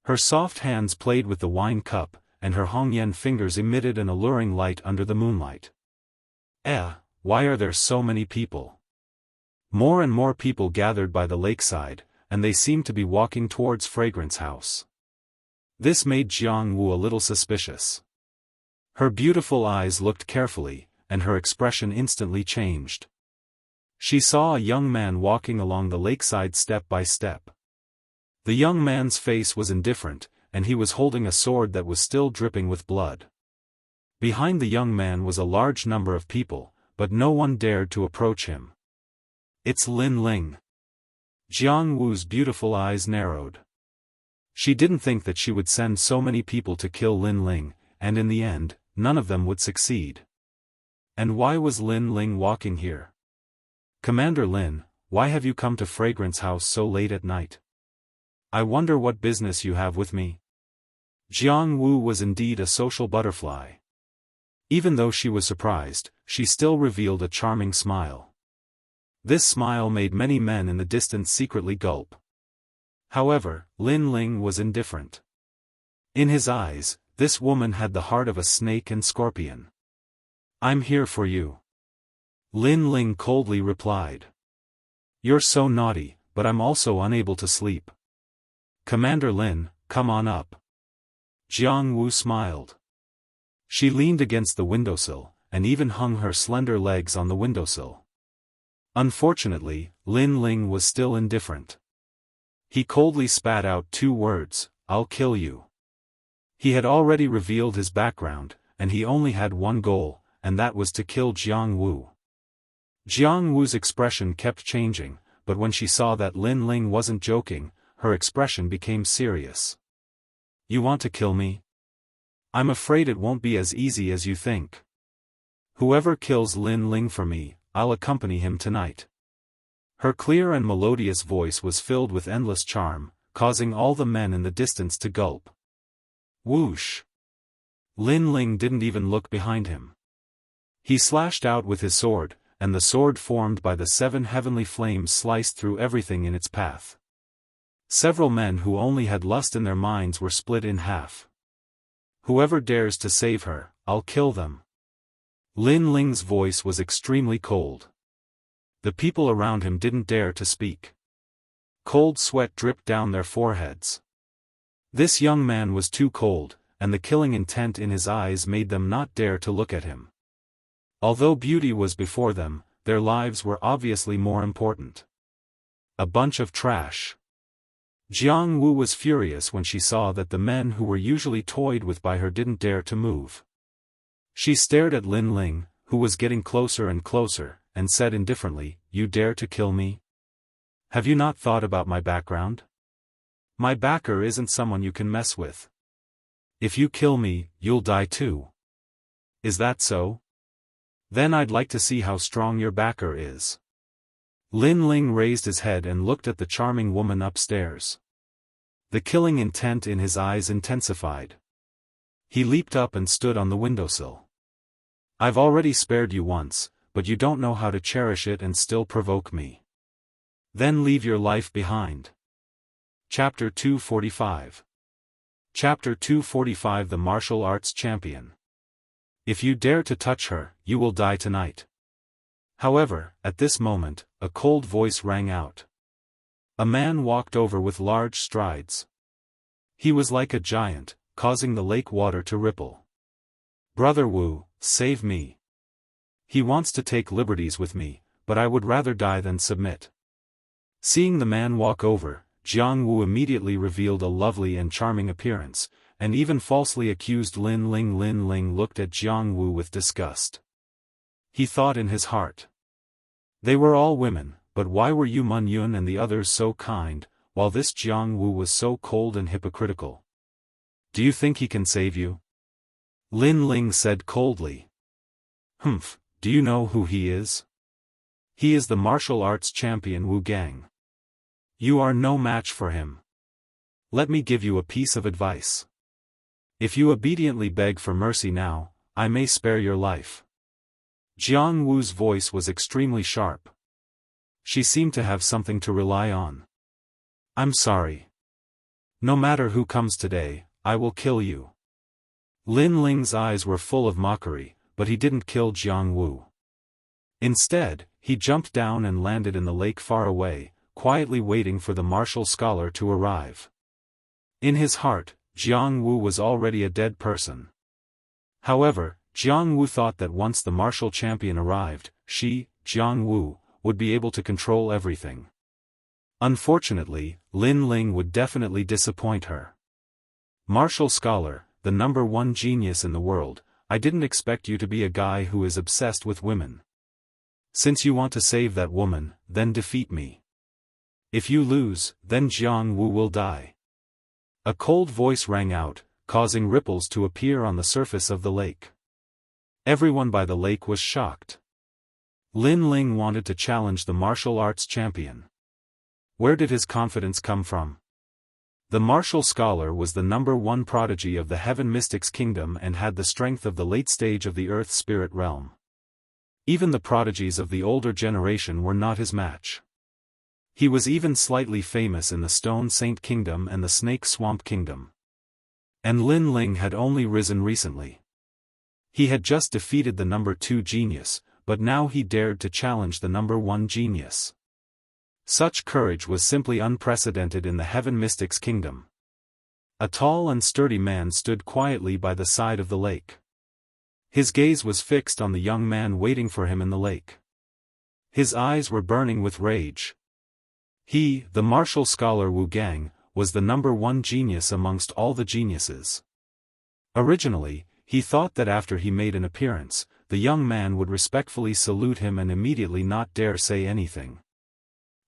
Her soft hands played with the wine cup, and her Hongyan fingers emitted an alluring light under the moonlight. Why are there so many people? More and more people gathered by the lakeside, and they seemed to be walking towards Fragrance House. This made Jianghu a little suspicious. Her beautiful eyes looked carefully, and her expression instantly changed. She saw a young man walking along the lakeside step by step. The young man's face was indifferent, and he was holding a sword that was still dripping with blood. Behind the young man was a large number of people, but no one dared to approach him. "It's Lin Ling." Jianghu's beautiful eyes narrowed. She didn't think that she would send so many people to kill Lin Ling, and in the end, none of them would succeed. And why was Lin Ling walking here? "Commander Lin, why have you come to Fragrance House so late at night? I wonder what business you have with me." Jianghu was indeed a social butterfly. Even though she was surprised, she still revealed a charming smile. This smile made many men in the distance secretly gulp. However, Lin Ling was indifferent. In his eyes, this woman had the heart of a snake and scorpion. "I'm here for you." Lin Ling coldly replied. "You're so naughty, but I'm also unable to sleep. Commander Lin, come on up." Jianghu smiled. She leaned against the windowsill, and even hung her slender legs on the windowsill. Unfortunately, Lin Ling was still indifferent. He coldly spat out 2 words, "I'll kill you." He had already revealed his background, and he only had one goal, and that was to kill Jianghu. Jianghu's expression kept changing, but when she saw that Lin Ling wasn't joking, her expression became serious. "You want to kill me? I'm afraid it won't be as easy as you think. Whoever kills Lin Ling for me, I'll accompany him tonight." Her clear and melodious voice was filled with endless charm, causing all the men in the distance to gulp. Whoosh! Lin Ling didn't even look behind him. He slashed out with his sword, and the sword formed by the 7 heavenly flames sliced through everything in its path. Several men who only had lust in their minds were split in half. "Whoever dares to save her, I'll kill them." Lin Ling's voice was extremely cold. The people around him didn't dare to speak. Cold sweat dripped down their foreheads. This young man was too cold, and the killing intent in his eyes made them not dare to look at him. Although beauty was before them, their lives were obviously more important. A bunch of trash. Jianghu was furious when she saw that the men who were usually toyed with by her didn't dare to move. She stared at Lin Ling, who was getting closer and closer, and said indifferently, "You dare to kill me? Have you not thought about my background? My backer isn't someone you can mess with. If you kill me, you'll die too. Is that so? Then I'd like to see how strong your backer is." Lin Ling raised his head and looked at the charming woman upstairs. The killing intent in his eyes intensified. He leaped up and stood on the windowsill. "I've already spared you once, but you don't know how to cherish it and still provoke me. Then leave your life behind." Chapter 245. Chapter 245 The Martial Arts Champion. "If you dare to touch her, you will die tonight." However, at this moment, a cold voice rang out. A man walked over with large strides. He was like a giant, causing the lake water to ripple. "Brother Wu, save me. He wants to take liberties with me, but I would rather die than submit." Seeing the man walk over, Jianghu immediately revealed a lovely and charming appearance, and even falsely accused Lin Ling. Lin Ling looked at Jianghu with disgust. He thought in his heart, "They were all women, but why were Yu Mun Yun and the others so kind, while this Jianghu was so cold and hypocritical? Do you think he can save you?" Lin Ling said coldly. "Humph, do you know who he is? He is the martial arts champion Wu Gang. You are no match for him. Let me give you a piece of advice. If you obediently beg for mercy now, I may spare your life." Jianghu's voice was extremely sharp. She seemed to have something to rely on. "I'm sorry. No matter who comes today, I will kill you." Lin Ling's eyes were full of mockery, but he didn't kill Jianghu. Instead, he jumped down and landed in the lake far away, quietly waiting for the martial scholar to arrive. In his heart, Jianghu was already a dead person. However, Jianghu thought that once the martial champion arrived, she, Jianghu, would be able to control everything. Unfortunately, Lin Ling would definitely disappoint her. "Martial scholar, the #1 genius in the world, I didn't expect you to be a guy who is obsessed with women. Since you want to save that woman, then defeat me. If you lose, then Jianghu will die." A cold voice rang out, causing ripples to appear on the surface of the lake. Everyone by the lake was shocked. Lin Ling wanted to challenge the martial arts champion. Where did his confidence come from? The martial scholar was the #1 prodigy of the Heaven Mystics Kingdom and had the strength of the late stage of the Earth Spirit Realm. Even the prodigies of the older generation were not his match. He was even slightly famous in the Stone Saint Kingdom and the Snake Swamp Kingdom. And Lin Ling had only risen recently. He had just defeated the #2 genius, but now he dared to challenge the #1 genius. Such courage was simply unprecedented in the Heaven Mystics Kingdom. A tall and sturdy man stood quietly by the side of the lake. His gaze was fixed on the young man waiting for him in the lake. His eyes were burning with rage. He, the martial scholar Wu Gang, was the #1 genius amongst all the geniuses. Originally, he thought that after he made an appearance, the young man would respectfully salute him and immediately not dare say anything.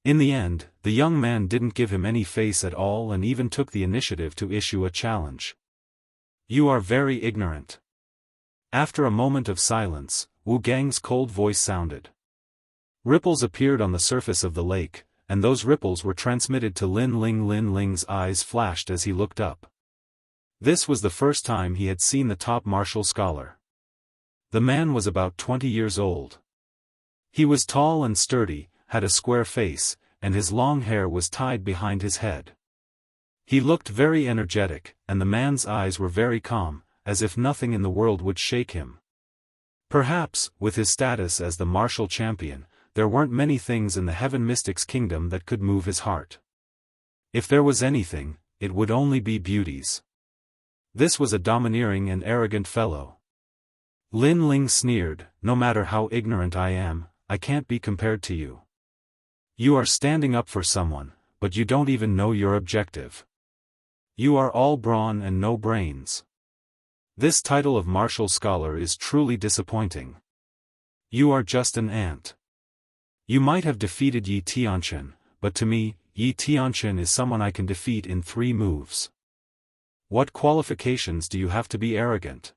In the end, the young man didn't give him any face at all and even took the initiative to issue a challenge. You are very ignorant. After a moment of silence, Wu Gang's cold voice sounded. Ripples appeared on the surface of the lake, and those ripples were transmitted to Lin Ling. Lin Ling's eyes flashed as he looked up. This was the first time he had seen the top martial scholar. The man was about 20 years old. He was tall and sturdy, had a square face, and his long hair was tied behind his head. He looked very energetic, and the man's eyes were very calm, as if nothing in the world would shake him. Perhaps, with his status as the martial champion, there weren't many things in the Heaven Mystics Kingdom that could move his heart. If there was anything, it would only be beauties. This was a domineering and arrogant fellow. Lin Ling sneered, "No matter how ignorant I am, I can't be compared to you. You are standing up for someone, but you don't even know your objective. You are all brawn and no brains. This title of martial scholar is truly disappointing. You are just an ant. You might have defeated Yi Tianchen, but to me, Yi Tianchen is someone I can defeat in 3 moves. What qualifications do you have to be arrogant?"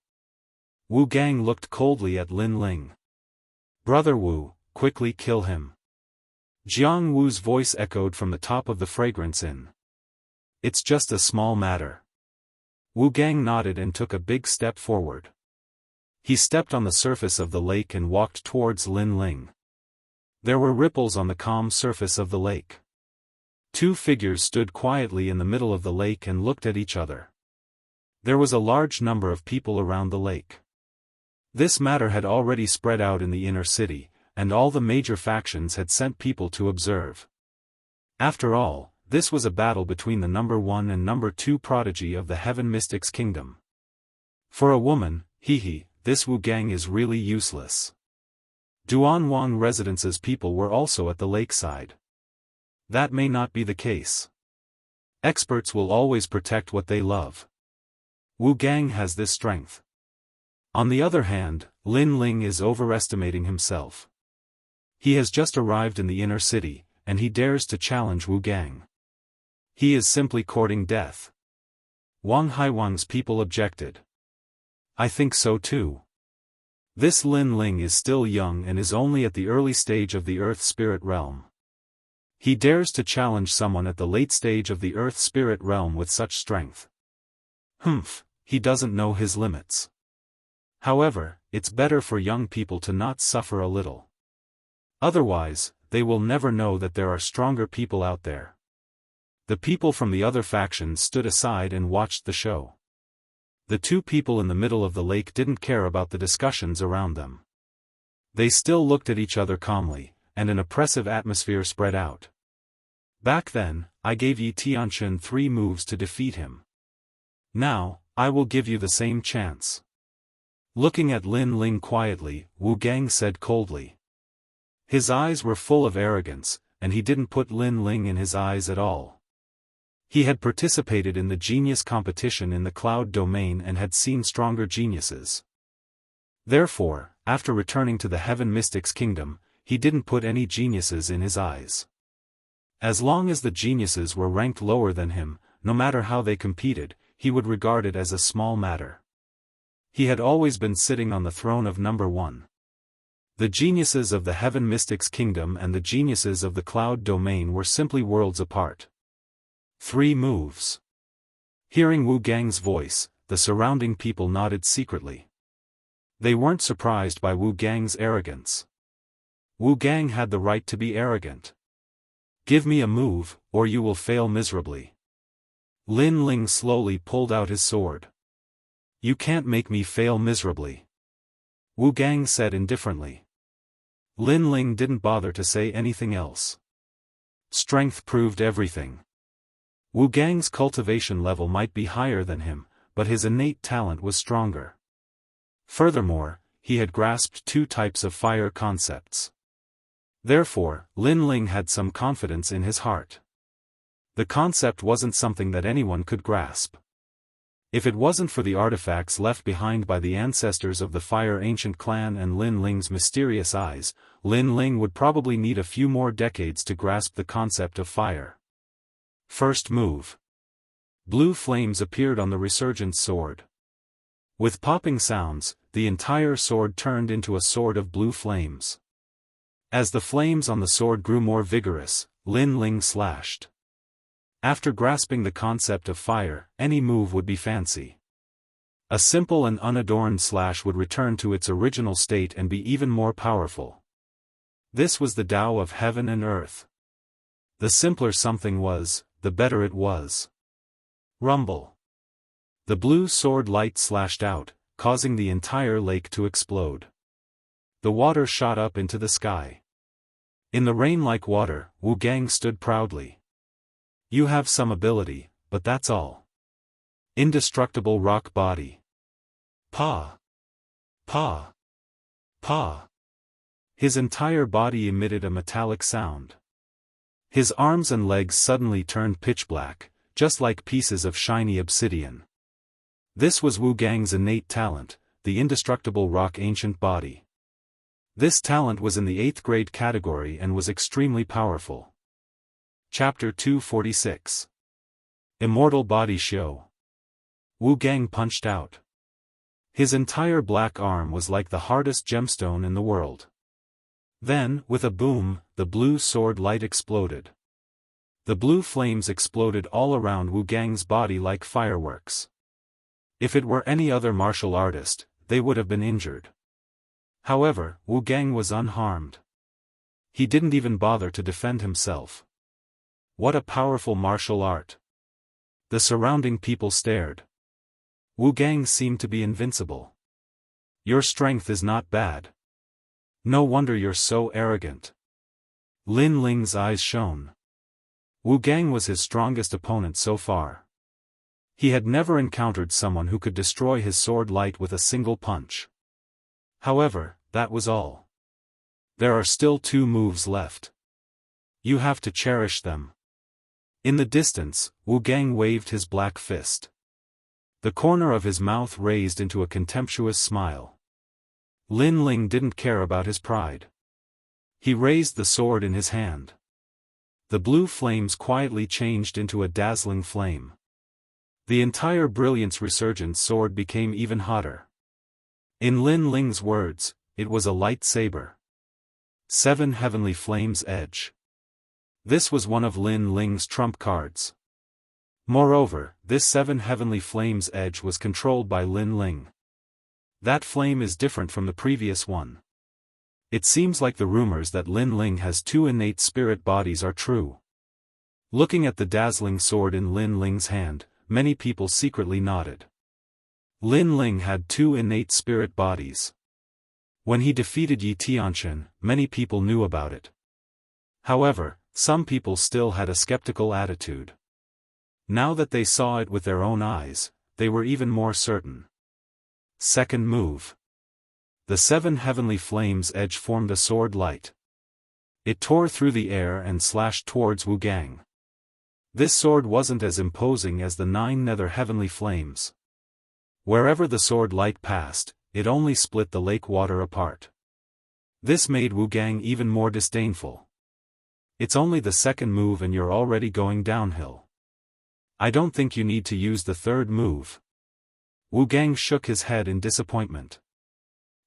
Wu Gang looked coldly at Lin Ling. "Brother Wu, quickly kill him." Jianghu's voice echoed from the top of the fragrance inn. "It's just a small matter." Wu Gang nodded and took a big step forward. He stepped on the surface of the lake and walked towards Lin Ling. There were ripples on the calm surface of the lake. 2 figures stood quietly in the middle of the lake and looked at each other. There was a large number of people around the lake. This matter had already spread out in the inner city, and all the major factions had sent people to observe. After all, this was a battle between the number 1 and number 2 prodigy of the Heaven Mystics Kingdom. For a woman, this Wu Gang is really useless. Duanwang Residence's people were also at the lakeside. That may not be the case. Experts will always protect what they love. Wu Gang has this strength. On the other hand, Lin Ling is overestimating himself. He has just arrived in the inner city, and he dares to challenge Wu Gang. He is simply courting death. Wang Haiwang's people objected. I think so too. This Lin Ling is still young and is only at the early stage of the Earth Spirit Realm. He dares to challenge someone at the late stage of the Earth Spirit Realm with such strength. He doesn't know his limits. However, it's better for young people to not suffer a little. Otherwise, they will never know that there are stronger people out there. The people from the other factions stood aside and watched the show. The 2 people in the middle of the lake didn't care about the discussions around them. They still looked at each other calmly, and an oppressive atmosphere spread out. Back then, I gave Yi Tianchen 3 moves to defeat him. Now, I will give you the same chance. Looking at Lin Ling quietly, Wu Gang said coldly. His eyes were full of arrogance, and he didn't put Lin Ling in his eyes at all. He had participated in the genius competition in the cloud domain and had seen stronger geniuses. Therefore, after returning to the Heaven Mystics Kingdom, he didn't put any geniuses in his eyes. As long as the geniuses were ranked lower than him, no matter how they competed, he would regard it as a small matter. He had always been sitting on the throne of number 1. The geniuses of the Heaven Mystics Kingdom and the geniuses of the Cloud Domain were simply worlds apart. 3 moves. Hearing Wu Gang's voice, the surrounding people nodded secretly. They weren't surprised by Wu Gang's arrogance. Wu Gang had the right to be arrogant. Give me a move, or you will fail miserably. Lin Ling slowly pulled out his sword. You can't make me fail miserably. Wu Gang said indifferently. Lin Ling didn't bother to say anything else. Strength proved everything. Wu Gang's cultivation level might be higher than him, but his innate talent was stronger. Furthermore, he had grasped 2 types of fire concepts. Therefore, Lin Ling had some confidence in his heart. The concept wasn't something that anyone could grasp. If it wasn't for the artifacts left behind by the ancestors of the Fire Ancient Clan and Lin Ling's mysterious eyes, Lin Ling would probably need a few more decades to grasp the concept of fire. First move. Blue flames appeared on the resurgent sword. With popping sounds, the entire sword turned into a sword of blue flames. As the flames on the sword grew more vigorous, Lin Ling slashed. After grasping the concept of fire, any move would be fancy. A simple and unadorned slash would return to its original state and be even more powerful. This was the Tao of heaven and earth. The simpler something was, the better it was. Rumble. The blue sword light slashed out, causing the entire lake to explode. The water shot up into the sky. In the rain-like water, Wu Gang stood proudly. You have some ability, but that's all. Indestructible rock body. Pa. Pa. Pa. His entire body emitted a metallic sound. His arms and legs suddenly turned pitch black, just like pieces of shiny obsidian. This was Wu Gang's innate talent, the indestructible rock ancient body. This talent was in the 8th grade category and was extremely powerful. Chapter 246. Immortal Body Show. Wu Gang punched out. His entire black arm was like the hardest gemstone in the world. Then, with a boom, the blue sword light exploded. The blue flames exploded all around Wu Gang's body like fireworks. If it were any other martial artist, they would have been injured. However, Wu Gang was unharmed. He didn't even bother to defend himself. What a powerful martial art. The surrounding people stared. Wu Gang seemed to be invincible. Your strength is not bad. No wonder you're so arrogant. Lin Ling's eyes shone. Wu Gang was his strongest opponent so far. He had never encountered someone who could destroy his sword light with a single punch. However, that was all. There are still 2 moves left. You have to cherish them. In the distance, Wu Gang waved his black fist. The corner of his mouth raised into a contemptuous smile. Lin Ling didn't care about his pride. He raised the sword in his hand. The blue flames quietly changed into a dazzling flame. The entire brilliance resurgent sword became even hotter. In Lin Ling's words, it was a lightsaber. 7 heavenly flames edge. This was one of Lin Ling's trump cards. Moreover, this 7 heavenly flames edge was controlled by Lin Ling. That flame is different from the previous one. It seems like the rumors that Lin Ling has 2 innate spirit bodies are true. Looking at the dazzling sword in Lin Ling's hand, many people secretly nodded. Lin Ling had 2 innate spirit bodies. When he defeated Yi Tianchen, many people knew about it. However, some people still had a skeptical attitude. Now that they saw it with their own eyes, they were even more certain. Second move. The 7 heavenly flames edge formed a sword light. It tore through the air and slashed towards Wu Gang. This sword wasn't as imposing as the 9 nether heavenly flames. Wherever the sword light passed, it only split the lake water apart. This made Wu Gang even more disdainful. It's only the second move and you're already going downhill. I don't think you need to use the 3rd move. Wu Gang shook his head in disappointment.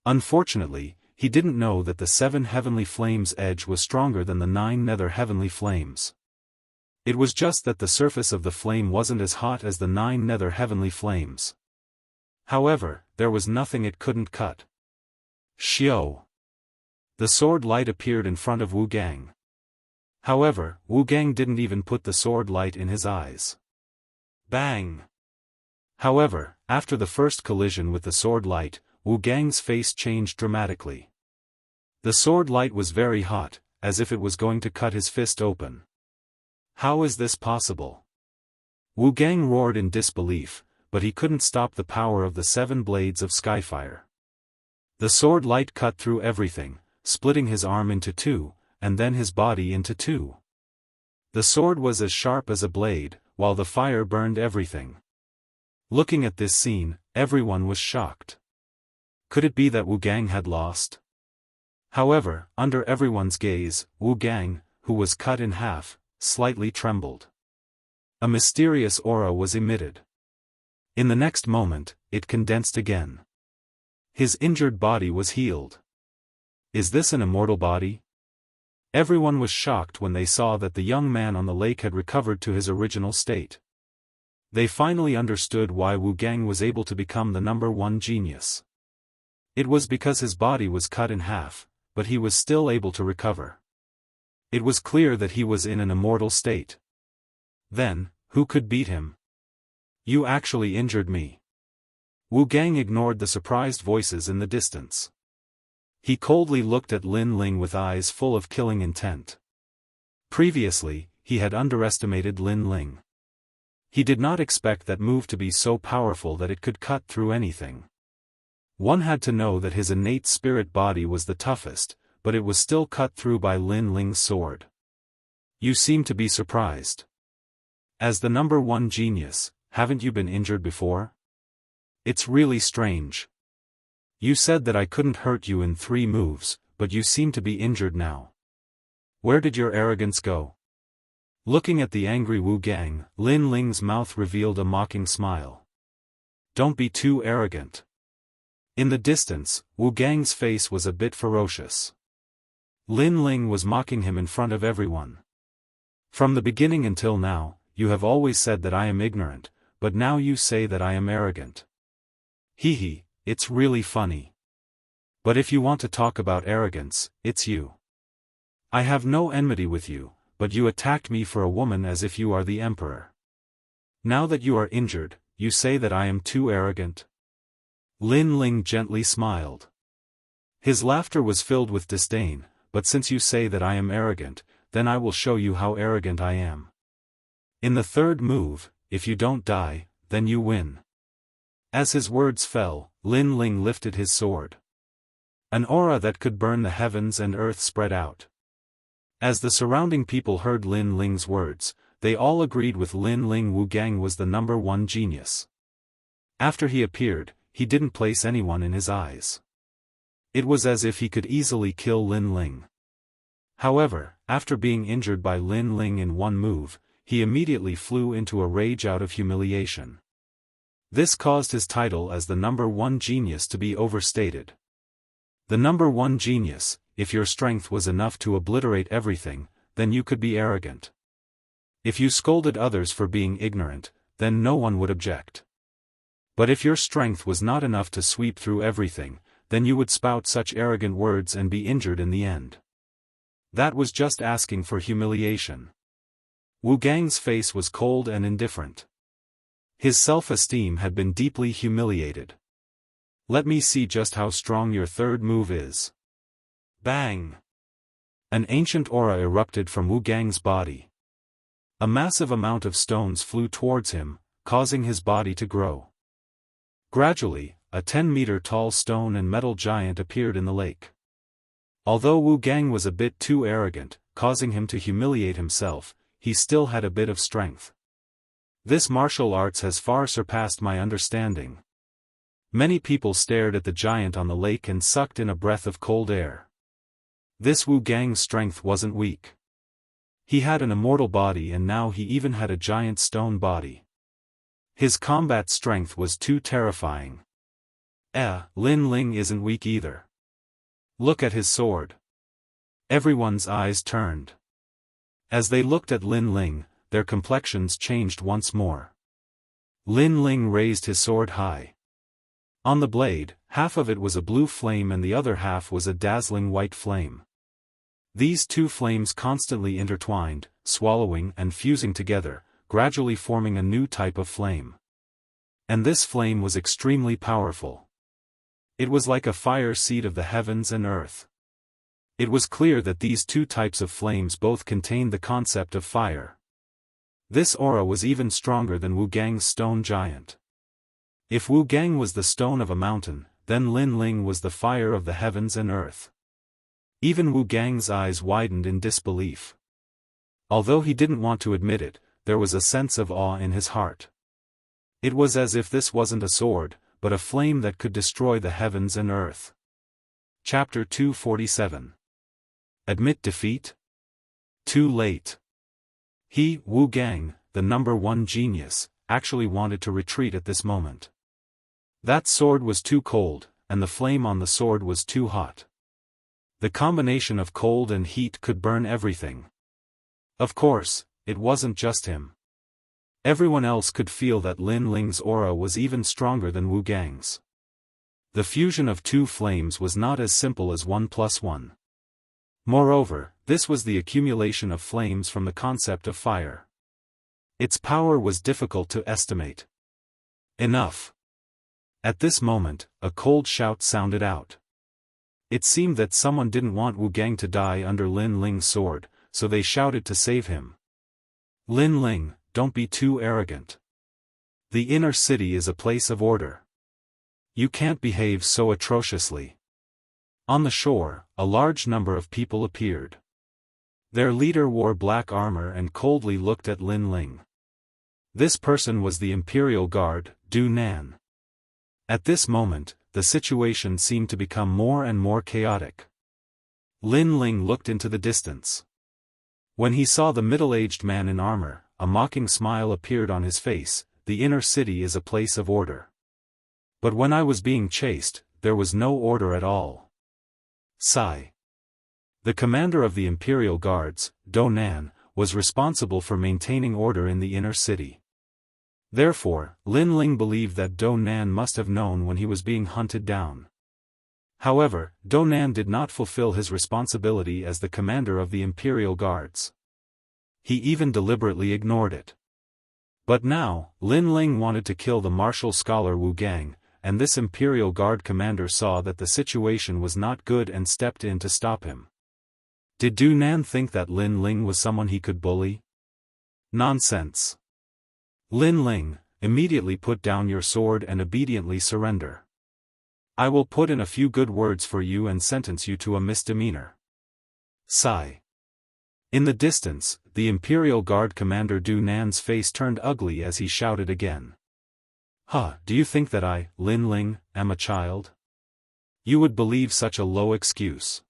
Unfortunately, he didn't know that the 7 heavenly flames edge was stronger than the 9 nether heavenly flames. It was just that the surface of the flame wasn't as hot as the 9 nether heavenly flames. However, there was nothing it couldn't cut. Xiao. The sword light appeared in front of Wu Gang. However, Wu Gang didn't even put the sword light in his eyes. Bang! However, after the first collision with the sword light, Wu Gang's face changed dramatically. The sword light was very hot, as if it was going to cut his fist open. How is this possible? Wu Gang roared in disbelief, but he couldn't stop the power of the 7 blades of skyfire. The sword light cut through everything, splitting his arm into 2, and then his body into 2. The sword was as sharp as a blade, while the fire burned everything. Looking at this scene, everyone was shocked. Could it be that Wu Gang had lost? However, under everyone's gaze, Wu Gang, who was cut in half, slightly trembled. A mysterious aura was emitted. In the next moment, it condensed again. His injured body was healed. Is this an immortal body? Everyone was shocked when they saw that the young man on the lake had recovered to his original state. They finally understood why Wu Gang was able to become the #1 genius. It was because his body was cut in half, but he was still able to recover. It was clear that he was in an immortal state. Then, who could beat him? You actually injured me. Wu Gang ignored the surprised voices in the distance. He coldly looked at Lin Ling with eyes full of killing intent. Previously, he had underestimated Lin Ling. He did not expect that move to be so powerful that it could cut through anything. One had to know that his innate spirit body was the toughest, but it was still cut through by Lin Ling's sword. You seem to be surprised. As the #1 genius, haven't you been injured before? It's really strange. You said that I couldn't hurt you in 3 moves, but you seem to be injured now. Where did your arrogance go? Looking at the angry Wu Gang, Lin Ling's mouth revealed a mocking smile. Don't be too arrogant. In the distance, Wu Gang's face was a bit ferocious. Lin Ling was mocking him in front of everyone. From the beginning until now, you have always said that I am ignorant, but now you say that I am arrogant. Hee, it's really funny. But if you want to talk about arrogance, it's you. I have no enmity with you, but you attacked me for a woman as if you are the emperor. Now that you are injured, you say that I am too arrogant? Lin Ling gently smiled. His laughter was filled with disdain, but since you say that I am arrogant, then I will show you how arrogant I am. In the 3rd move, if you don't die, then you win. As his words fell, Lin Ling lifted his sword. An aura that could burn the heavens and earth spread out. As the surrounding people heard Lin Ling's words, they all agreed with Lin Ling. Wu Gang was the #1 genius. After he appeared, he didn't place anyone in his eyes. It was as if he could easily kill Lin Ling. However, after being injured by Lin Ling in 1 move, he immediately flew into a rage out of humiliation. This caused his title as the #1 genius to be overstated. The #1 genius, if your strength was enough to obliterate everything, then you could be arrogant. If you scolded others for being ignorant, then no one would object. But if your strength was not enough to sweep through everything, then you would spout such arrogant words and be injured in the end. That was just asking for humiliation. Wu Gang's face was cold and indifferent. His self-esteem had been deeply humiliated. Let me see just how strong your 3rd move is. Bang! An ancient aura erupted from Wu Gang's body. A massive amount of stones flew towards him, causing his body to grow. Gradually, a 10-meter-tall stone and metal giant appeared in the lake. Although Wu Gang was a bit too arrogant, causing him to humiliate himself, he still had a bit of strength. This martial arts has far surpassed my understanding. Many people stared at the giant on the lake and sucked in a breath of cold air. This Wu Gang's strength wasn't weak. He had an immortal body and now he even had a giant stone body. His combat strength was too terrifying. Lin Ling isn't weak either. Look at his sword. Everyone's eyes turned. As they looked at Lin Ling, their complexions changed once more. Lin Ling raised his sword high. On the blade, half of it was a blue flame and the other half was a dazzling white flame. These 2 flames constantly intertwined, swallowing and fusing together, gradually forming a new type of flame. And this flame was extremely powerful. It was like a fire seed of the heavens and earth. It was clear that these 2 types of flames both contained the concept of fire. This aura was even stronger than Wu Gang's stone giant. If Wu Gang was the stone of a mountain, then Lin Ling was the fire of the heavens and earth. Even Wu Gang's eyes widened in disbelief. Although he didn't want to admit it, there was a sense of awe in his heart. It was as if this wasn't a sword, but a flame that could destroy the heavens and earth. Chapter 247. Admit defeat? Too late. He, Wu Gang, the #1 genius, actually wanted to retreat at this moment. That sword was too cold, and the flame on the sword was too hot. The combination of cold and heat could burn everything. Of course, it wasn't just him. Everyone else could feel that Lin Ling's aura was even stronger than Wu Gang's. The fusion of two flames was not as simple as 1 + 1. Moreover, this was the accumulation of flames from the concept of fire. Its power was difficult to estimate. Enough. At this moment, a cold shout sounded out. It seemed that someone didn't want Wu Gang to die under Lin Ling's sword, so they shouted to save him. Lin Ling, don't be too arrogant. The inner city is a place of order. You can't behave so atrociously. On the shore, a large number of people appeared. Their leader wore black armor and coldly looked at Lin Ling. This person was the Imperial Guard, Du Nan. At this moment, the situation seemed to become more and more chaotic. Lin Ling looked into the distance. When he saw the middle-aged man in armor, a mocking smile appeared on his face. The inner city is a place of order. But when I was being chased, there was no order at all. Sigh. The commander of the Imperial Guards, Du Nan, was responsible for maintaining order in the inner city. Therefore, Lin Ling believed that Du Nan must have known when he was being hunted down. However, Du Nan did not fulfill his responsibility as the commander of the Imperial Guards. He even deliberately ignored it. But now, Lin Ling wanted to kill the martial scholar Wu Gang, and this Imperial Guard commander saw that the situation was not good and stepped in to stop him. Did Du Nan think that Lin Ling was someone he could bully? Nonsense. Lin Ling, immediately put down your sword and obediently surrender. I will put in a few good words for you and sentence you to a misdemeanor. Sigh. In the distance, the Imperial Guard commander Du Nan's face turned ugly as he shouted again. Do you think that I, Lin Ling, am a child? You would believe such a low excuse.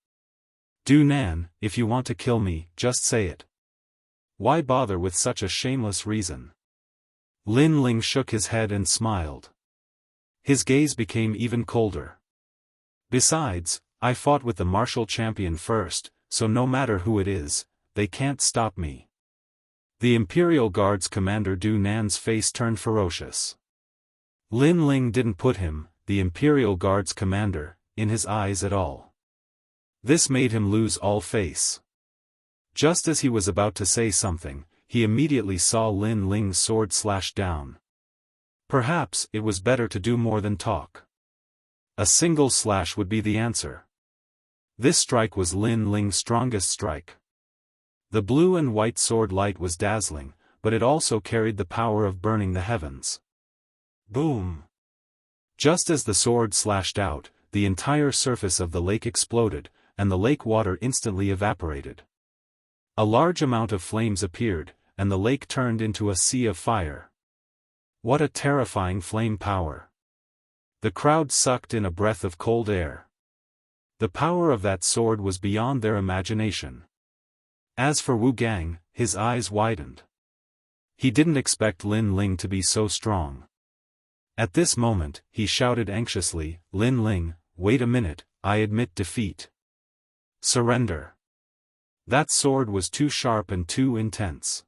Du Nan, if you want to kill me, just say it. Why bother with such a shameless reason? Lin Ling shook his head and smiled. His gaze became even colder. Besides, I fought with the martial champion first, so no matter who it is, they can't stop me. The Imperial Guard's commander Du Nan's face turned ferocious. Lin Ling didn't put him, the Imperial Guard's commander, in his eyes at all. This made him lose all face. Just as he was about to say something, he immediately saw Lin Ling's sword slash down. Perhaps it was better to do more than talk. A single slash would be the answer. This strike was Lin Ling's strongest strike. The blue and white sword light was dazzling, but it also carried the power of burning the heavens. Boom! Just as the sword slashed out, the entire surface of the lake exploded, and the lake water instantly evaporated. A large amount of flames appeared, and the lake turned into a sea of fire. What a terrifying flame power! The crowd sucked in a breath of cold air. The power of that sword was beyond their imagination. As for Wu Gang, his eyes widened. He didn't expect Lin Ling to be so strong. At this moment, he shouted anxiously, Lin Ling, wait a minute, I admit defeat. Surrender. That sword was too sharp and too intense.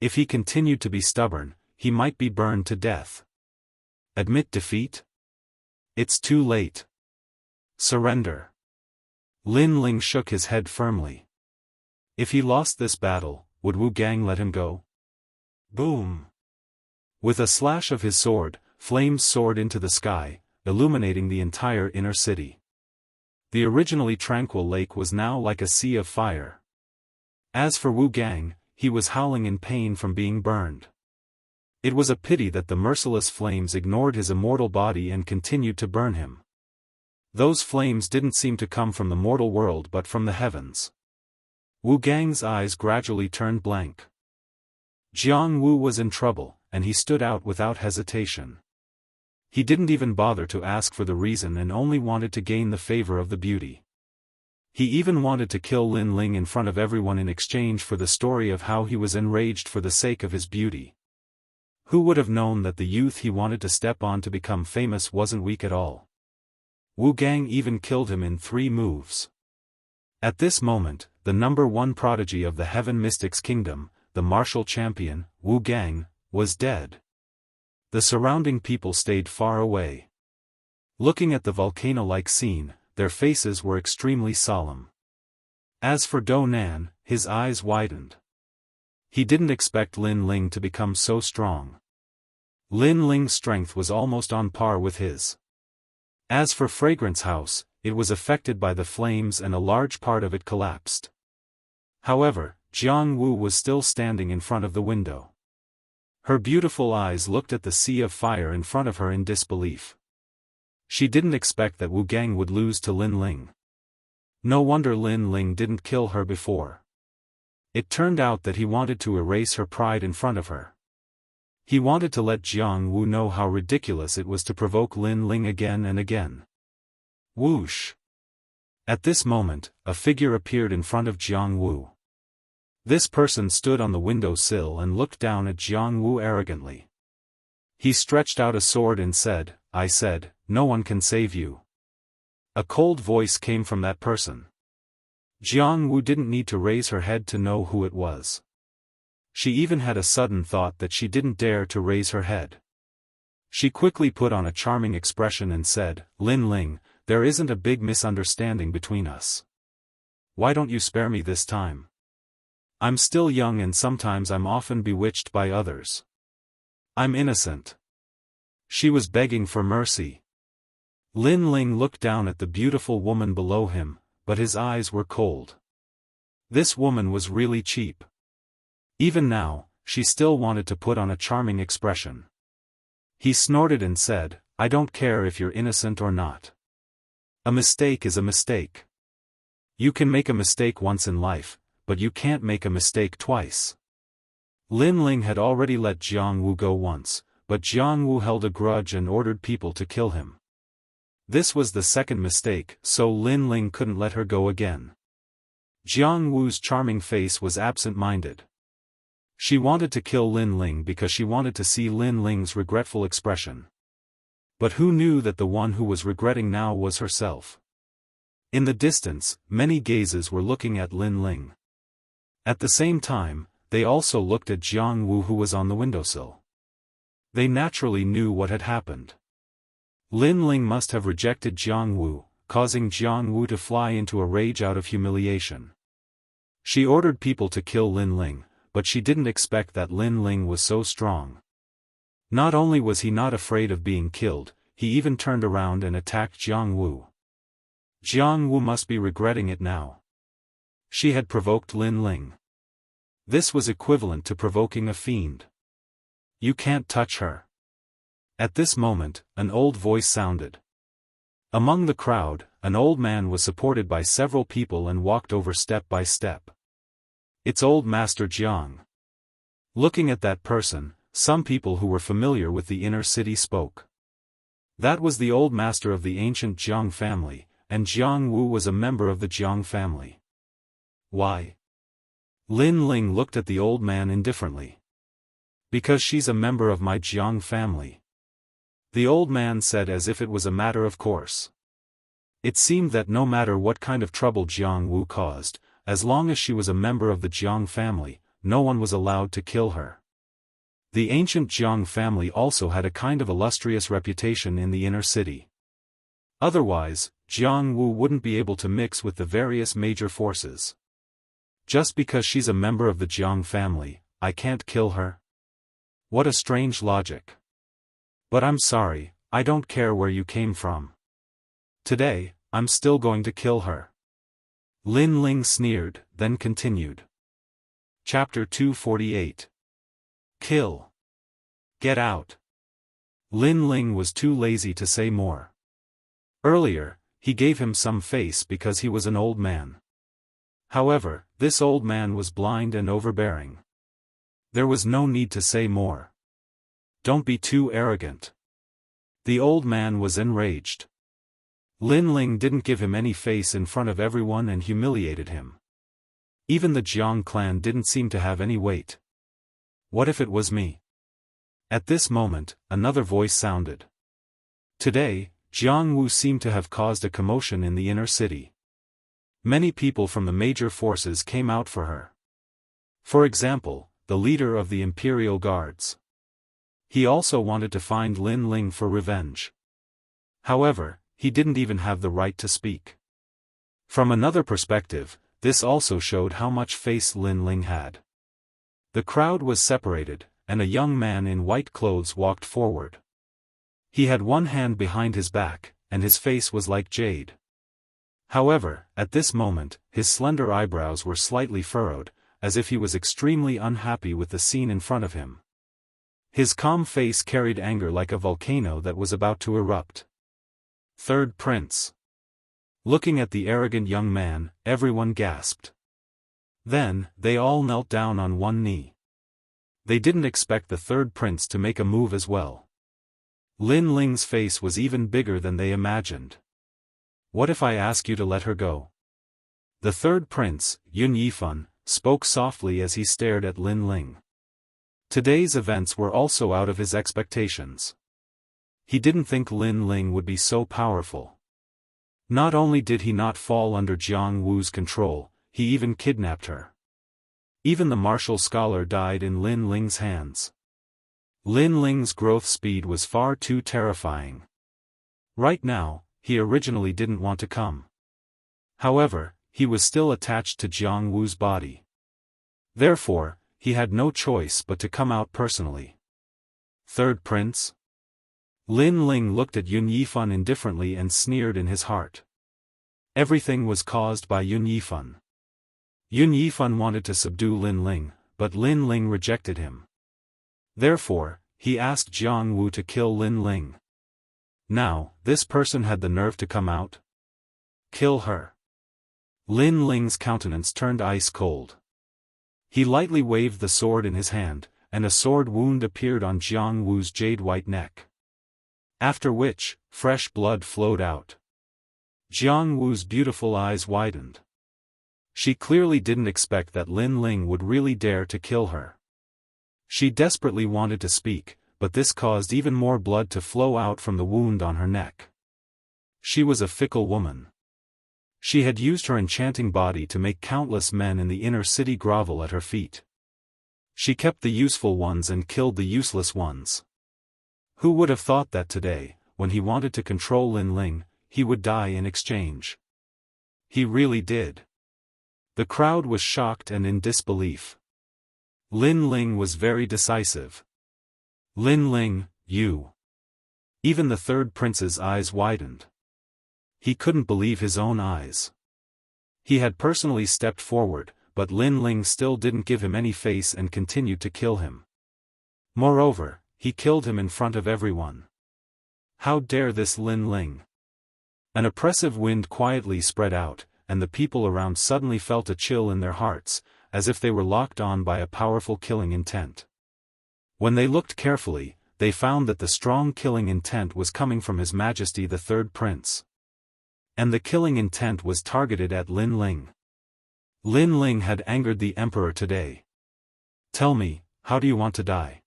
If he continued to be stubborn, he might be burned to death. Admit defeat? It's too late. Surrender. Lin Ling shook his head firmly. If he lost this battle, would Wu Gang let him go? Boom! With a slash of his sword, flames soared into the sky, illuminating the entire inner city. The originally tranquil lake was now like a sea of fire. As for Wu Gang, he was howling in pain from being burned. It was a pity that the merciless flames ignored his immortal body and continued to burn him. Those flames didn't seem to come from the mortal world but from the heavens. Wu Gang's eyes gradually turned blank. Jianghu was in trouble, and he stood out without hesitation. He didn't even bother to ask for the reason and only wanted to gain the favor of the beauty. He even wanted to kill Lin Ling in front of everyone in exchange for the story of how he was enraged for the sake of his beauty. Who would have known that the youth he wanted to step on to become famous wasn't weak at all? Wu Gang even killed him in 3 moves. At this moment, the #1 prodigy of the Heaven Mystics Kingdom, the martial champion, Wu Gang, was dead. The surrounding people stayed far away. Looking at the volcano-like scene, their faces were extremely solemn. As for Do Nan, his eyes widened. He didn't expect Lin Ling to become so strong. Lin Ling's strength was almost on par with his. As for Fragrance House, it was affected by the flames and a large part of it collapsed. However, Jianghu was still standing in front of the window. Her beautiful eyes looked at the sea of fire in front of her in disbelief. She didn't expect that Wu Gang would lose to Lin Ling. No wonder Lin Ling didn't kill her before. It turned out that he wanted to erase her pride in front of her. He wanted to let Jianghu know how ridiculous it was to provoke Lin Ling again and again. Whoosh! At this moment, a figure appeared in front of Jianghu. This person stood on the windowsill and looked down at Jianghu arrogantly. He stretched out a sword and said, "I said, no one can save you." A cold voice came from that person. Jianghu didn't need to raise her head to know who it was. She even had a sudden thought that she didn't dare to raise her head. She quickly put on a charming expression and said, "Lin Ling, there isn't a big misunderstanding between us. Why don't you spare me this time? I'm still young and sometimes I'm often bewitched by others. I'm innocent." She was begging for mercy. Lin Ling looked down at the beautiful woman below him, but his eyes were cold. This woman was really cheap. Even now, she still wanted to put on a charming expression. He snorted and said, "I don't care if you're innocent or not. A mistake is a mistake. You can make a mistake once in life, but you can't make a mistake twice." Lin Ling had already let Jianghu go once, but Jianghu held a grudge and ordered people to kill him. This was the second mistake, so Lin Ling couldn't let her go again. Jianghu's charming face was absent-minded. She wanted to kill Lin Ling because she wanted to see Lin Ling's regretful expression. But who knew that the one who was regretting now was herself? In the distance, many gazes were looking at Lin Ling. At the same time, they also looked at Jianghu who was on the windowsill. They naturally knew what had happened. Lin Ling must have rejected Jianghu, causing Jianghu to fly into a rage out of humiliation. She ordered people to kill Lin Ling, but she didn't expect that Lin Ling was so strong. Not only was he not afraid of being killed, he even turned around and attacked Jianghu. Jianghu must be regretting it now. She had provoked Lin Ling. This was equivalent to provoking a fiend. "You can't touch her." At this moment, an old voice sounded. Among the crowd, an old man was supported by several people and walked over step by step. "It's old Master Jiang." Looking at that person, some people who were familiar with the inner city spoke. That was the old master of the ancient Jiang family, and Jianghu was a member of the Jiang family. Why? Lin Ling looked at the old man indifferently. "Because she's a member of my Jiang family," the old man said as if it was a matter of course. It seemed that no matter what kind of trouble Jianghu caused, as long as she was a member of the Jiang family, no one was allowed to kill her. The ancient Jiang family also had a kind of illustrious reputation in the inner city. Otherwise, Jianghu wouldn't be able to mix with the various major forces. Just because she's a member of the Jiang family, I can't kill her? What a strange logic. But I'm sorry, I don't care where you came from. Today, I'm still going to kill her. Lin Ling sneered, then continued. Chapter 248. Kill. Get out. Lin Ling was too lazy to say more. Earlier, he gave him some face because he was an old man. However, this old man was blind and overbearing. There was no need to say more. Don't be too arrogant. The old man was enraged. Lin Ling didn't give him any face in front of everyone and humiliated him. Even the Jiang clan didn't seem to have any weight. What if it was me? At this moment, another voice sounded. Today, Jianghu seemed to have caused a commotion in the inner city. Many people from the major forces came out for her. For example, the leader of the Imperial Guards. He also wanted to find Lin Ling for revenge. However, he didn't even have the right to speak. From another perspective, this also showed how much face Lin Ling had. The crowd was separated, and a young man in white clothes walked forward. He had one hand behind his back, and his face was like jade. However, at this moment, his slender eyebrows were slightly furrowed, as if he was extremely unhappy with the scene in front of him. His calm face carried anger like a volcano that was about to erupt. Third Prince. Looking at the arrogant young man, everyone gasped. Then, they all knelt down on one knee. They didn't expect the third prince to make a move as well. Lin Ling's face was even bigger than they imagined. What if I ask you to let her go? The third prince, Yun Yifan, spoke softly as he stared at Lin Ling. Today's events were also out of his expectations. He didn't think Lin Ling would be so powerful. Not only did he not fall under Jianghu's control, he even kidnapped her. Even the martial scholar died in Lin Ling's hands. Lin Ling's growth speed was far too terrifying. Right now, he originally didn't want to come. However, he was still attached to Jianghu's body. Therefore, he had no choice but to come out personally. Third Prince? Lin Ling looked at Yun Yifan indifferently and sneered in his heart. Everything was caused by Yun Yifan. Yun Yifan wanted to subdue Lin Ling, but Lin Ling rejected him. Therefore, he asked Jianghu to kill Lin Ling. Now, this person had the nerve to come out? Kill her. Lin Ling's countenance turned ice cold. He lightly waved the sword in his hand, and a sword wound appeared on Jianghu's jade-white neck. After which, fresh blood flowed out. Jianghu's beautiful eyes widened. She clearly didn't expect that Lin Ling would really dare to kill her. She desperately wanted to speak, but this caused even more blood to flow out from the wound on her neck. She was a fickle woman. She had used her enchanting body to make countless men in the inner city grovel at her feet. She kept the useful ones and killed the useless ones. Who would have thought that today, when he wanted to control Lin Ling, he would die in exchange? He really did. The crowd was shocked and in disbelief. Lin Ling was very decisive. Lin Ling, you. Even the third prince's eyes widened. He couldn't believe his own eyes. He had personally stepped forward, but Lin Ling still didn't give him any face and continued to kill him. Moreover, he killed him in front of everyone. How dare this Lin Ling? An oppressive wind quietly spread out, and the people around suddenly felt a chill in their hearts, as if they were locked on by a powerful killing intent. When they looked carefully, they found that the strong killing intent was coming from His Majesty the Third Prince. And the killing intent was targeted at Lin Ling. Lin Ling had angered the Emperor today. Tell me, how do you want to die?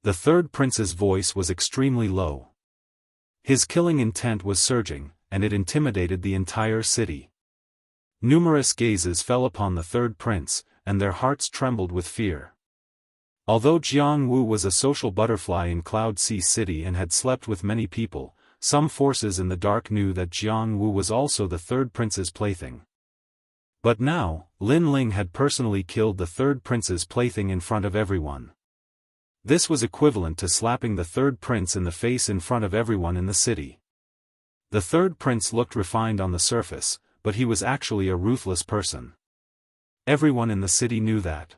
The third prince's voice was extremely low. His killing intent was surging, and it intimidated the entire city. Numerous gazes fell upon the third prince, and their hearts trembled with fear. Although Jianghu was a social butterfly in Cloud Sea City and had slept with many people, some forces in the dark knew that Jianghu was also the third prince's plaything. But now, Lin Ling had personally killed the third prince's plaything in front of everyone. This was equivalent to slapping the third prince in the face in front of everyone in the city. The third prince looked refined on the surface, but he was actually a ruthless person. Everyone in the city knew that.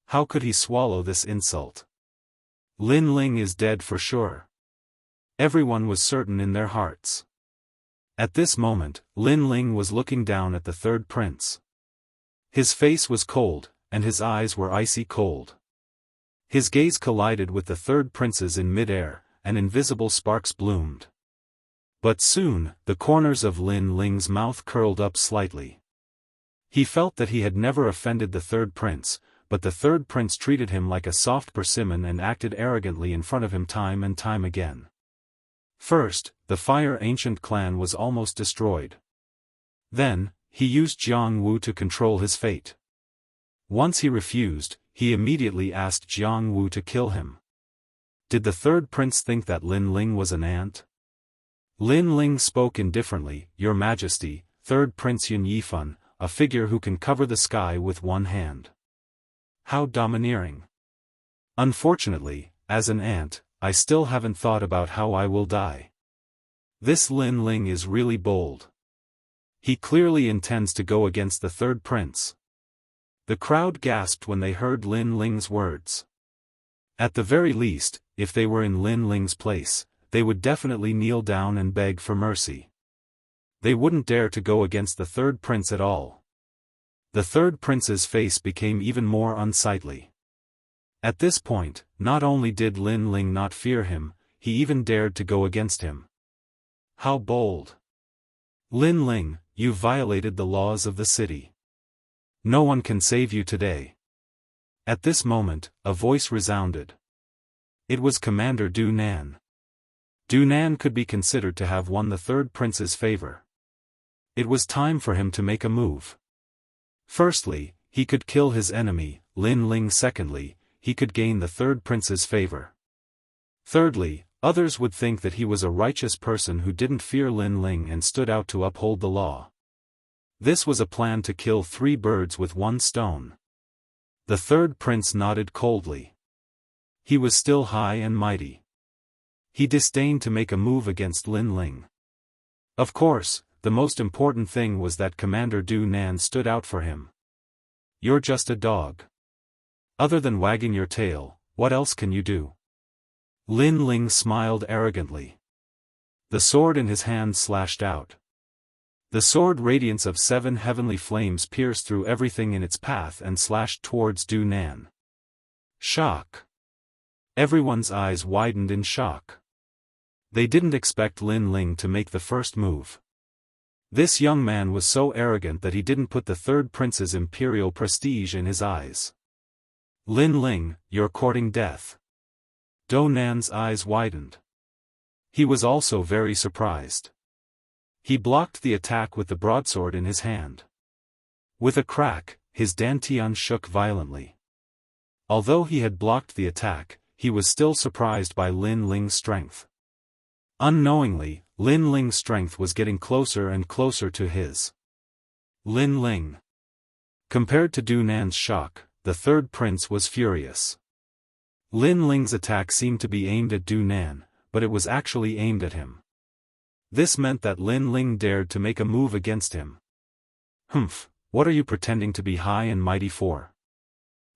How could he swallow this insult? Lin Ling is dead for sure. Everyone was certain in their hearts. At this moment, Lin Ling was looking down at the third prince. His face was cold, and his eyes were icy cold. His gaze collided with the third prince's in mid-air, and invisible sparks bloomed. But soon, the corners of Lin Ling's mouth curled up slightly. He felt that he had never offended the third prince, but the third prince treated him like a soft persimmon and acted arrogantly in front of him time and time again. First, the Fire Ancient clan was almost destroyed. Then, he used Jianghu to control his fate. Once he refused, he immediately asked Jianghu to kill him. Did the third prince think that Lin Ling was an ant? Lin Ling spoke indifferently, "Your Majesty, third Prince Yun Yifan, a figure who can cover the sky with one hand." How domineering. Unfortunately, as an ant, I still haven't thought about how I will die. This Lin Ling is really bold. He clearly intends to go against the third prince. The crowd gasped when they heard Lin Ling's words. At the very least, if they were in Lin Ling's place, they would definitely kneel down and beg for mercy. They wouldn't dare to go against the third prince at all. The third prince's face became even more unsightly. At this point, not only did Lin Ling not fear him, he even dared to go against him. How bold! Lin Ling, you violated the laws of the city. No one can save you today. At this moment, a voice resounded. It was Commander Du Nan. Du Nan could be considered to have won the third prince's favor. It was time for him to make a move. Firstly, he could kill his enemy, Lin Ling. Secondly, he could gain the third prince's favor. Thirdly, others would think that he was a righteous person who didn't fear Lin Ling and stood out to uphold the law. This was a plan to kill 3 birds with 1 stone. The third prince nodded coldly. He was still high and mighty. He disdained to make a move against Lin Ling. Of course, the most important thing was that Commander Du Nan stood out for him. You're just a dog. Other than wagging your tail, what else can you do? Lin Ling smiled arrogantly. The sword in his hand slashed out. The sword radiance of 7 heavenly flames pierced through everything in its path and slashed towards Du Nan. Shock. Everyone's eyes widened in shock. They didn't expect Lin Ling to make the first move. This young man was so arrogant that he didn't put the third prince's imperial prestige in his eyes. Lin Ling, you're courting death. Du Nan's eyes widened. He was also very surprised. He blocked the attack with the broadsword in his hand. With a crack, his dantian shook violently. Although he had blocked the attack, he was still surprised by Lin Ling's strength. Unknowingly, Lin Ling's strength was getting closer and closer to his. Lin Ling. Compared to Du Nan's shock, the third prince was furious. Lin Ling's attack seemed to be aimed at Du Nan, but it was actually aimed at him. This meant that Lin Ling dared to make a move against him. Humph, what are you pretending to be high and mighty for?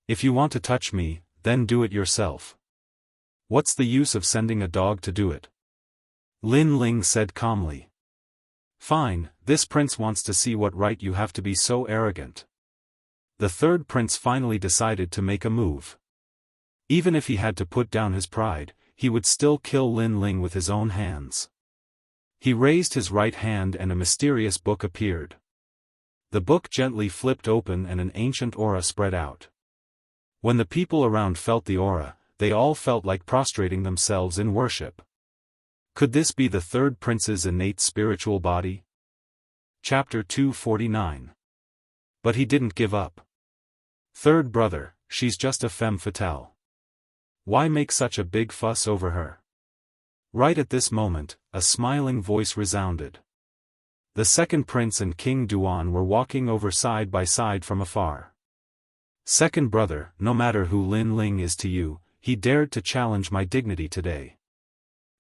If you want to touch me, then do it yourself. What's the use of sending a dog to do it? Lin Ling said calmly. Fine, this prince wants to see what right you have to be so arrogant. The third prince finally decided to make a move. Even if he had to put down his pride, he would still kill Lin Ling with his own hands. He raised his right hand and a mysterious book appeared. The book gently flipped open and an ancient aura spread out. When the people around felt the aura, they all felt like prostrating themselves in worship. Could this be the third prince's innate spiritual body? Chapter 249. But he didn't give up. Third brother, she's just a femme fatale. Why make such a big fuss over her? Right at this moment, a smiling voice resounded. The second prince and King Duan were walking over side by side from afar. Second brother, no matter who Lin Ling is to you, he dared to challenge my dignity today.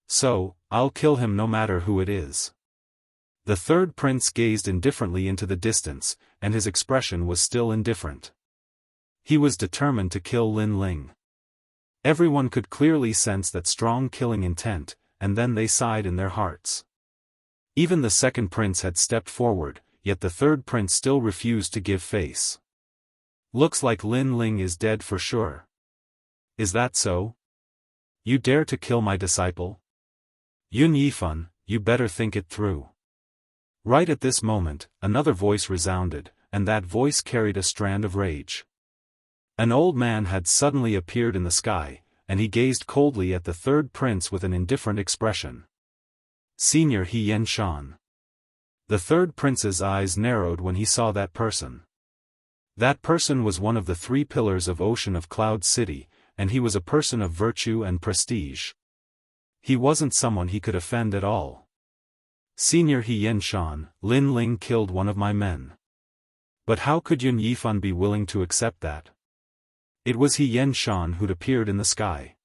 So, I'll kill him no matter who it is. The third prince gazed indifferently into the distance, and his expression was still indifferent. He was determined to kill Lin Ling. Everyone could clearly sense that strong killing intent, and then they sighed in their hearts. Even the second prince had stepped forward, yet the third prince still refused to give face. Looks like Lin Ling is dead for sure. Is that so? You dare to kill my disciple? Yun Yifan, you better think it through. Right at this moment, another voice resounded, and that voice carried a strand of rage. An old man had suddenly appeared in the sky, and he gazed coldly at the third prince with an indifferent expression. Senior He Yen-shan. The third prince's eyes narrowed when he saw that person. That person was one of the three pillars of Ocean of Cloud City, and he was a person of virtue and prestige. He wasn't someone he could offend at all. Senior He Yen-shan, Lin Ling killed one of my men. But how could Yun Yifan be willing to accept that? It was He Yen-shan who'd appeared in the sky.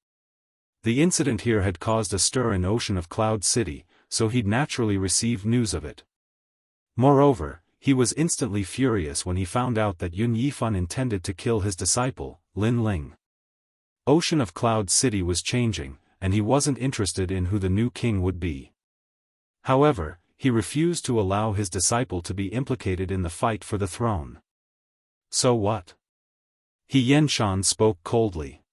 The incident here had caused a stir in Ocean of Cloud City, so he'd naturally received news of it. Moreover, he was instantly furious when he found out that Yun Yifan intended to kill his disciple, Lin Ling. Ocean of Cloud City was changing, and he wasn't interested in who the new king would be. However, he refused to allow his disciple to be implicated in the fight for the throne. So what? He Yen-shan spoke coldly.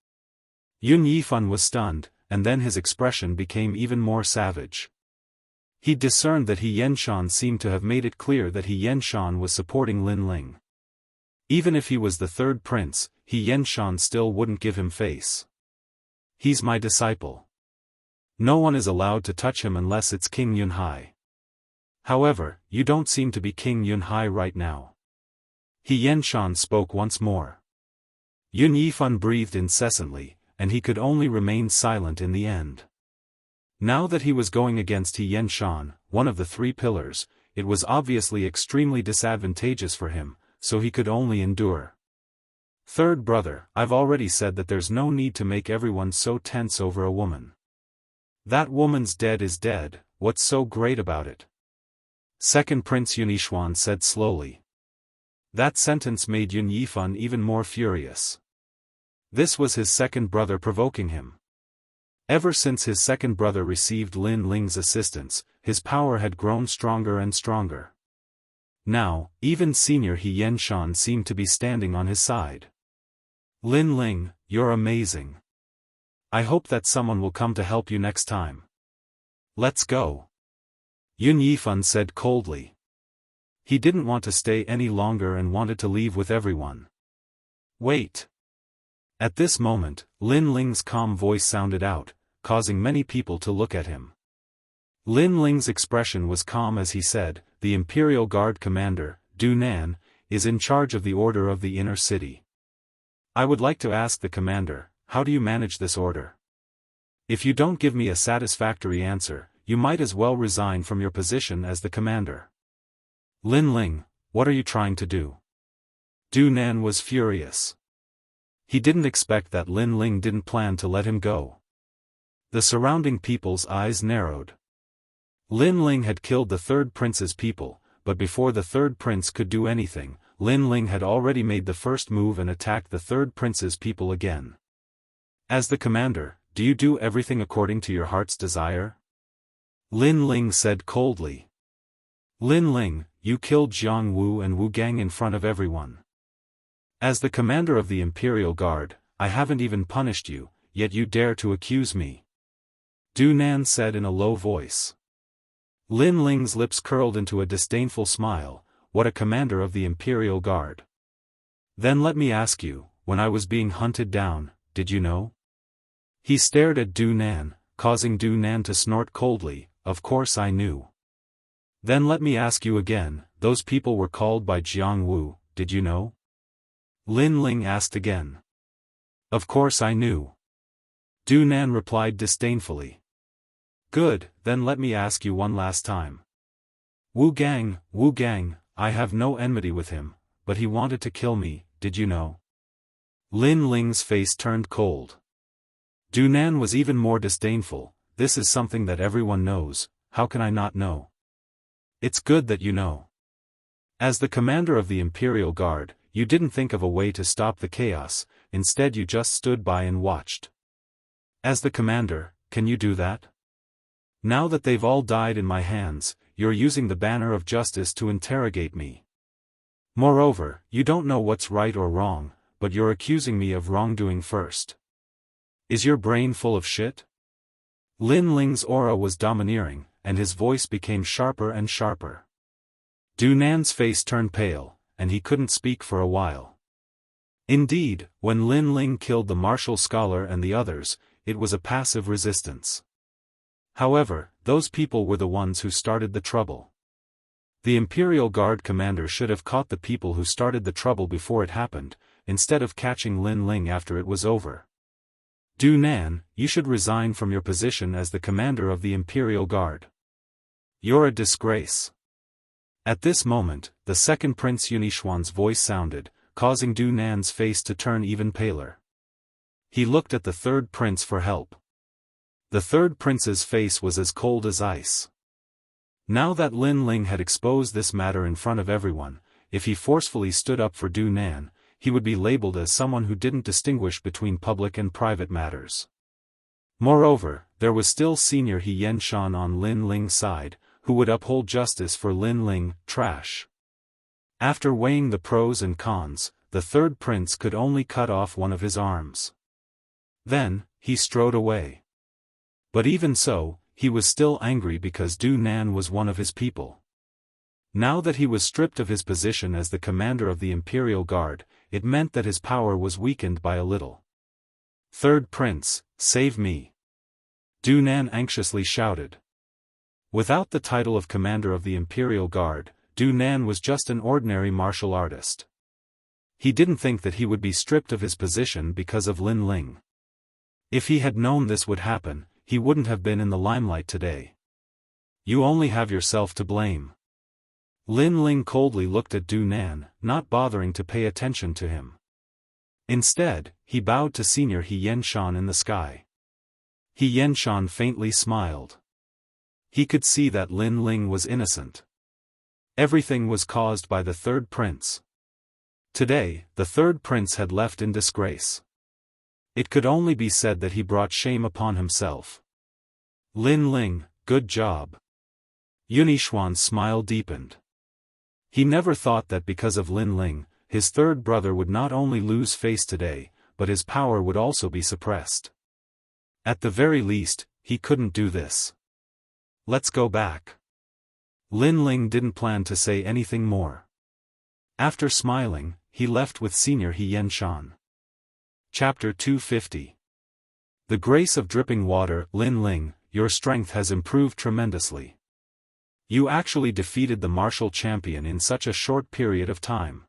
Yun Yifan was stunned, and then his expression became even more savage. He discerned that He Yen-shan seemed to have made it clear that He Yen-shan was supporting Lin Ling. Even if he was the third prince, He Yen-shan still wouldn't give him face. He's my disciple. No one is allowed to touch him unless it's King Yunhai. However, you don't seem to be King Yunhai right now. He Yen-shan spoke once more. Yun Yifan breathed incessantly, and he could only remain silent in the end. Now that he was going against He Yen-shan, one of the three pillars, it was obviously extremely disadvantageous for him, so he could only endure. Third brother, I've already said that there's no need to make everyone so tense over a woman. That woman's dead is dead, what's so great about it? Second Prince Yun Yixuan said slowly. That sentence made Yun Yifan even more furious. This was his second brother provoking him. Ever since his second brother received Lin Ling's assistance, his power had grown stronger and stronger. Now, even Senior He Yen-shan seemed to be standing on his side. Lin Ling, you're amazing. I hope that someone will come to help you next time. Let's go. Yun Yifan said coldly. He didn't want to stay any longer and wanted to leave with everyone. Wait. At this moment, Lin Ling's calm voice sounded out, causing many people to look at him. Lin Ling's expression was calm as he said, the Imperial Guard Commander, Du Nan, is in charge of the Order of the Inner City. I would like to ask the commander, how do you manage this order? If you don't give me a satisfactory answer, you might as well resign from your position as the commander. Lin Ling, what are you trying to do? Du Nan was furious. He didn't expect that Lin Ling didn't plan to let him go. The surrounding people's eyes narrowed. Lin Ling had killed the third prince's people, but before the third prince could do anything, Lin Ling had already made the first move and attacked the third prince's people again. As the commander, do you do everything according to your heart's desire? Lin Ling said coldly. Lin Ling, you killed Jianghu and Wu Gang in front of everyone. As the commander of the Imperial Guard, I haven't even punished you, yet you dare to accuse me. Du Nan said in a low voice. Lin Ling's lips curled into a disdainful smile, what a commander of the Imperial Guard. Then let me ask you, when I was being hunted down, did you know? He stared at Du Nan, causing Du Nan to snort coldly, of course I knew. Then let me ask you again, those people were called by Jianghu, did you know? Lin Ling asked again. Of course I knew. Du Nan replied disdainfully. Good, then let me ask you one last time. Wu Gang, I have no enmity with him, but he wanted to kill me, did you know? Lin Ling's face turned cold. Du Nan was even more disdainful, this is something that everyone knows, how can I not know? It's good that you know. As the commander of the Imperial Guard, you didn't think of a way to stop the chaos, instead you just stood by and watched. As the commander, can you do that? Now that they've all died in my hands, you're using the banner of justice to interrogate me. Moreover, you don't know what's right or wrong, but you're accusing me of wrongdoing first. Is your brain full of shit? Lin Ling's aura was domineering, and his voice became sharper and sharper. Du Nan's face turned pale, and he couldn't speak for a while. Indeed, when Lin Ling killed the martial scholar and the others, it was a passive resistance. However, those people were the ones who started the trouble. The Imperial Guard commander should have caught the people who started the trouble before it happened, instead of catching Lin Ling after it was over. Du Nan, you should resign from your position as the commander of the Imperial Guard. You're a disgrace. At this moment, the second Prince Yunixuan's voice sounded, causing Du Nan's face to turn even paler. He looked at the third prince for help. The third prince's face was as cold as ice. Now that Lin Ling had exposed this matter in front of everyone, if he forcefully stood up for Du Nan, he would be labeled as someone who didn't distinguish between public and private matters. Moreover, there was still Senior He Yenshan on Lin Ling's side, who would uphold justice for Lin Ling, trash. After weighing the pros and cons, the third prince could only cut off one of his arms. Then, he strode away. But even so, he was still angry because Du Nan was one of his people. Now that he was stripped of his position as the commander of the Imperial Guard, it meant that his power was weakened by a little. Third prince, save me! Du Nan anxiously shouted. Without the title of commander of the Imperial Guard, Du Nan was just an ordinary martial artist. He didn't think that he would be stripped of his position because of Lin Ling. If he had known this would happen, he wouldn't have been in the limelight today. You only have yourself to blame. Lin Ling coldly looked at Du Nan, not bothering to pay attention to him. Instead, he bowed to Senior He Yenshan in the sky. He Yenshan faintly smiled. He could see that Lin Ling was innocent. Everything was caused by the third prince. Today, the third prince had left in disgrace. It could only be said that he brought shame upon himself. Lin Ling, good job. Yunixuan's smile deepened. He never thought that because of Lin Ling, his third brother would not only lose face today, but his power would also be suppressed. At the very least, he couldn't do this. Let's go back. Lin Ling didn't plan to say anything more. After smiling, he left with Senior He Yenshan. Chapter 250. The grace of dripping water. Lin Ling, your strength has improved tremendously. You actually defeated the martial champion in such a short period of time.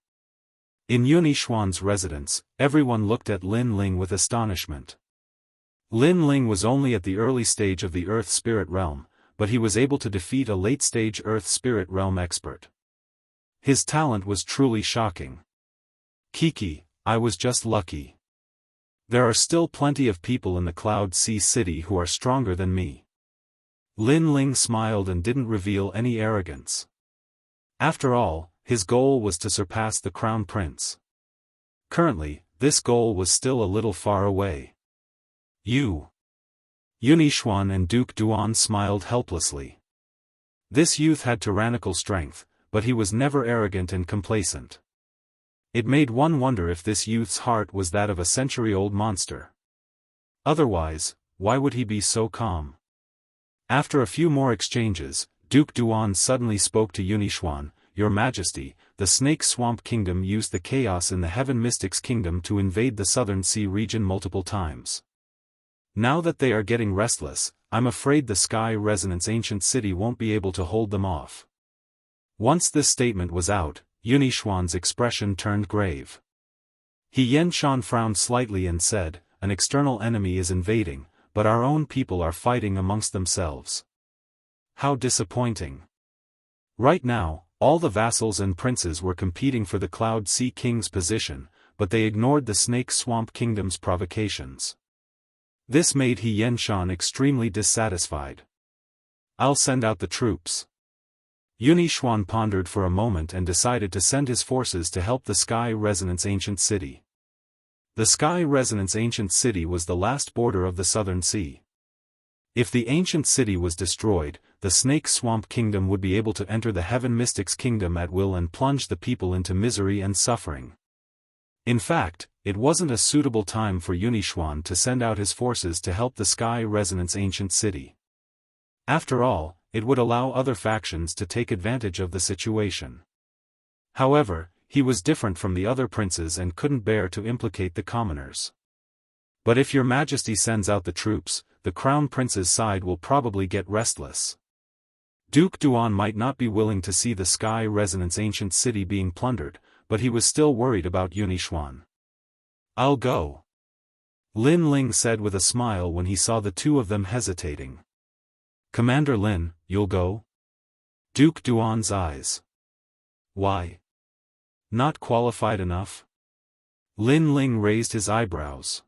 In Yunixuan's residence, everyone looked at Lin Ling with astonishment. Lin Ling was only at the early stage of the Earth Spirit Realm, but he was able to defeat a late-stage Earth Spirit Realm expert. His talent was truly shocking. Kiki, I was just lucky. There are still plenty of people in the Cloud Sea City who are stronger than me. Lin Ling smiled and didn't reveal any arrogance. After all, his goal was to surpass the Crown Prince. Currently, this goal was still a little far away. Yunixuan and Duke Duan smiled helplessly. This youth had tyrannical strength, but he was never arrogant and complacent. It made one wonder if this youth's heart was that of a century-old monster. Otherwise, why would he be so calm? After a few more exchanges, Duke Duan suddenly spoke to Yunixuan, Your Majesty, the Snake Swamp Kingdom used the chaos in the Heaven Mystics Kingdom to invade the Southern Sea region multiple times. Now that they are getting restless, I'm afraid the Sky Resonance Ancient City won't be able to hold them off. Once this statement was out, Yunixuan's expression turned grave. He Yenshan frowned slightly and said, An external enemy is invading, but our own people are fighting amongst themselves. How disappointing. Right now, all the vassals and princes were competing for the Cloud Sea King's position, but they ignored the Snake Swamp Kingdom's provocations. This made He Yenshan extremely dissatisfied. I'll send out the troops. Yunixuan pondered for a moment and decided to send his forces to help the Sky Resonance Ancient City. The Sky Resonance Ancient City was the last border of the Southern Sea. If the ancient city was destroyed, the Snake Swamp Kingdom would be able to enter the Heaven Mystics Kingdom at will and plunge the people into misery and suffering. In fact, it wasn't a suitable time for Yunixuan to send out his forces to help the Sky Resonance ancient city. After all, it would allow other factions to take advantage of the situation. However, he was different from the other princes and couldn't bear to implicate the commoners. But if your majesty sends out the troops, the crown prince's side will probably get restless. Duke Duan might not be willing to see the Sky Resonance ancient city being plundered, but he was still worried about Yunixuan. "I'll go," Lin Ling said with a smile when he saw the two of them hesitating. "Commander Lin, you'll go?" Duke Duan's eyes. "Why? Not qualified enough?" Lin Ling raised his eyebrows.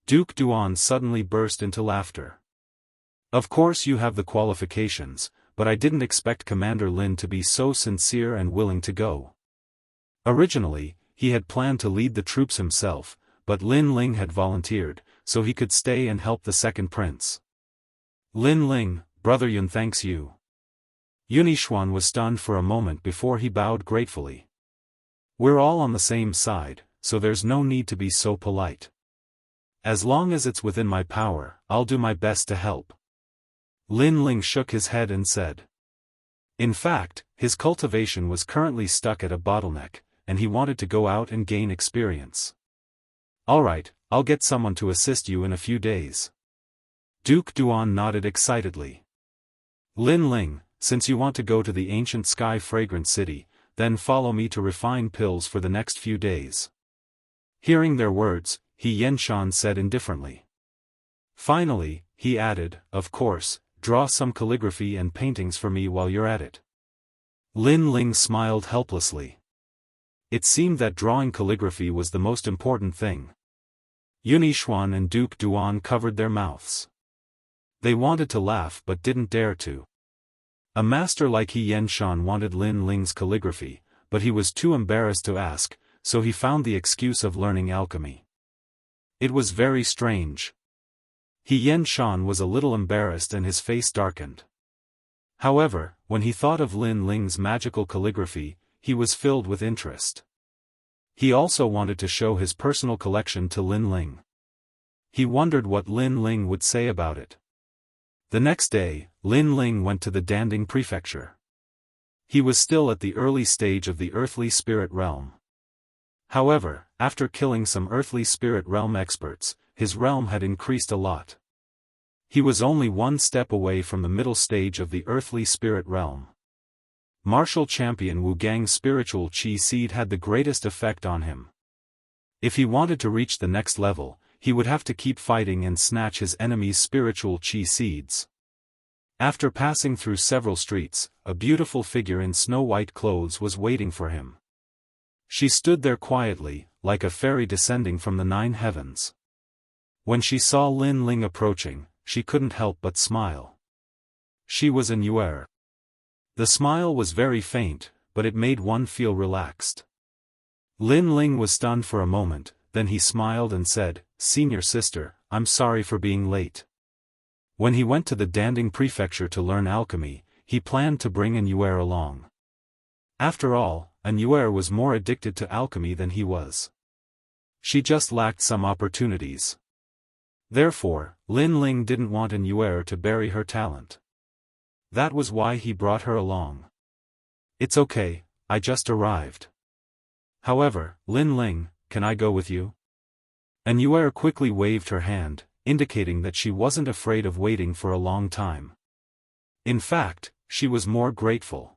Duke Duan suddenly burst into laughter. "Of course you have the qualifications, but I didn't expect Commander Lin to be so sincere and willing to go." Originally, he had planned to lead the troops himself, but Lin Ling had volunteered, so he could stay and help the second prince. "Lin Ling, Brother Yun thanks you." Yunixuan was stunned for a moment before he bowed gratefully. "We're all on the same side, so there's no need to be so polite. As long as it's within my power, I'll do my best to help." Lin Ling shook his head and said. In fact, his cultivation was currently stuck at a bottleneck, and he wanted to go out and gain experience. "Alright, I'll get someone to assist you in a few days." Duke Duan nodded excitedly. "Lin Ling, since you want to go to the ancient sky fragrant city, then follow me to refine pills for the next few days." Hearing their words, He Yenshan said indifferently. Finally, he added, "Of course, draw some calligraphy and paintings for me while you're at it." Lin Ling smiled helplessly. It seemed that drawing calligraphy was the most important thing. Yunixuan and Duke Duan covered their mouths. They wanted to laugh but didn't dare to. A master like He Yenshan wanted Lin Ling's calligraphy, but he was too embarrassed to ask, so he found the excuse of learning alchemy. It was very strange. He Yenshan was a little embarrassed and his face darkened. However, when he thought of Lin Ling's magical calligraphy, he was filled with interest. He also wanted to show his personal collection to Lin Ling. He wondered what Lin Ling would say about it. The next day, Lin Ling went to the Danding prefecture. He was still at the early stage of the earthly spirit realm. However, after killing some earthly spirit realm experts, his realm had increased a lot. He was only one step away from the middle stage of the earthly spirit realm. Martial champion Wu Gang's spiritual chi seed had the greatest effect on him. If he wanted to reach the next level, he would have to keep fighting and snatch his enemy's spiritual chi seeds. After passing through several streets, a beautiful figure in snow-white clothes was waiting for him. She stood there quietly, like a fairy descending from the 9 heavens. When she saw Lin Ling approaching, she couldn't help but smile. She was an Yuer. The smile was very faint, but it made one feel relaxed. Lin Ling was stunned for a moment, then he smiled and said, "Senior sister, I'm sorry for being late." When he went to the Danding prefecture to learn alchemy, he planned to bring an Yuer along. After all, an Yuer was more addicted to alchemy than he was. She just lacked some opportunities. Therefore, Lin Ling didn't want an Yuer to bury her talent. That was why he brought her along. "It's okay, I just arrived." "However, Lin Ling, can I go with you?" An Yuer quickly waved her hand, indicating that she wasn't afraid of waiting for a long time. In fact, she was more grateful.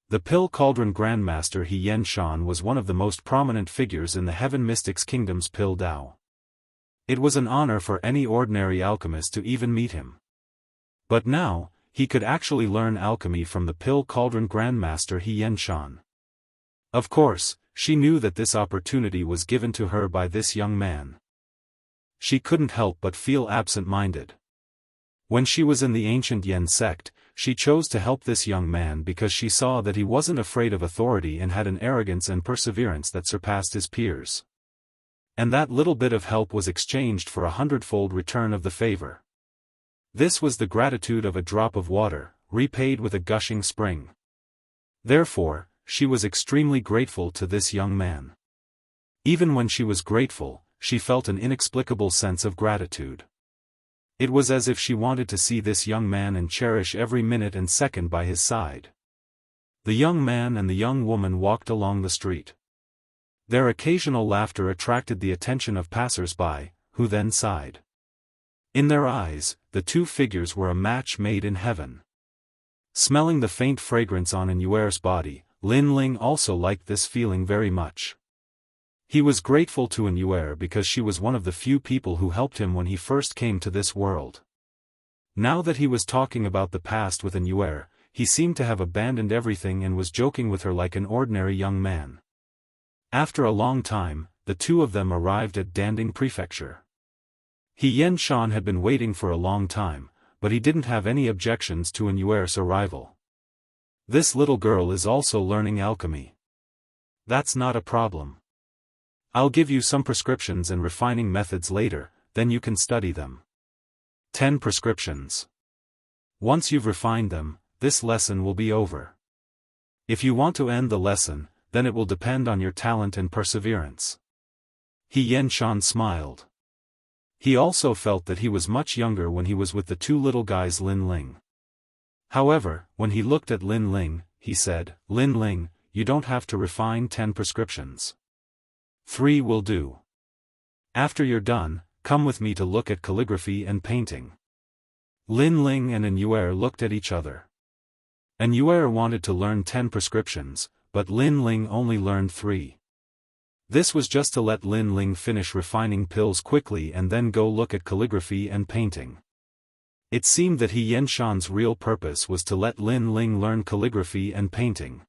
The Pill Cauldron Grandmaster He Yenshan was one of the most prominent figures in the Heaven Mystics Kingdom's Pill Dao. It was an honor for any ordinary alchemist to even meet him. But now, he could actually learn alchemy from the Pill Cauldron Grandmaster He Yenshan. Of course, she knew that this opportunity was given to her by this young man. She couldn't help but feel absent-minded. When she was in the ancient Yen sect, she chose to help this young man because she saw that he wasn't afraid of authority and had an arrogance and perseverance that surpassed his peers. And that little bit of help was exchanged for a 100-fold return of the favor. This was the gratitude of a drop of water, repaid with a gushing spring. Therefore, she was extremely grateful to this young man. Even when she was grateful, she felt an inexplicable sense of gratitude. It was as if she wanted to see this young man and cherish every minute and second by his side. The young man and the young woman walked along the street. Their occasional laughter attracted the attention of passers-by, who then sighed. In their eyes, the two figures were a match made in heaven. Smelling the faint fragrance on Inuer's body, Lin Ling also liked this feeling very much. He was grateful to Inuer because she was one of the few people who helped him when he first came to this world. Now that he was talking about the past with Inuer, he seemed to have abandoned everything and was joking with her like an ordinary young man. After a long time, the two of them arrived at Danding Prefecture. He Xianxia had been waiting for a long time, but he didn't have any objections to Inuer's arrival. This little girl is also learning alchemy. That's not a problem. I'll give you some prescriptions and refining methods later, then you can study them. 10 prescriptions. Once you've refined them, this lesson will be over. If you want to end the lesson, then it will depend on your talent and perseverance. He Xianxia smiled. He also felt that he was much younger when he was with the two little guys Lin Ling. However, when he looked at Lin Ling, he said, "Lin Ling, you don't have to refine 10 prescriptions. 3 will do. After you're done, come with me to look at calligraphy and painting." Lin Ling and Inuer looked at each other. Inuer wanted to learn 10 prescriptions, but Lin Ling only learned 3. This was just to let Lin Ling finish refining pills quickly and then go look at calligraphy and painting. It seemed that He Xianxia's real purpose was to let Lin Ling learn calligraphy and painting.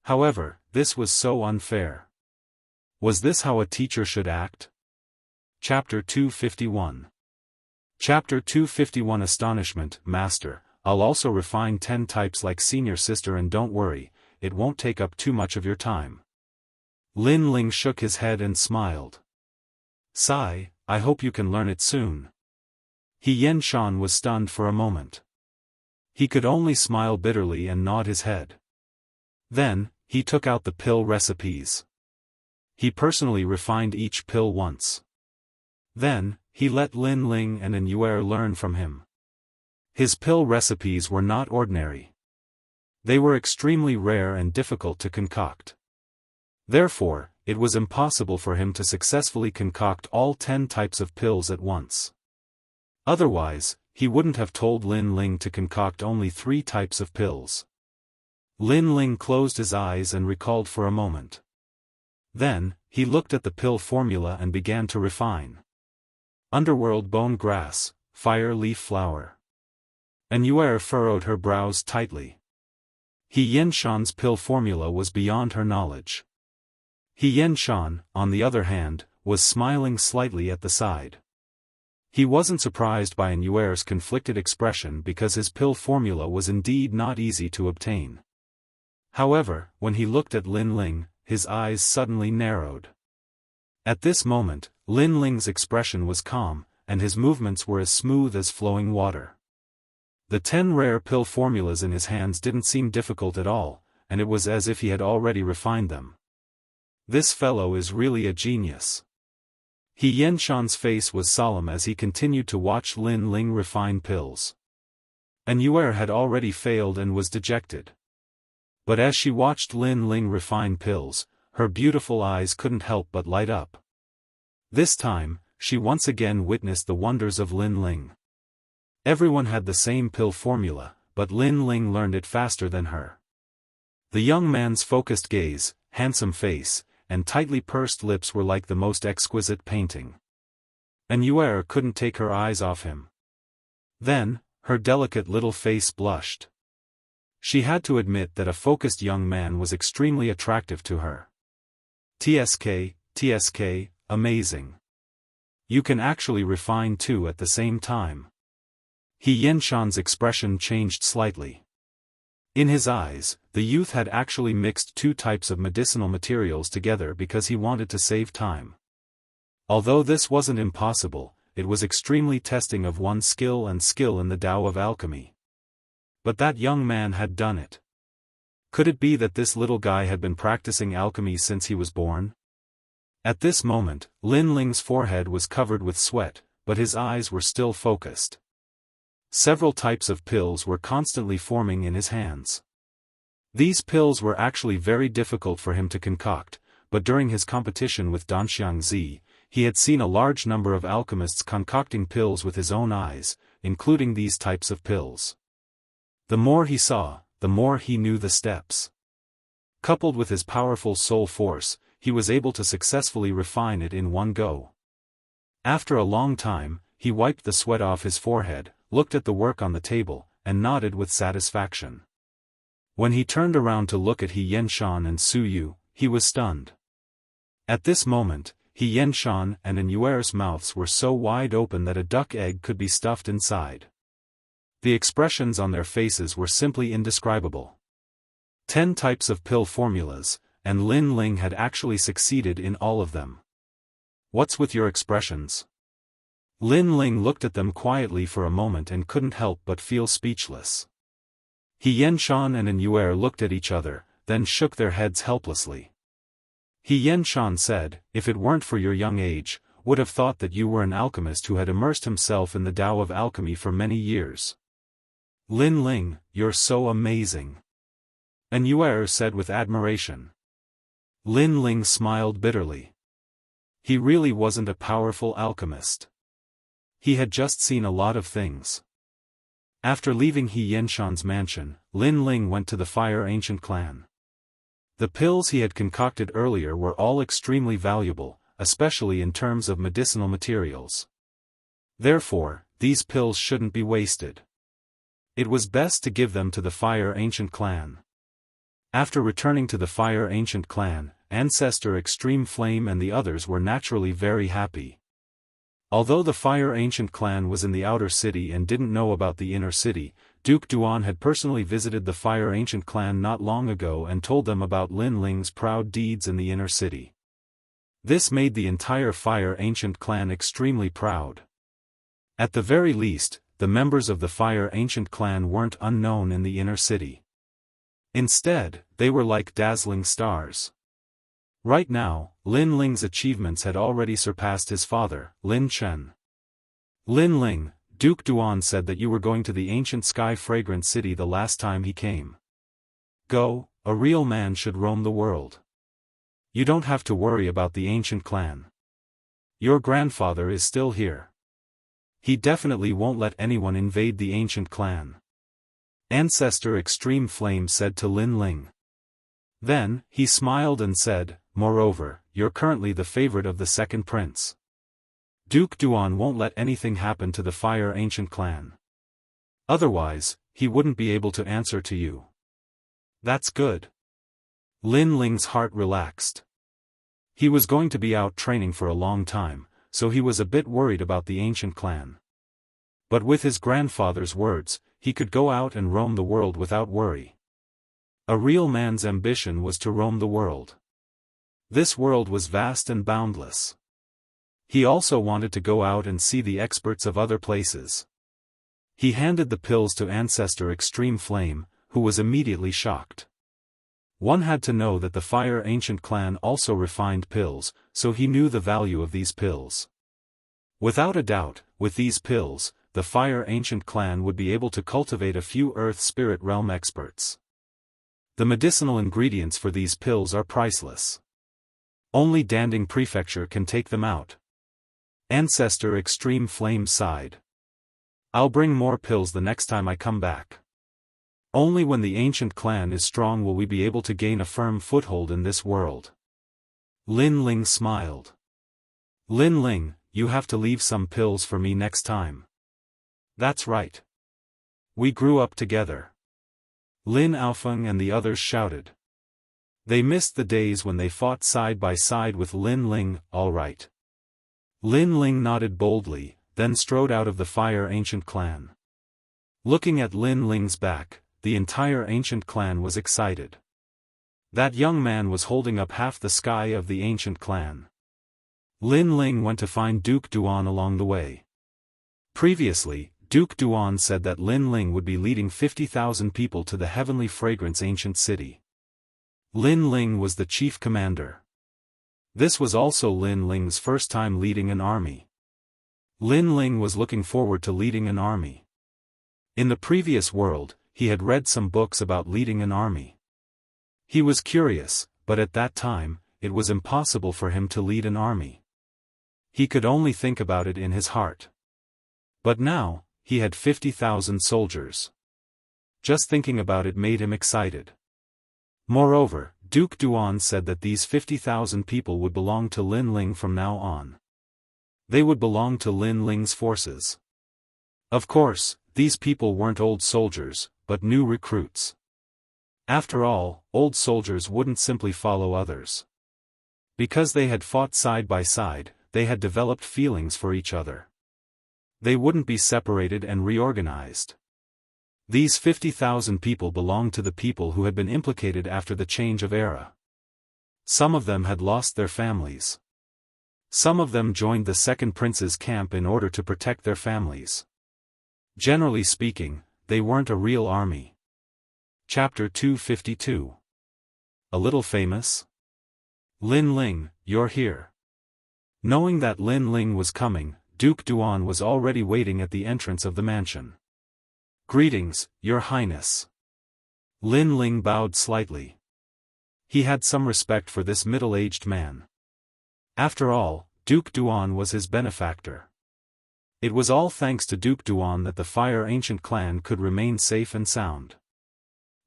However, this was so unfair. Was this how a teacher should act? Chapter 251. Chapter 251 Astonishment. Master, I'll also refine 10 types like senior sister, and don't worry, it won't take up too much of your time. Lin Ling shook his head and smiled. Sigh, I hope you can learn it soon. He Xianxia was stunned for a moment. He could only smile bitterly and nod his head. Then, he took out the pill recipes. He personally refined each pill once. Then, he let Lin Ling and Inuer learn from him. His pill recipes were not ordinary. They were extremely rare and difficult to concoct. Therefore, it was impossible for him to successfully concoct all 10 types of pills at once. Otherwise, he wouldn't have told Lin Ling to concoct only 3 types of pills. Lin Ling closed his eyes and recalled for a moment. Then, he looked at the pill formula and began to refine. Underworld bone grass, fire leaf flower. Inuer furrowed her brows tightly. He Xianxia's pill formula was beyond her knowledge. He Xianxia, on the other hand, was smiling slightly at the side. He wasn't surprised by Inuer's conflicted expression because his pill formula was indeed not easy to obtain. However, when he looked at Lin Ling, his eyes suddenly narrowed. At this moment, Lin Ling's expression was calm, and his movements were as smooth as flowing water. The 10 rare pill formulas in his hands didn't seem difficult at all, and it was as if he had already refined them. This fellow is really a genius. He Xianxia's face was solemn as he continued to watch Lin Ling refine pills. Inuer had already failed and was dejected. But as she watched Lin Ling refine pills, her beautiful eyes couldn't help but light up. This time, she once again witnessed the wonders of Lin Ling. Everyone had the same pill formula, but Lin Ling learned it faster than her. The young man's focused gaze, handsome face, and tightly pursed lips were like the most exquisite painting. Inuer couldn't take her eyes off him. Then, her delicate little face blushed. She had to admit that a focused young man was extremely attractive to her. TSK, amazing. You can actually refine 2 at the same time. He Xianxia's expression changed slightly. In his eyes, the youth had actually mixed 2 types of medicinal materials together because he wanted to save time. Although this wasn't impossible, it was extremely testing of one's skill and skill in the Tao of alchemy. But that young man had done it. Could it be that this little guy had been practicing alchemy since he was born? At this moment, Lin Ling's forehead was covered with sweat, but his eyes were still focused. Several types of pills were constantly forming in his hands. These pills were actually very difficult for him to concoct, but during his competition with Danxiangzi, he had seen a large number of alchemists concocting pills with his own eyes, including these types of pills. The more he saw, the more he knew the steps. Coupled with his powerful soul force, he was able to successfully refine it in one go. After a long time, he wiped the sweat off his forehead, looked at the work on the table, and nodded with satisfaction. When he turned around to look at He Yenshan and Su Yu, he was stunned. At this moment, He Yenshan and An Yuer's mouths were so wide open that a duck egg could be stuffed inside. The expressions on their faces were simply indescribable. 10 types of pill formulas, and Lin Ling had actually succeeded in all of them. What's with your expressions? Lin Ling looked at them quietly for a moment and couldn't help but feel speechless. He Yenshan and An Yuer looked at each other, then shook their heads helplessly. He Yenshan said, "If it weren't for your young age, would have thought that you were an alchemist who had immersed himself in the Tao of alchemy for many years." Lin Ling, you're so amazing. An Yuer said with admiration. Lin Ling smiled bitterly. He really wasn't a powerful alchemist. He had just seen a lot of things. After leaving He Yenshan's mansion, Lin Ling went to the Fire Ancient clan. The pills he had concocted earlier were all extremely valuable, especially in terms of medicinal materials. Therefore, these pills shouldn't be wasted. It was best to give them to the Fire Ancient clan. After returning to the Fire Ancient clan, Ancestor Extreme Flame and the others were naturally very happy. Although the Fire Ancient clan was in the outer city and didn't know about the inner city, Duke Duan had personally visited the Fire Ancient clan not long ago and told them about Lin Ling's proud deeds in the inner city. This made the entire Fire Ancient clan extremely proud. At the very least, the members of the Fire Ancient clan weren't unknown in the inner city. Instead, they were like dazzling stars. Right now, Lin Ling's achievements had already surpassed his father, Lin Chen. Lin Ling, Duke Duan said that you were going to the ancient sky fragrant city the last time he came. Go, a real man should roam the world. You don't have to worry about the ancient clan. Your grandfather is still here. He definitely won't let anyone invade the ancient clan. Ancestor Extreme Flame said to Lin Ling. Then, he smiled and said, "Moreover, you're currently the favorite of the second prince. Duke Duan won't let anything happen to the Fire Ancient clan. Otherwise, he wouldn't be able to answer to you." That's good. Lin Ling's heart relaxed. He was going to be out training for a long time, so he was a bit worried about the ancient clan. But with his grandfather's words, he could go out and roam the world without worry. A real man's ambition was to roam the world. This world was vast and boundless. He also wanted to go out and see the experts of other places. He handed the pills to Ancestor Extreme Flame, who was immediately shocked. One had to know that the Fire Ancient clan also refined pills, so he knew the value of these pills. Without a doubt, with these pills, the Fire Ancient clan would be able to cultivate a few Earth Spirit Realm experts. The medicinal ingredients for these pills are priceless. Only Danding Prefecture can take them out. Ancestor Extreme Flame sighed. I'll bring more pills the next time I come back. Only when the ancient clan is strong will we be able to gain a firm foothold in this world. Lin Ling smiled. Lin Ling, you have to leave some pills for me next time. That's right. We grew up together. Lin Aofeng and the others shouted. They missed the days when they fought side by side with Lin Ling. All right. Lin Ling nodded boldly, then strode out of the Fire Ancient clan. Looking at Lin Ling's back, the entire ancient clan was excited. That young man was holding up half the sky of the ancient clan. Lin Ling went to find Duke Duan along the way. Previously, Duke Duan said that Lin Ling would be leading 50,000 people to the Heavenly Fragrance ancient city. Lin Ling was the chief commander. This was also Lin Ling's first time leading an army. Lin Ling was looking forward to leading an army. In the previous world, he had read some books about leading an army. He was curious, but at that time, it was impossible for him to lead an army. He could only think about it in his heart. But now, he had 50,000 soldiers. Just thinking about it made him excited. Moreover, Duke Duan said that these 50,000 people would belong to Lin Ling from now on. They would belong to Lin Ling's forces. Of course, these people weren't old soldiers, but new recruits. After all, old soldiers wouldn't simply follow others. Because they had fought side by side, they had developed feelings for each other. They wouldn't be separated and reorganized. These 50,000 people belonged to the people who had been implicated after the change of era. Some of them had lost their families. Some of them joined the second prince's camp in order to protect their families. Generally speaking, they weren't a real army. Chapter 252. A little famous? Lin Ling, you're here. Knowing that Lin Ling was coming, Duke Duan was already waiting at the entrance of the mansion. Greetings, Your Highness. Lin Ling bowed slightly. He had some respect for this middle-aged man. After all, Duke Duan was his benefactor. It was all thanks to Duke Duan that the Fire Ancient clan could remain safe and sound.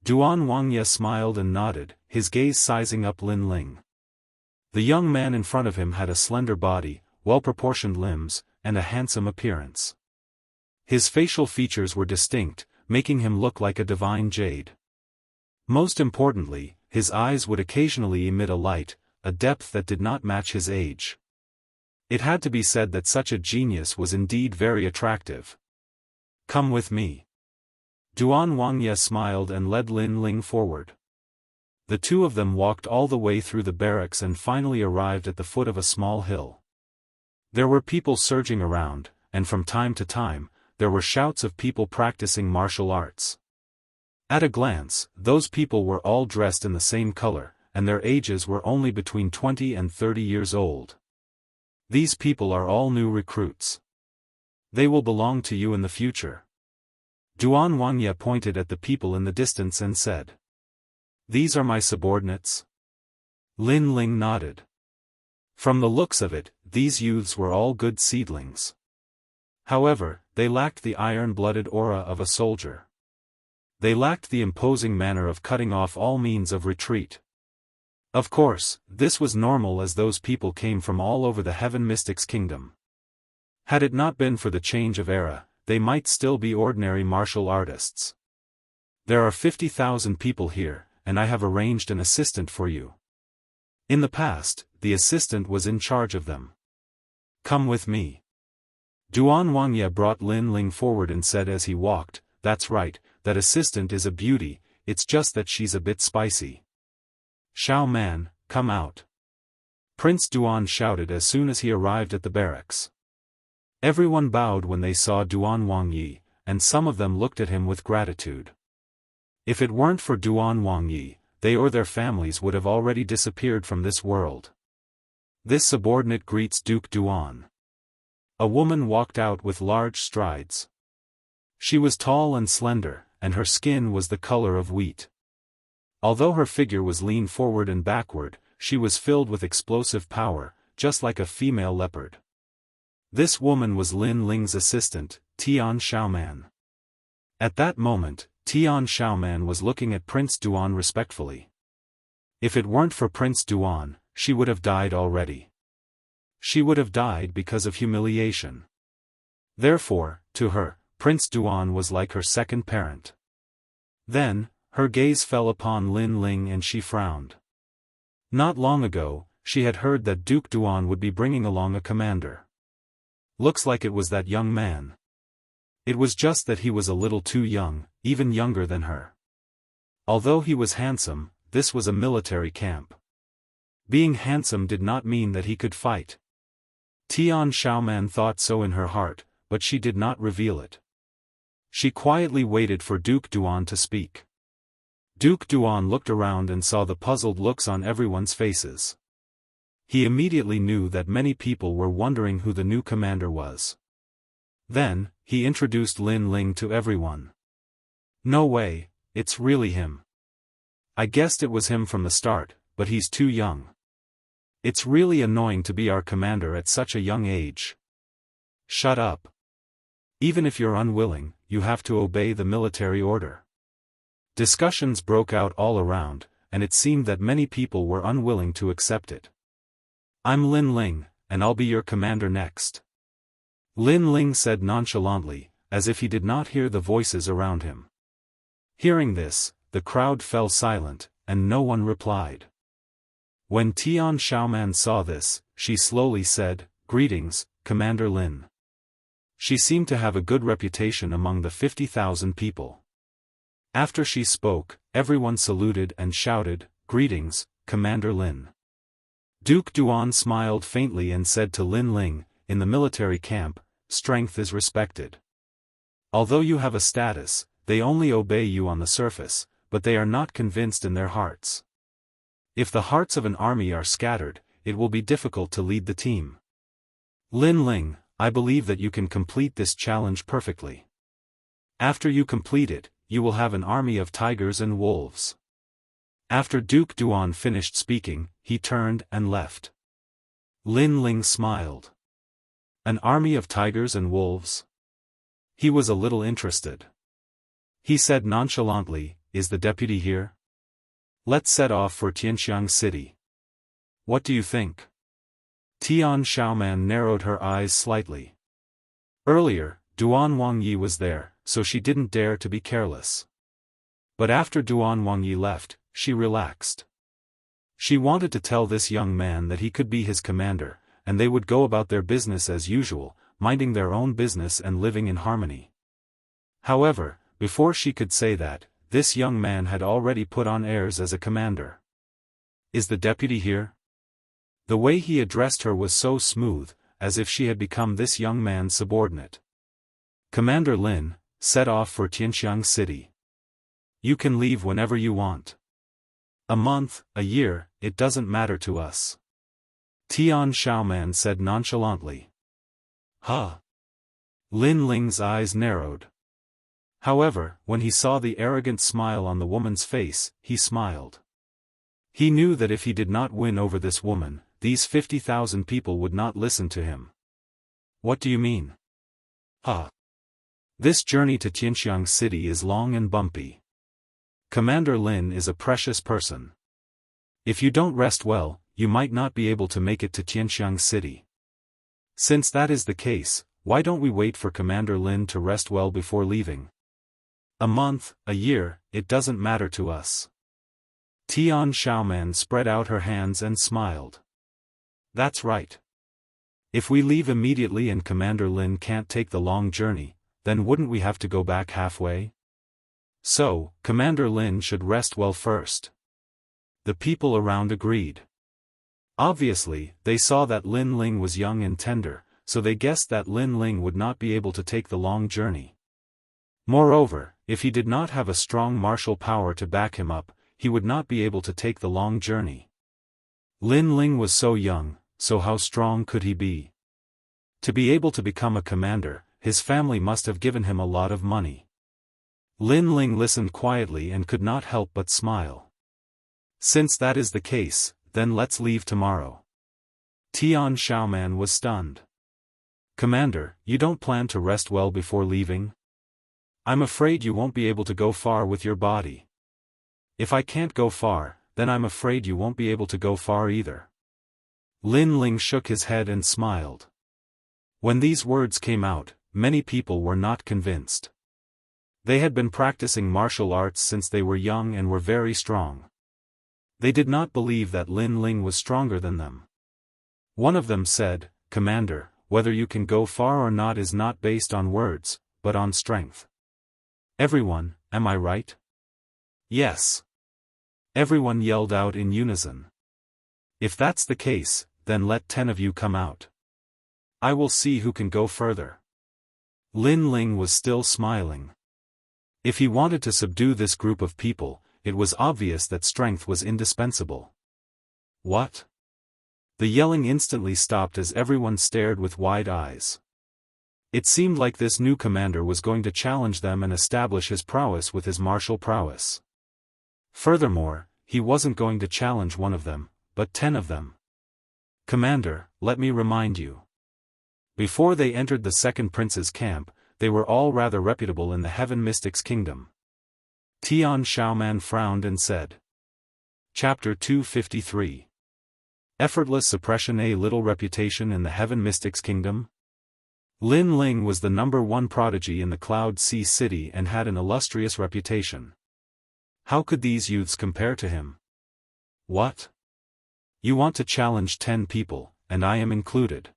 Duan Wangye smiled and nodded, his gaze sizing up Lin Ling. The young man in front of him had a slender body, well-proportioned limbs, and a handsome appearance. His facial features were distinct, making him look like a divine jade. Most importantly, his eyes would occasionally emit a light, a depth that did not match his age. It had to be said that such a genius was indeed very attractive. Come with me. Duan Wangye smiled and led Lin Ling forward. The two of them walked all the way through the barracks and finally arrived at the foot of a small hill. There were people surging around, and from time to time, there were shouts of people practicing martial arts. At a glance, those people were all dressed in the same color, and their ages were only between 20 and 30 years old. These people are all new recruits. They will belong to you in the future. Duan Wangye pointed at the people in the distance and said. These are my subordinates? Lin Ling nodded. From the looks of it, these youths were all good seedlings. However, they lacked the iron-blooded aura of a soldier. They lacked the imposing manner of cutting off all means of retreat. Of course, this was normal as those people came from all over the Heaven Mystics Kingdom. Had it not been for the change of era, they might still be ordinary martial artists. There are 50,000 people here, and I have arranged an assistant for you. In the past, the assistant was in charge of them. Come with me. Duan Wangye brought Lin Ling forward and said as he walked, that's right, that assistant is a beauty, it's just that she's a bit spicy. Shao Man, come out. Prince Duan shouted as soon as he arrived at the barracks. Everyone bowed when they saw Duan Wangye, and some of them looked at him with gratitude. If it weren't for Duan Wangye, they or their families would have already disappeared from this world. This subordinate greets Duke Duan. A woman walked out with large strides. She was tall and slender, and her skin was the color of wheat. Although her figure was lean forward and backward, she was filled with explosive power, just like a female leopard. This woman was Lin Ling's assistant, Tian Xiaoman. At that moment, Tian Xiaoman was looking at Prince Duan respectfully. If it weren't for Prince Duan, she would have died already. She would have died because of humiliation. Therefore, to her, Prince Duan was like her second parent. Then, her gaze fell upon Lin Ling and she frowned. Not long ago, she had heard that Duke Duan would be bringing along a commander. Looks like it was that young man. It was just that he was a little too young, even younger than her. Although he was handsome, this was a military camp. Being handsome did not mean that he could fight. Tian Xiaoman thought so in her heart, but she did not reveal it. She quietly waited for Duke Duan to speak. Duke Duan looked around and saw the puzzled looks on everyone's faces. He immediately knew that many people were wondering who the new commander was. Then, he introduced Lin Ling to everyone. No way, it's really him. I guessed it was him from the start, but he's too young. It's really annoying to be our commander at such a young age. Shut up. Even if you're unwilling, you have to obey the military order. Discussions broke out all around, and it seemed that many people were unwilling to accept it. I'm Lin Ling, and I'll be your commander next. Lin Ling said nonchalantly, as if he did not hear the voices around him. Hearing this, the crowd fell silent, and no one replied. When Tian Xiaoman saw this, she slowly said, "Greetings, Commander Lin." She seemed to have a good reputation among the 50,000 people. After she spoke, everyone saluted and shouted, "Greetings, Commander Lin." Duke Duan smiled faintly and said to Lin Ling, "In the military camp, strength is respected. Although you have a status, they only obey you on the surface, but they are not convinced in their hearts. If the hearts of an army are scattered, it will be difficult to lead the team. Lin Ling, I believe that you can complete this challenge perfectly. After you complete it, you will have an army of tigers and wolves." After Duke Duan finished speaking, he turned and left. Lin Ling smiled. An army of tigers and wolves? He was a little interested. He said nonchalantly, "Is the deputy here? Let's set off for Tianxiang City. What do you think?" Tian Xiaoman narrowed her eyes slightly. Earlier, Duan Wangyi was there, so she didn't dare to be careless. But after Duan Wangyi left, she relaxed. She wanted to tell this young man that he could be his commander, and they would go about their business as usual, minding their own business and living in harmony. However, before she could say that, this young man had already put on airs as a commander. "Is the deputy here?" The way he addressed her was so smooth, as if she had become this young man's subordinate. "Commander Lin, set off for Tianxiang City. You can leave whenever you want. A month, a year, it doesn't matter to us." Tian Xiaoman said nonchalantly. "Huh?" Lin Ling's eyes narrowed. However, when he saw the arrogant smile on the woman's face, he smiled. He knew that if he did not win over this woman, these 50,000 people would not listen to him. "What do you mean?" "Huh? This journey to Tianxiang City is long and bumpy. Commander Lin is a precious person. If you don't rest well, you might not be able to make it to Tianxiang City. Since that is the case, why don't we wait for Commander Lin to rest well before leaving? A month, a year, it doesn't matter to us." Tian Xiaoman spread out her hands and smiled. "That's right. If we leave immediately and Commander Lin can't take the long journey, then wouldn't we have to go back halfway? So, Commander Lin should rest well first." The people around agreed. Obviously, they saw that Lin Ling was young and tender, so they guessed that Lin Ling would not be able to take the long journey. Moreover, if he did not have a strong martial power to back him up, he would not be able to take the long journey. Lin Ling was so young, so how strong could he be? To be able to become a commander, his family must have given him a lot of money. Lin Ling listened quietly and could not help but smile. "Since that is the case, then let's leave tomorrow." Tian Xiaoman was stunned. "Commander, you don't plan to rest well before leaving? I'm afraid you won't be able to go far with your body." "If I can't go far, then I'm afraid you won't be able to go far either." Lin Ling shook his head and smiled. When these words came out, many people were not convinced. They had been practicing martial arts since they were young and were very strong. They did not believe that Lin Ling was stronger than them. One of them said, "Commander, whether you can go far or not is not based on words, but on strength." Everyone, am I right? Yes. Everyone yelled out in unison. "If that's the case, then let 10 of you come out. I will see who can go further." Lin Ling was still smiling. If he wanted to subdue this group of people, it was obvious that strength was indispensable. "What? The yelling instantly stopped as everyone stared with wide eyes. It seemed like this new commander was going to challenge them and establish his prowess with his martial prowess. Furthermore, he wasn't going to challenge one of them, but 10 of them. Commander, let me remind you. Before they entered the second prince's camp, they were all rather reputable in the Heaven Mystics Kingdom. Tian Xiaoman frowned and said. Chapter 253. Effortless suppression. A little reputation in the Heaven Mystics Kingdom? Lin Ling was the #1 prodigy in the Cloud Sea City and had an illustrious reputation. How could these youths compare to him? What? You want to challenge 10 people, and I am included.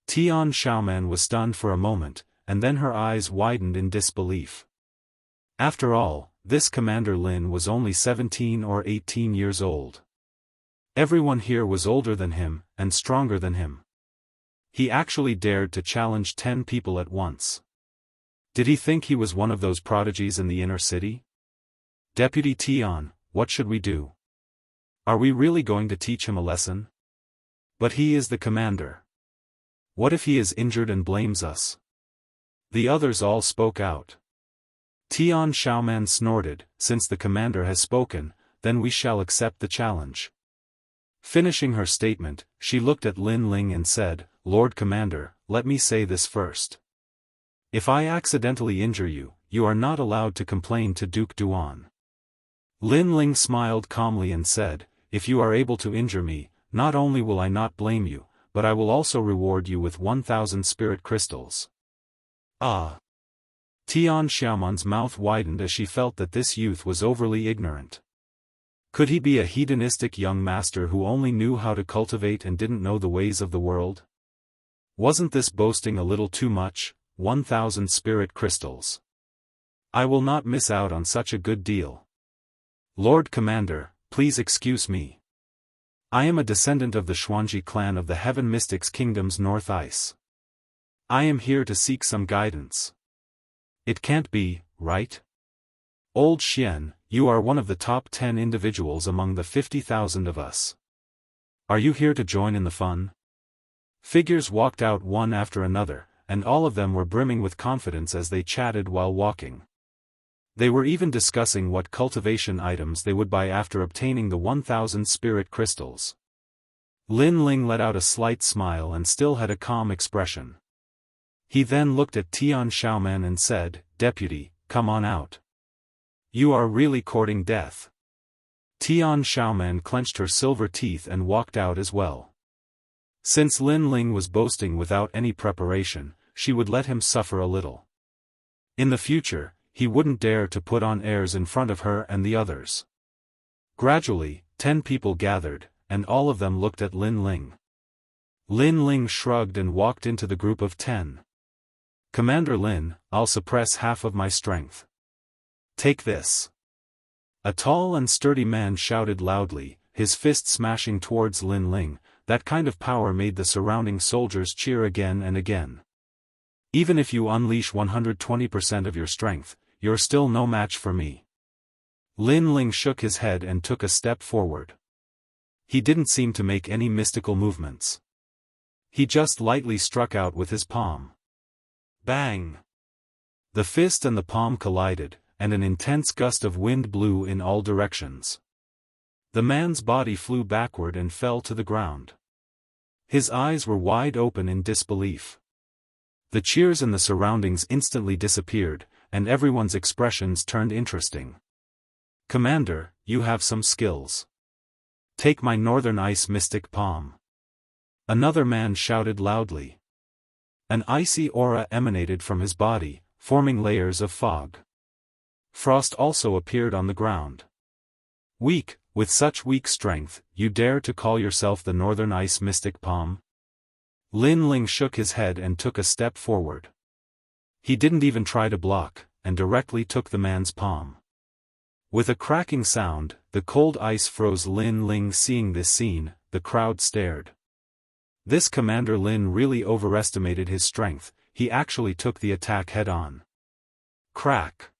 Tian Xiaoman was stunned for a moment, and then her eyes widened in disbelief. After all, this Commander Lin was only 17 or 18 years old. Everyone here was older than him, and stronger than him. He actually dared to challenge 10 people at once. Did he think he was one of those prodigies in the inner city? Deputy Tian, what should we do? Are we really going to teach him a lesson? But he is the commander. What if he is injured and blames us? The others all spoke out. Tian Xiaoman snorted, since the commander has spoken, then we shall accept the challenge. Finishing her statement, she looked at Lin Ling and said, Lord Commander, let me say this first. If I accidentally injure you, you are not allowed to complain to Duke Duan. Lin Ling smiled calmly and said, if you are able to injure me, not only will I not blame you, but I will also reward you with 1,000 spirit crystals. Ah! Tian Xiaoman's mouth widened as she felt that this youth was overly ignorant. Could he be a hedonistic young master who only knew how to cultivate and didn't know the ways of the world? Wasn't this boasting a little too much? 1,000 spirit crystals. I will not miss out on such a good deal. Lord Commander, please excuse me. I am a descendant of the Xuanji clan of the Heaven Mystics Kingdom's North Ice. I am here to seek some guidance. It can't be, right? Old Xian, you are one of the top 10 individuals among the 50,000 of us. Are you here to join in the fun? Figures walked out one after another, and all of them were brimming with confidence as they chatted while walking. They were even discussing what cultivation items they would buy after obtaining the 1,000 spirit crystals. Lin Ling let out a slight smile and still had a calm expression. He then looked at Tian Xiaoman and said, Deputy, come on out. You are really courting death. Tian Xiaoman clenched her silver teeth and walked out as well. Since Lin Ling was boasting without any preparation, she would let him suffer a little. In the future, he wouldn't dare to put on airs in front of her and the others. Gradually, 10 people gathered, and all of them looked at Lin Ling. Lin Ling shrugged and walked into the group of 10. Commander Lin, I'll suppress half of my strength. Take this. A tall and sturdy man shouted loudly, his fist smashing towards Lin Ling. That kind of power made the surrounding soldiers cheer again and again. Even if you unleash 120% of your strength, you're still no match for me. Lin Ling shook his head and took a step forward. He didn't seem to make any mystical movements. He just lightly struck out with his palm. Bang! The fist and the palm collided, and an intense gust of wind blew in all directions. The man's body flew backward and fell to the ground. His eyes were wide open in disbelief. The cheers in the surroundings instantly disappeared, and everyone's expressions turned interesting. Commander, you have some skills. Take my Northern Ice Mystic Palm. Another man shouted loudly. An icy aura emanated from his body, forming layers of fog. Frost also appeared on the ground. Weak, with such weak strength, you dare to call yourself the Northern Ice Mystic Palm? Lin Ling shook his head and took a step forward. He didn't even try to block, and directly took the man's palm. With a cracking sound, the cold ice froze. Lin Ling. Seeing this scene, the crowd stared. This Commander Lin really overestimated his strength. He actually took the attack head-on. Crack!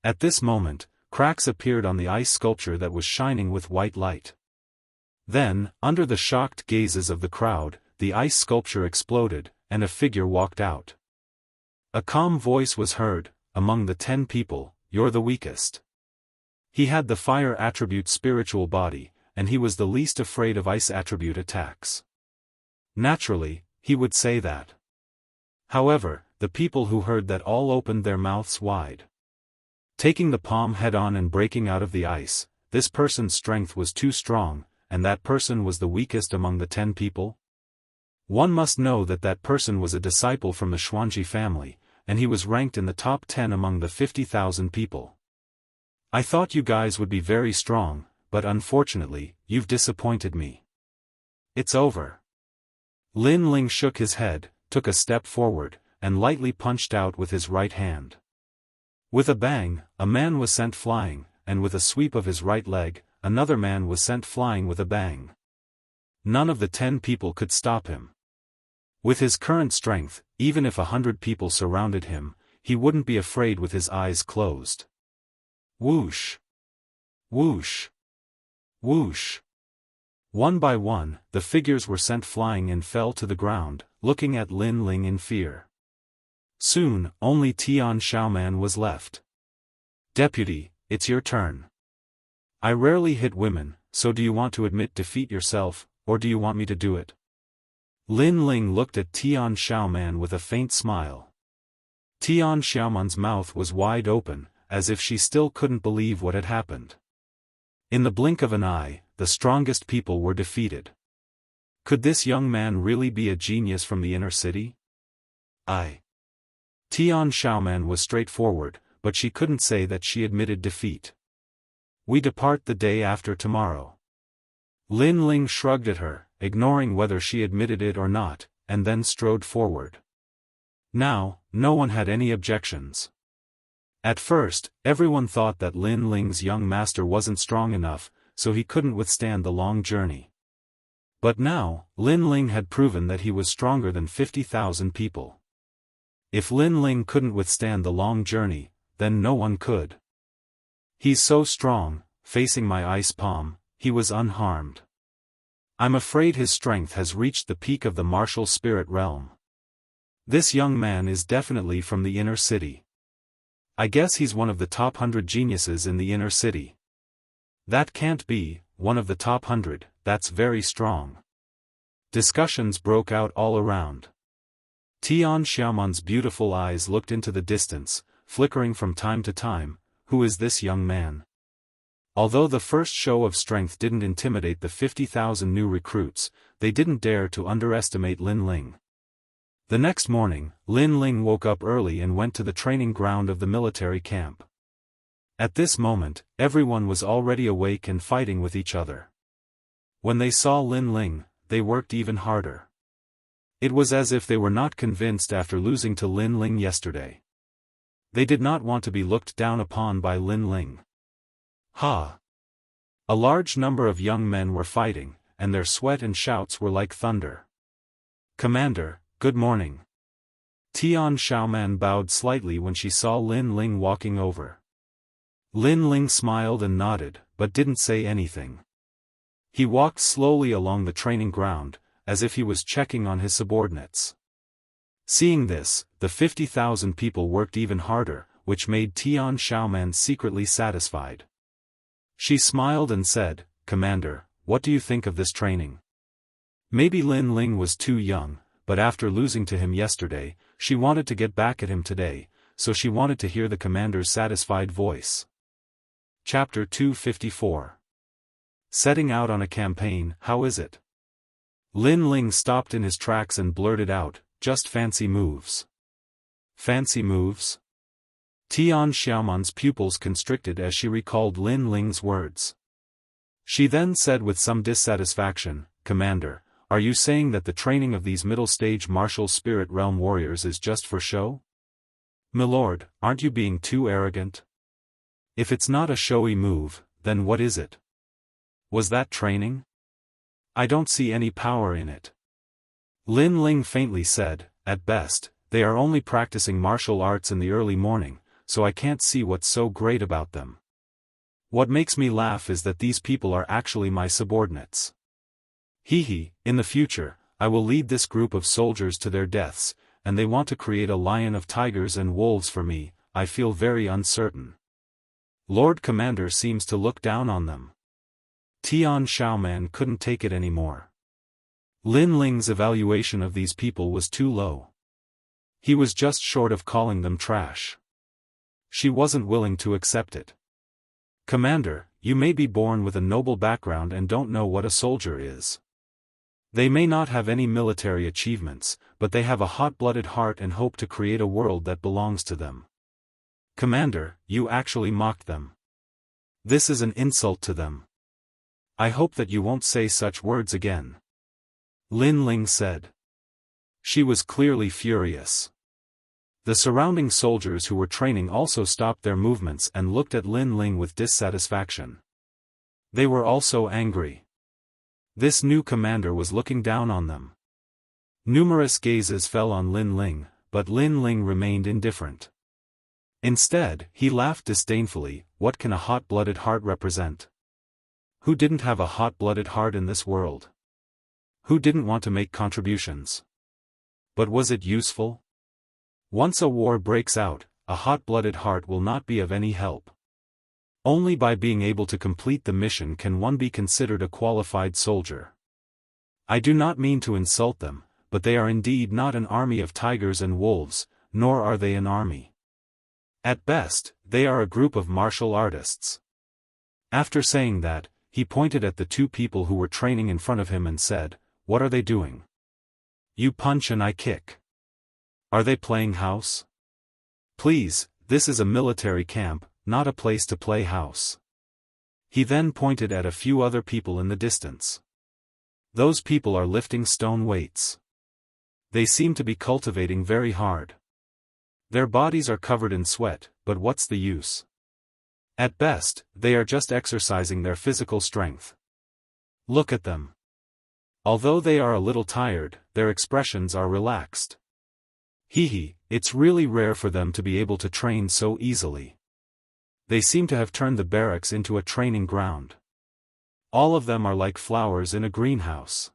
At this moment, cracks appeared on the ice sculpture that was shining with white light. Then, under the shocked gazes of the crowd, the ice sculpture exploded, and a figure walked out. A calm voice was heard, among the 10 people, "You're the weakest." He had the fire attribute spiritual body, and he was the least afraid of ice attribute attacks. Naturally, he would say that. However, the people who heard that all opened their mouths wide. Taking the palm head-on and breaking out of the ice, this person's strength was too strong, and that person was the weakest among the 10 people? One must know that that person was a disciple from the Xuanji family, and he was ranked in the top 10 among the 50,000 people. I thought you guys would be very strong, but unfortunately, you've disappointed me. It's over. Lin Ling shook his head, took a step forward, and lightly punched out with his right hand. With a bang, a man was sent flying, and with a sweep of his right leg, another man was sent flying with a bang. None of the 10 people could stop him. With his current strength, even if 100 people surrounded him, he wouldn't be afraid with his eyes closed. Whoosh! Whoosh! Whoosh! One by one, the figures were sent flying and fell to the ground, looking at Lin Ling in fear. Soon, only Tian Xiaoman was left. "Deputy, it's your turn. I rarely hit women, so do you want to admit defeat yourself, or do you want me to do it?" Lin Ling looked at Tian Xiaoman with a faint smile. Tian Xiaoman's mouth was wide open, as if she still couldn't believe what had happened. In the blink of an eye, the strongest people were defeated. Could this young man really be a genius from the inner city? Tian Xiaoman was straightforward, but she couldn't say that she admitted defeat. "We depart the day after tomorrow." Lin Ling shrugged at her, ignoring whether she admitted it or not, and then strode forward. Now, no one had any objections. At first, everyone thought that Lin Ling's young master wasn't strong enough, so he couldn't withstand the long journey. But now, Lin Ling had proven that he was stronger than 50,000 people. If Lin Ling couldn't withstand the long journey, then no one could. "He's so strong, facing my ice palm, he was unharmed. I'm afraid his strength has reached the peak of the martial spirit realm. This young man is definitely from the inner city. I guess he's one of the top 100 geniuses in the inner city. That can't be, one of the top 100, that's very strong." Discussions broke out all around. Tian Xiaoman's beautiful eyes looked into the distance, flickering from time to time. Who is this young man? Although the first show of strength didn't intimidate the 50,000 new recruits, they didn't dare to underestimate Lin Ling. The next morning, Lin Ling woke up early and went to the training ground of the military camp. At this moment, everyone was already awake and fighting with each other. When they saw Lin Ling, they worked even harder. It was as if they were not convinced after losing to Lin Ling yesterday. They did not want to be looked down upon by Lin Ling. A large number of young men were fighting, and their sweat and shouts were like thunder. "Commander, good morning." Tian Xiaoman bowed slightly when she saw Lin Ling walking over. Lin Ling smiled and nodded, but didn't say anything. He walked slowly along the training ground, as if he was checking on his subordinates. Seeing this, the 50,000 people worked even harder, which made Tian Xiaoman secretly satisfied. She smiled and said, "Commander, what do you think of this training?" Maybe Lin Ling was too young, but after losing to him yesterday, she wanted to get back at him today, so she wanted to hear the commander's satisfied voice. Chapter 254. Setting out on a campaign, how is it? Lin Ling stopped in his tracks and blurted out, "Just fancy moves." Fancy moves? Tian Xiaoman's pupils constricted as she recalled Lin Ling's words. She then said with some dissatisfaction, "Commander, are you saying that the training of these middle-stage martial spirit realm warriors is just for show? Milord, aren't you being too arrogant? If it's not a showy move, then what is it? Was that training? I don't see any power in it." Lin Ling faintly said, "At best, they are only practicing martial arts in the early morning, so I can't see what's so great about them. What makes me laugh is that these people are actually my subordinates. In the future, I will lead this group of soldiers to their deaths, and they want to create a lion of tigers and wolves for me. I feel very uncertain. Lord Commander seems to look down on them. Tian Xiaoman couldn't take it anymore. Lin Ling's evaluation of these people was too low. He was just short of calling them trash. She wasn't willing to accept it. Commander, you may be born with a noble background and don't know what a soldier is. They may not have any military achievements, but they have a hot-blooded heart and hope to create a world that belongs to them. Commander, you actually mocked them. This is an insult to them. I hope that you won't say such words again. Lin Ling said. She was clearly furious. The surrounding soldiers who were training also stopped their movements and looked at Lin Ling with dissatisfaction. They were also angry. This new commander was looking down on them. Numerous gazes fell on Lin Ling, but Lin Ling remained indifferent. Instead, he laughed disdainfully. What can a hot-blooded heart represent? Who didn't have a hot-blooded heart in this world? Who didn't want to make contributions? But was it useful? Once a war breaks out, a hot-blooded heart will not be of any help. Only by being able to complete the mission can one be considered a qualified soldier. I do not mean to insult them, but they are indeed not an army of tigers and wolves, nor are they an army. At best, they are a group of martial artists. After saying that, he pointed at the two people who were training in front of him and said, "What are they doing? You punch and I kick. Are they playing house? Please, this is a military camp, not a place to play house." He then pointed at a few other people in the distance. Those people are lifting stone weights. They seem to be cultivating very hard. Their bodies are covered in sweat, but what's the use? At best, they are just exercising their physical strength. Look at them. Although they are a little tired, their expressions are relaxed. It's really rare for them to be able to train so easily. They seem to have turned the barracks into a training ground. All of them are like flowers in a greenhouse.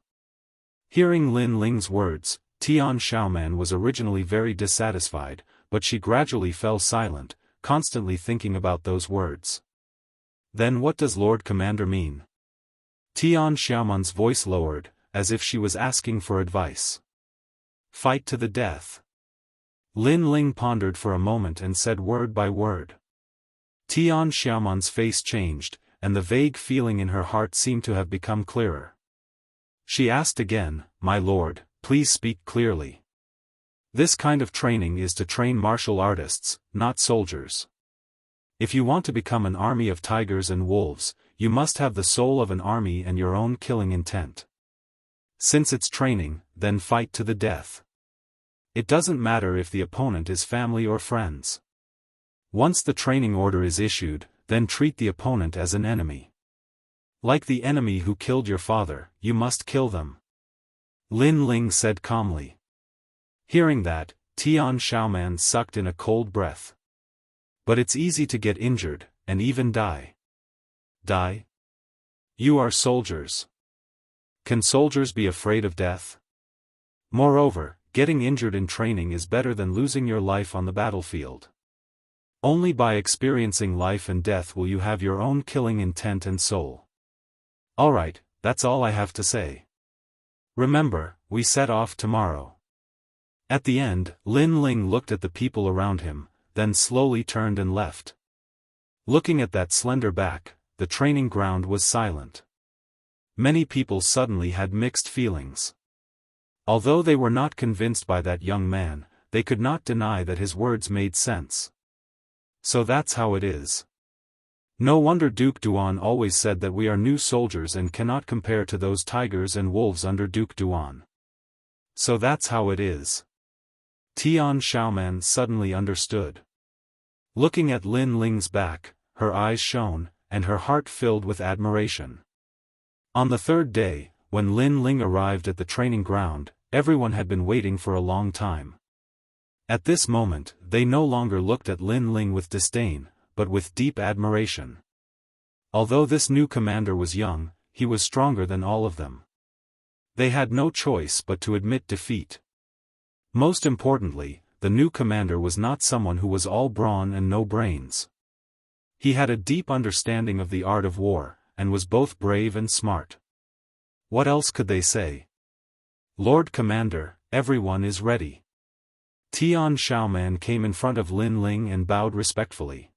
Hearing Lin Ling's words, Tian Xiaoman was originally very dissatisfied, but she gradually fell silent, constantly thinking about those words. Then what does Lord Commander mean? Tian Xiaoman's voice lowered, as if she was asking for advice. Fight to the death. Lin Ling pondered for a moment and said word by word. Tian Xiaoman's face changed, and the vague feeling in her heart seemed to have become clearer. She asked again, "My lord, please speak clearly. This kind of training is to train martial artists, not soldiers. If you want to become an army of tigers and wolves, you must have the soul of an army and your own killing intent. Since it's training, then fight to the death. It doesn't matter if the opponent is family or friends. Once the training order is issued, then treat the opponent as an enemy. Like the enemy who killed your father, you must kill them," Lin Ling said calmly. Hearing that, Tian Xiaoman sucked in a cold breath. But it's easy to get injured, and even die. Die? You are soldiers. Can soldiers be afraid of death? Moreover, getting injured in training is better than losing your life on the battlefield. Only by experiencing life and death will you have your own killing intent and soul. Alright, that's all I have to say. Remember, we set off tomorrow. At the end, Lin Ling looked at the people around him, then slowly turned and left. Looking at that slender back, the training ground was silent. Many people suddenly had mixed feelings. Although they were not convinced by that young man, they could not deny that his words made sense. So that's how it is. No wonder Duke Duan always said that we are new soldiers and cannot compare to those tigers and wolves under Duke Duan. So that's how it is. Tian Xiaoman suddenly understood. Looking at Lin Ling's back, her eyes shone, and her heart filled with admiration. On the third day, when Lin Ling arrived at the training ground, everyone had been waiting for a long time. At this moment, they no longer looked at Lin Ling with disdain, but with deep admiration. Although this new commander was young, he was stronger than all of them. They had no choice but to admit defeat. Most importantly, the new commander was not someone who was all brawn and no brains. He had a deep understanding of the art of war, and was both brave and smart. What else could they say? Lord Commander, everyone is ready. Tian Xiaoman came in front of Lin Ling and bowed respectfully.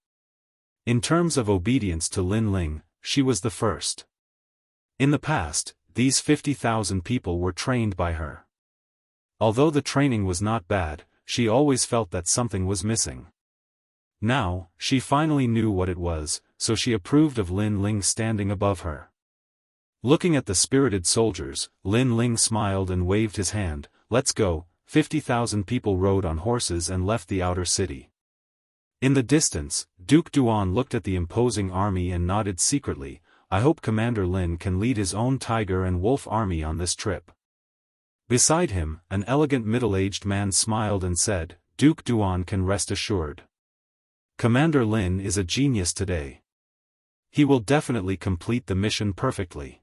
In terms of obedience to Lin Ling, she was the first. In the past, these 50,000 people were trained by her. Although the training was not bad, she always felt that something was missing. Now, she finally knew what it was, so she approved of Lin Ling standing above her. Looking at the spirited soldiers, Lin Ling smiled and waved his hand. Let's go. 50,000 people rode on horses and left the outer city. In the distance, Duke Duan looked at the imposing army and nodded secretly. I hope Commander Lin can lead his own tiger and wolf army on this trip. Beside him, an elegant middle-aged man smiled and said, Duke Duan can rest assured. Commander Lin is a genius today. He will definitely complete the mission perfectly.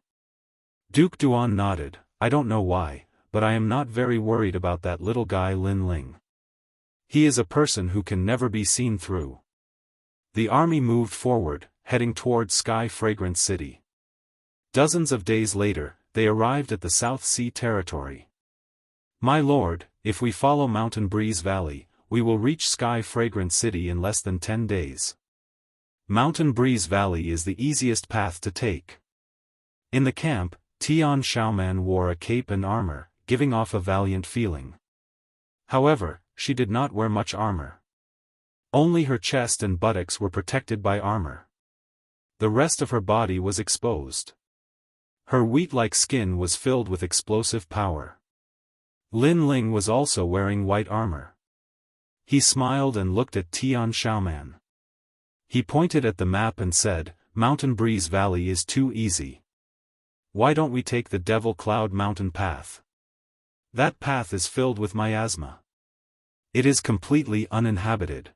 Duke Duan nodded. I don't know why, but I am not very worried about that little guy Lin Ling. He is a person who can never be seen through. The army moved forward, heading toward Sky Fragrant City. Dozens of days later, they arrived at the South Sea territory. My lord, if we follow Mountain Breeze Valley, we will reach Sky Fragrant City in less than 10 days. Mountain Breeze Valley is the easiest path to take. In the camp, Tian Xiaoman wore a cape and armor, giving off a valiant feeling. However, she did not wear much armor. Only her chest and buttocks were protected by armor. The rest of her body was exposed. Her wheat-like skin was filled with explosive power. Lin Ling was also wearing white armor. He smiled and looked at Tian Xiaoman. He pointed at the map and said, Mountain Breeze Valley is too easy. Why don't we take the Devil Cloud Mountain path? That path is filled with miasma. It is completely uninhabited.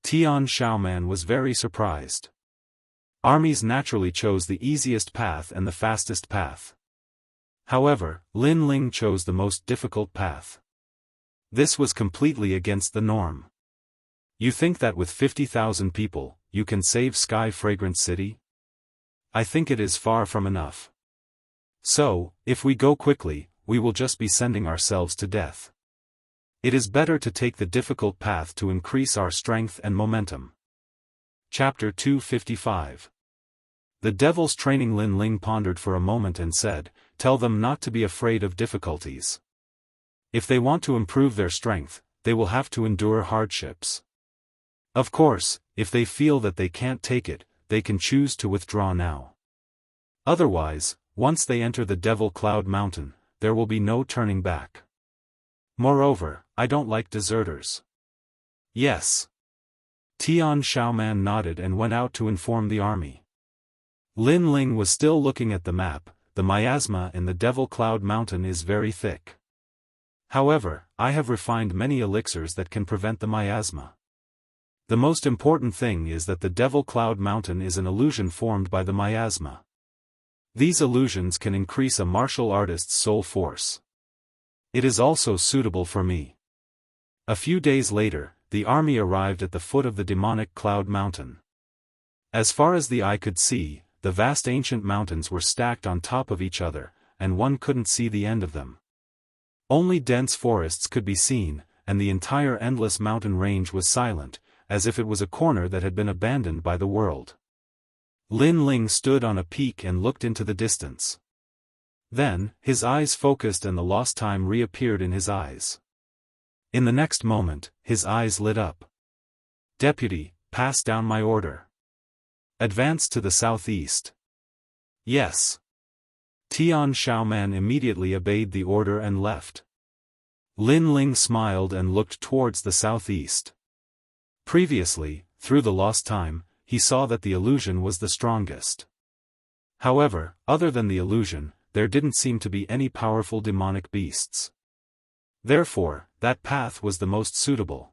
Tian Xiaoman was very surprised. Armies naturally chose the easiest path and the fastest path. However, Lin Ling chose the most difficult path. This was completely against the norm. You think that with 50,000 people, you can save Sky Fragrant City? I think it is far from enough. So, if we go quickly, we will just be sending ourselves to death. It is better to take the difficult path to increase our strength and momentum. Chapter 255. The Devil's Training. Lin Ling pondered for a moment and said, Tell them not to be afraid of difficulties. If they want to improve their strength, they will have to endure hardships. Of course, if they feel that they can't take it, they can choose to withdraw now. Otherwise, once they enter the Devil Cloud Mountain, there will be no turning back. Moreover, I don't like deserters. Yes. Tian Xiaoman nodded and went out to inform the army. Lin Ling was still looking at the map. The miasma in the Devil Cloud Mountain is very thick. However, I have refined many elixirs that can prevent the miasma. The most important thing is that the Devil Cloud Mountain is an illusion formed by the miasma. These illusions can increase a martial artist's soul force. It is also suitable for me. A few days later, the army arrived at the foot of the demonic Cloud Mountain. As far as the eye could see, the vast ancient mountains were stacked on top of each other, and one couldn't see the end of them. Only dense forests could be seen, and the entire endless mountain range was silent, as if it was a corner that had been abandoned by the world. Lin Ling stood on a peak and looked into the distance. Then, his eyes focused and the lost time reappeared in his eyes. In the next moment, his eyes lit up. Deputy, pass down my order. Advance to the southeast. Yes. Tian Xiaoman immediately obeyed the order and left. Lin Ling smiled and looked towards the southeast. Previously, through the lost time, he saw that the illusion was the strongest. However, other than the illusion, there didn't seem to be any powerful demonic beasts. Therefore, that path was the most suitable.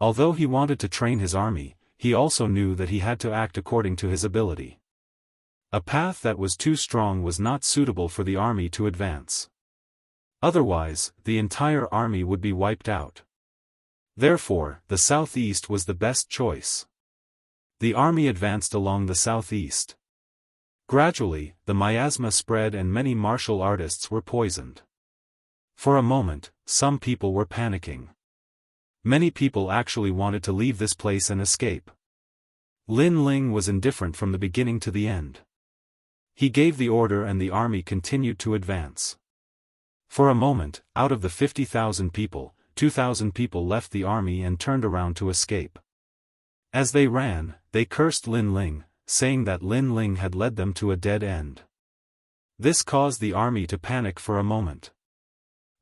Although he wanted to train his army, he also knew that he had to act according to his ability. A path that was too strong was not suitable for the army to advance. Otherwise, the entire army would be wiped out. Therefore, the southeast was the best choice. The army advanced along the southeast. Gradually, the miasma spread and many martial artists were poisoned. For a moment, some people were panicking. Many people actually wanted to leave this place and escape. Lin Ling was indifferent from the beginning to the end. He gave the order and the army continued to advance. For a moment, out of the 50,000 people, 2,000 people left the army and turned around to escape. As they ran, they cursed Lin Ling, saying that Lin Ling had led them to a dead end. This caused the army to panic for a moment.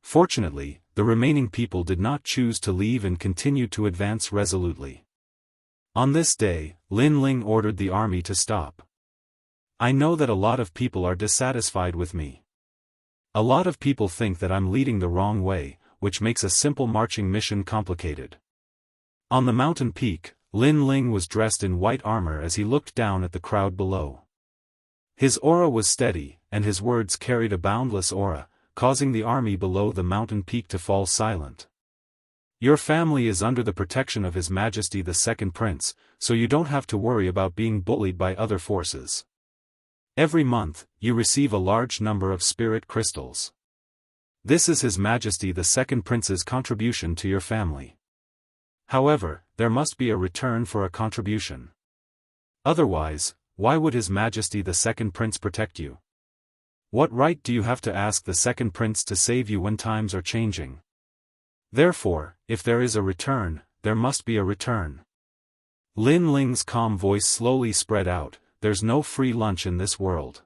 Fortunately, the remaining people did not choose to leave and continued to advance resolutely. On this day, Lin Ling ordered the army to stop. I know that a lot of people are dissatisfied with me. A lot of people think that I'm leading the wrong way, which makes a simple marching mission complicated. On the mountain peak, Lin Ling was dressed in white armor as he looked down at the crowd below. His aura was steady, and his words carried a boundless aura, causing the army below the mountain peak to fall silent. Your family is under the protection of His Majesty the Second Prince, so you don't have to worry about being bullied by other forces. Every month, you receive a large number of spirit crystals. This is His Majesty the Second Prince's contribution to your family. However, there must be a return for a contribution. Otherwise, why would His Majesty the Second Prince protect you? What right do you have to ask the Second Prince to save you when times are changing? Therefore, if there is a return, there must be a return. Lin Ling's calm voice slowly spread out, there's no free lunch in this world.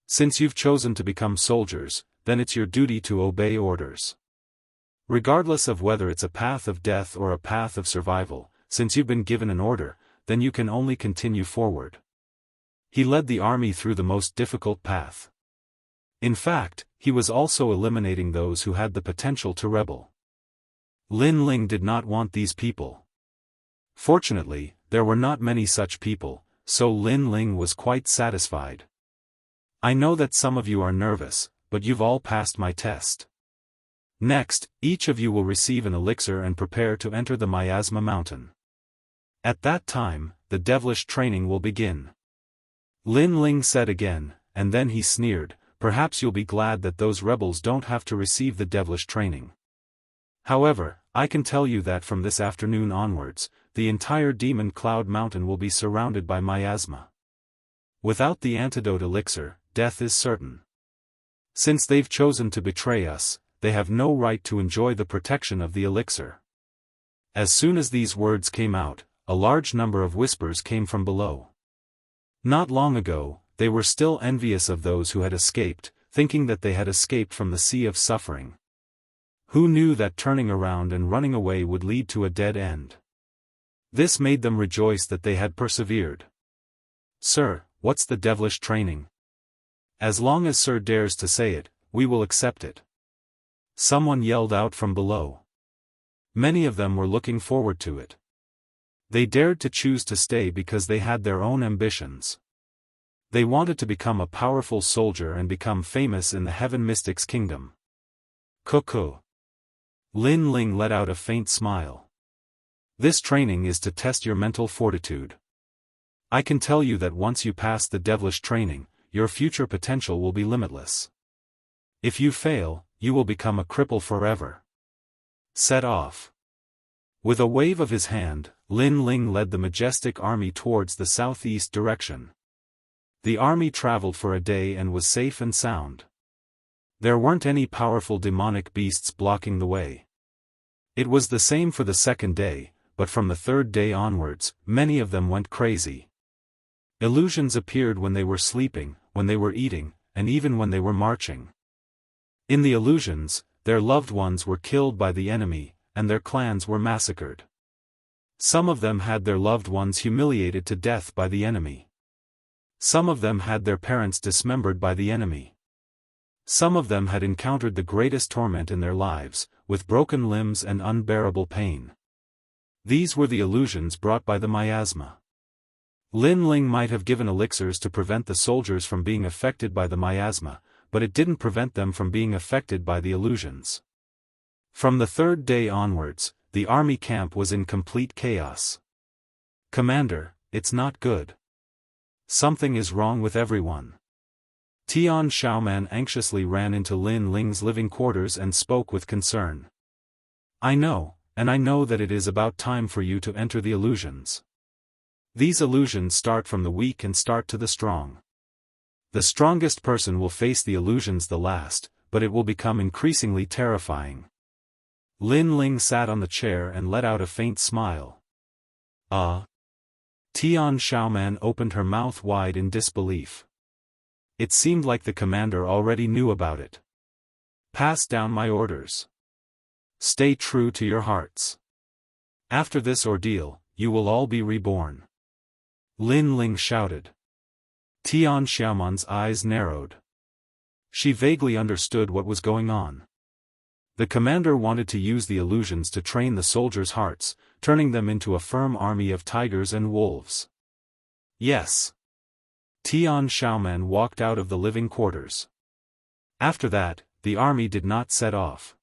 Since you've chosen to become soldiers, then it's your duty to obey orders. Regardless of whether it's a path of death or a path of survival, since you've been given an order, then you can only continue forward. He led the army through the most difficult path. In fact, he was also eliminating those who had the potential to rebel. Lin Ling did not want these people. Fortunately, there were not many such people, so Lin Ling was quite satisfied. I know that some of you are nervous, but you've all passed my test. Next, each of you will receive an elixir and prepare to enter the Miasma Mountain. At that time, the devilish training will begin. Lin Ling said again, and then he sneered, perhaps you'll be glad that those rebels don't have to receive the devilish training. However, I can tell you that from this afternoon onwards, the entire Demon Cloud Mountain will be surrounded by miasma. Without the antidote elixir, death is certain. Since they've chosen to betray us, they have no right to enjoy the protection of the elixir. As soon as these words came out, a large number of whispers came from below. Not long ago, they were still envious of those who had escaped, thinking that they had escaped from the sea of suffering. Who knew that turning around and running away would lead to a dead end? This made them rejoice that they had persevered. Sir, what's the devilish training? As long as Sir dares to say it, we will accept it. Someone yelled out from below. Many of them were looking forward to it. They dared to choose to stay because they had their own ambitions. They wanted to become a powerful soldier and become famous in the Heaven Mystics Kingdom. Cuckoo. Lin Ling let out a faint smile. This training is to test your mental fortitude. I can tell you that once you pass the devilish training, your future potential will be limitless. If you fail, you will become a cripple forever. Set off. With a wave of his hand, Lin Ling led the majestic army towards the southeast direction. The army traveled for a day and was safe and sound. There weren't any powerful demonic beasts blocking the way. It was the same for the second day, but from the third day onwards, many of them went crazy. Illusions appeared when they were sleeping, when they were eating, and even when they were marching. In the illusions, their loved ones were killed by the enemy, and their clans were massacred. Some of them had their loved ones humiliated to death by the enemy. Some of them had their parents dismembered by the enemy. Some of them had encountered the greatest torment in their lives, with broken limbs and unbearable pain. These were the illusions brought by the miasma. Lin Ling might have given elixirs to prevent the soldiers from being affected by the miasma, but it didn't prevent them from being affected by the illusions. From the third day onwards, the army camp was in complete chaos. "Commander, it's not good. Something is wrong with everyone." Tian Xiaoman anxiously ran into Lin Ling's living quarters and spoke with concern. "I know, and I know that it is about time for you to enter the illusions. These illusions start from the weak and start to the strong. The strongest person will face the illusions the last, but it will become increasingly terrifying." Lin Ling sat on the chair and let out a faint smile. Tian Xiaoman opened her mouth wide in disbelief. It seemed like the commander already knew about it. "Pass down my orders. Stay true to your hearts. After this ordeal, you will all be reborn." Lin Ling shouted. Tian Xiaoman's eyes narrowed. She vaguely understood what was going on. The commander wanted to use the illusions to train the soldiers' hearts, turning them into a firm army of tigers and wolves. "Yes." Tian Xiaoman walked out of the living quarters. After that, the army did not set off.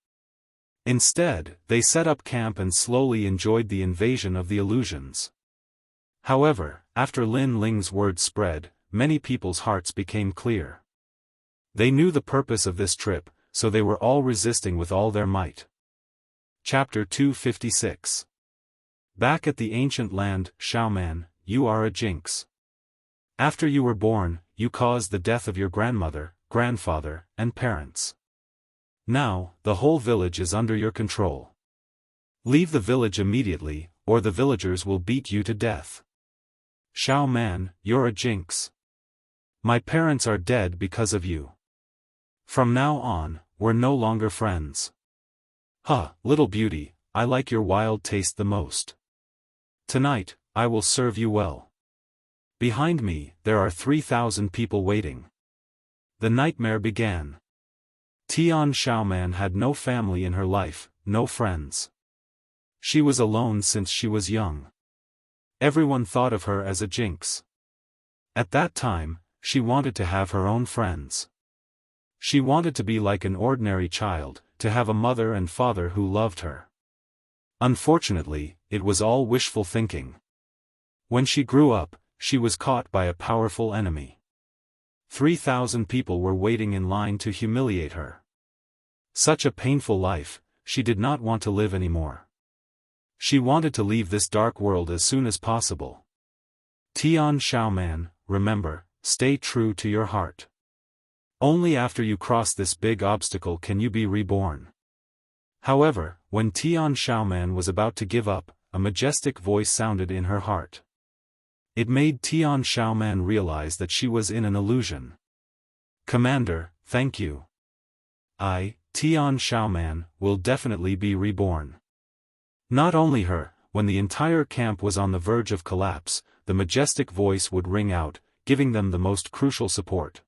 Instead, they set up camp and slowly enjoyed the invasion of the illusions. However, after Lin Ling's word spread, many people's hearts became clear. They knew the purpose of this trip, so they were all resisting with all their might. Chapter 256. Back at the ancient land, Xiaoman, you are a jinx. After you were born, you caused the death of your grandmother, grandfather, and parents. Now, the whole village is under your control. Leave the village immediately, or the villagers will beat you to death. Xiaoman, you're a jinx. My parents are dead because of you. From now on, we're no longer friends. Little beauty, I like your wild taste the most. Tonight, I will serve you well. Behind me, there are 3,000 people waiting." The nightmare began. Tian Xiaoman had no family in her life, no friends. She was alone since she was young. Everyone thought of her as a jinx. At that time, she wanted to have her own friends. She wanted to be like an ordinary child, to have a mother and father who loved her. Unfortunately, it was all wishful thinking. When she grew up, she was caught by a powerful enemy. 3,000 people were waiting in line to humiliate her. Such a painful life, she did not want to live anymore. She wanted to leave this dark world as soon as possible. Tian Xiaoman, remember, stay true to your heart. Only after you cross this big obstacle can you be reborn. However, when Tian Xiaoman was about to give up, a majestic voice sounded in her heart. It made Tian Xiaoman realize that she was in an illusion. "Commander, thank you. I, Tian Xiaoman, will definitely be reborn." Not only her, when the entire camp was on the verge of collapse, the majestic voice would ring out, giving them the most crucial support.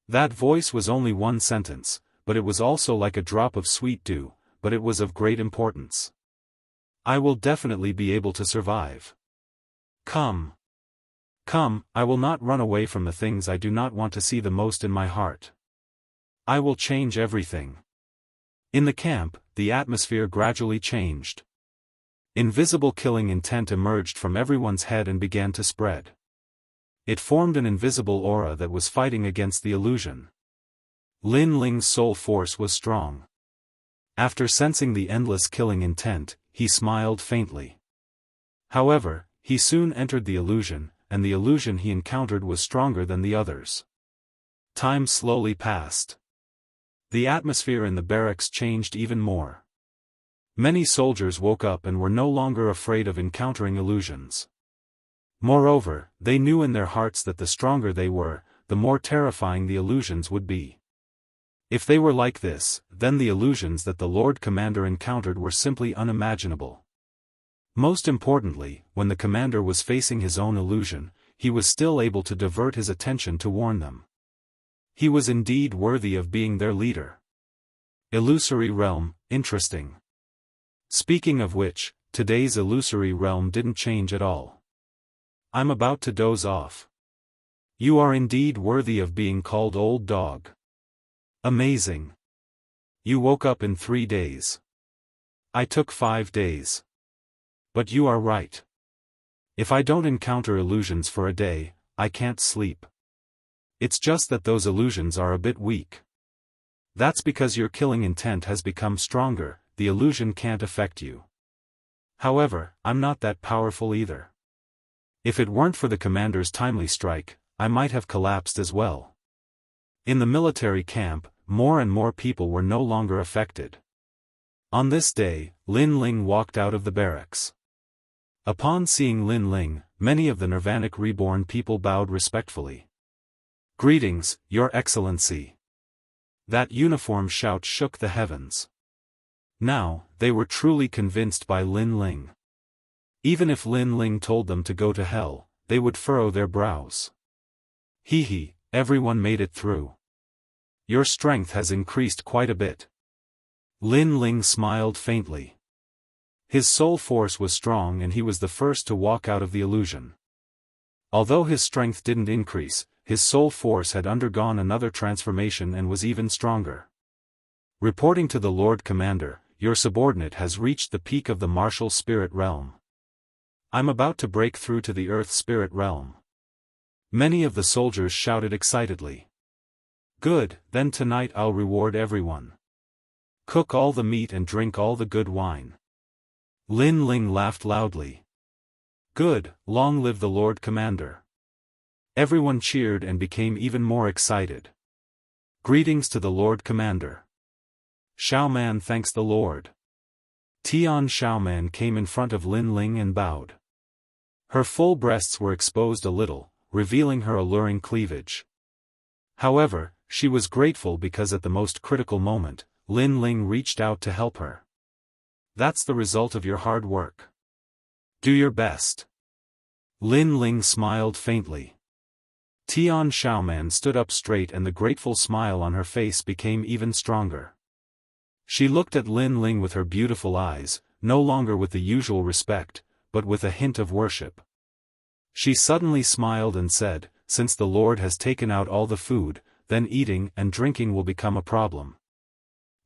That voice was only one sentence, but it was also like a drop of sweet dew, but it was of great importance. "I will definitely be able to survive. Come. Come, I will not run away from the things I do not want to see the most in my heart. I will change everything." In the camp, the atmosphere gradually changed. Invisible killing intent emerged from everyone's head and began to spread. It formed an invisible aura that was fighting against the illusion. Lin Ling's soul force was strong. After sensing the endless killing intent, he smiled faintly. However, he soon entered the illusion, and the illusion he encountered was stronger than the others. Time slowly passed. The atmosphere in the barracks changed even more. Many soldiers woke up and were no longer afraid of encountering illusions. Moreover, they knew in their hearts that the stronger they were, the more terrifying the illusions would be. If they were like this, then the illusions that the Lord Commander encountered were simply unimaginable. Most importantly, when the commander was facing his own illusion, he was still able to divert his attention to warn them. He was indeed worthy of being their leader. Illusory realm, interesting. Speaking of which, today's illusory realm didn't change at all. I'm about to doze off. You are indeed worthy of being called old dog. Amazing. You woke up in 3 days. I took 5 days. But you are right. If I don't encounter illusions for a day, I can't sleep. It's just that those illusions are a bit weak. That's because your killing intent has become stronger, the illusion can't affect you. However, I'm not that powerful either. If it weren't for the commander's timely strike, I might have collapsed as well. In the military camp, more and more people were no longer affected. On this day, Lin Ling walked out of the barracks. Upon seeing Lin Ling, many of the Nirvanic reborn people bowed respectfully. Greetings, Your Excellency. That uniform shout shook the heavens. Now, they were truly convinced by Lin Ling. Even if Lin Ling told them to go to hell, they would furrow their brows. Hee, everyone made it through. Your strength has increased quite a bit. Lin Ling smiled faintly. His soul force was strong and he was the first to walk out of the illusion. Although his strength didn't increase, his soul force had undergone another transformation and was even stronger. Reporting to the Lord Commander, your subordinate has reached the peak of the martial spirit realm. I'm about to break through to the earth spirit realm. Many of the soldiers shouted excitedly. Good, then tonight I'll reward everyone. Cook all the meat and drink all the good wine. Lin Ling laughed loudly. Good, long live the Lord Commander. Everyone cheered and became even more excited. Greetings to the Lord Commander. Xiaoman thanks the Lord. Tian Xiaoman came in front of Lin Ling and bowed. Her full breasts were exposed a little, revealing her alluring cleavage. However, she was grateful because at the most critical moment, Lin Ling reached out to help her. That's the result of your hard work. Do your best. Lin Ling smiled faintly. Tian Xiaoman stood up straight and the grateful smile on her face became even stronger. She looked at Lin Ling with her beautiful eyes, no longer with the usual respect, but with a hint of worship. She suddenly smiled and said, since the Lord has taken out all the food, then eating and drinking will become a problem.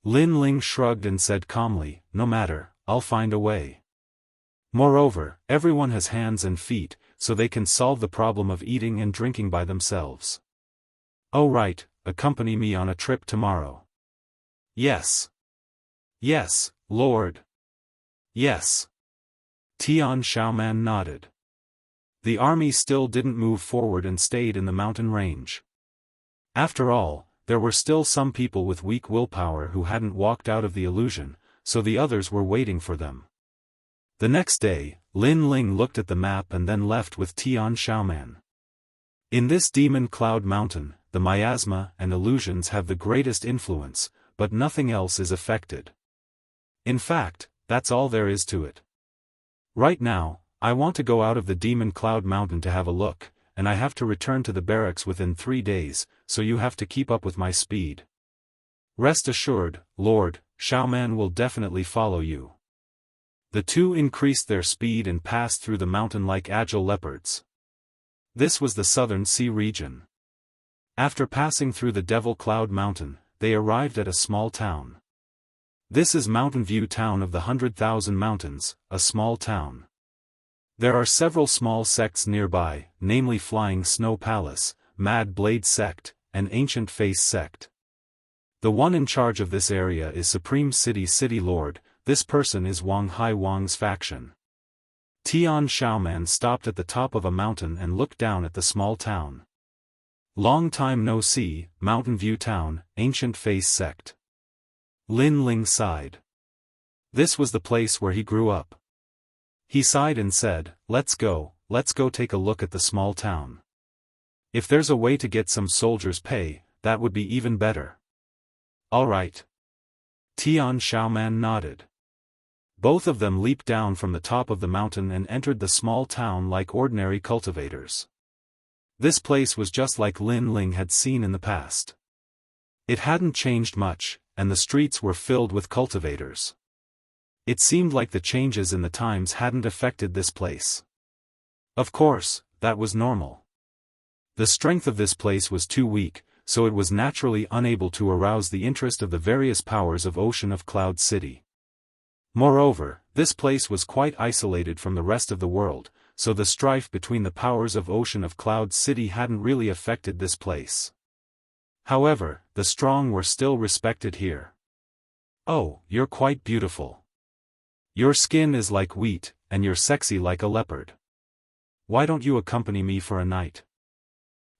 Lin Ling shrugged and said calmly, no matter, I'll find a way. Moreover, everyone has hands and feet, so they can solve the problem of eating and drinking by themselves. Oh right, accompany me on a trip tomorrow. Yes. Yes, Lord. Yes. Tian Xiaoman nodded. The army still didn't move forward and stayed in the mountain range. After all, there were still some people with weak willpower who hadn't walked out of the illusion, so the others were waiting for them. The next day, Lin Ling looked at the map and then left with Tian Xiaoman. In this demon cloud mountain, the miasma and illusions have the greatest influence, but nothing else is affected. In fact, that's all there is to it. Right now, I want to go out of the demon cloud mountain to have a look, and I have to return to the barracks within 3 days, so you have to keep up with my speed. Rest assured, Lord, Xiaoman will definitely follow you. The two increased their speed and passed through the mountain like agile leopards. This was the southern sea region. After passing through the Devil Cloud Mountain, they arrived at a small town. This is Mountain View Town of the 100,000 Mountains, a small town. There are several small sects nearby, namely Flying Snow Palace, Mad Blade Sect, and Ancient Face Sect. The one in charge of this area is Supreme City Lord. This person is Wang Hai Wang's faction. Tian Xiaoman stopped at the top of a mountain and looked down at the small town. Long time no see, Mountain View Town, Ancient Face Sect. Lin Ling sighed. This was the place where he grew up. He sighed and said, let's go take a look at the small town. If there's a way to get some soldiers' pay, that would be even better. All right. Tian Xiaoman nodded. Both of them leaped down from the top of the mountain and entered the small town like ordinary cultivators. This place was just like Lin Ling had seen in the past. It hadn't changed much, and the streets were filled with cultivators. It seemed like the changes in the times hadn't affected this place. Of course, that was normal. The strength of this place was too weak, so it was naturally unable to arouse the interest of the various powers of Ocean of Cloud City. Moreover, this place was quite isolated from the rest of the world, so the strife between the powers of Ocean of Cloud City hadn't really affected this place. However, the strong were still respected here. "Oh, you're quite beautiful. Your skin is like wheat, and you're sexy like a leopard. Why don't you accompany me for a night?"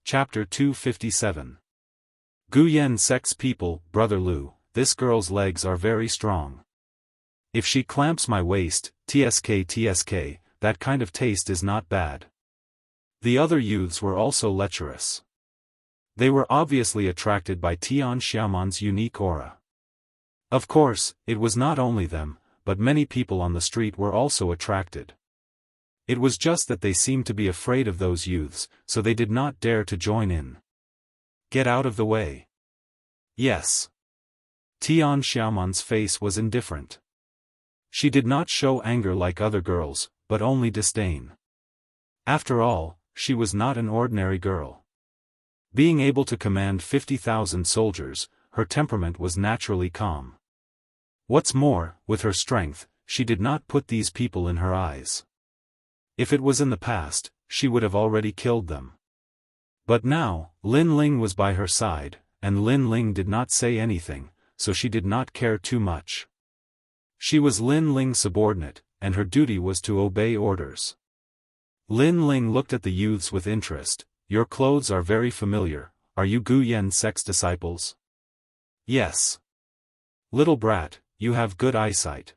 Chapter 257. Guyan Sect's people, Brother Lu, this girl's legs are very strong. If she clamps my waist, tsk, that kind of taste is not bad. The other youths were also lecherous. They were obviously attracted by Tian Xiaoman's unique aura. Of course, it was not only them, but many people on the street were also attracted. It was just that they seemed to be afraid of those youths, so they did not dare to join in. "Get out of the way." "Yes." Tian Xiaoman's face was indifferent. She did not show anger like other girls, but only disdain. After all, she was not an ordinary girl. Being able to command 50,000 soldiers, her temperament was naturally calm. What's more, with her strength, she did not put these people in her eyes. If it was in the past, she would have already killed them. But now, Lin Ling was by her side, and Lin Ling did not say anything, so she did not care too much. She was Lin Ling's subordinate, and her duty was to obey orders. Lin Ling looked at the youths with interest. "Your clothes are very familiar. Are you Guyan Sect's disciples?" "Yes." "Little brat, you have good eyesight.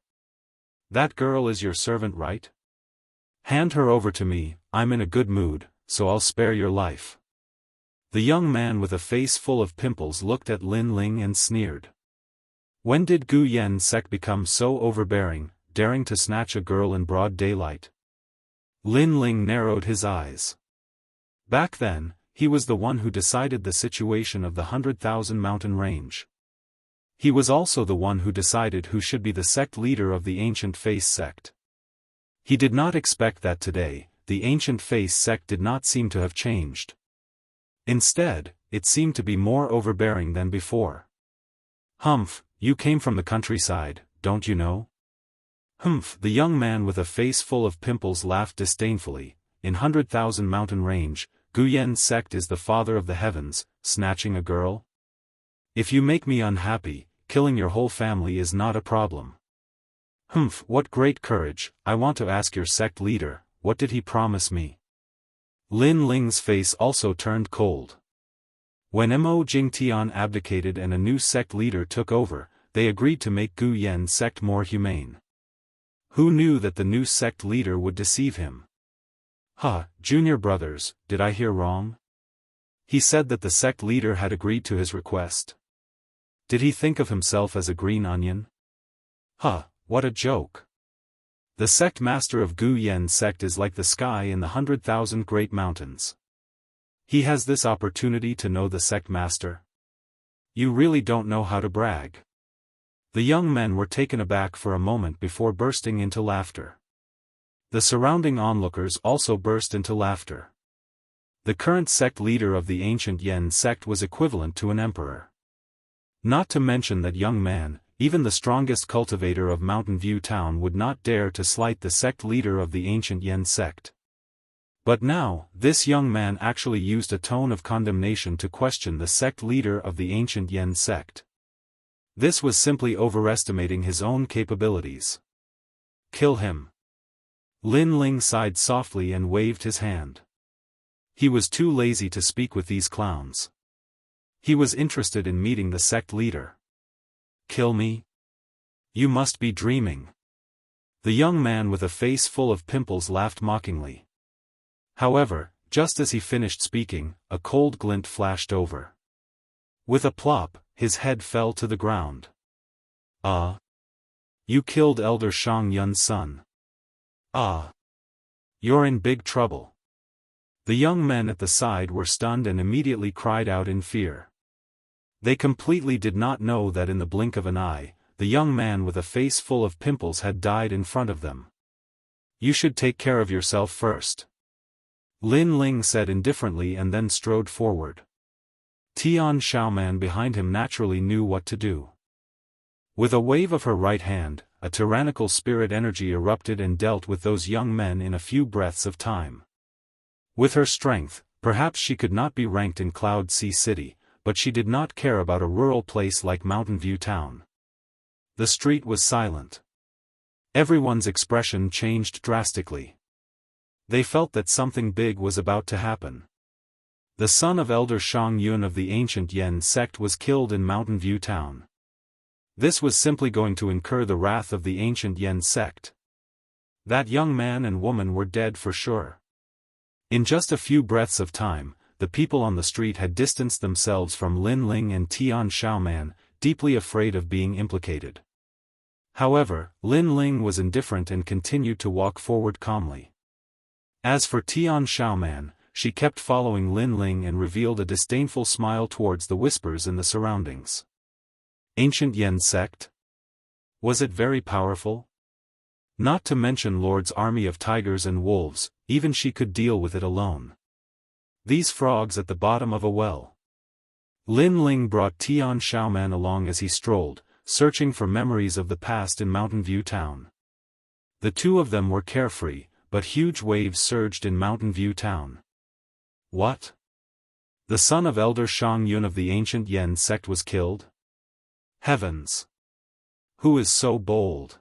That girl is your servant, right? Hand her over to me, I'm in a good mood, so I'll spare your life." The young man with a face full of pimples looked at Lin Ling and sneered. When did Guyan Sect become so overbearing, daring to snatch a girl in broad daylight? Lin Ling narrowed his eyes. Back then, he was the one who decided the situation of the 100,000 mountain range. He was also the one who decided who should be the sect leader of the Ancient Face sect. He did not expect that today, the Ancient Face sect did not seem to have changed. Instead, it seemed to be more overbearing than before. "Humph, you came from the countryside, don't you know?" "Humph," the young man with a face full of pimples laughed disdainfully. "In 100,000 mountain range, Guyan Sect is the father of the heavens, snatching a girl? If you make me unhappy, killing your whole family is not a problem." "Humph, what great courage. I want to ask your sect leader, what did he promise me?" Lin Ling's face also turned cold. When Mo Jingtian abdicated and a new sect leader took over, they agreed to make Guyan Sect more humane. Who knew that the new sect leader would deceive him? Junior brothers, did I hear wrong? He said that the sect leader had agreed to his request. Did he think of himself as a green onion? What a joke. The sect master of Guyan Sect is like the sky in the 100,000 great mountains. He has this opportunity to know the sect master? You really don't know how to brag. The young men were taken aback for a moment before bursting into laughter. The surrounding onlookers also burst into laughter. The current sect leader of the ancient Yen sect was equivalent to an emperor. Not to mention that young man, even the strongest cultivator of Mountain View Town would not dare to slight the sect leader of the ancient Yen sect. But now, this young man actually used a tone of condemnation to question the sect leader of the ancient Yen sect. This was simply overestimating his own capabilities. "Kill him." Lin Ling sighed softly and waved his hand. He was too lazy to speak with these clowns. He was interested in meeting the sect leader. "Kill me? You must be dreaming." The young man with a face full of pimples laughed mockingly. However, just as he finished speaking, a cold glint flashed over. With a plop, his head fell to the ground. You killed Elder Shang Yun's son. You're in big trouble." The young men at the side were stunned and immediately cried out in fear. They completely did not know that in the blink of an eye, the young man with a face full of pimples had died in front of them. "You should take care of yourself first." Lin Ling said indifferently and then strode forward. Tian Xiaoman behind him naturally knew what to do. With a wave of her right hand, a tyrannical spirit energy erupted and dealt with those young men in a few breaths of time. With her strength, perhaps she could not be ranked in Cloud Sea City, but she did not care about a rural place like Mountain View Town. The street was silent. Everyone's expression changed drastically. They felt that something big was about to happen. The son of Elder Shang Yun of the ancient Yen sect was killed in Mountain View Town. This was simply going to incur the wrath of the ancient Yen sect. That young man and woman were dead for sure. In just a few breaths of time, the people on the street had distanced themselves from Lin Ling and Tian Xiaoman, deeply afraid of being implicated. However, Lin Ling was indifferent and continued to walk forward calmly. As for Tian Xiaoman, she kept following Lin Ling and revealed a disdainful smile towards the whispers in the surroundings. Ancient Yen sect? Was it very powerful? Not to mention Lord's army of tigers and wolves, even she could deal with it alone. These frogs at the bottom of a well. Lin Ling brought Tian Xiaoman along as he strolled, searching for memories of the past in Mountain View Town. The two of them were carefree, but huge waves surged in Mountain View Town. What? The son of Elder Shang Yun of the ancient Yen sect was killed? Heavens! Who is so bold?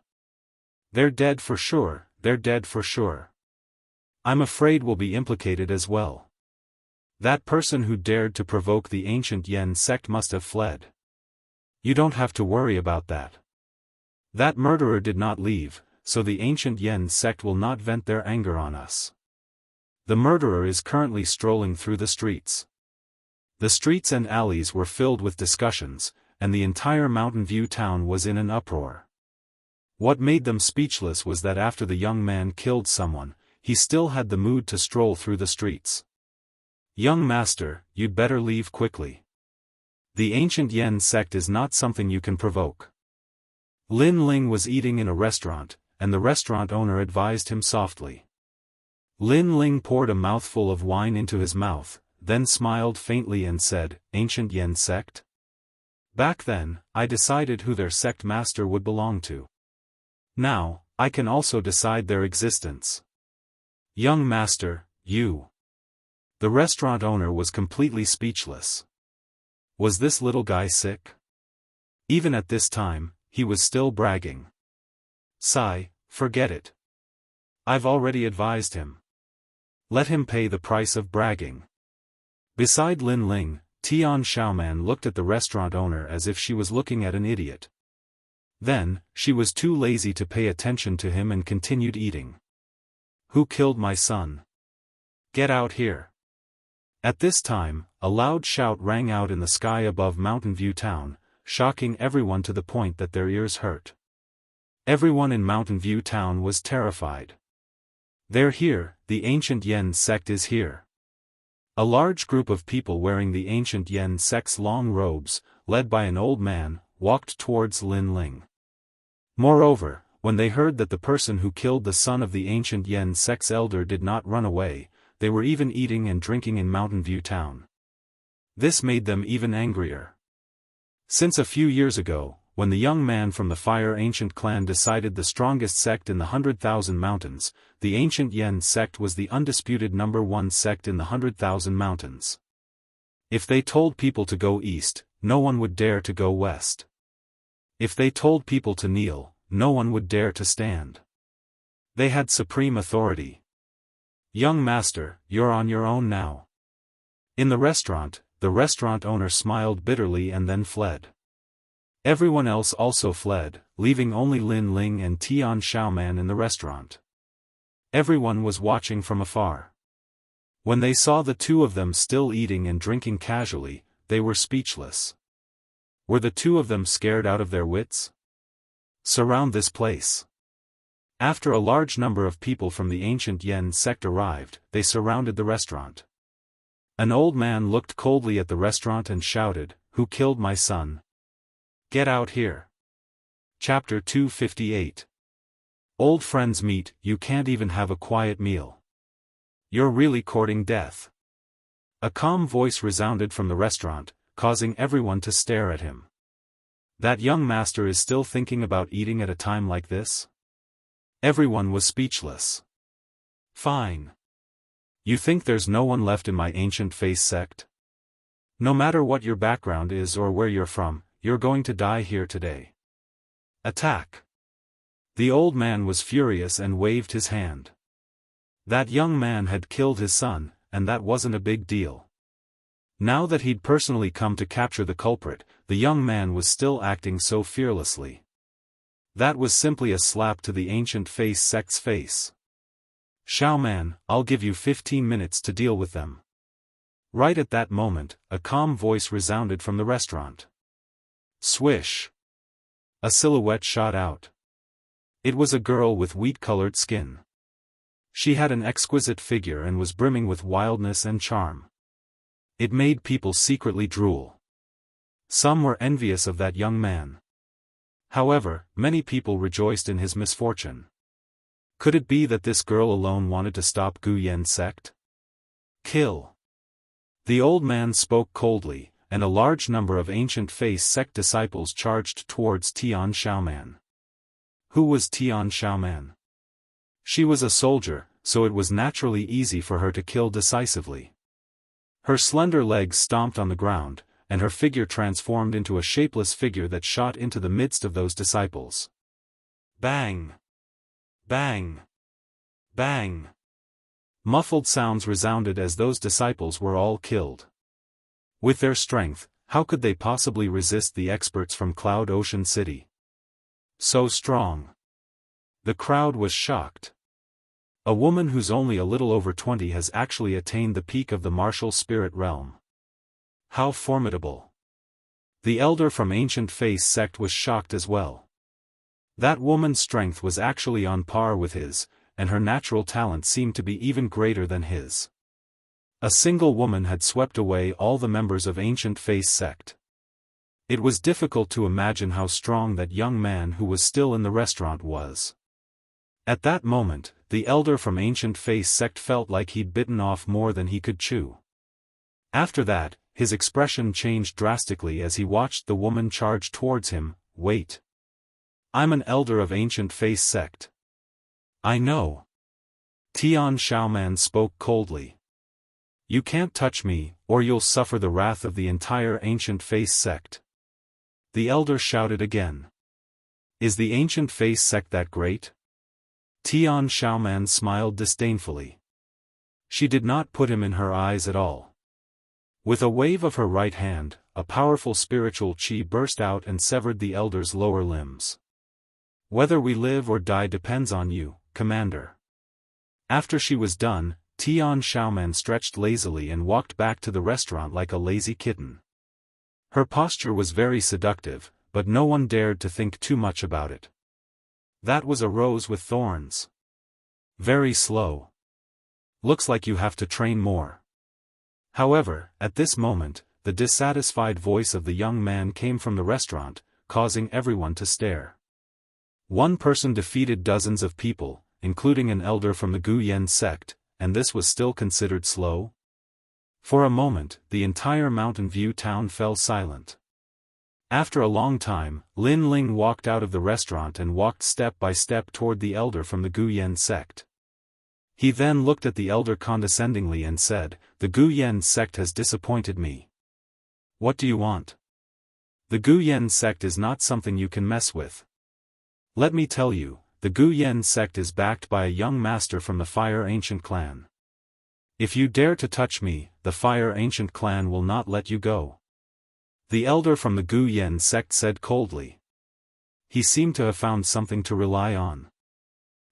They're dead for sure, they're dead for sure. I'm afraid we'll be implicated as well. That person who dared to provoke the ancient Yen sect must have fled. You don't have to worry about that. That murderer did not leave, so the ancient Yen sect will not vent their anger on us. The murderer is currently strolling through the streets. The streets and alleys were filled with discussions, and the entire Mountain View Town was in an uproar. What made them speechless was that after the young man killed someone, he still had the mood to stroll through the streets. Young master, you'd better leave quickly. The ancient Yen sect is not something you can provoke. Lin Ling was eating in a restaurant, and the restaurant owner advised him softly. Lin Ling poured a mouthful of wine into his mouth, then smiled faintly and said, "Ancient Yen sect? Back then, I decided who their sect master would belong to. Now, I can also decide their existence. Young master, you." The restaurant owner was completely speechless. Was this little guy sick? Even at this time, he was still bragging. Sigh, forget it. I've already advised him. Let him pay the price of bragging. Beside Lin Ling, Tian Xiaoman looked at the restaurant owner as if she was looking at an idiot. Then, she was too lazy to pay attention to him and continued eating. Who killed my son? Get out here. At this time, a loud shout rang out in the sky above Mountain View Town, shocking everyone to the point that their ears hurt. Everyone in Mountain View Town was terrified. They're here, the ancient Yen sect is here. A large group of people wearing the ancient Yen sect's long robes, led by an old man, walked towards Lin Ling. Moreover, when they heard that the person who killed the son of the ancient Yen sect's elder did not run away, they were even eating and drinking in Mountain View Town. This made them even angrier. Since a few years ago, when the young man from the Fire Ancient clan decided the strongest sect in the 100,000 Mountains, the ancient Yen sect was the undisputed #1 sect in the 100,000 Mountains. If they told people to go east, no one would dare to go west. If they told people to kneel, no one would dare to stand. They had supreme authority. Young master, you're on your own now. In the restaurant owner smiled bitterly and then fled. Everyone else also fled, leaving only Lin Ling and Tian Xiaoman in the restaurant. Everyone was watching from afar. When they saw the two of them still eating and drinking casually, they were speechless. Were the two of them scared out of their wits? Surround this place. After a large number of people from the ancient Yen sect arrived, they surrounded the restaurant. An old man looked coldly at the restaurant and shouted, "Who killed my son? Get out here." Chapter 258. Old friends meet, you can't even have a quiet meal. You're really courting death. A calm voice resounded from the restaurant, causing everyone to stare at him. That young master is still thinking about eating at a time like this? Everyone was speechless. Fine. You think there's no one left in my ancient face sect? No matter what your background is or where you're from, you're going to die here today. Attack. The old man was furious and waved his hand. That young man had killed his son, and that wasn't a big deal. Now that he'd personally come to capture the culprit, the young man was still acting so fearlessly. That was simply a slap to the ancient face sect's face. Xiaoman, I'll give you 15 minutes to deal with them. Right at that moment, a calm voice resounded from the restaurant. Swish. A silhouette shot out. It was a girl with wheat-colored skin. She had an exquisite figure and was brimming with wildness and charm. It made people secretly drool. Some were envious of that young man. However, many people rejoiced in his misfortune. Could it be that this girl alone wanted to stop Gu Yen sect? Kill. The old man spoke coldly, and a large number of ancient face sect disciples charged towards Tian Xiaoman. Who was Tian Xiaoman? She was a soldier, so it was naturally easy for her to kill decisively. Her slender legs stomped on the ground, and her figure transformed into a shapeless figure that shot into the midst of those disciples. Bang! Bang! Bang! Muffled sounds resounded as those disciples were all killed. With their strength, how could they possibly resist the experts from Cloud Ocean City? So strong. The crowd was shocked. A woman who's only a little over 20 has actually attained the peak of the martial spirit realm. How formidable. The elder from Ancient Face sect was shocked as well. That woman's strength was actually on par with his, and her natural talent seemed to be even greater than his. A single woman had swept away all the members of Ancient Face sect. It was difficult to imagine how strong that young man who was still in the restaurant was. At that moment, the elder from Ancient Face sect felt like he'd bitten off more than he could chew. After that, his expression changed drastically as he watched the woman charge towards him. Wait. I'm an elder of Ancient Face sect. I know. Tian Xiaoman spoke coldly. You can't touch me, or you'll suffer the wrath of the entire Ancient Face sect. The elder shouted again. Is the Ancient Face sect that great? Tian Xiaoman smiled disdainfully. She did not put him in her eyes at all. With a wave of her right hand, a powerful spiritual qi burst out and severed the elder's lower limbs. Whether we live or die depends on you, Commander. After she was done, Tian Xiaoman stretched lazily and walked back to the restaurant like a lazy kitten. Her posture was very seductive, but no one dared to think too much about it. That was a rose with thorns. Very slow. Looks like you have to train more. However, at this moment, the dissatisfied voice of the young man came from the restaurant, causing everyone to stare. One person defeated dozens of people, including an elder from the Gu Yen sect, and this was still considered slow? For a moment, the entire Mountain View town fell silent. After a long time, Lin Ling walked out of the restaurant and walked step by step toward the elder from the Gu Yen sect. He then looked at the elder condescendingly and said, "The Gu Yen sect has disappointed me. What do you want? The Gu Yen sect is not something you can mess with. Let me tell you, the Gu Yen sect is backed by a young master from the Fire Ancient clan. If you dare to touch me, the Fire Ancient clan will not let you go." The elder from the Gu Yen sect said coldly. He seemed to have found something to rely on.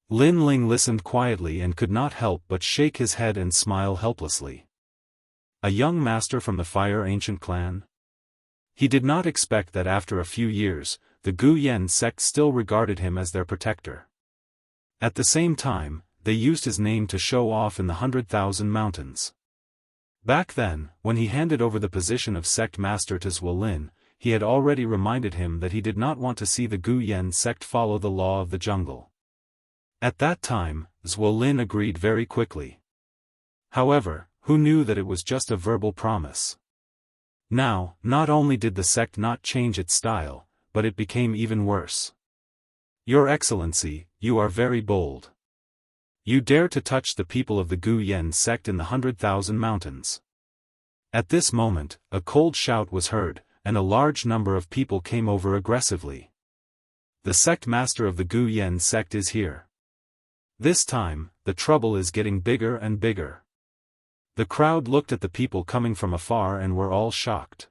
Lin Ling listened quietly and could not help but shake his head and smile helplessly. A young master from the Fire Ancient clan? He did not expect that after a few years, the Gu Yen sect still regarded him as their protector. At the same time, they used his name to show off in the 100,000 mountains. Back then, when he handed over the position of sect master to Zwolin, he had already reminded him that he did not want to see the Gu Yen sect follow the law of the jungle. At that time, Zwolin agreed very quickly. However, who knew that it was just a verbal promise? Now, not only did the sect not change its style, but it became even worse. Your Excellency, you are very bold. You dare to touch the people of the Gu Yen sect in the 100,000 mountains. At this moment, a cold shout was heard, and a large number of people came over aggressively. The sect master of the Gu Yen sect is here. This time, the trouble is getting bigger and bigger. The crowd looked at the people coming from afar and were all shocked.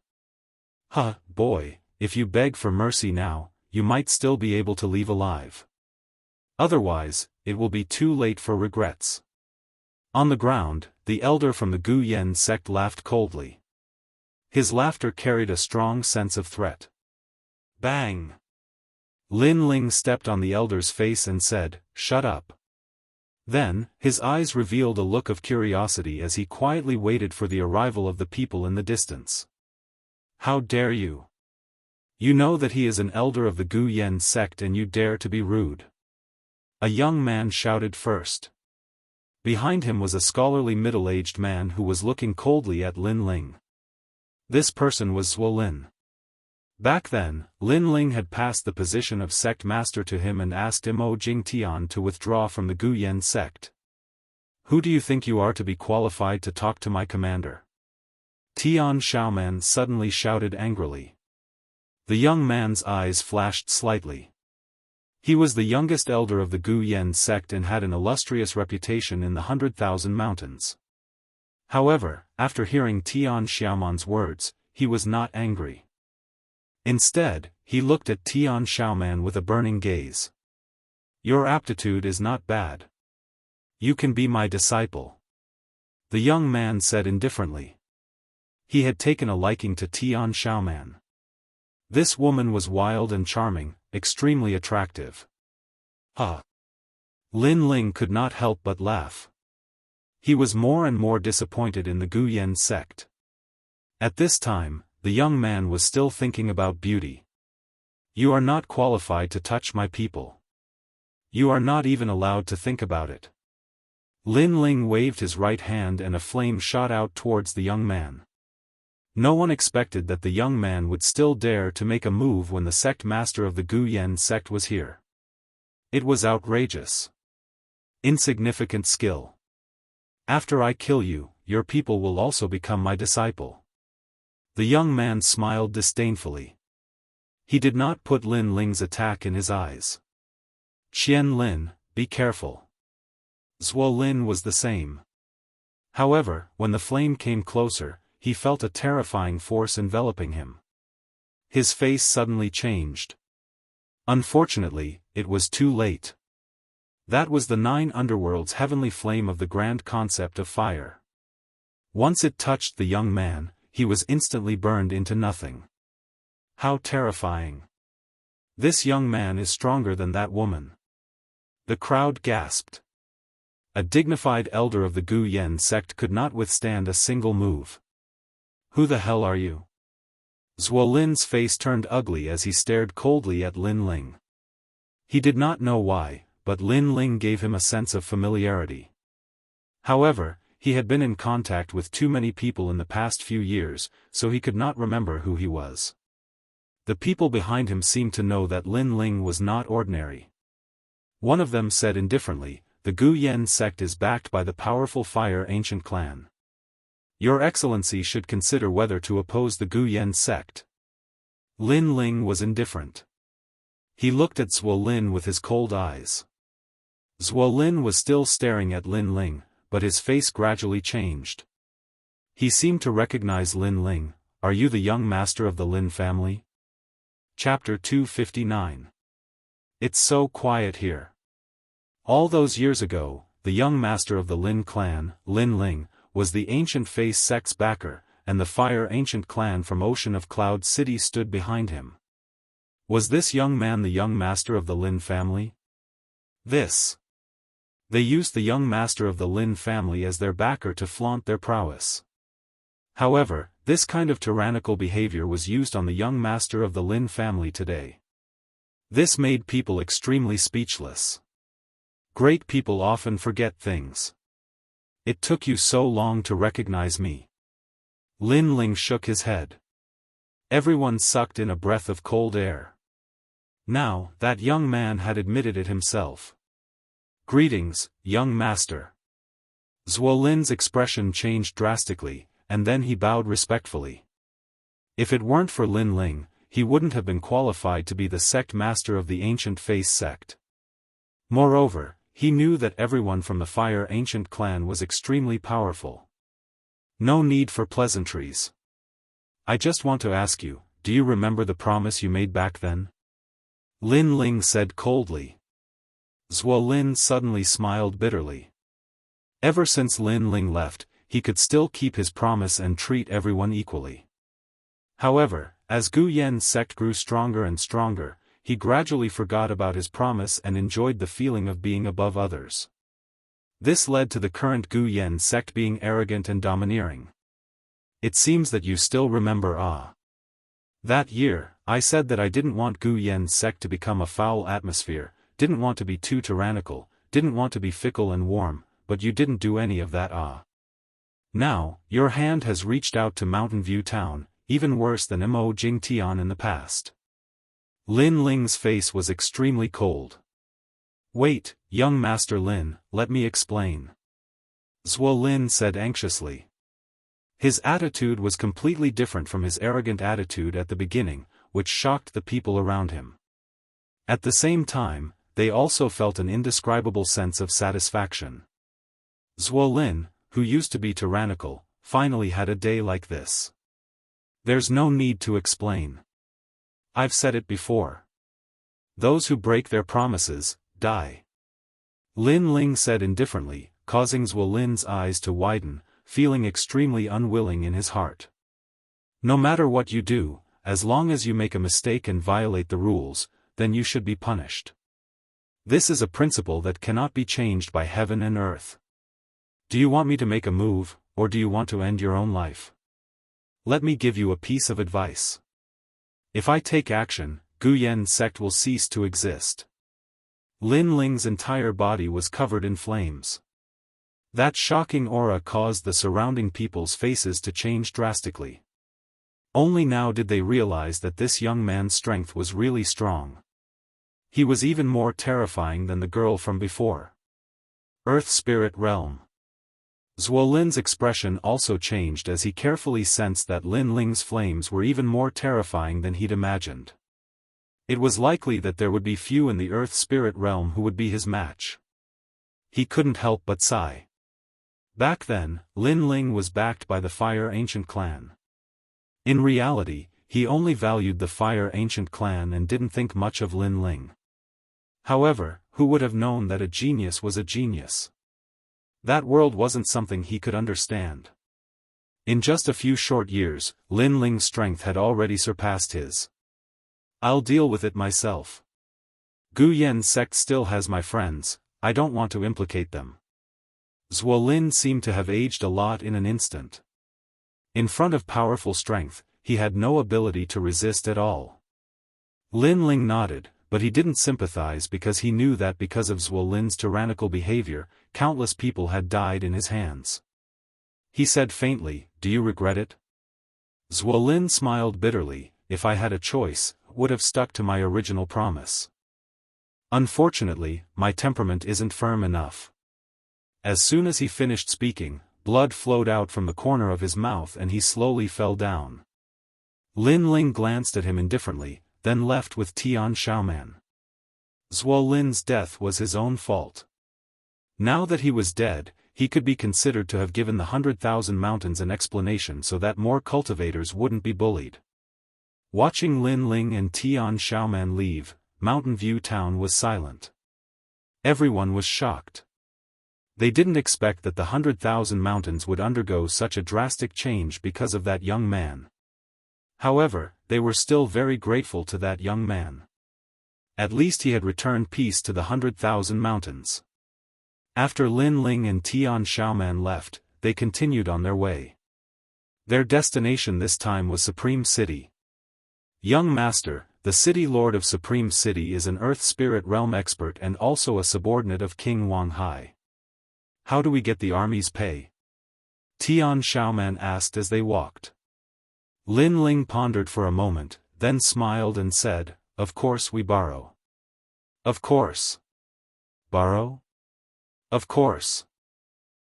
Huh, boy, if you beg for mercy now, you might still be able to leave alive. Otherwise, it will be too late for regrets. On the ground, the elder from the Gu Yen sect laughed coldly. His laughter carried a strong sense of threat. Bang! Lin Ling stepped on the elder's face and said, "Shut up." Then, his eyes revealed a look of curiosity as he quietly waited for the arrival of the people in the distance. How dare you? You know that he is an elder of the Gu Yen sect and you dare to be rude. A young man shouted first. Behind him was a scholarly middle-aged man who was looking coldly at Lin Ling. This person was Zhuo Lin. Back then, Lin Ling had passed the position of sect master to him and asked Mo Jingtian to withdraw from the Gu Yen sect. Who do you think you are to be qualified to talk to my commander? Tian Xiaoman suddenly shouted angrily. The young man's eyes flashed slightly. He was the youngest elder of the Gu Yen sect and had an illustrious reputation in the 100,000 mountains. However, after hearing Tian Xiaoman's words, he was not angry. Instead, he looked at Tian Xiaoman with a burning gaze. Your aptitude is not bad. You can be my disciple. The young man said indifferently. He had taken a liking to Tian Xiaoman. This woman was wild and charming, extremely attractive. Lin Ling could not help but laugh. He was more and more disappointed in the Gu Yen sect. At this time, the young man was still thinking about beauty. You are not qualified to touch my people. You are not even allowed to think about it. Lin Ling waved his right hand and a flame shot out towards the young man. No one expected that the young man would still dare to make a move when the sect master of the Gu Yen sect was here. It was outrageous. Insignificant skill. After I kill you, your people will also become my disciple. The young man smiled disdainfully. He did not put Lin Ling's attack in his eyes. Qian Lin, be careful. Zhuo Lin was the same. However, when the flame came closer, he felt a terrifying force enveloping him. His face suddenly changed. Unfortunately, it was too late. That was the 9 underworlds' heavenly flame of the grand concept of fire. Once it touched the young man, he was instantly burned into nothing. How terrifying. This young man is stronger than that woman. The crowd gasped. A dignified elder of the Gu Yen sect could not withstand a single move. Who the hell are you? Zhuo Lin's face turned ugly as he stared coldly at Lin Ling. He did not know why, but Lin Ling gave him a sense of familiarity. However, he had been in contact with too many people in the past few years, so he could not remember who he was. The people behind him seemed to know that Lin Ling was not ordinary. One of them said indifferently, the Gu Yen sect is backed by the powerful Fire Ancient clan. Your Excellency should consider whether to oppose the Gu Yen sect. Lin Ling was indifferent. He looked at Zhuo Lin with his cold eyes. Zhuo Lin was still staring at Lin Ling, but his face gradually changed. He seemed to recognize Lin Ling. Are you the young master of the Lin family? Chapter 259. It's so quiet here. All those years ago, the young master of the Lin clan, Lin Ling, was the ancient face sect's backer, and the Fire Ancient clan from Ocean of Cloud City stood behind him. Was this young man the young master of the Lin family? They used the young master of the Lin family as their backer to flaunt their prowess. However, this kind of tyrannical behavior was used on the young master of the Lin family today. This made people extremely speechless. Great people often forget things. It took you so long to recognize me. Lin Ling shook his head. Everyone sucked in a breath of cold air. Now, that young man had admitted it himself. Greetings, young master. Zhuolin's expression changed drastically, and then he bowed respectfully. If it weren't for Lin Ling, he wouldn't have been qualified to be the sect master of the Ancient Face sect. Moreover, he knew that everyone from the Fire Ancient clan was extremely powerful. No need for pleasantries. I just want to ask you, do you remember the promise you made back then? Lin Ling said coldly. Zhuolin suddenly smiled bitterly. Ever since Lin Ling left, he could still keep his promise and treat everyone equally. However, as Gu Yan's sect grew stronger and stronger, he gradually forgot about his promise and enjoyed the feeling of being above others. This led to the current Gu Yan sect being arrogant and domineering. It seems that you still remember that year, I said that I didn't want Gu Yan's sect to become a foul atmosphere, didn't want to be too tyrannical, didn't want to be fickle and warm, but you didn't do any of that. Now, your hand has reached out to Mountain View Town, even worse than Mo Jingtian in the past. Lin Ling's face was extremely cold. Wait, young Master Lin, let me explain. Zhuolin said anxiously. His attitude was completely different from his arrogant attitude at the beginning, which shocked the people around him. At the same time, they also felt an indescribable sense of satisfaction. Zhuolin, who used to be tyrannical, finally had a day like this. There's no need to explain. I've said it before. Those who break their promises, die. Lin Ling said indifferently, causing Zhuolin's eyes to widen, feeling extremely unwilling in his heart. No matter what you do, as long as you make a mistake and violate the rules, then you should be punished. This is a principle that cannot be changed by heaven and earth. Do you want me to make a move, or do you want to end your own life? Let me give you a piece of advice. If I take action, Gu Yan's sect will cease to exist. Lin Ling's entire body was covered in flames. That shocking aura caused the surrounding people's faces to change drastically. Only now did they realize that this young man's strength was really strong. He was even more terrifying than the girl from before. Earth Spirit Realm. Zhuolin's expression also changed as he carefully sensed that Lin Ling's flames were even more terrifying than he'd imagined. It was likely that there would be few in the Earth Spirit Realm who would be his match. He couldn't help but sigh. Back then, Lin Ling was backed by the Fire Ancient clan. In reality, he only valued the Fire Ancient clan and didn't think much of Lin Ling. However, who would have known that a genius was a genius? That world wasn't something he could understand. In just a few short years, Lin Ling's strength had already surpassed his. I'll deal with it myself. Gu Yan's sect still has my friends, I don't want to implicate them. Zhuolin seemed to have aged a lot in an instant. In front of powerful strength, he had no ability to resist at all. Lin Ling nodded, but he didn't sympathize because he knew that because of Zhuolin's tyrannical behavior, countless people had died in his hands. He said faintly, "Do you regret it?" Zhuolin smiled bitterly, "If I had a choice, would have stuck to my original promise. Unfortunately, my temperament isn't firm enough." As soon as he finished speaking, blood flowed out from the corner of his mouth and he slowly fell down. Lin Ling glanced at him indifferently, then left with Tian Xiaoman. Zhuolin's death was his own fault. Now that he was dead, he could be considered to have given the 100,000 mountains an explanation so that more cultivators wouldn't be bullied. Watching Lin Ling and Tian Xiaoman leave, Mountain View Town was silent. Everyone was shocked. They didn't expect that the 100,000 mountains would undergo such a drastic change because of that young man. However, they were still very grateful to that young man. At least he had returned peace to the 100,000 mountains. After Lin Ling and Tian Xiaoman left, they continued on their way. Their destination this time was Supreme City. Young Master, the City Lord of Supreme City is an Earth Spirit Realm expert and also a subordinate of King Wang Hai. How do we get the army's pay? Tian Xiaoman asked as they walked. Lin Ling pondered for a moment, then smiled and said, "Of course we borrow." "Of course." "Borrow?" "Of course."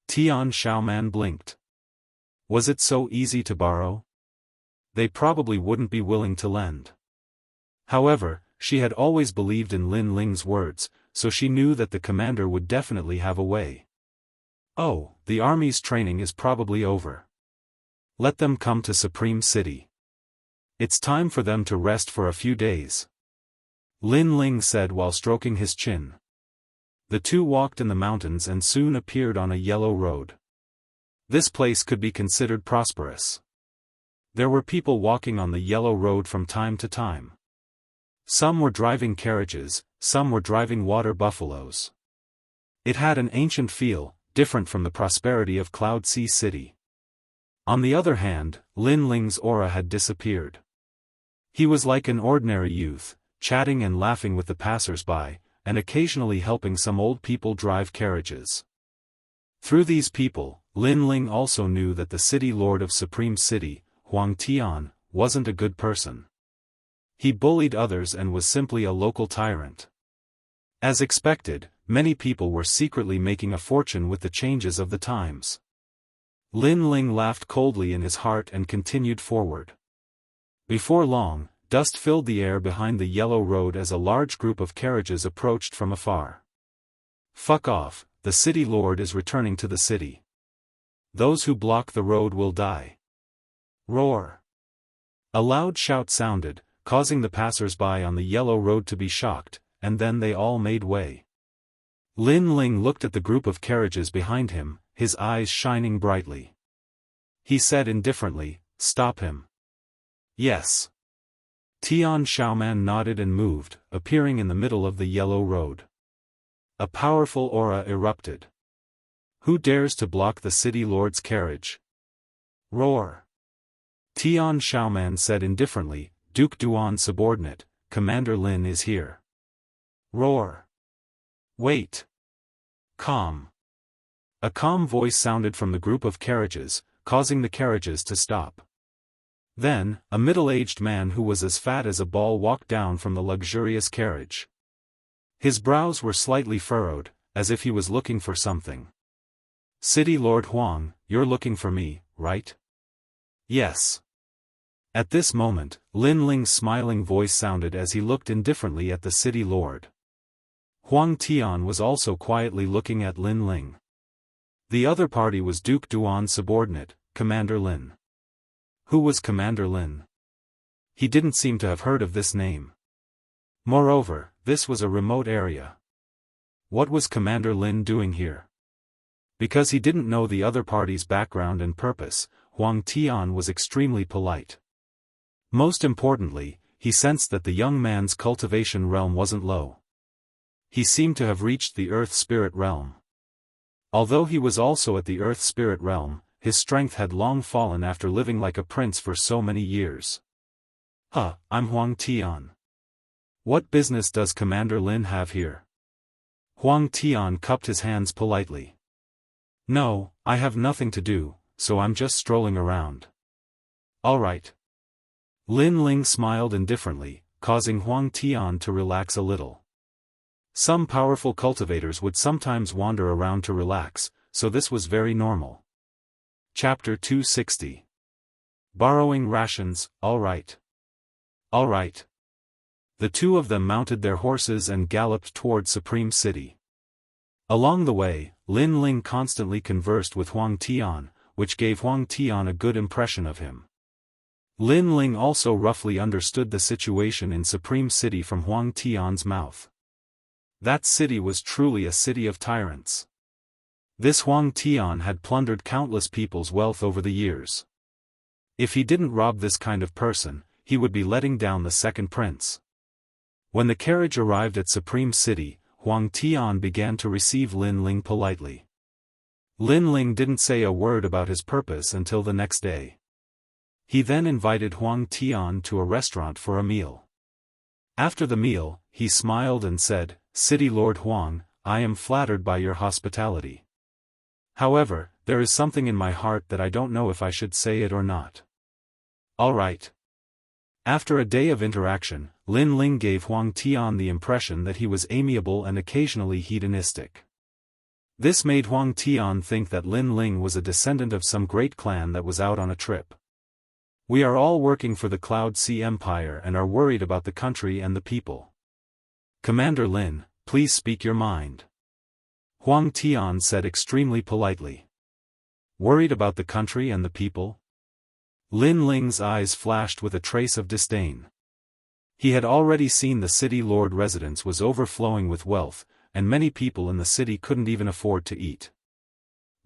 Tian Xiaoman blinked. Was it so easy to borrow? They probably wouldn't be willing to lend. However, she had always believed in Lin Ling's words, so she knew that the commander would definitely have a way. Oh, the army's training is probably over. Let them come to Supreme City. It's time for them to rest for a few days. Lin Ling said while stroking his chin. The two walked in the mountains and soon appeared on a yellow road. This place could be considered prosperous. There were people walking on the yellow road from time to time. Some were driving carriages, some were driving water buffaloes. It had an ancient feel, different from the prosperity of Cloud Sea City. On the other hand, Lin Ling's aura had disappeared. He was like an ordinary youth, chatting and laughing with the passers-by, and occasionally helping some old people drive carriages. Through these people, Lin Ling also knew that the city lord of Supreme City, Huang Tian, wasn't a good person. He bullied others and was simply a local tyrant. As expected, many people were secretly making a fortune with the changes of the times. Lin Ling laughed coldly in his heart and continued forward. Before long, dust filled the air behind the yellow road as a large group of carriages approached from afar. "Fuck off, the city lord is returning to the city. Those who block the road will die." Roar! A loud shout sounded, causing the passers-by on the yellow road to be shocked, and then they all made way. Lin Ling looked at the group of carriages behind him, his eyes shining brightly. He said indifferently, "Stop him." "Yes." Tian Xiaoman nodded and moved, appearing in the middle of the yellow road. A powerful aura erupted. "Who dares to block the city lord's carriage?" Roar! Tian Xiaoman said indifferently, "Duke Duan subordinate, Commander Lin is here." Roar! "Wait. Calm." A calm voice sounded from the group of carriages, causing the carriages to stop. Then, a middle-aged man who was as fat as a ball walked down from the luxurious carriage. His brows were slightly furrowed, as if he was looking for something. "City Lord Huang, you're looking for me, right?" "Yes." At this moment, Lin Ling's smiling voice sounded as he looked indifferently at the city lord. Huang Tian was also quietly looking at Lin Ling. The other party was Duke Duan's subordinate, Commander Lin. Who was Commander Lin? He didn't seem to have heard of this name. Moreover, this was a remote area. What was Commander Lin doing here? Because he didn't know the other party's background and purpose, Huang Tian was extremely polite. Most importantly, he sensed that the young man's cultivation realm wasn't low. He seemed to have reached the Earth Spirit realm. Although he was also at the Earth Spirit realm, his strength had long fallen after living like a prince for so many years. I'm Huang Tian. What business does Commander Lin have here?" Huang Tian cupped his hands politely. "No, I have nothing to do, so I'm just strolling around." "All right." Lin Ling smiled indifferently, causing Huang Tian to relax a little. Some powerful cultivators would sometimes wander around to relax, so this was very normal. Chapter 260. Borrowing rations, all right. All right. The two of them mounted their horses and galloped toward Supreme City. Along the way, Lin Ling constantly conversed with Huang Tian, which gave Huang Tian a good impression of him. Lin Ling also roughly understood the situation in Supreme City from Huang Tian's mouth. That city was truly a city of tyrants. This Huang Tian had plundered countless people's wealth over the years. If he didn't rob this kind of person, he would be letting down the second prince. When the carriage arrived at Supreme City, Huang Tian began to receive Lin Ling politely. Lin Ling didn't say a word about his purpose until the next day. He then invited Huang Tian to a restaurant for a meal. After the meal, he smiled and said, "City Lord Huang, I am flattered by your hospitality. However, there is something in my heart that I don't know if I should say it or not. All right. After a day of interaction, Lin Ling gave Huang Tian the impression that he was amiable and occasionally hedonistic. This made Huang Tian think that Lin Ling was a descendant of some great clan that was out on a trip. We are all working for the Cloud Sea Empire and are worried about the country and the people. Commander Lin, please speak your mind. Huang Tian said extremely politely. Worried about the country and the people? Lin Ling's eyes flashed with a trace of disdain. He had already seen the city lord residence was overflowing with wealth, and many people in the city couldn't even afford to eat.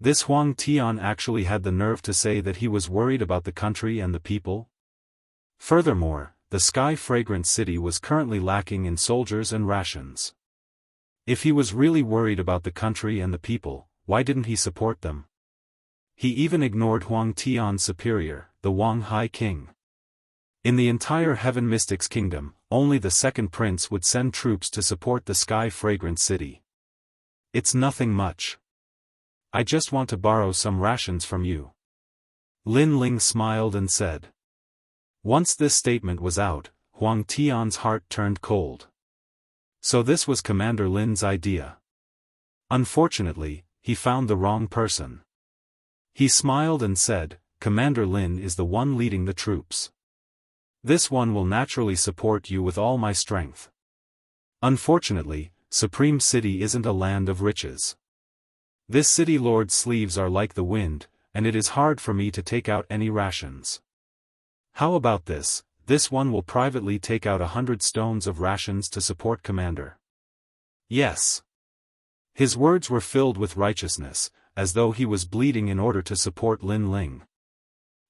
This Huang Tian actually had the nerve to say that he was worried about the country and the people? Furthermore, the sky-fragrant city was currently lacking in soldiers and rations. If he was really worried about the country and the people, why didn't he support them? He even ignored Huang Tian's superior, the Wang Hai King. In the entire Heaven Mystics Kingdom, only the second prince would send troops to support the sky-fragrant city. It's nothing much. I just want to borrow some rations from you. Lin Ling smiled and said. Once this statement was out, Huang Tian's heart turned cold. So this was Commander Lin's idea. Unfortunately, he found the wrong person. He smiled and said, Commander Lin is the one leading the troops. This one will naturally support you with all my strength. Unfortunately, Supreme City isn't a land of riches. This city lord's sleeves are like the wind, and it is hard for me to take out any rations. How about this? This one will privately take out 100 stones of rations to support Commander. Yes. His words were filled with righteousness, as though he was bleeding in order to support Lin Ling.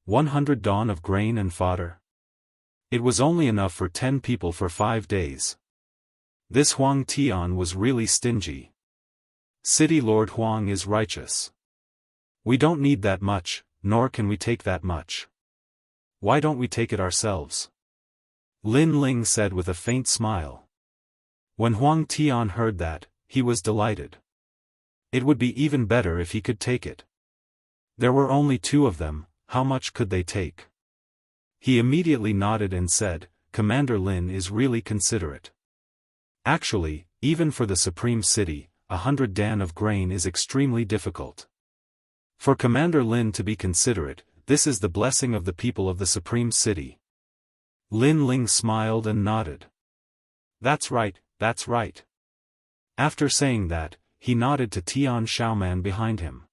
100 dawn of grain and fodder. It was only enough for 10 people for 5 days. This Huang Tian was really stingy. City Lord Huang is righteous. We don't need that much, nor can we take that much. Why don't we take it ourselves? Lin Ling said with a faint smile. When Huang Tian heard that, he was delighted. It would be even better if he could take it. There were only 2 of them, how much could they take? He immediately nodded and said, Commander Lin is really considerate. Actually, even for the Supreme City, 100 dan of grain is extremely difficult. For Commander Lin to be considerate, this is the blessing of the people of the Supreme City. Lin Ling smiled and nodded. That's right, that's right. After saying that, he nodded to Tian Xiaoman behind him.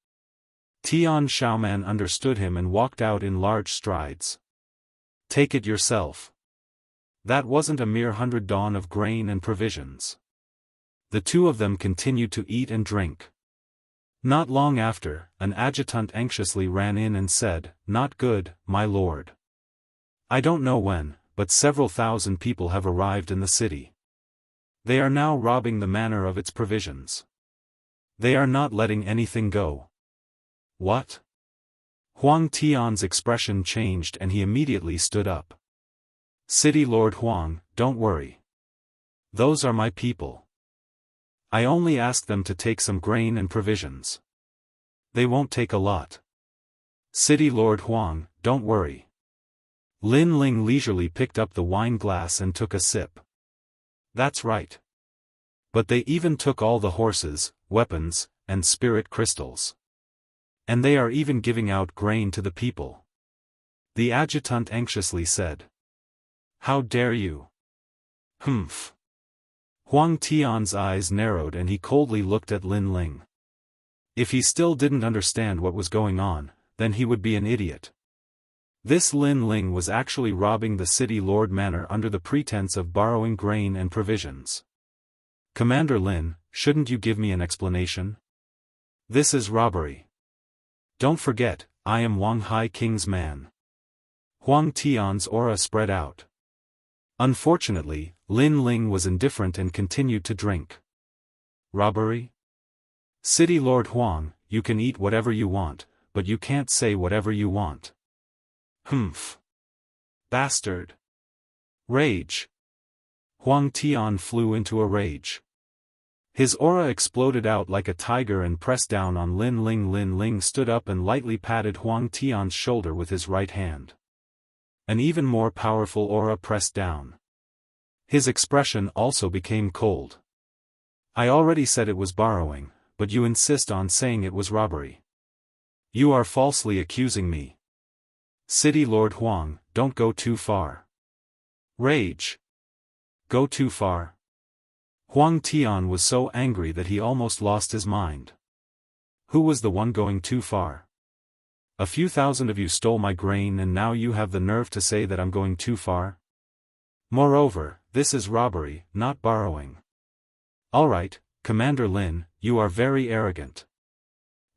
Tian Xiaoman understood him and walked out in large strides. Take it yourself. That wasn't a mere 100 dawn of grain and provisions. The 2 of them continued to eat and drink. Not long after, an adjutant anxiously ran in and said, Not good, my lord. I don't know when, but several thousand people have arrived in the city. They are now robbing the manor of its provisions. They are not letting anything go. What? Huang Tian's expression changed and he immediately stood up. City Lord Huang, don't worry. Those are my people. I only asked them to take some grain and provisions. They won't take a lot. City Lord Huang, don't worry. Lin Ling leisurely picked up the wine glass and took a sip. That's right. But they even took all the horses, weapons, and spirit crystals. And they are even giving out grain to the people. The adjutant anxiously said. How dare you? Humph. Huang Tian's eyes narrowed and he coldly looked at Lin Ling. If he still didn't understand what was going on, then he would be an idiot. This Lin Ling was actually robbing the city lord manor under the pretense of borrowing grain and provisions. Commander Lin, shouldn't you give me an explanation? This is robbery. Don't forget, I am Wang Hai King's man. Huang Tian's aura spread out. Unfortunately, Lin Ling was indifferent and continued to drink. Robbery? City Lord Huang, you can eat whatever you want, but you can't say whatever you want. Humph. Bastard. Rage. Huang Tian flew into a rage. His aura exploded out like a tiger and pressed down on Lin Ling. Lin Ling stood up and lightly patted Huang Tian's shoulder with his right hand. An even more powerful aura pressed down. His expression also became cold. I already said it was borrowing, but you insist on saying it was robbery. You are falsely accusing me. City Lord Huang, don't go too far. Rage. Go too far. Huang Tian was so angry that he almost lost his mind. Who was the one going too far? A few thousand of you stole my grain and now you have the nerve to say that I'm going too far? Moreover, this is robbery, not borrowing. All right, Commander Lin, you are very arrogant.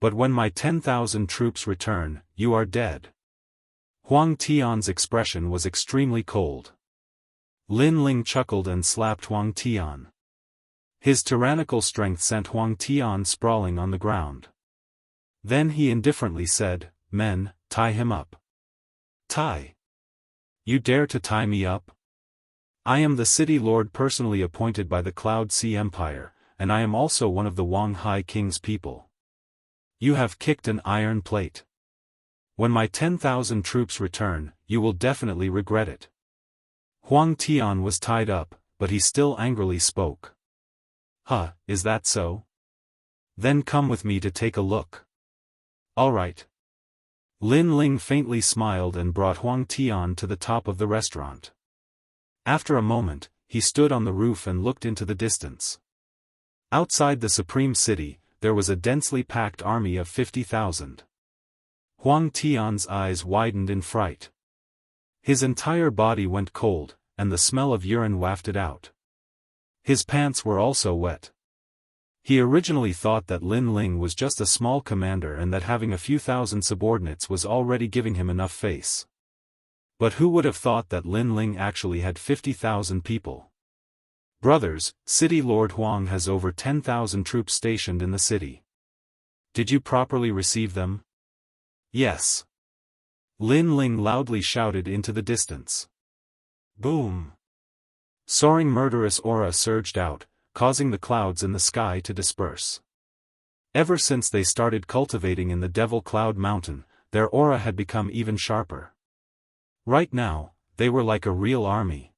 But when my 10,000 troops return, you are dead. Huang Tian's expression was extremely cold. Lin Ling chuckled and slapped Huang Tian. His tyrannical strength sent Huang Tian sprawling on the ground. Then he indifferently said, "Men, tie him up." Tie? You dare to tie me up? I am the city lord personally appointed by the Cloud Sea Empire, and I am also one of the Wang Hai King's people. You have kicked an iron plate. When my 10,000 troops return, you will definitely regret it. Huang Tian was tied up, but he still angrily spoke. Huh, is that so? Then come with me to take a look. All right. Lin Ling faintly smiled and brought Huang Tian to the top of the restaurant. After a moment, he stood on the roof and looked into the distance. Outside the Supreme City, there was a densely packed army of 50,000. Huang Tian's eyes widened in fright. His entire body went cold, and the smell of urine wafted out. His pants were also wet. He originally thought that Lin Ling was just a small commander and that having a few thousand subordinates was already giving him enough face. But who would have thought that Lin Ling actually had 50,000 people? Brothers, City Lord Huang has over 10,000 troops stationed in the city. Did you properly receive them? Yes. Lin Ling loudly shouted into the distance. Boom. Soaring murderous aura surged out, causing the clouds in the sky to disperse. Ever since they started cultivating in the Devil Cloud Mountain, their aura had become even sharper. Right now, they were like a real army.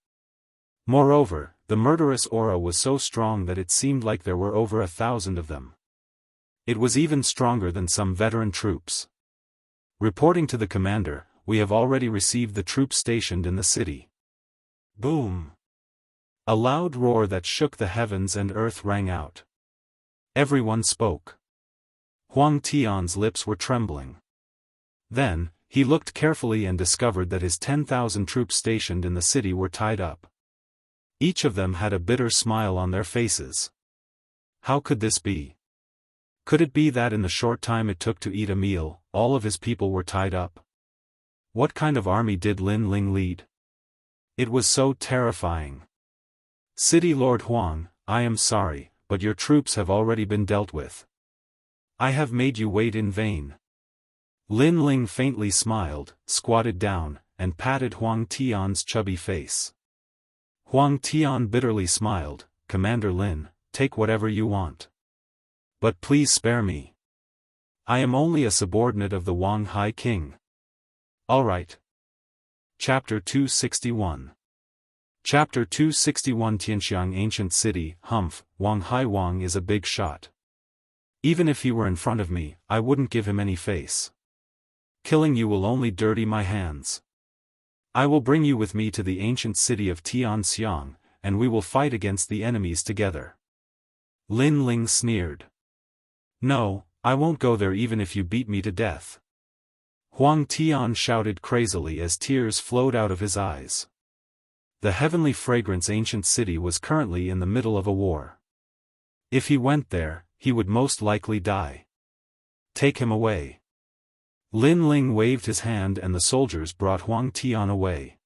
Moreover, the murderous aura was so strong that it seemed like there were over 1,000 of them. It was even stronger than some veteran troops. Reporting to the commander, we have already received the troops stationed in the city. Boom. A loud roar that shook the heavens and earth rang out. Everyone spoke. Huang Tian's lips were trembling. Then, he looked carefully and discovered that his 10,000 troops stationed in the city were tied up. Each of them had a bitter smile on their faces. How could this be? Could it be that in the short time it took to eat a meal, all of his people were tied up? What kind of army did Lin Ling lead? It was so terrifying. City Lord Huang, I am sorry, but your troops have already been dealt with. I have made you wait in vain. Lin Ling faintly smiled, squatted down, and patted Huang Tian's chubby face. Huang Tian bitterly smiled, Commander Lin, take whatever you want. But please spare me. I am only a subordinate of the Wang Hai King. All right. Chapter 261. Chapter 261 Tianxiang Ancient City, Humph, Wang Hai Wang is a big shot. Even if he were in front of me, I wouldn't give him any face. Killing you will only dirty my hands. I will bring you with me to the ancient city of Tianxiang, and we will fight against the enemies together. Lin Ling sneered. No, I won't go there even if you beat me to death. Huang Tian shouted crazily as tears flowed out of his eyes. The heavenly fragrance ancient city was currently in the middle of a war. If he went there, he would most likely die. Take him away. Lin Ling waved his hand and the soldiers brought Huang Tian away.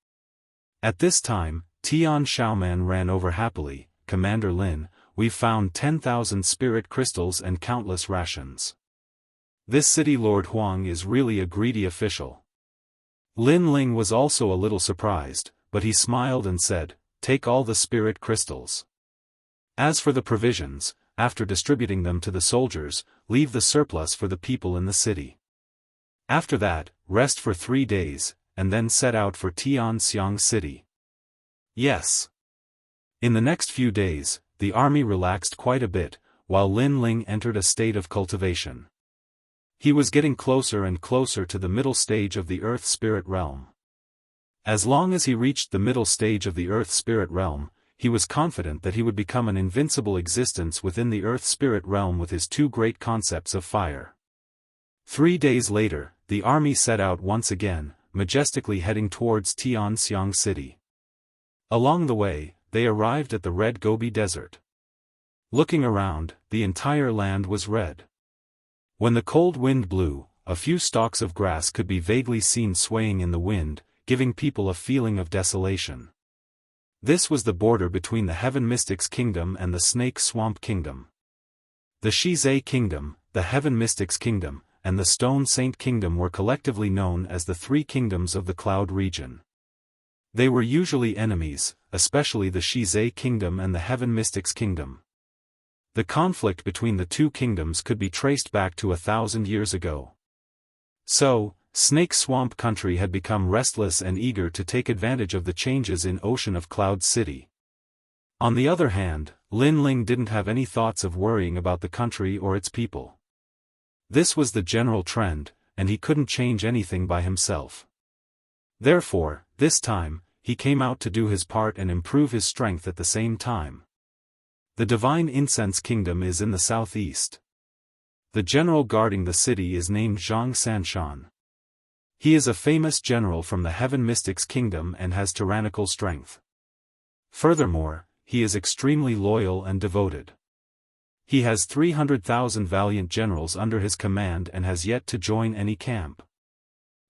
At this time, Tian Xiaoman ran over happily, Commander Lin, we've found 10,000 spirit crystals and countless rations. This city Lord Huang is really a greedy official. Lin Ling was also a little surprised, but he smiled and said, take all the spirit crystals. As for the provisions, after distributing them to the soldiers, leave the surplus for the people in the city. After that, rest for 3 days, and then set out for Tianxiang city. Yes. In the next few days, the army relaxed quite a bit, while Lin Ling entered a state of cultivation. He was getting closer and closer to the middle stage of the Earth Spirit realm. As long as he reached the middle stage of the Earth Spirit realm, he was confident that he would become an invincible existence within the Earth Spirit realm with his 2 great concepts of fire. 3 days later, the army set out once again, majestically heading towards Tianxiang city. Along the way, they arrived at the Red Gobi Desert. Looking around, the entire land was red. When the cold wind blew, a few stalks of grass could be vaguely seen swaying in the wind, giving people a feeling of desolation. This was the border between the Heaven Mystics Kingdom and the Snake Swamp Kingdom. The Shizai Kingdom, the Heaven Mystics Kingdom, and the Stone Saint Kingdom were collectively known as the 3 kingdoms of the Cloud region. They were usually enemies, especially the Shizai Kingdom and the Heaven Mystics Kingdom. The conflict between the 2 kingdoms could be traced back to 1,000 years ago. So, Snake Swamp Country had become restless and eager to take advantage of the changes in Ocean of Cloud City. On the other hand, Lin Ling didn't have any thoughts of worrying about the country or its people. This was the general trend, and he couldn't change anything by himself. Therefore, this time, he came out to do his part and improve his strength at the same time. The Divine Incense Kingdom is in the southeast. The general guarding the city is named Zhang Sanshan. He is a famous general from the Heaven Mystics Kingdom and has tyrannical strength. Furthermore, he is extremely loyal and devoted. He has 300,000 valiant generals under his command and has yet to join any camp.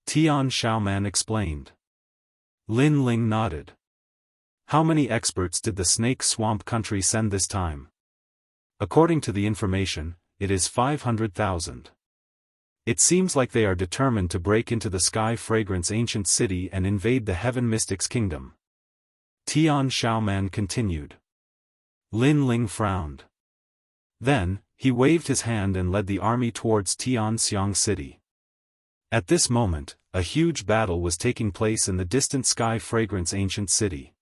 Tian Xiaoman explained. Lin Ling nodded. How many experts did the Snake Swamp Country send this time? According to the information, it is 500,000. It seems like they are determined to break into the Sky Fragrance Ancient City and invade the Heaven Mystics Kingdom. Tian Xiaoman continued. Lin Ling frowned. Then, he waved his hand and led the army towards Tianxiang city. At this moment, a huge battle was taking place in the distant Sky Fragrance Ancient City.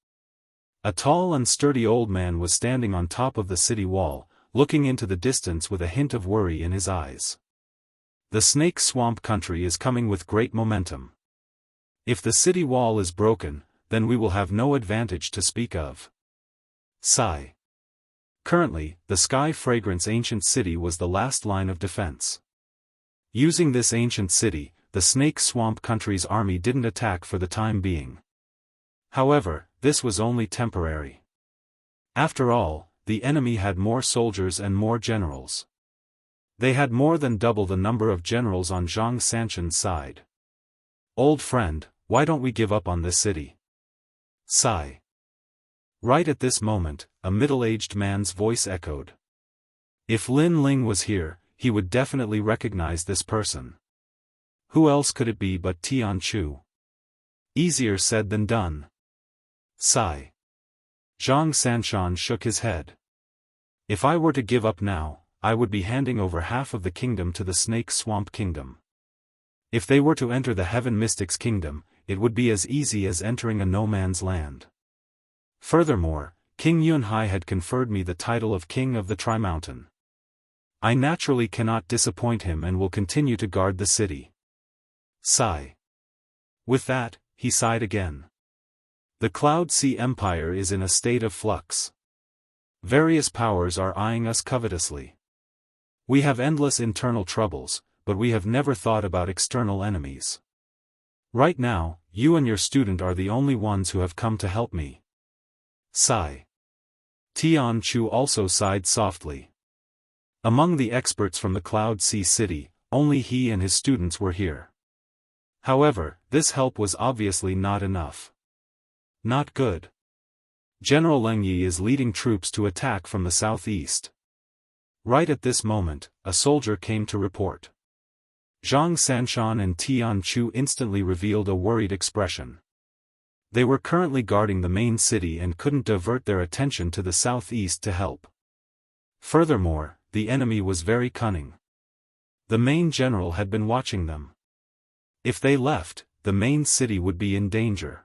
A tall and sturdy old man was standing on top of the city wall, looking into the distance with a hint of worry in his eyes. The Snake Swamp Country is coming with great momentum. If the city wall is broken, then we will have no advantage to speak of. Sigh. Currently, the Sky Fragrance Ancient City was the last line of defense. Using this ancient city, the Snake Swamp Country's army didn't attack for the time being. However, this was only temporary. After all, the enemy had more soldiers and more generals. They had more than double the number of generals on Zhang Sanshan's side. Old friend, why don't we give up on this city? Sigh. Right at this moment, a middle-aged man's voice echoed. If Lin Ling was here, he would definitely recognize this person. Who else could it be but Tian Chu? Easier said than done. Sigh. Zhang Sanshan shook his head. If I were to give up now, I would be handing over half of the kingdom to the Snake Swamp Kingdom. If they were to enter the Heaven Mystics Kingdom, it would be as easy as entering a no-man's land. Furthermore, King Yunhai had conferred me the title of King of the Tri-Mountain. I naturally cannot disappoint him and will continue to guard the city. Sigh. With that, he sighed again. The Cloud Sea Empire is in a state of flux. Various powers are eyeing us covetously. We have endless internal troubles, but we have never thought about external enemies. Right now, you and your student are the only ones who have come to help me. Sigh. Tian Chu also sighed softly. Among the experts from the Cloud Sea City, only he and his students were here. However, this help was obviously not enough. Not good. General Leng Yi is leading troops to attack from the southeast. Right at this moment, a soldier came to report. Zhang Sanshan and Tian Chu instantly revealed a worried expression. They were currently guarding the main city and couldn't divert their attention to the southeast to help. Furthermore, the enemy was very cunning. The main general had been watching them. If they left, the main city would be in danger.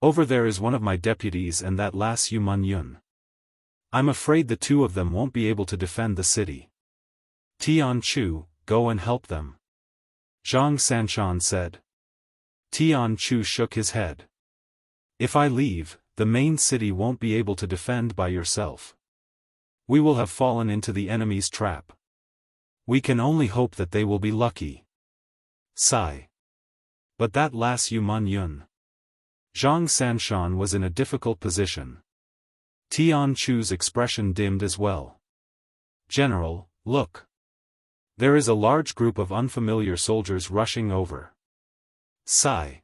Over there is one of my deputies and that last Yun. I'm afraid the two of them won't be able to defend the city. Tian Chu, go and help them. Zhang Sanshan said. Tian Chu shook his head. If I leave, the main city won't be able to defend by yourself. We will have fallen into the enemy's trap. We can only hope that they will be lucky. Sigh. But that last Yun. Zhang Sanshan was in a difficult position. Tian Chu's expression dimmed as well. General, look. There is a large group of unfamiliar soldiers rushing over. Sigh.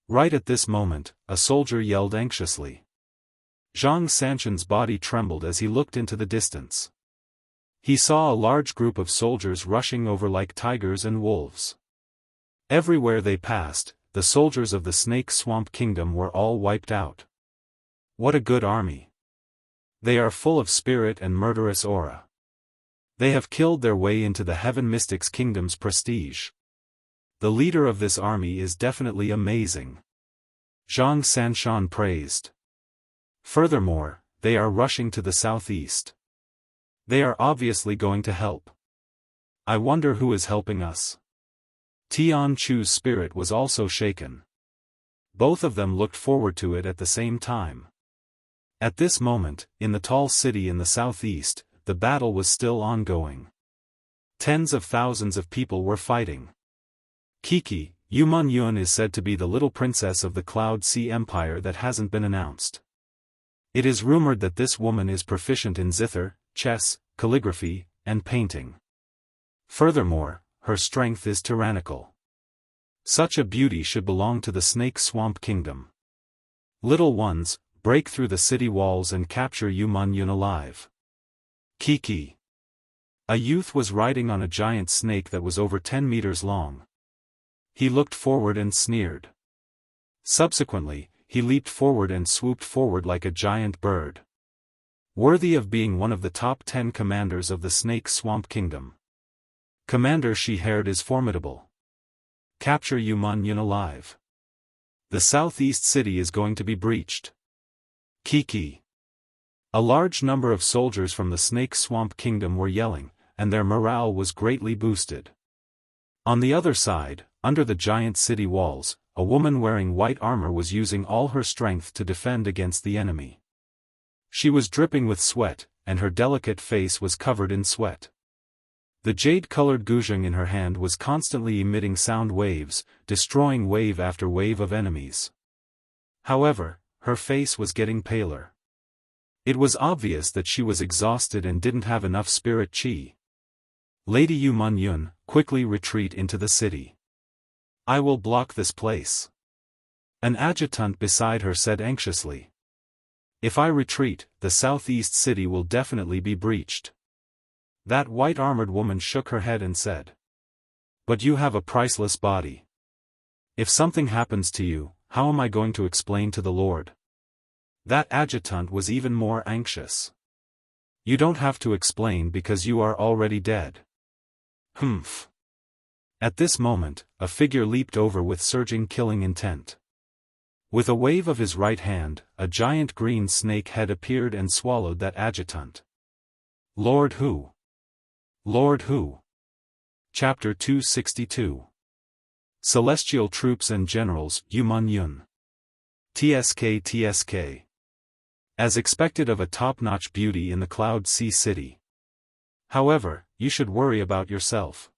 Right at this moment, a soldier yelled anxiously. Zhang Sanshan's body trembled as he looked into the distance. He saw a large group of soldiers rushing over like tigers and wolves. Everywhere they passed, the soldiers of the Snake Swamp Kingdom were all wiped out. What a good army! They are full of spirit and murderous aura. They have killed their way into the Heaven Mystics Kingdom's prestige. The leader of this army is definitely amazing. Zhang Sanshan praised. Furthermore, they are rushing to the southeast. They are obviously going to help. I wonder who is helping us. Tian Chu's spirit was also shaken. Both of them looked forward to it at the same time. At this moment, in the tall city in the southeast, the battle was still ongoing. Tens of thousands of people were fighting. Kiki, Yun is said to be the little princess of the Cloud Sea Empire that hasn't been announced. It is rumored that this woman is proficient in zither, chess, calligraphy, and painting. Furthermore, her strength is tyrannical. Such a beauty should belong to the Snake Swamp Kingdom. Little ones, break through the city walls and capture Yun alive. Kiki. A youth was riding on a giant snake that was over 10 meters long. He looked forward and sneered. Subsequently, he leaped forward and swooped forward like a giant bird. Worthy of being one of the top 10 commanders of the Snake Swamp Kingdom. Commander She-Haired is formidable. Capture Yun alive. The southeast city is going to be breached. Kiki. A large number of soldiers from the Snake Swamp Kingdom were yelling, and their morale was greatly boosted. On the other side, under the giant city walls, a woman wearing white armor was using all her strength to defend against the enemy. She was dripping with sweat, and her delicate face was covered in sweat. The jade-colored guzheng in her hand was constantly emitting sound waves, destroying wave after wave of enemies. However, her face was getting paler. It was obvious that she was exhausted and didn't have enough spirit chi. Lady Yun, quickly retreat into the city. I will block this place. An adjutant beside her said anxiously. If I retreat, the southeast city will definitely be breached. That white-armored woman shook her head and said. But you have a priceless body. If something happens to you, how am I going to explain to the Lord? That adjutant was even more anxious. You don't have to explain because you are already dead. Humph. At this moment, a figure leaped over with surging killing intent. With a wave of his right hand, a giant green snake head appeared and swallowed that adjutant. Lord Hu. Lord Hu. Chapter 262. Celestial Troops and Generals, Yun. TSK. As expected of a top-notch beauty in the Cloud Sea City. However, you should worry about yourself.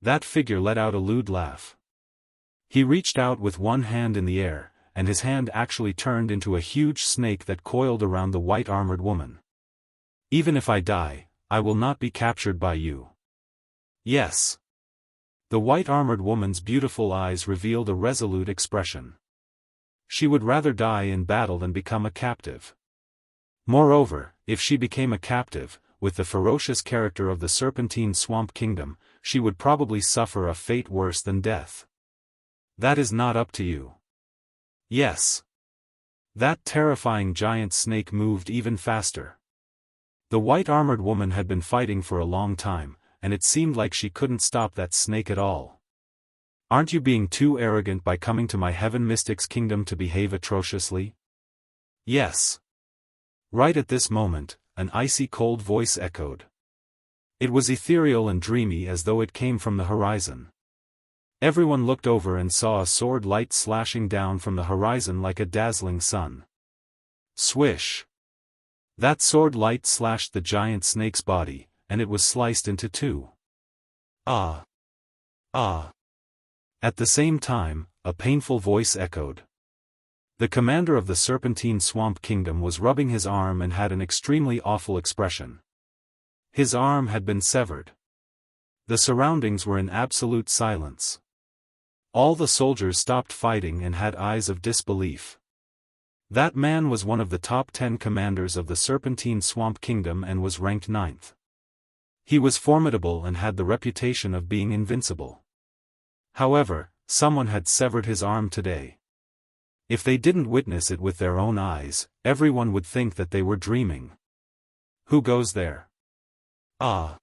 That figure let out a lewd laugh. He reached out with one hand in the air, and his hand actually turned into a huge snake that coiled around the white-armored woman. Even if I die, I will not be captured by you. Yes. The white-armored woman's beautiful eyes revealed a resolute expression. She would rather die in battle than become a captive. Moreover, if she became a captive, with the ferocious character of the Serpentine Swamp Kingdom, she would probably suffer a fate worse than death. That is not up to you. Yes. That terrifying giant snake moved even faster. The white-armored woman had been fighting for a long time, and it seemed like she couldn't stop that snake at all. "Aren't you being too arrogant by coming to my heaven mystic's kingdom to behave atrociously?" "Yes." Right at this moment, an icy cold voice echoed. It was ethereal and dreamy as though it came from the horizon. Everyone looked over and saw a sword light slashing down from the horizon like a dazzling sun. Swish! That sword light slashed the giant snake's body, and it was sliced into two. Ah! Ah! At the same time, a painful voice echoed. The commander of the Serpentine Swamp Kingdom was rubbing his arm and had an extremely awful expression. His arm had been severed. The surroundings were in absolute silence. All the soldiers stopped fighting and had eyes of disbelief. That man was one of the top 10 commanders of the Serpentine Swamp Kingdom and was ranked 9th. He was formidable and had the reputation of being invincible. However, someone had severed his arm today. If they didn't witness it with their own eyes, everyone would think that they were dreaming. Who goes there? Ah!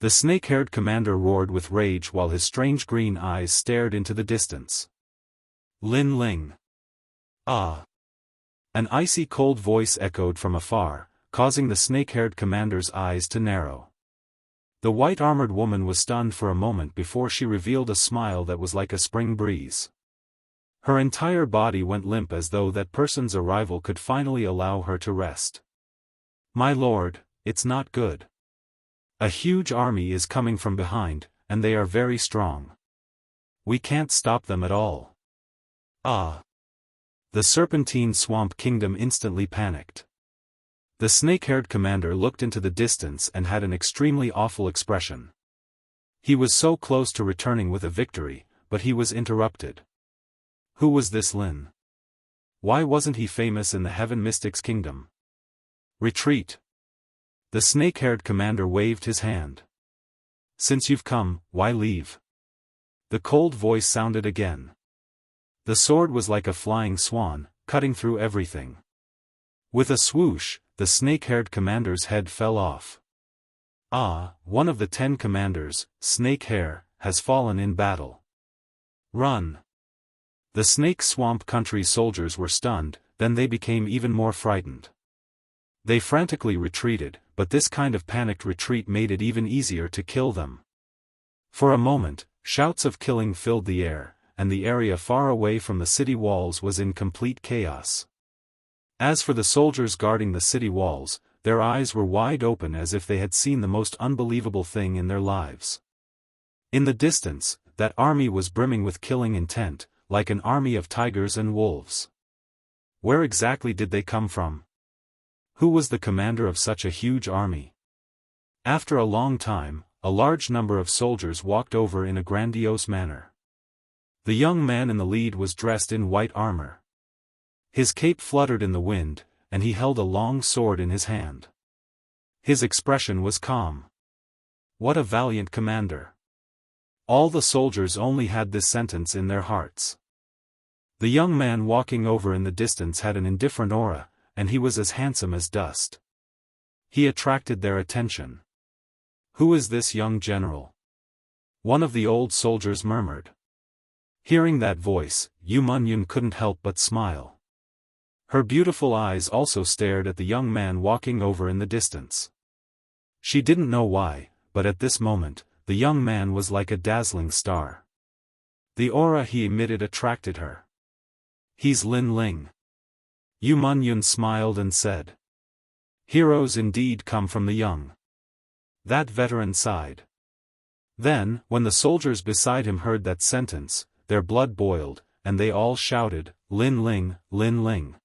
The snake-haired commander roared with rage while his strange green eyes stared into the distance. Lin Ling! Ah! An icy cold voice echoed from afar, causing the snake-haired commander's eyes to narrow. The white-armored woman was stunned for a moment before she revealed a smile that was like a spring breeze. Her entire body went limp as though that person's arrival could finally allow her to rest. "My lord, it's not good. A huge army is coming from behind, and they are very strong. We can't stop them at all." Ah! The Serpentine Swamp Kingdom instantly panicked. The snake-haired commander looked into the distance and had an extremely awful expression. He was so close to returning with a victory, but he was interrupted. Who was this Lin? Why wasn't he famous in the Heaven Mystic's kingdom? Retreat! The snake-haired commander waved his hand. Since you've come, why leave? The cold voice sounded again. The sword was like a flying swan, cutting through everything. With a swoosh, the snake-haired commander's head fell off. Ah, one of the 10 commanders, Snake Hair, has fallen in battle. Run! The Snake Swamp Country soldiers were stunned, then they became even more frightened. They frantically retreated, but this kind of panicked retreat made it even easier to kill them. For a moment, shouts of killing filled the air, and the area far away from the city walls was in complete chaos. As for the soldiers guarding the city walls, their eyes were wide open as if they had seen the most unbelievable thing in their lives. In the distance, that army was brimming with killing intent, like an army of tigers and wolves. Where exactly did they come from? Who was the commander of such a huge army? After a long time, a large number of soldiers walked over in a grandiose manner. The young man in the lead was dressed in white armor. His cape fluttered in the wind, and he held a long sword in his hand. His expression was calm. What a valiant commander! All the soldiers only had this sentence in their hearts. The young man walking over in the distance had an indifferent aura, and he was as handsome as dust. He attracted their attention. Who is this young general? One of the old soldiers murmured. Hearing that voice, Yu Munyun couldn't help but smile. Her beautiful eyes also stared at the young man walking over in the distance. She didn't know why, but at this moment, the young man was like a dazzling star. The aura he emitted attracted her. He's Lin Ling. Yu Munyun smiled and said. Heroes indeed come from the young. That veteran sighed. Then, when the soldiers beside him heard that sentence, their blood boiled, and they all shouted, Lin Ling, Lin Ling.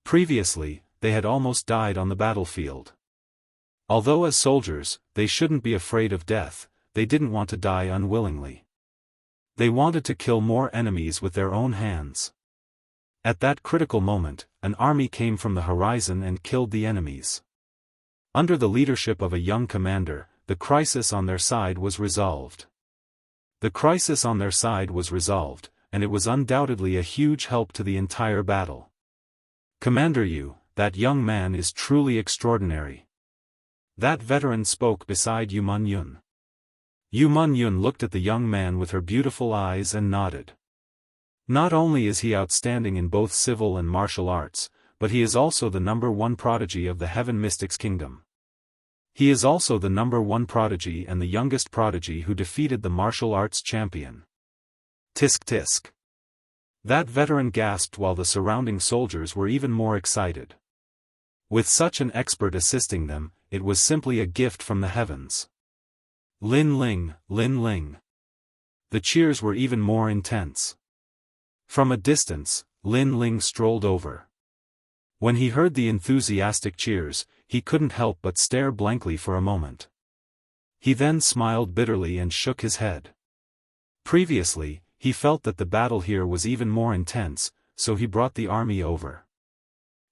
Previously, they had almost died on the battlefield. Although as soldiers, they shouldn't be afraid of death, they didn't want to die unwillingly. They wanted to kill more enemies with their own hands. At that critical moment, an army came from the horizon and killed the enemies. Under the leadership of a young commander, the crisis on their side was resolved. The crisis on their side was resolved, and it was undoubtedly a huge help to the entire battle. Commander Yu, that young man is truly extraordinary. That veteran spoke beside Yu Yun. Yu Yun looked at the young man with her beautiful eyes and nodded. Not only is he outstanding in both civil and martial arts, but he is also the #1 prodigy of the Heaven Mystics Kingdom. He is also the #1 prodigy and the youngest prodigy who defeated the martial arts champion. Tisk tisk. That veteran gasped while the surrounding soldiers were even more excited. With such an expert assisting them, it was simply a gift from the heavens. Lin Ling, Lin Ling. The cheers were even more intense. From a distance, Lin Ling strolled over. When he heard the enthusiastic cheers, he couldn't help but stare blankly for a moment. He then smiled bitterly and shook his head. Previously, he felt that the battle here was even more intense, so he brought the army over.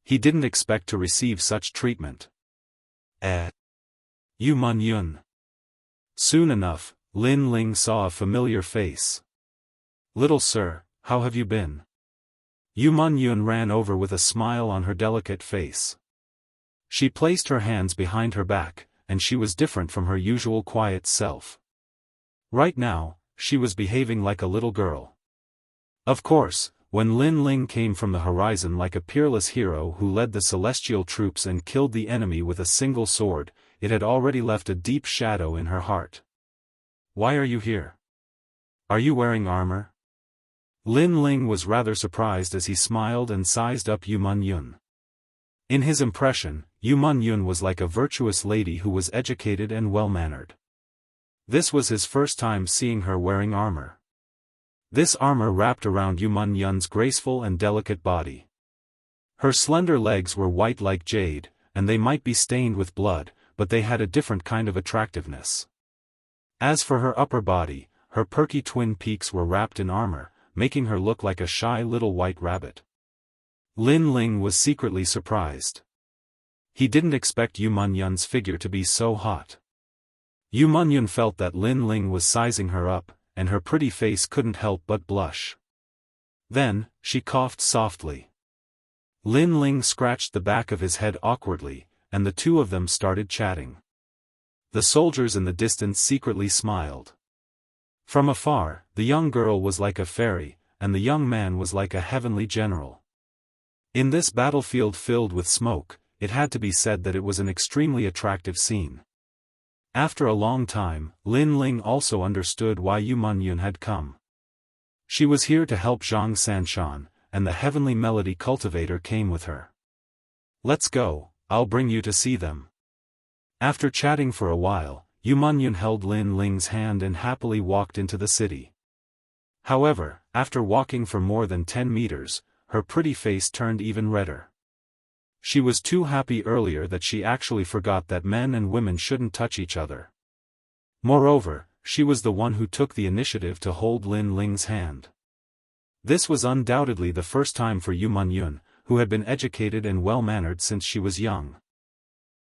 He didn't expect to receive such treatment. Yu Yun. Soon enough, Lin Ling saw a familiar face. Little sir, how have you been? Yu Yun ran over with a smile on her delicate face. She placed her hands behind her back, and she was different from her usual quiet self. Right now, she was behaving like a little girl. Of course, when Lin Ling came from the horizon like a peerless hero who led the celestial troops and killed the enemy with a single sword, it had already left a deep shadow in her heart. Why are you here? Are you wearing armor? Lin Ling was rather surprised as he smiled and sized up Yu Yun. In his impression, Yu Yun was like a virtuous lady who was educated and well-mannered. This was his first time seeing her wearing armor. This armor wrapped around Yu Yun's graceful and delicate body. Her slender legs were white like jade, and they might be stained with blood, but they had a different kind of attractiveness. As for her upper body, her perky twin peaks were wrapped in armor, making her look like a shy little white rabbit. Lin Ling was secretly surprised. He didn't expect Yu Yun's figure to be so hot. Yu Yun felt that Lin Ling was sizing her up, and her pretty face couldn't help but blush. Then, she coughed softly. Lin Ling scratched the back of his head awkwardly, and the two of them started chatting. The soldiers in the distance secretly smiled. From afar, the young girl was like a fairy, and the young man was like a heavenly general. In this battlefield filled with smoke, it had to be said that it was an extremely attractive scene. After a long time, Lin Ling also understood why Yu Yun had come. She was here to help Zhang Sanshan, and the heavenly melody cultivator came with her. Let's go, I'll bring you to see them. After chatting for a while, Yu Yun held Lin Ling's hand and happily walked into the city. However, after walking for more than 10 meters, her pretty face turned even redder. She was too happy earlier that she actually forgot that men and women shouldn't touch each other. Moreover, she was the one who took the initiative to hold Lin Ling's hand. This was undoubtedly the first time for Yu Yun, who had been educated and well-mannered since she was young.